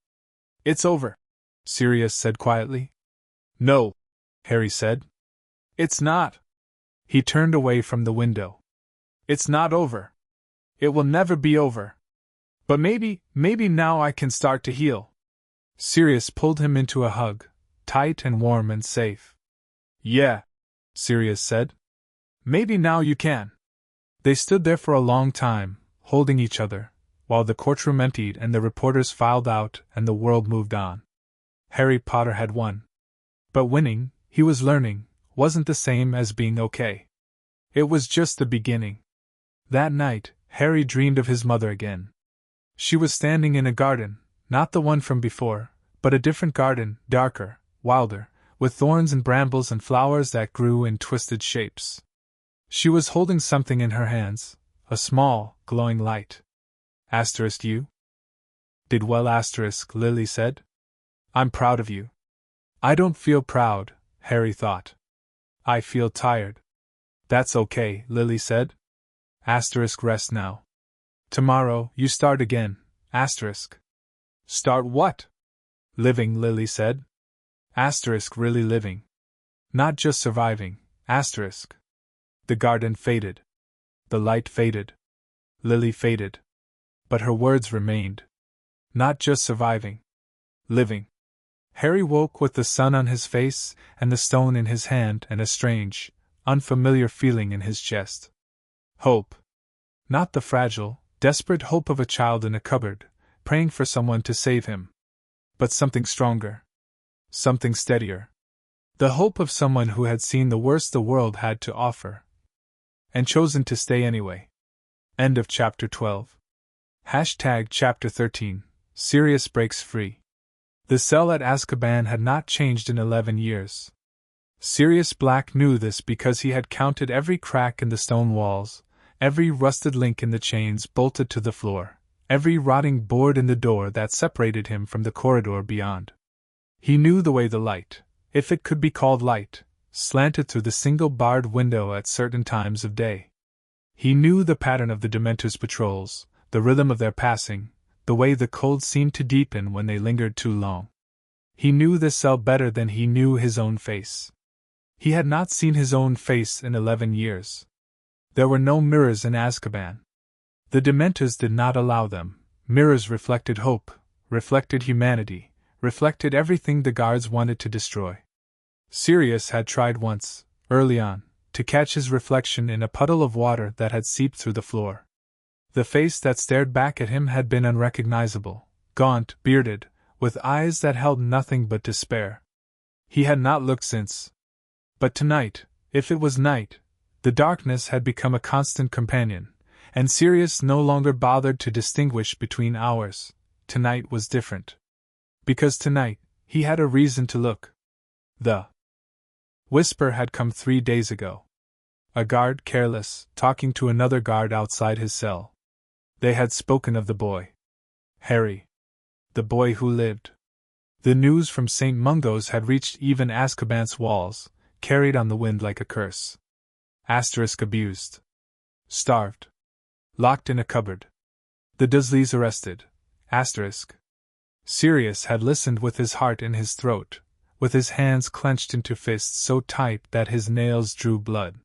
It's over, Sirius said quietly. No, Harry said. It's not. He turned away from the window. It's not over. It will never be over. But maybe now I can start to heal. Sirius pulled him into a hug, tight and warm and safe. Yeah, Sirius said. Maybe now you can. They stood there for a long time, holding each other, while the courtroom emptied and the reporters filed out and the world moved on. Harry Potter had won. But winning, he was learning, wasn't the same as being okay. It was just the beginning. That night, Harry dreamed of his mother again. She was standing in a garden, not the one from before, but a different garden, darker, wilder, with thorns and brambles and flowers that grew in twisted shapes. She was holding something in her hands, a small, glowing light. You? Did well, Lily said. I'm proud of you. I don't feel proud, Harry thought. I feel tired. That's okay, Lily said. Rest now. Tomorrow, you start again, Start what? Living, Lily said. Asterisk, really living. Not just surviving. Asterisk. The garden faded. The light faded. Lily faded. But her words remained. Not just surviving. Living. Harry woke with the sun on his face, and the stone in his hand, and a strange, unfamiliar feeling in his chest. Hope. Not the fragile, desperate hope of a child in a cupboard, praying for someone to save him. But something stronger. Something steadier. The hope of someone who had seen the worst the world had to offer. And chosen to stay anyway. End of Chapter 12. Chapter 13. Sirius breaks free. The cell at Azkaban had not changed in 11 years. Sirius Black knew this because he had counted every crack in the stone walls, every rusted link in the chains bolted to the floor, every rotting board in the door that separated him from the corridor beyond. He knew the way the light, if it could be called light, slanted through the single barred window at certain times of day. He knew the pattern of the Dementors' patrols, the rhythm of their passing, the way the cold seemed to deepen when they lingered too long. He knew this cell better than he knew his own face. He had not seen his own face in 11 years. There were no mirrors in Azkaban. The Dementors did not allow them. Mirrors reflected hope, reflected humanity, reflected everything the guards wanted to destroy. Sirius had tried once, early on, to catch his reflection in a puddle of water that had seeped through the floor. The face that stared back at him had been unrecognizable, gaunt, bearded, with eyes that held nothing but despair. He had not looked since. But tonight, if it was night, the darkness had become a constant companion, and Sirius no longer bothered to distinguish between hours. Tonight was different. Because tonight, he had a reason to look. The whisper had come 3 days ago. A guard, careless, talking to another guard outside his cell. They had spoken of the boy. Harry. The boy who lived. The news from St. Mungo's had reached even Azkaban's walls, carried on the wind like a curse. Asterisk abused. Starved. Locked in a cupboard. The Dursleys arrested. Asterisk. Sirius had listened with his heart in his throat, with his hands clenched into fists so tight that his nails drew blood.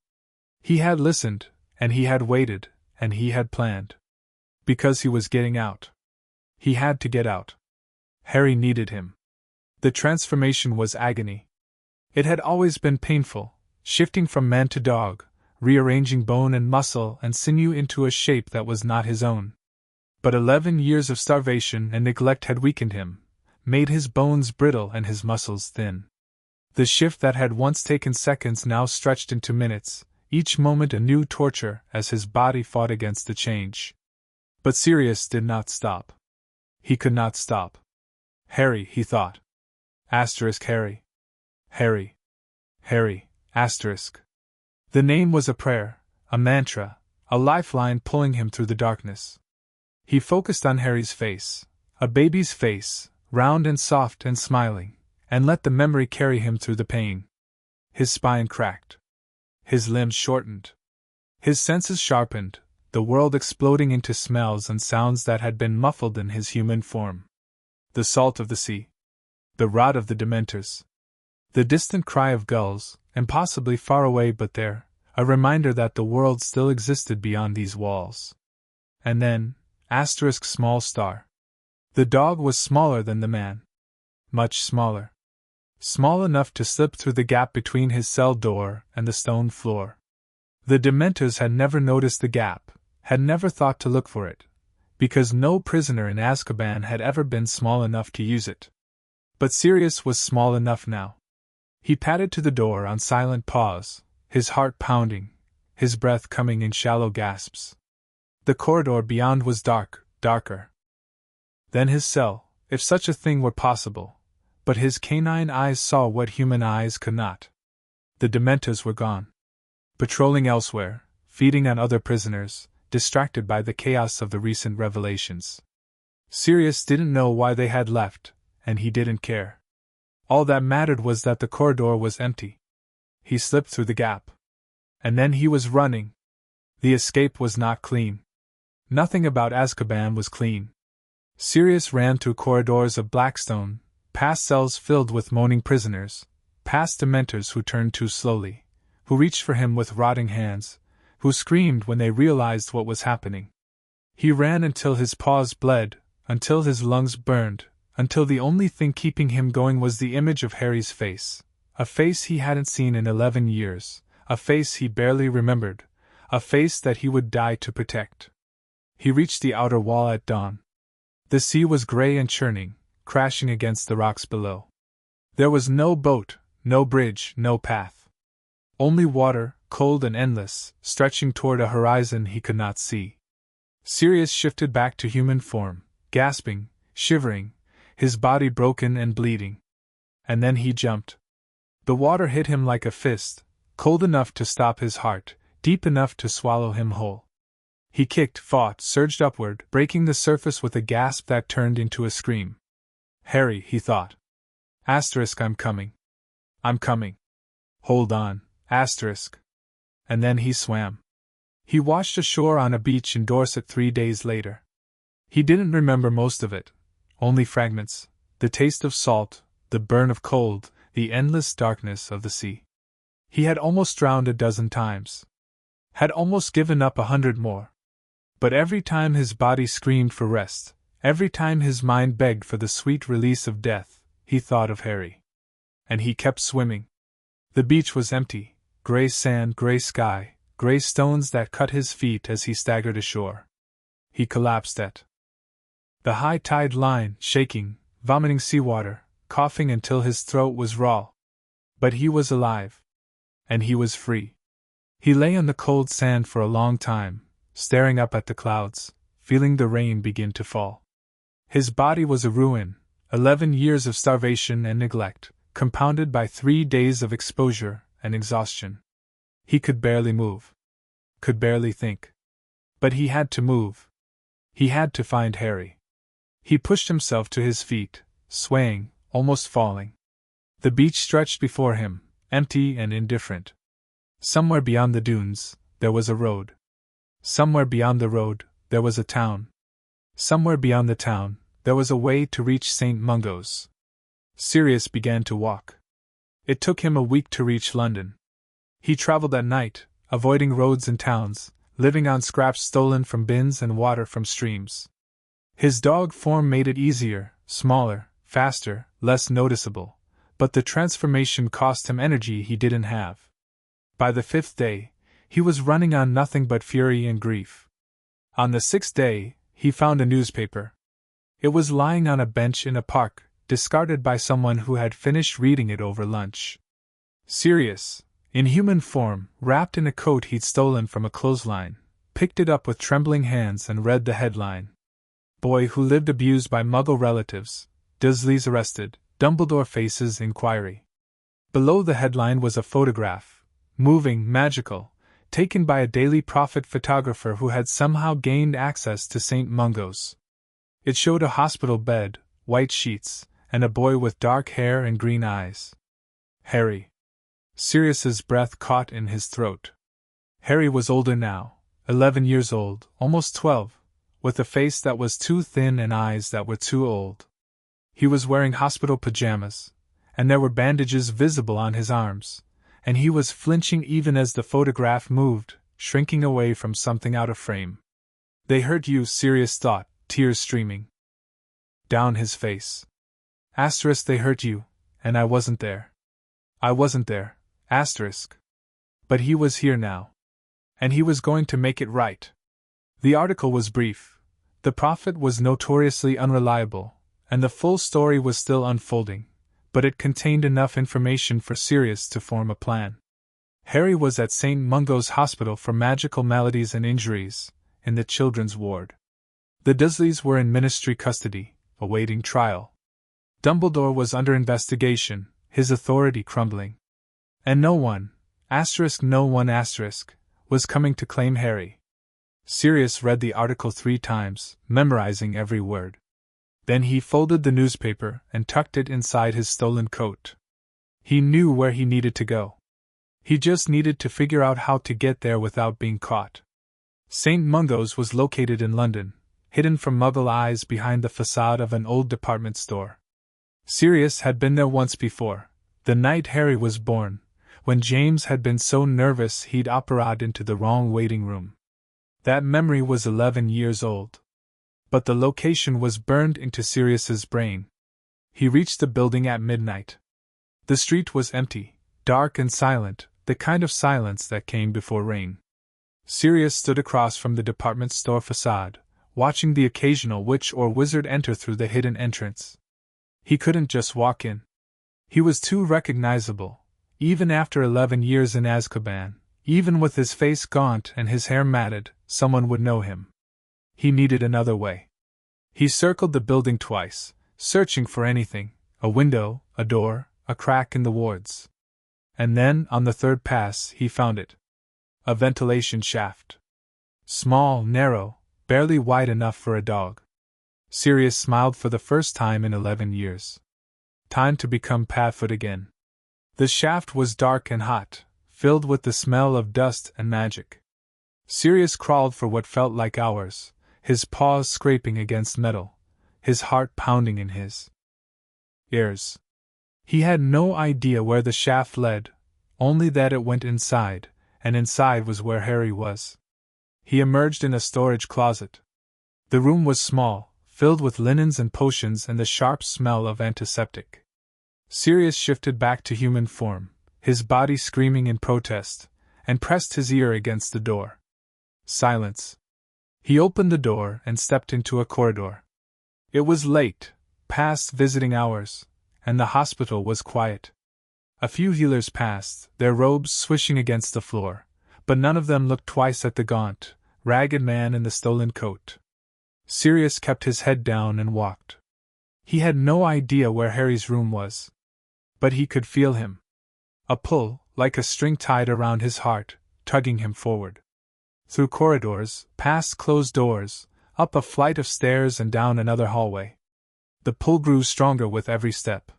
He had listened, and he had waited, and he had planned. Because he was getting out. He had to get out. Harry needed him. The transformation was agony. It had always been painful, shifting from man to dog, rearranging bone and muscle and sinew into a shape that was not his own. But 11 years of starvation and neglect had weakened him, made his bones brittle and his muscles thin. The shift that had once taken seconds now stretched into minutes, each moment a new torture as his body fought against the change. But Sirius did not stop. He could not stop. Harry, he thought. Asterisk Harry. Harry. Harry, asterisk. The name was a prayer, a mantra, a lifeline pulling him through the darkness. He focused on Harry's face, a baby's face, round and soft and smiling, and let the memory carry him through the pain. His spine cracked. His limbs shortened. His senses sharpened, the world exploding into smells and sounds that had been muffled in his human form. The salt of the sea. The rot of the Dementors. The distant cry of gulls, impossibly far away but there, a reminder that the world still existed beyond these walls. And then, asterisk small star. The dog was smaller than the man. Much smaller. Small enough to slip through the gap between his cell door and the stone floor. The Dementors had never noticed the gap, had never thought to look for it, because no prisoner in Azkaban had ever been small enough to use it. But Sirius was small enough now. He padded to the door on silent paws, his heart pounding, his breath coming in shallow gasps. The corridor beyond was dark, darker than his cell, if such a thing were possible, but his canine eyes saw what human eyes could not. The Dementors were gone. Patrolling elsewhere, feeding on other prisoners, distracted by the chaos of the recent revelations. Sirius didn't know why they had left, and he didn't care. All that mattered was that the corridor was empty. He slipped through the gap. And then he was running. The escape was not clean. Nothing about Azkaban was clean. Sirius ran through corridors of black stone, past cells filled with moaning prisoners, past dementors who turned too slowly, who reached for him with rotting hands, who screamed when they realized what was happening. He ran until his paws bled, until his lungs burned, until the only thing keeping him going was the image of Harry's face, a face he hadn't seen in 11 years, a face he barely remembered, a face that he would die to protect. He reached the outer wall at dawn. The sea was gray and churning, crashing against the rocks below. There was no boat, no bridge, no path. Only water, cold and endless, stretching toward a horizon he could not see. Sirius shifted back to human form, gasping, shivering, his body broken and bleeding. And then he jumped. The water hit him like a fist, cold enough to stop his heart, deep enough to swallow him whole. He kicked, fought, surged upward, breaking the surface with a gasp that turned into a scream. Harry, he thought. Asterisk, I'm coming. I'm coming. Hold on, asterisk. And then he swam. He washed ashore on a beach in Dorset 3 days later. He didn't remember most of it, only fragments, the taste of salt, the burn of cold, the endless darkness of the sea. He had almost drowned a dozen times. Had almost given up 100 more. But every time his body screamed for rest, every time his mind begged for the sweet release of death, he thought of Harry. And he kept swimming. The beach was empty, gray sand, gray sky, gray stones that cut his feet as he staggered ashore. He collapsed at the high tide line, shaking, vomiting seawater, coughing until his throat was raw. But he was alive. And he was free. He lay on the cold sand for a long time, staring up at the clouds, feeling the rain begin to fall. His body was a ruin, 11 years of starvation and neglect, compounded by 3 days of exposure and exhaustion. He could barely move. Could barely think. But he had to move. He had to find Harry. He pushed himself to his feet, swaying, almost falling. The beach stretched before him, empty and indifferent. Somewhere beyond the dunes, there was a road. Somewhere beyond the road, there was a town. Somewhere beyond the town, there was a way to reach St. Mungo's. Sirius began to walk. It took him a week to reach London. He traveled at night, avoiding roads and towns, living on scraps stolen from bins and water from streams. His dog form made it easier, smaller, faster, less noticeable, but the transformation cost him energy he didn't have. By the 5th day, he was running on nothing but fury and grief. On the 6th day, he found a newspaper. It was lying on a bench in a park, discarded by someone who had finished reading it over lunch. Sirius, in human form, wrapped in a coat he'd stolen from a clothesline, picked it up with trembling hands and read the headline. Boy who lived abused by Muggle relatives, Dursleys arrested, Dumbledore faces inquiry. Below the headline was a photograph, moving, magical, taken by a Daily Prophet photographer who had somehow gained access to St. Mungo's. It showed a hospital bed, white sheets, and a boy with dark hair and green eyes. Harry. Sirius's breath caught in his throat. Harry was older now, 11 years old, almost 12, with a face that was too thin and eyes that were too old. He was wearing hospital pajamas, and there were bandages visible on his arms, and he was flinching even as the photograph moved, shrinking away from something out of frame. They hurt you, Sirius thought, tears streaming down his face. Asterisk, they hurt you, and I wasn't there. I wasn't there, asterisk. But he was here now. And he was going to make it right. The article was brief. The prophet was notoriously unreliable, and the full story was still unfolding, but it contained enough information for Sirius to form a plan. Harry was at St. Mungo's Hospital for Magical Maladies and Injuries, in the children's ward. The Dursleys were in ministry custody, awaiting trial. Dumbledore was under investigation, his authority crumbling. And no one, no one, was coming to claim Harry. Sirius read the article 3 times, memorizing every word. Then he folded the newspaper and tucked it inside his stolen coat. He knew where he needed to go. He just needed to figure out how to get there without being caught. St. Mungo's was located in London, hidden from Muggle eyes behind the facade of an old department store. Sirius had been there once before, the night Harry was born, when James had been so nervous he'd operated into the wrong waiting room. That memory was 11 years old. But the location was burned into Sirius's brain. He reached the building at midnight. The street was empty, dark and silent, the kind of silence that came before rain. Sirius stood across from the department store facade, watching the occasional witch or wizard enter through the hidden entrance. He couldn't just walk in. He was too recognizable, even after 11 years in Azkaban, even with his face gaunt and his hair matted, someone would know him. He needed another way. He circled the building twice, searching for anything, a window, a door, a crack in the wards. And then, on the third pass, he found it. A ventilation shaft. Small, narrow, barely wide enough for a dog. Sirius smiled for the first time in 11 years. Time to become Padfoot again. The shaft was dark and hot, filled with the smell of dust and magic. Sirius crawled for what felt like hours, his paws scraping against metal, his heart pounding in his ears. He had no idea where the shaft led, only that it went inside, and inside was where Harry was. He emerged in a storage closet. The room was small, filled with linens and potions and the sharp smell of antiseptic. Sirius shifted back to human form, his body screaming in protest, and pressed his ear against the door. Silence. He opened the door and stepped into a corridor. It was late, past visiting hours, and the hospital was quiet. A few healers passed, their robes swishing against the floor, but none of them looked twice at the gaunt, ragged man in the stolen coat. Sirius kept his head down and walked. He had no idea where Harry's room was. But he could feel him. A pull, like a string tied around his heart, tugging him forward. Through corridors, past closed doors, up a flight of stairs and down another hallway. The pull grew stronger with every step.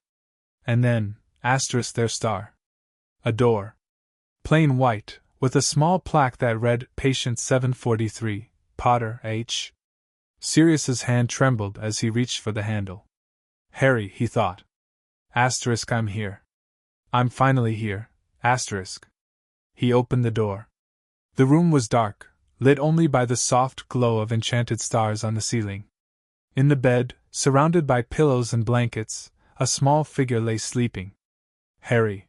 And then, their star. A door. Plain white, with a small plaque that read, Patient 743, Potter, H. Sirius's hand trembled as he reached for the handle. Harry, he thought. I'm here. I'm finally here, He opened the door. The room was dark, lit only by the soft glow of enchanted stars on the ceiling. In the bed, surrounded by pillows and blankets, a small figure lay sleeping. Harry.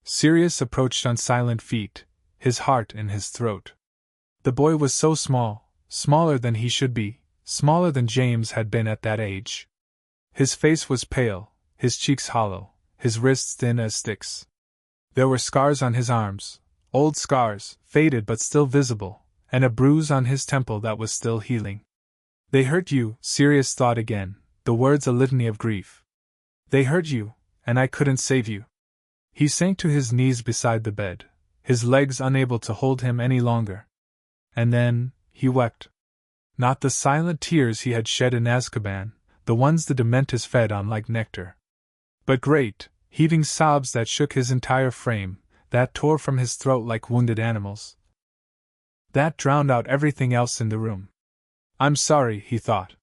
Sirius approached on silent feet, his heart in his throat. The boy was so small, smaller than he should be, smaller than James had been at that age. His face was pale, his cheeks hollow, his wrists thin as sticks. There were scars on his arms, old scars, faded but still visible, and a bruise on his temple that was still healing. They hurt you, Sirius thought again, the words a litany of grief. They hurt you, and I couldn't save you. He sank to his knees beside the bed, his legs unable to hold him any longer. And then, he wept. Not the silent tears he had shed in Azkaban, the ones the Dementors fed on like nectar. But great, heaving sobs that shook his entire frame, that tore from his throat like wounded animals. That drowned out everything else in the room. I'm sorry, he thought.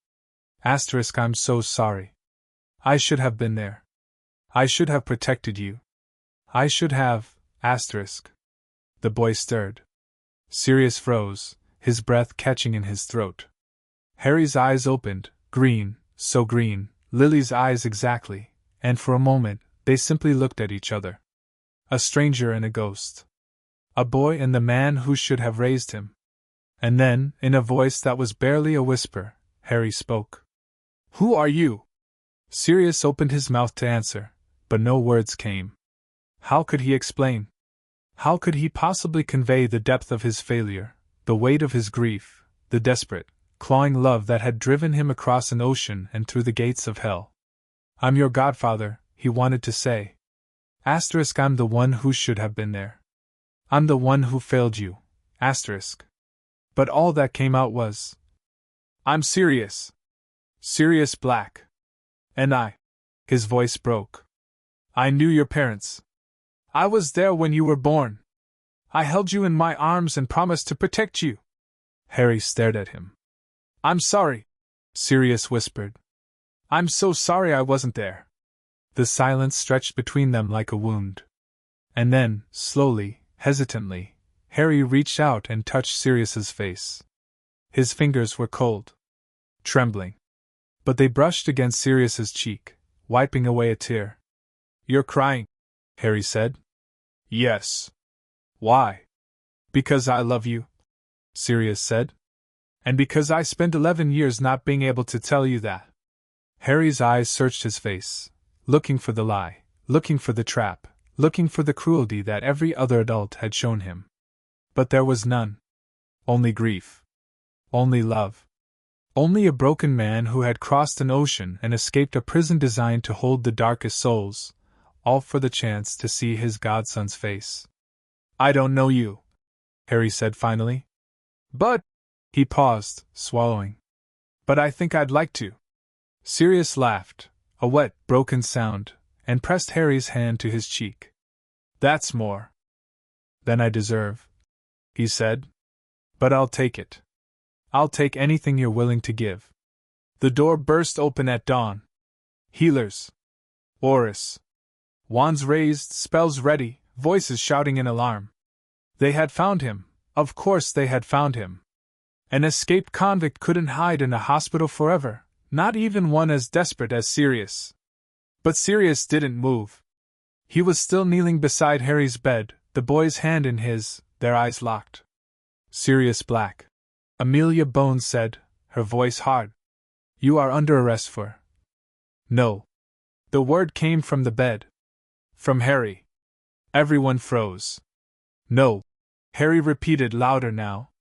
I'm so sorry. I should have been there. I should have protected you. I should have, The boy stirred. Sirius froze, his breath catching in his throat. Harry's eyes opened, green, so green, Lily's eyes exactly, and for a moment, they simply looked at each other. A stranger and a ghost. A boy and the man who should have raised him. And then, in a voice that was barely a whisper, Harry spoke. Who are you? Sirius opened his mouth to answer, but no words came. How could he explain? How could he possibly convey the depth of his failure, the weight of his grief, the desperate, clawing love that had driven him across an ocean and through the gates of hell? I'm your godfather, he wanted to say. I'm the one who should have been there. I'm the one who failed you, But all that came out was, I'm Sirius. Sirius Black. And his voice broke. I knew your parents. I was there when you were born. I held you in my arms and promised to protect you. Harry stared at him. I'm sorry, Sirius whispered. I'm so sorry I wasn't there. The silence stretched between them like a wound. And then, slowly, hesitantly, Harry reached out and touched Sirius's face. His fingers were cold, trembling. But they brushed against Sirius's cheek, wiping away a tear. "You're crying," Harry said. "Yes." "Why?" "Because I love you," Sirius said. "And because I spent 11 years not being able to tell you that." Harry's eyes searched his face, looking for the lie, looking for the trap, looking for the cruelty that every other adult had shown him. But there was none. Only grief. Only love. Only a broken man who had crossed an ocean and escaped a prison designed to hold the darkest souls, all for the chance to see his godson's face. "I don't know you," Harry said finally. "But—" he paused, swallowing. "But I think I'd like to." Sirius laughed, a wet, broken sound, and pressed Harry's hand to his cheek. "That's more than I deserve," he said. "But I'll take it. I'll take anything you're willing to give." The door burst open at dawn. Healers. Aurors. Wands raised, spells ready, voices shouting in alarm. They had found him. Of course they had found him. An escaped convict couldn't hide in a hospital forever, not even one as desperate as Sirius. But Sirius didn't move. He was still kneeling beside Harry's bed, the boy's hand in his, their eyes locked. "Sirius Black," Amelia Bones said, her voice hard. "You are under arrest for—" "No." The word came from the bed. From Harry. Everyone froze. "No," Harry repeated louder now.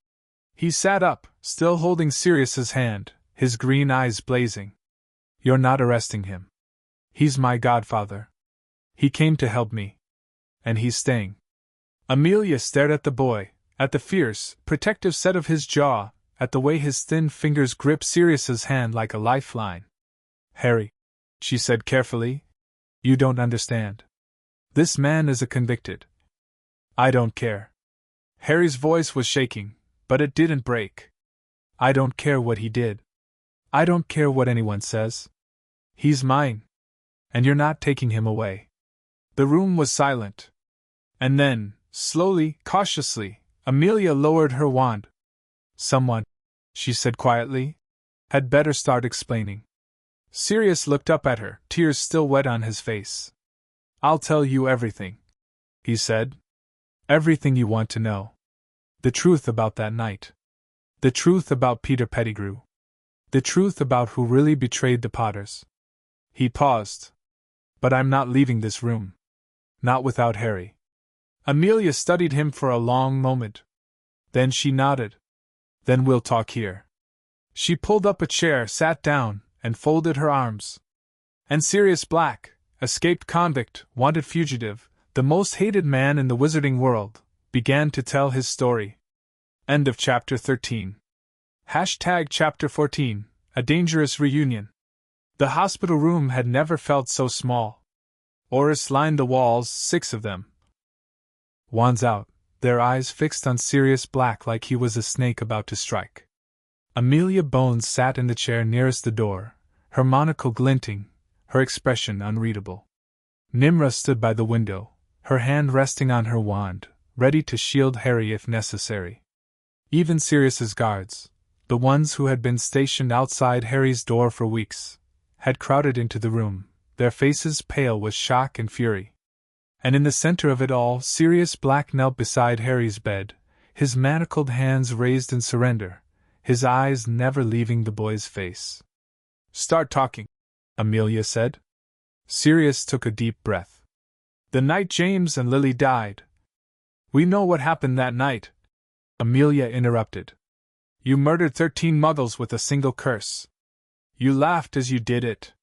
He sat up, still holding Sirius's hand, his green eyes blazing. "You're not arresting him. He's my godfather. He came to help me. And he's staying." Amelia stared at the boy, at the fierce, protective set of his jaw, at the way his thin fingers gripped Sirius's hand like a lifeline. "Harry," she said carefully, "you don't understand. This man is a convicted." "I don't care." Harry's voice was shaking, but it didn't break. "I don't care what he did. I don't care what anyone says. He's mine. And you're not taking him away." The room was silent. And then, slowly, cautiously, Amelia lowered her wand. "Someone," she said quietly, "had better start explaining." Sirius looked up at her, tears still wet on his face. "I'll tell you everything," he said. "Everything you want to know. The truth about that night. The truth about Peter Pettigrew. The truth about who really betrayed the Potters." He paused. "But I'm not leaving this room. Not without Harry." Amelia studied him for a long moment. Then she nodded. "Then we'll talk here." She pulled up a chair, sat down, and folded her arms. And Sirius Black, escaped convict, wanted fugitive, the most hated man in the wizarding world, began to tell his story. End of Chapter 13. Chapter 14, A Dangerous Reunion. The hospital room had never felt so small. Aurors lined the walls, 6 of them. Wands out, their eyes fixed on Sirius Black like he was a snake about to strike. Amelia Bones sat in the chair nearest the door, her monocle glinting, her expression unreadable. Nimra stood by the window, her hand resting on her wand, ready to shield Harry if necessary. Even Sirius's guards, the ones who had been stationed outside Harry's door for weeks, had crowded into the room, their faces pale with shock and fury. And in the center of it all, Sirius Black knelt beside Harry's bed, his manacled hands raised in surrender, his eyes never leaving the boy's face. "Start talking," Amelia said. Sirius took a deep breath. "The night James and Lily died." "We know what happened that night," Amelia interrupted. "You murdered 13 muggles with a single curse. You laughed as you did it.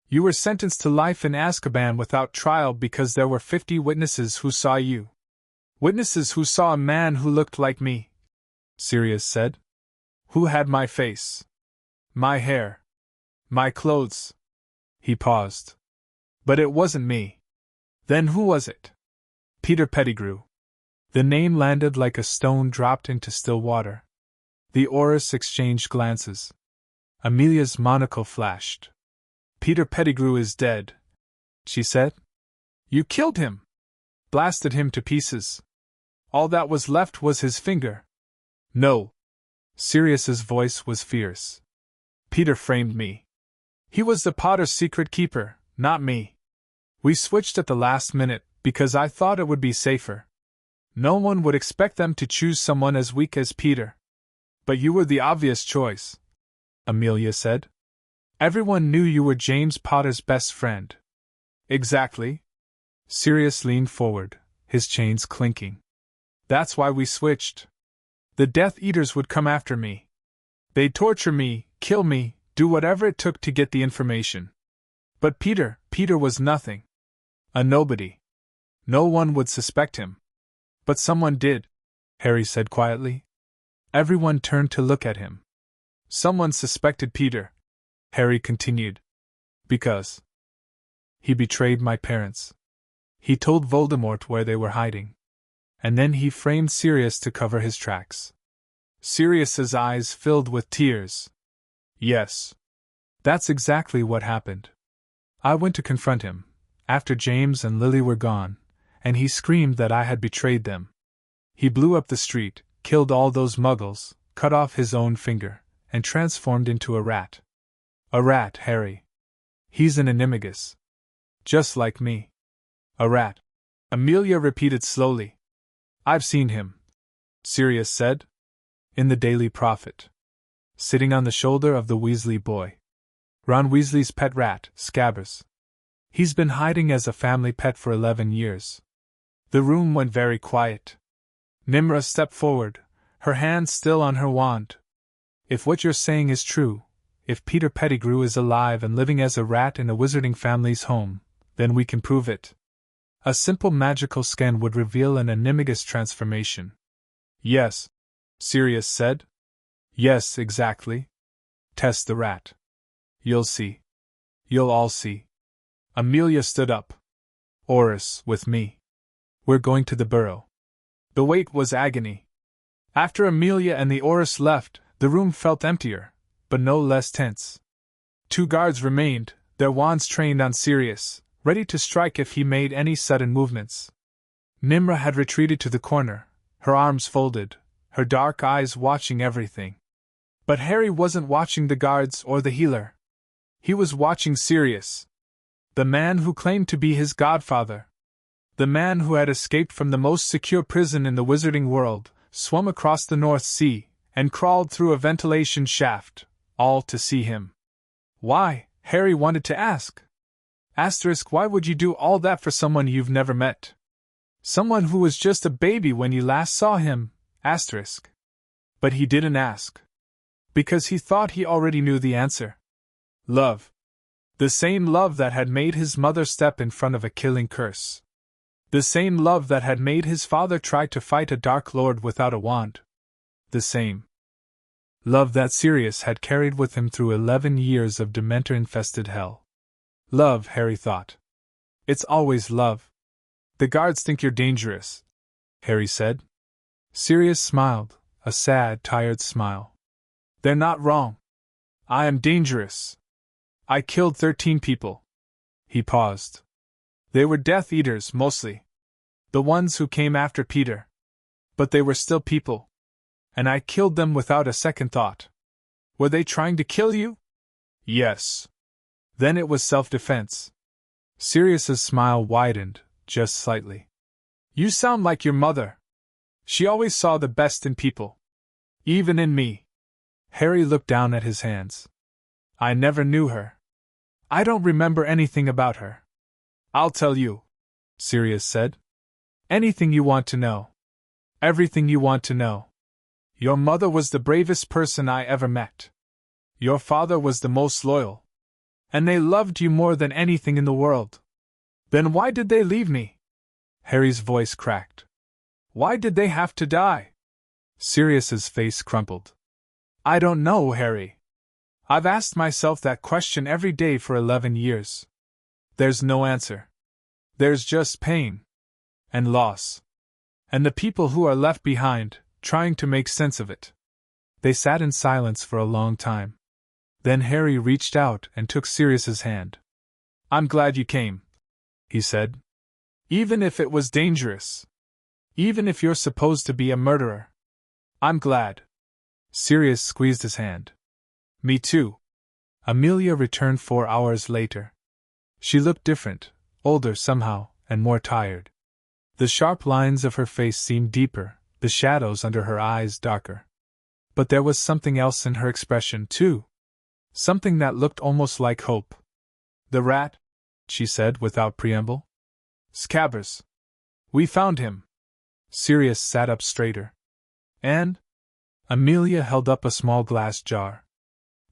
You were sentenced to life in Azkaban without trial because there were 50 witnesses who saw you. Witnesses who saw a man who looked like me," Sirius said. "Who had my face, my hair, my clothes." He paused. "But it wasn't me. Then who was it?" "Peter Pettigrew." The name landed like a stone dropped into still water. The Aurors exchanged glances. Amelia's monocle flashed. "Peter Pettigrew is dead," she said. You killed him. Blasted him to pieces. All that was left was his finger. No. Sirius's voice was fierce. Peter framed me. He was the Potter's secret keeper, not me. We switched at the last minute, because I thought it would be safer. No one would expect them to choose someone as weak as Peter. But you were the obvious choice, Amelia said. Everyone knew you were James Potter's best friend. Exactly. Sirius leaned forward, his chains clinking. That's why we switched. The Death Eaters would come after me. They'd torture me, kill me, do whatever it took to get the information. But Peter was nothing. A nobody. No one would suspect him. But someone did, Harry said quietly. Everyone turned to look at him. Someone suspected Peter, Harry continued. Because he betrayed my parents. He told Voldemort where they were hiding. And then he framed Sirius to cover his tracks. Sirius's eyes filled with tears. Yes. That's exactly what happened. I went to confront him, after James and Lily were gone, and he screamed that I had betrayed them. He blew up the street, killed all those muggles, cut off his own finger, and transformed into a rat. A rat, Harry. He's an animagus. Just like me. A rat. Amelia repeated slowly. I've seen him, Sirius said. In the Daily Prophet. Sitting on the shoulder of the Weasley boy. Ron Weasley's pet rat, Scabbers. He's been hiding as a family pet for 11 years. The room went very quiet. Nimra stepped forward, her hand still on her wand. If what you're saying is true, if Peter Pettigrew is alive and living as a rat in a wizarding family's home, then we can prove it. A simple magical scan would reveal an animagus transformation. Yes, Sirius said. Yes, exactly. Test the rat. You'll see. You'll all see. Amelia stood up. Oris, with me. We're going to the burrow. The wait was agony. After Amelia and the Oris left, the room felt emptier, but no less tense. 2 guards remained, their wands trained on Sirius, ready to strike if he made any sudden movements. Nimra had retreated to the corner, her arms folded, her dark eyes watching everything. But Harry wasn't watching the guards or the healer. He was watching Sirius. The man who claimed to be his godfather. The man who had escaped from the most secure prison in the wizarding world, swum across the North Sea, and crawled through a ventilation shaft, all to see him. Why? Harry wanted to ask. Asterisk, why would you do all that for someone you've never met? Someone who was just a baby when you last saw him, asterisk. But he didn't ask. Because he thought he already knew the answer. Love. The same love that had made his mother step in front of a killing curse. The same love that had made his father try to fight a Dark Lord without a wand. The same love that Sirius had carried with him through 11 years of Dementor-infested hell. Love, Harry thought. It's always love. The guards think you're dangerous, Harry said. Sirius smiled, a sad, tired smile. They're not wrong. I am dangerous. I killed 13 people. He paused. They were Death Eaters, mostly. The ones who came after Peter. But they were still people. And I killed them without a second thought. Were they trying to kill you? Yes. Then it was self-defense. Sirius's smile widened, just slightly. You sound like your mother. She always saw the best in people. Even in me. Harry looked down at his hands. I never knew her. I don't remember anything about her. I'll tell you, Sirius said. Anything you want to know. Everything you want to know. Your mother was the bravest person I ever met. Your father was the most loyal. And they loved you more than anything in the world. Then why did they leave me? Harry's voice cracked. Why did they have to die? Sirius's face crumpled. I don't know, Harry. I've asked myself that question every day for 11 years. There's no answer. There's just pain. And loss. And the people who are left behind, trying to make sense of it. They sat in silence for a long time. Then Harry reached out and took Sirius's hand. I'm glad you came, he said. Even if it was dangerous. Even if you're supposed to be a murderer. I'm glad. Sirius squeezed his hand. Me too. Amelia returned 4 hours later. She looked different, older somehow, and more tired. The sharp lines of her face seemed deeper, the shadows under her eyes darker. But there was something else in her expression, too. Something that looked almost like hope. The rat, she said without preamble. Scabbers. We found him. Sirius sat up straighter. And? Amelia held up a small glass jar.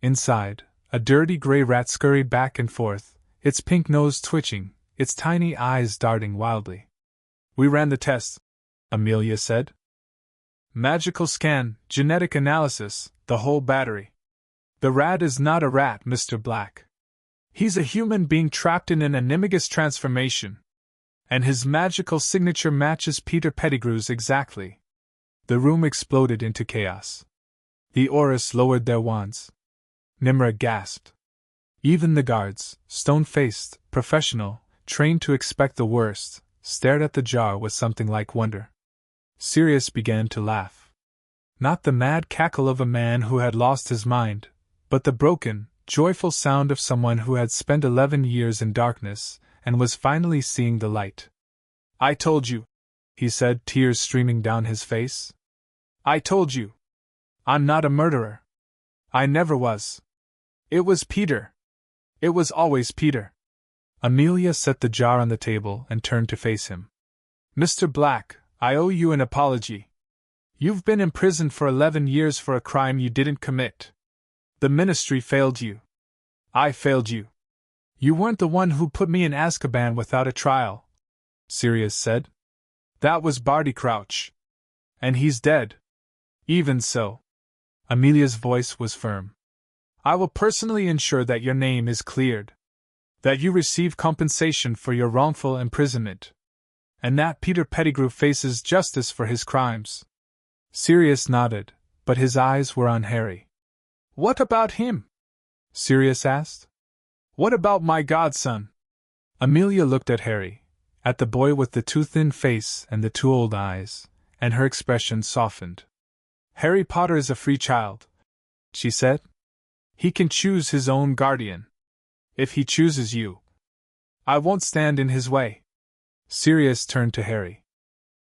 Inside, a dirty gray rat scurried back and forth, its pink nose twitching, its tiny eyes darting wildly. We ran the tests, Amelia said. Magical scan, genetic analysis, the whole battery. The rat is not a rat, Mr. Black. He's a human being trapped in an animagus transformation. And his magical signature matches Peter Pettigrew's exactly. The room exploded into chaos. The Aurors lowered their wands. Nimra gasped. Even the guards, stone-faced, professional, trained to expect the worst, stared at the jar with something like wonder. Sirius began to laugh. Not the mad cackle of a man who had lost his mind, but the broken, joyful sound of someone who had spent 11 years in darkness and was finally seeing the light. I told you, he said, tears streaming down his face. I told you. I'm not a murderer. I never was. It was Peter. It was always Peter. Amelia set the jar on the table and turned to face him. Mr. Black, I owe you an apology. You've been imprisoned for 11 years for a crime you didn't commit. The ministry failed you. I failed you. You weren't the one who put me in Azkaban without a trial, Sirius said. That was Barty Crouch. And he's dead. Even so. Amelia's voice was firm. I will personally ensure that your name is cleared. That you receive compensation for your wrongful imprisonment. And that Peter Pettigrew faces justice for his crimes. Sirius nodded, but his eyes were on Harry. What about him? Sirius asked. What about my godson? Amelia looked at Harry, at the boy with the too thin face and the too old eyes, and her expression softened. Harry Potter is a free child, she said. He can choose his own guardian. If he chooses you, I won't stand in his way. Sirius turned to Harry.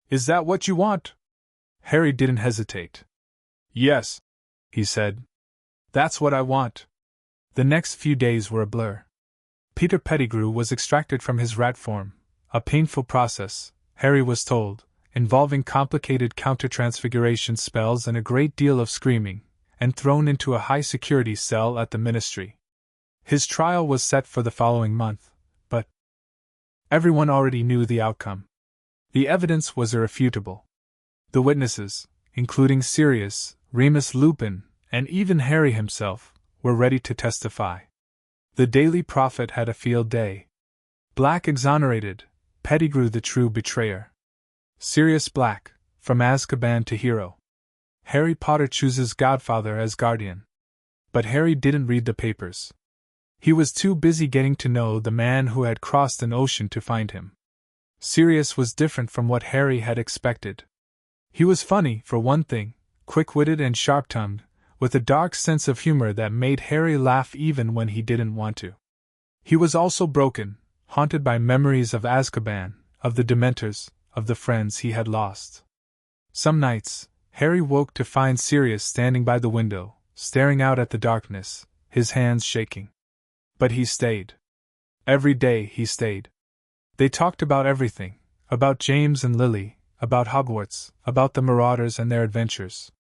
Is that what you want? Harry didn't hesitate. Yes, he said. That's what I want. The next few days were a blur. Peter Pettigrew was extracted from his rat form, a painful process, Harry was told, involving complicated counter-transfiguration spells and a great deal of screaming, and thrown into a high-security cell at the ministry. His trial was set for the following month, but everyone already knew the outcome. The evidence was irrefutable. The witnesses, including Sirius, Remus Lupin, and even Harry himself, were ready to testify. The Daily Prophet had a field day. Black exonerated, Pettigrew the true betrayer. Sirius Black, from Azkaban to hero. Harry Potter chooses Godfather as guardian. But Harry didn't read the papers. He was too busy getting to know the man who had crossed an ocean to find him. Sirius was different from what Harry had expected. He was funny, for one thing, quick-witted and sharp-tongued, with a dark sense of humor that made Harry laugh even when he didn't want to. He was also broken, haunted by memories of Azkaban, of the Dementors, of the friends he had lost. Some nights, Harry woke to find Sirius standing by the window, staring out at the darkness, his hands shaking. But he stayed. Every day he stayed. They talked about everything, about James and Lily, about Hogwarts, about the Marauders and their adventures.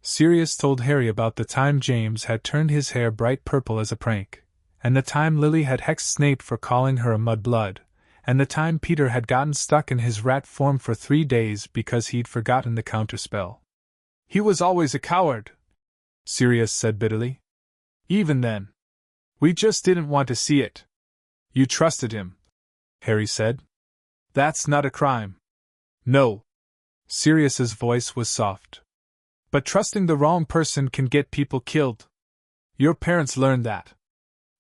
Sirius told Harry about the time James had turned his hair bright purple as a prank, and the time Lily had hexed Snape for calling her a mudblood, and the time Peter had gotten stuck in his rat form for 3 days because he'd forgotten the counterspell. He was always a coward, Sirius said bitterly. Even then. We just didn't want to see it. You trusted him, Harry said. That's not a crime. No. Sirius's voice was soft. But trusting the wrong person can get people killed. Your parents learned that.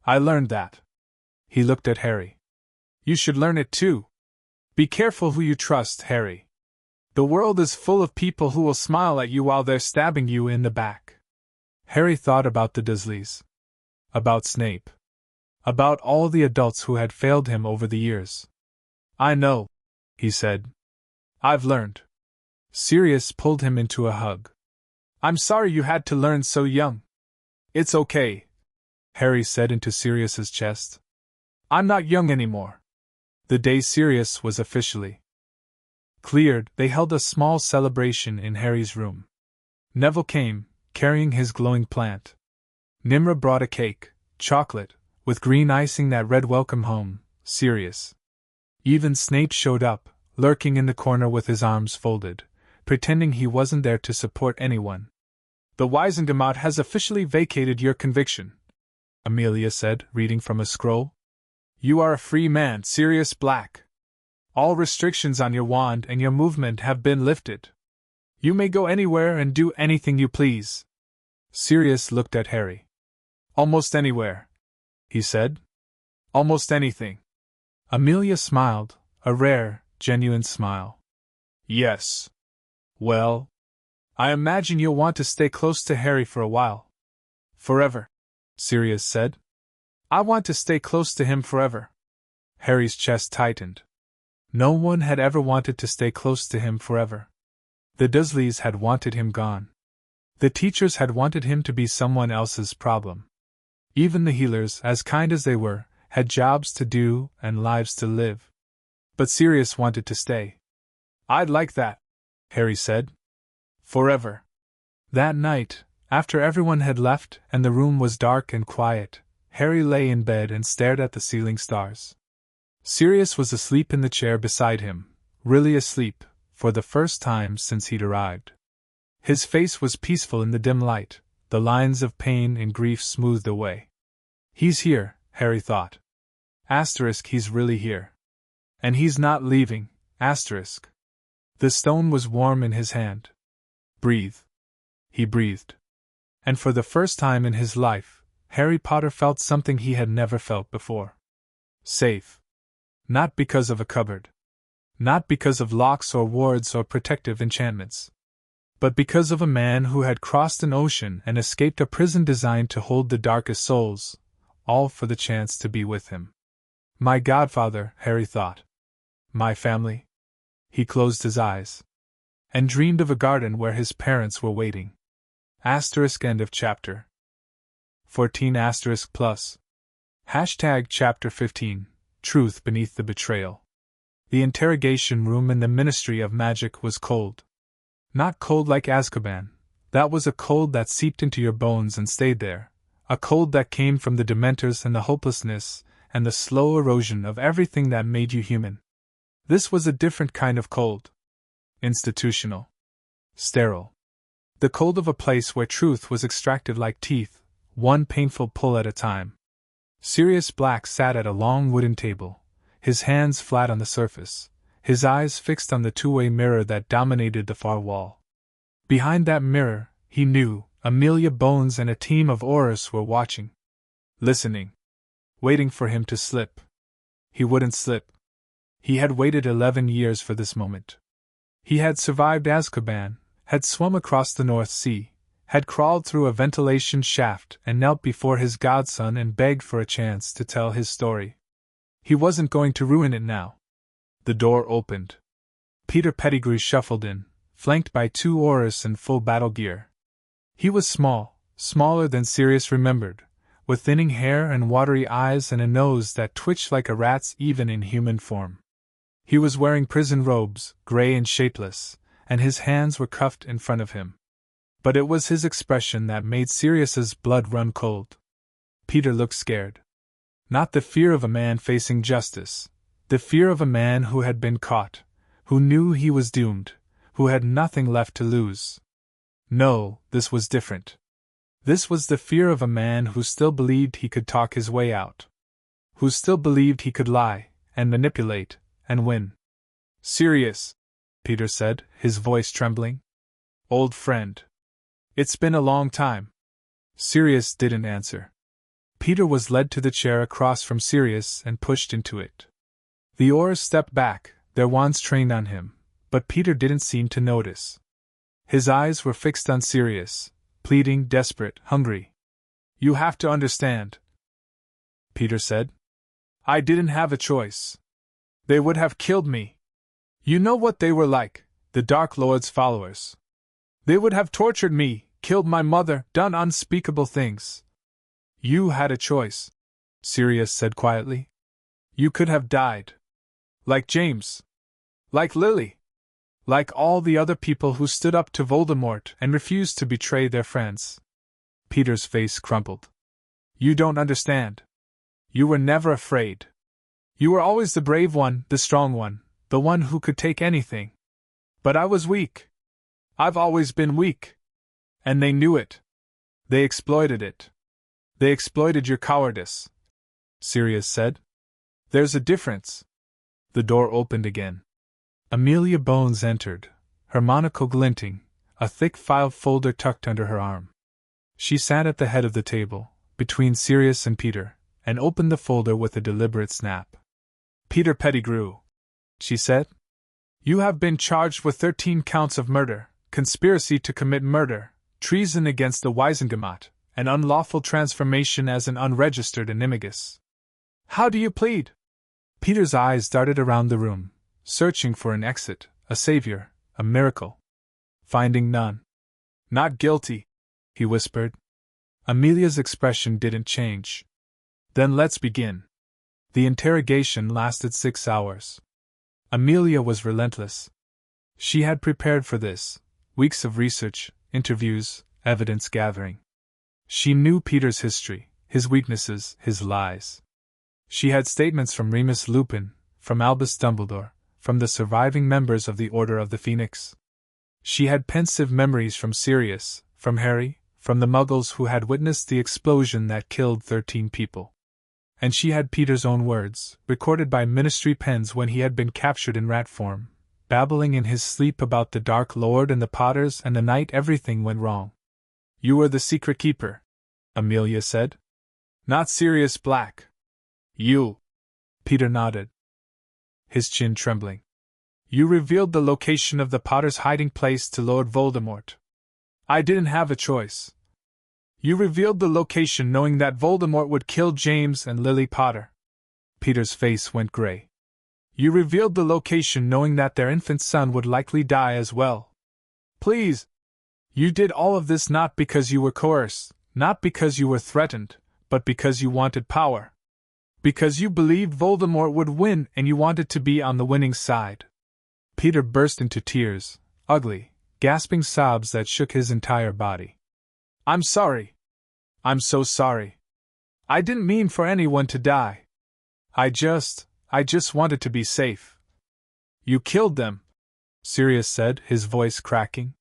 I learned that. He looked at Harry. You should learn it too. Be careful who you trust, Harry. The world is full of people who will smile at you while they're stabbing you in the back. Harry thought about the Dursleys. About Snape. About all the adults who had failed him over the years. I know, he said. I've learned. Sirius pulled him into a hug. I'm sorry you had to learn so young. It's okay, Harry said into Sirius's chest. I'm not young anymore. The day Sirius was officially cleared, they held a small celebration in Harry's room. Neville came, carrying his glowing plant. Nimra brought a cake, chocolate, with green icing that read "Welcome home, Sirius." Even Snape showed up, lurking in the corner with his arms folded, pretending he wasn't there to support anyone. The Wisengamot has officially vacated your conviction, Amelia said, reading from a scroll. You are a free man, Sirius Black. All restrictions on your wand and your movement have been lifted. You may go anywhere and do anything you please. Sirius looked at Harry. Almost anywhere, he said. Almost anything. Amelia smiled, a rare, genuine smile. Yes. Well, I imagine you'll want to stay close to Harry for a while. Forever, Sirius said. I want to stay close to him forever. Harry's chest tightened. No one had ever wanted to stay close to him forever. The Dursleys had wanted him gone. The teachers had wanted him to be someone else's problem. Even the healers, as kind as they were, had jobs to do and lives to live. But Sirius wanted to stay. I'd like that, Harry said. Forever. That night, after everyone had left and the room was dark and quiet, Harry lay in bed and stared at the ceiling stars. Sirius was asleep in the chair beside him, really asleep, for the first time since he'd arrived. His face was peaceful in the dim light, the lines of pain and grief smoothed away. He's here, Harry thought. Asterisk, he's really here. And he's not leaving, asterisk. The stone was warm in his hand. Breathe. He breathed. And for the first time in his life, Harry Potter felt something he had never felt before. Safe. Not because of a cupboard. Not because of locks or wards or protective enchantments. But because of a man who had crossed an ocean and escaped a prison designed to hold the darkest souls, all for the chance to be with him. My godfather, Harry thought. My family. He closed his eyes. And dreamed of a garden where his parents were waiting. Asterisk end of chapter. 14 asterisk plus. Hashtag chapter 15. Truth beneath the betrayal. The interrogation room in the Ministry of Magic was cold. Not cold like Azkaban. That was a cold that seeped into your bones and stayed there. A cold that came from the Dementors and the hopelessness and the slow erosion of everything that made you human. This was a different kind of cold. Institutional. Sterile. The cold of a place where truth was extracted like teeth, one painful pull at a time. Sirius Black sat at a long wooden table, his hands flat on the surface, his eyes fixed on the two-way mirror that dominated the far wall. Behind that mirror, he knew, Amelia Bones and a team of Aurors were watching. Listening. Waiting for him to slip. He wouldn't slip. He had waited 11 years for this moment. He had survived Azkaban, had swum across the North Sea, had crawled through a ventilation shaft and knelt before his godson and begged for a chance to tell his story. He wasn't going to ruin it now. The door opened. Peter Pettigrew shuffled in, flanked by two Aurors in full battle gear. He was small, smaller than Sirius remembered, with thinning hair and watery eyes and a nose that twitched like a rat's even in human form. He was wearing prison robes, gray and shapeless, and his hands were cuffed in front of him. But it was his expression that made Sirius's blood run cold. Peter looked scared. Not the fear of a man facing justice, the fear of a man who had been caught, who knew he was doomed, who had nothing left to lose. No, this was different. This was the fear of a man who still believed he could talk his way out. Who still believed he could lie, and manipulate, and win. Sirius, Peter said, his voice trembling. Old friend. It's been a long time. Sirius didn't answer. Peter was led to the chair across from Sirius and pushed into it. The Aurors stepped back, their wands trained on him, but Peter didn't seem to notice. His eyes were fixed on Sirius, pleading, desperate, hungry. You have to understand, Peter said. I didn't have a choice. They would have killed me. You know what they were like, the Dark Lord's followers. They would have tortured me, killed my mother, done unspeakable things. You had a choice, Sirius said quietly. You could have died. Like James. Like Lily. Like all the other people who stood up to Voldemort and refused to betray their friends. Peter's face crumpled. You don't understand. You were never afraid. You were always the brave one, the strong one, the one who could take anything. But I was weak. I've always been weak. And they knew it. They exploited it. They exploited your cowardice, Sirius said. There's a difference. The door opened again. Amelia Bones entered, her monocle glinting, a thick file folder tucked under her arm. She sat at the head of the table, between Sirius and Peter, and opened the folder with a deliberate snap. Peter Pettigrew, she said. You have been charged with 13 counts of murder, conspiracy to commit murder, treason against the Wisengamot, and unlawful transformation as an unregistered animagus. How do you plead? Peter's eyes darted around the room, searching for an exit, a savior, a miracle. Finding none. Not guilty, he whispered. Amelia's expression didn't change. Then let's begin. The interrogation lasted 6 hours. Amelia was relentless. She had prepared for this, weeks of research, interviews, evidence gathering. She knew Peter's history, his weaknesses, his lies. She had statements from Remus Lupin, from Albus Dumbledore, from the surviving members of the Order of the Phoenix. She had pensive memories from Sirius, from Harry, from the Muggles who had witnessed the explosion that killed 13 people. And she had Peter's own words, recorded by Ministry pens when he had been captured in rat form, babbling in his sleep about the Dark Lord and the Potters and the night everything went wrong. You were the secret keeper, Amelia said. Not Sirius Black. You. Peter nodded, his chin trembling. You revealed the location of the Potter's hiding place to Lord Voldemort. I didn't have a choice. You revealed the location knowing that Voldemort would kill James and Lily Potter. Peter's face went gray. You revealed the location knowing that their infant son would likely die as well. Please. You did all of this not because you were coerced, not because you were threatened, but because you wanted power. Because you believed Voldemort would win and you wanted to be on the winning side. Peter burst into tears, ugly, gasping sobs that shook his entire body. I'm sorry. I'm so sorry. I didn't mean for anyone to die. I just wanted to be safe. You killed them, Sirius said, his voice cracking.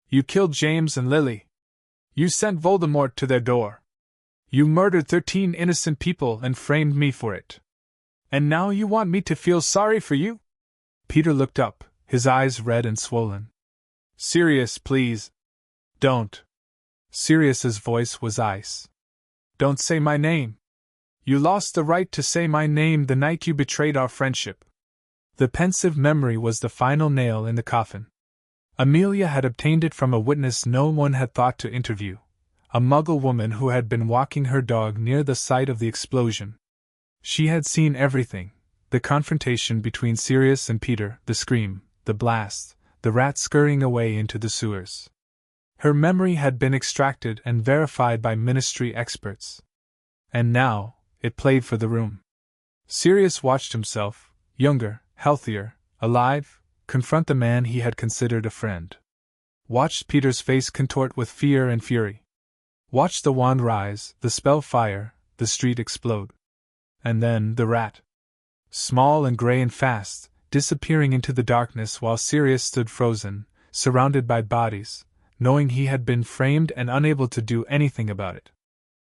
You killed James and Lily. You sent Voldemort to their door. You murdered 13 innocent people and framed me for it. And now you want me to feel sorry for you? Peter looked up, his eyes red and swollen. Sirius, please. Don't. Sirius's voice was ice. Don't say my name. You lost the right to say my name the night you betrayed our friendship. The pensive memory was the final nail in the coffin. Amelia had obtained it from a witness no one had thought to interview, a Muggle woman who had been walking her dog near the site of the explosion. She had seen everything, the confrontation between Sirius and Peter, the scream, the blast, the rat scurrying away into the sewers. Her memory had been extracted and verified by Ministry experts. And now, it played for the room. Sirius watched himself, younger, healthier, alive, confront the man he had considered a friend. Watched Peter's face contort with fear and fury. Watched the wand rise, the spell fire, the street explode. And then the rat. Small and gray and fast, disappearing into the darkness while Sirius stood frozen, surrounded by bodies, knowing he had been framed and unable to do anything about it.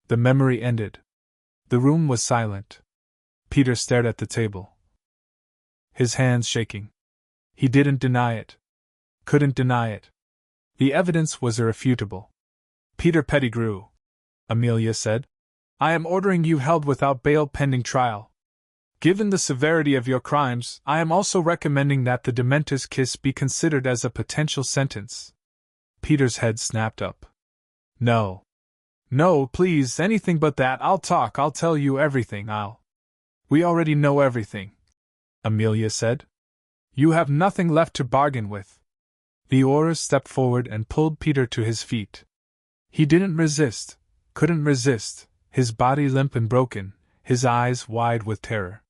The memory ended. The room was silent. Peter stared at the table, his hands shaking. He didn't deny it. Couldn't deny it. The evidence was irrefutable. Peter Pettigrew, Amelia said. I am ordering you held without bail pending trial. Given the severity of your crimes, I am also recommending that the Dementor's kiss be considered as a potential sentence. Peter's head snapped up. No. No, please, anything but that. I'll tell you everything, We already know everything, Amelia said. You have nothing left to bargain with. The Auror stepped forward and pulled Peter to his feet. He couldn't resist, his body limp and broken, his eyes wide with terror.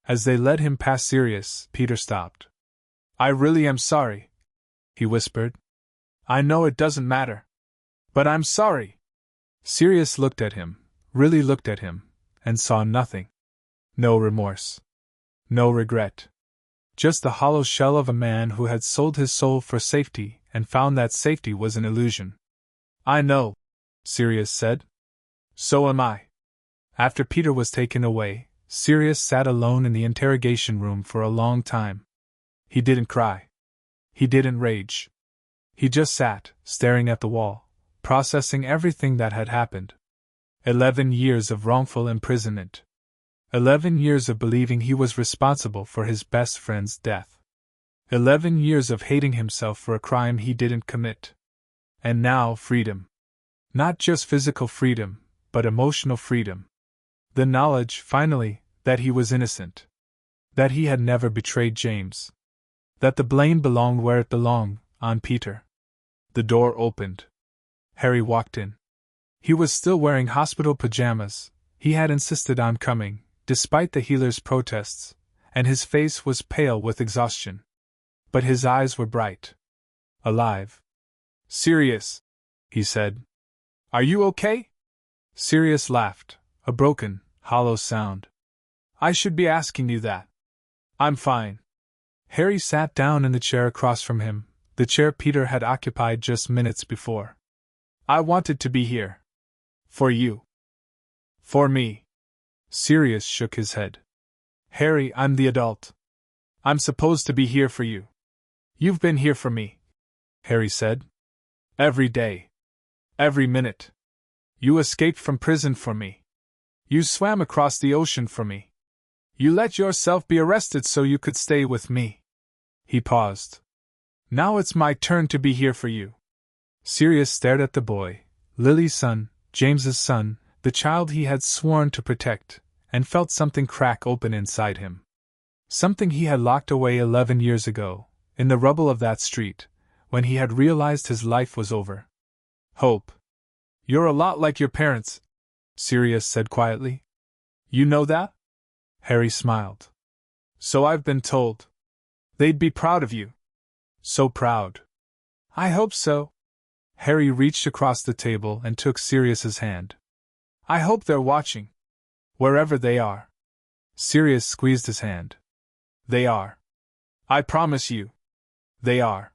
As they led him past Sirius, Peter stopped. I really am sorry, he whispered. I know it doesn't matter. But I'm sorry. Sirius looked at him, really looked at him, and saw nothing. No remorse. No regret. Just the hollow shell of a man who had sold his soul for safety and found that safety was an illusion. I know, Sirius said. So am I. After Peter was taken away, Sirius sat alone in the interrogation room for a long time. He didn't cry. He didn't rage. He just sat, staring at the wall, processing everything that had happened. 11 years of wrongful imprisonment. 11 years of believing he was responsible for his best friend's death. 11 years of hating himself for a crime he didn't commit. And now freedom. Not just physical freedom, but emotional freedom. The knowledge, finally, that he was innocent. That he had never betrayed James. That the blame belonged where it belonged, on Peter. The door opened. Harry walked in. He was still wearing hospital pajamas. He had insisted on coming, despite the healer's protests, and his face was pale with exhaustion. But his eyes were bright. Alive. Sirius, he said. Are you okay? Sirius laughed, a broken, hollow sound. I should be asking you that. I'm fine. Harry sat down in the chair across from him, the chair Peter had occupied just minutes before. I wanted to be here. For you. For me. Sirius shook his head. Harry, I'm the adult. I'm supposed to be here for you. You've been here for me, Harry said. Every day. Every minute. You escaped from prison for me. You swam across the ocean for me. You let yourself be arrested so you could stay with me. He paused. Now it's my turn to be here for you. Sirius stared at the boy, Lily's son, James's son, the child he had sworn to protect, and felt something crack open inside him. Something he had locked away 11 years ago, in the rubble of that street, when he had realized his life was over. Hope. You're a lot like your parents, Sirius said quietly. You know that? Harry smiled. So I've been told. They'd be proud of you. So proud. I hope so. Harry reached across the table and took Sirius's hand. I hope they're watching. Wherever they are. Sirius squeezed his hand. They are. I promise you. They are.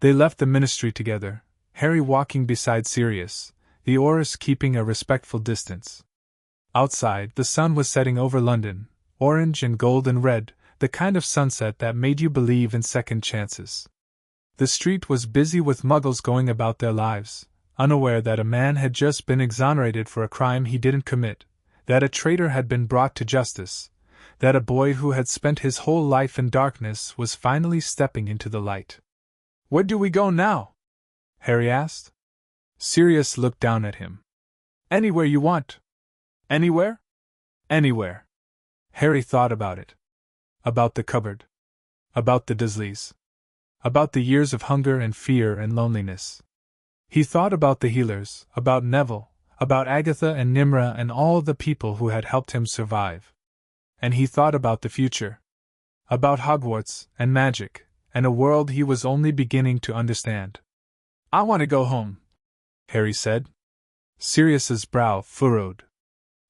They left the ministry together, Harry walking beside Sirius, the Aurors keeping a respectful distance. Outside, the sun was setting over London, orange and gold and red, the kind of sunset that made you believe in second chances. The street was busy with muggles going about their lives, unaware that a man had just been exonerated for a crime he didn't commit, that a traitor had been brought to justice, that a boy who had spent his whole life in darkness was finally stepping into the light. Where do we go now? Harry asked. Sirius looked down at him. Anywhere you want. Anywhere? Anywhere. Harry thought about it. About the cupboard. About the Dursleys. About the years of hunger and fear and loneliness. He thought about the healers, about Neville, about Agatha and Nimra and all the people who had helped him survive. And he thought about the future. About Hogwarts, and magic, and a world he was only beginning to understand. I want to go home, Harry said. Sirius's brow furrowed.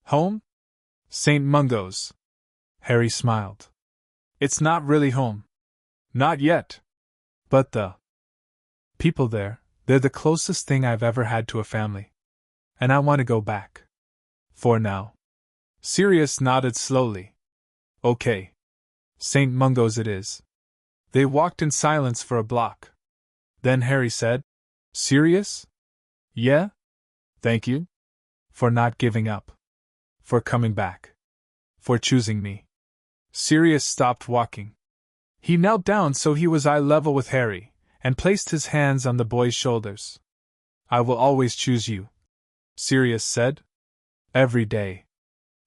Home? St. Mungo's. Harry smiled. It's not really home. Not yet. But the people there, they're the closest thing I've ever had to a family. And I want to go back. For now. Sirius nodded slowly. Okay. St. Mungo's it is. They walked in silence for a block. Then Harry said, Sirius? Yeah? Thank you. For not giving up. For coming back. For choosing me. Sirius stopped walking. He knelt down so he was eye level with Harry, and placed his hands on the boy's shoulders. I will always choose you, Sirius said. Every day.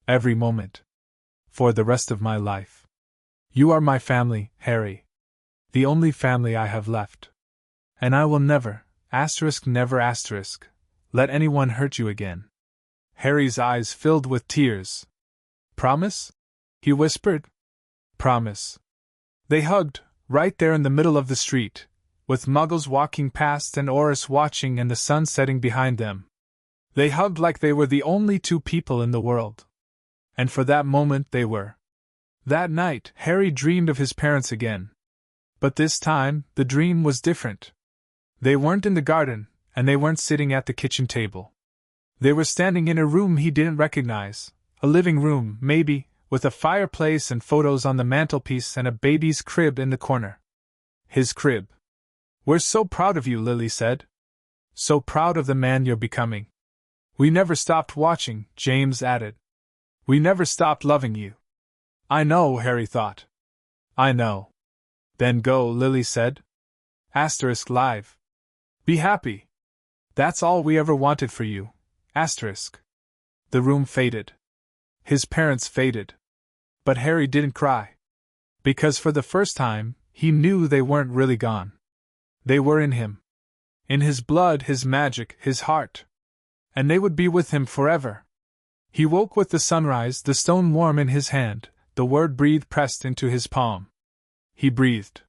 Every moment. For the rest of my life. You are my family, Harry. The only family I have left. And I will never, never let anyone hurt you again. Harry's eyes filled with tears. Promise? He whispered. Promise. They hugged, right there in the middle of the street, with Muggles walking past and Oris watching and the sun setting behind them. They hugged like they were the only two people in the world. And for that moment they were. That night, Harry dreamed of his parents again. But this time, the dream was different. They weren't in the garden, and they weren't sitting at the kitchen table. They were standing in a room he didn't recognize, a living room, maybe, with a fireplace and photos on the mantelpiece and a baby's crib in the corner. His crib. We're so proud of you, Lily said. So proud of the man you're becoming. We never stopped watching, James added. We never stopped loving you. I know, Harry thought. I know. Then go, Lily said. Live. Be happy. That's all we ever wanted for you. The room faded. His parents faded. But Harry didn't cry. Because for the first time, he knew they weren't really gone. They were in him. In his blood, his magic, his heart. And they would be with him forever. He woke with the sunrise, the stone warm in his hand, the word breathe pressed into his palm. He breathed.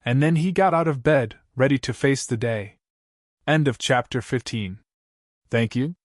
And then he got out of bed, ready to face the day. End of chapter 15. Thank you.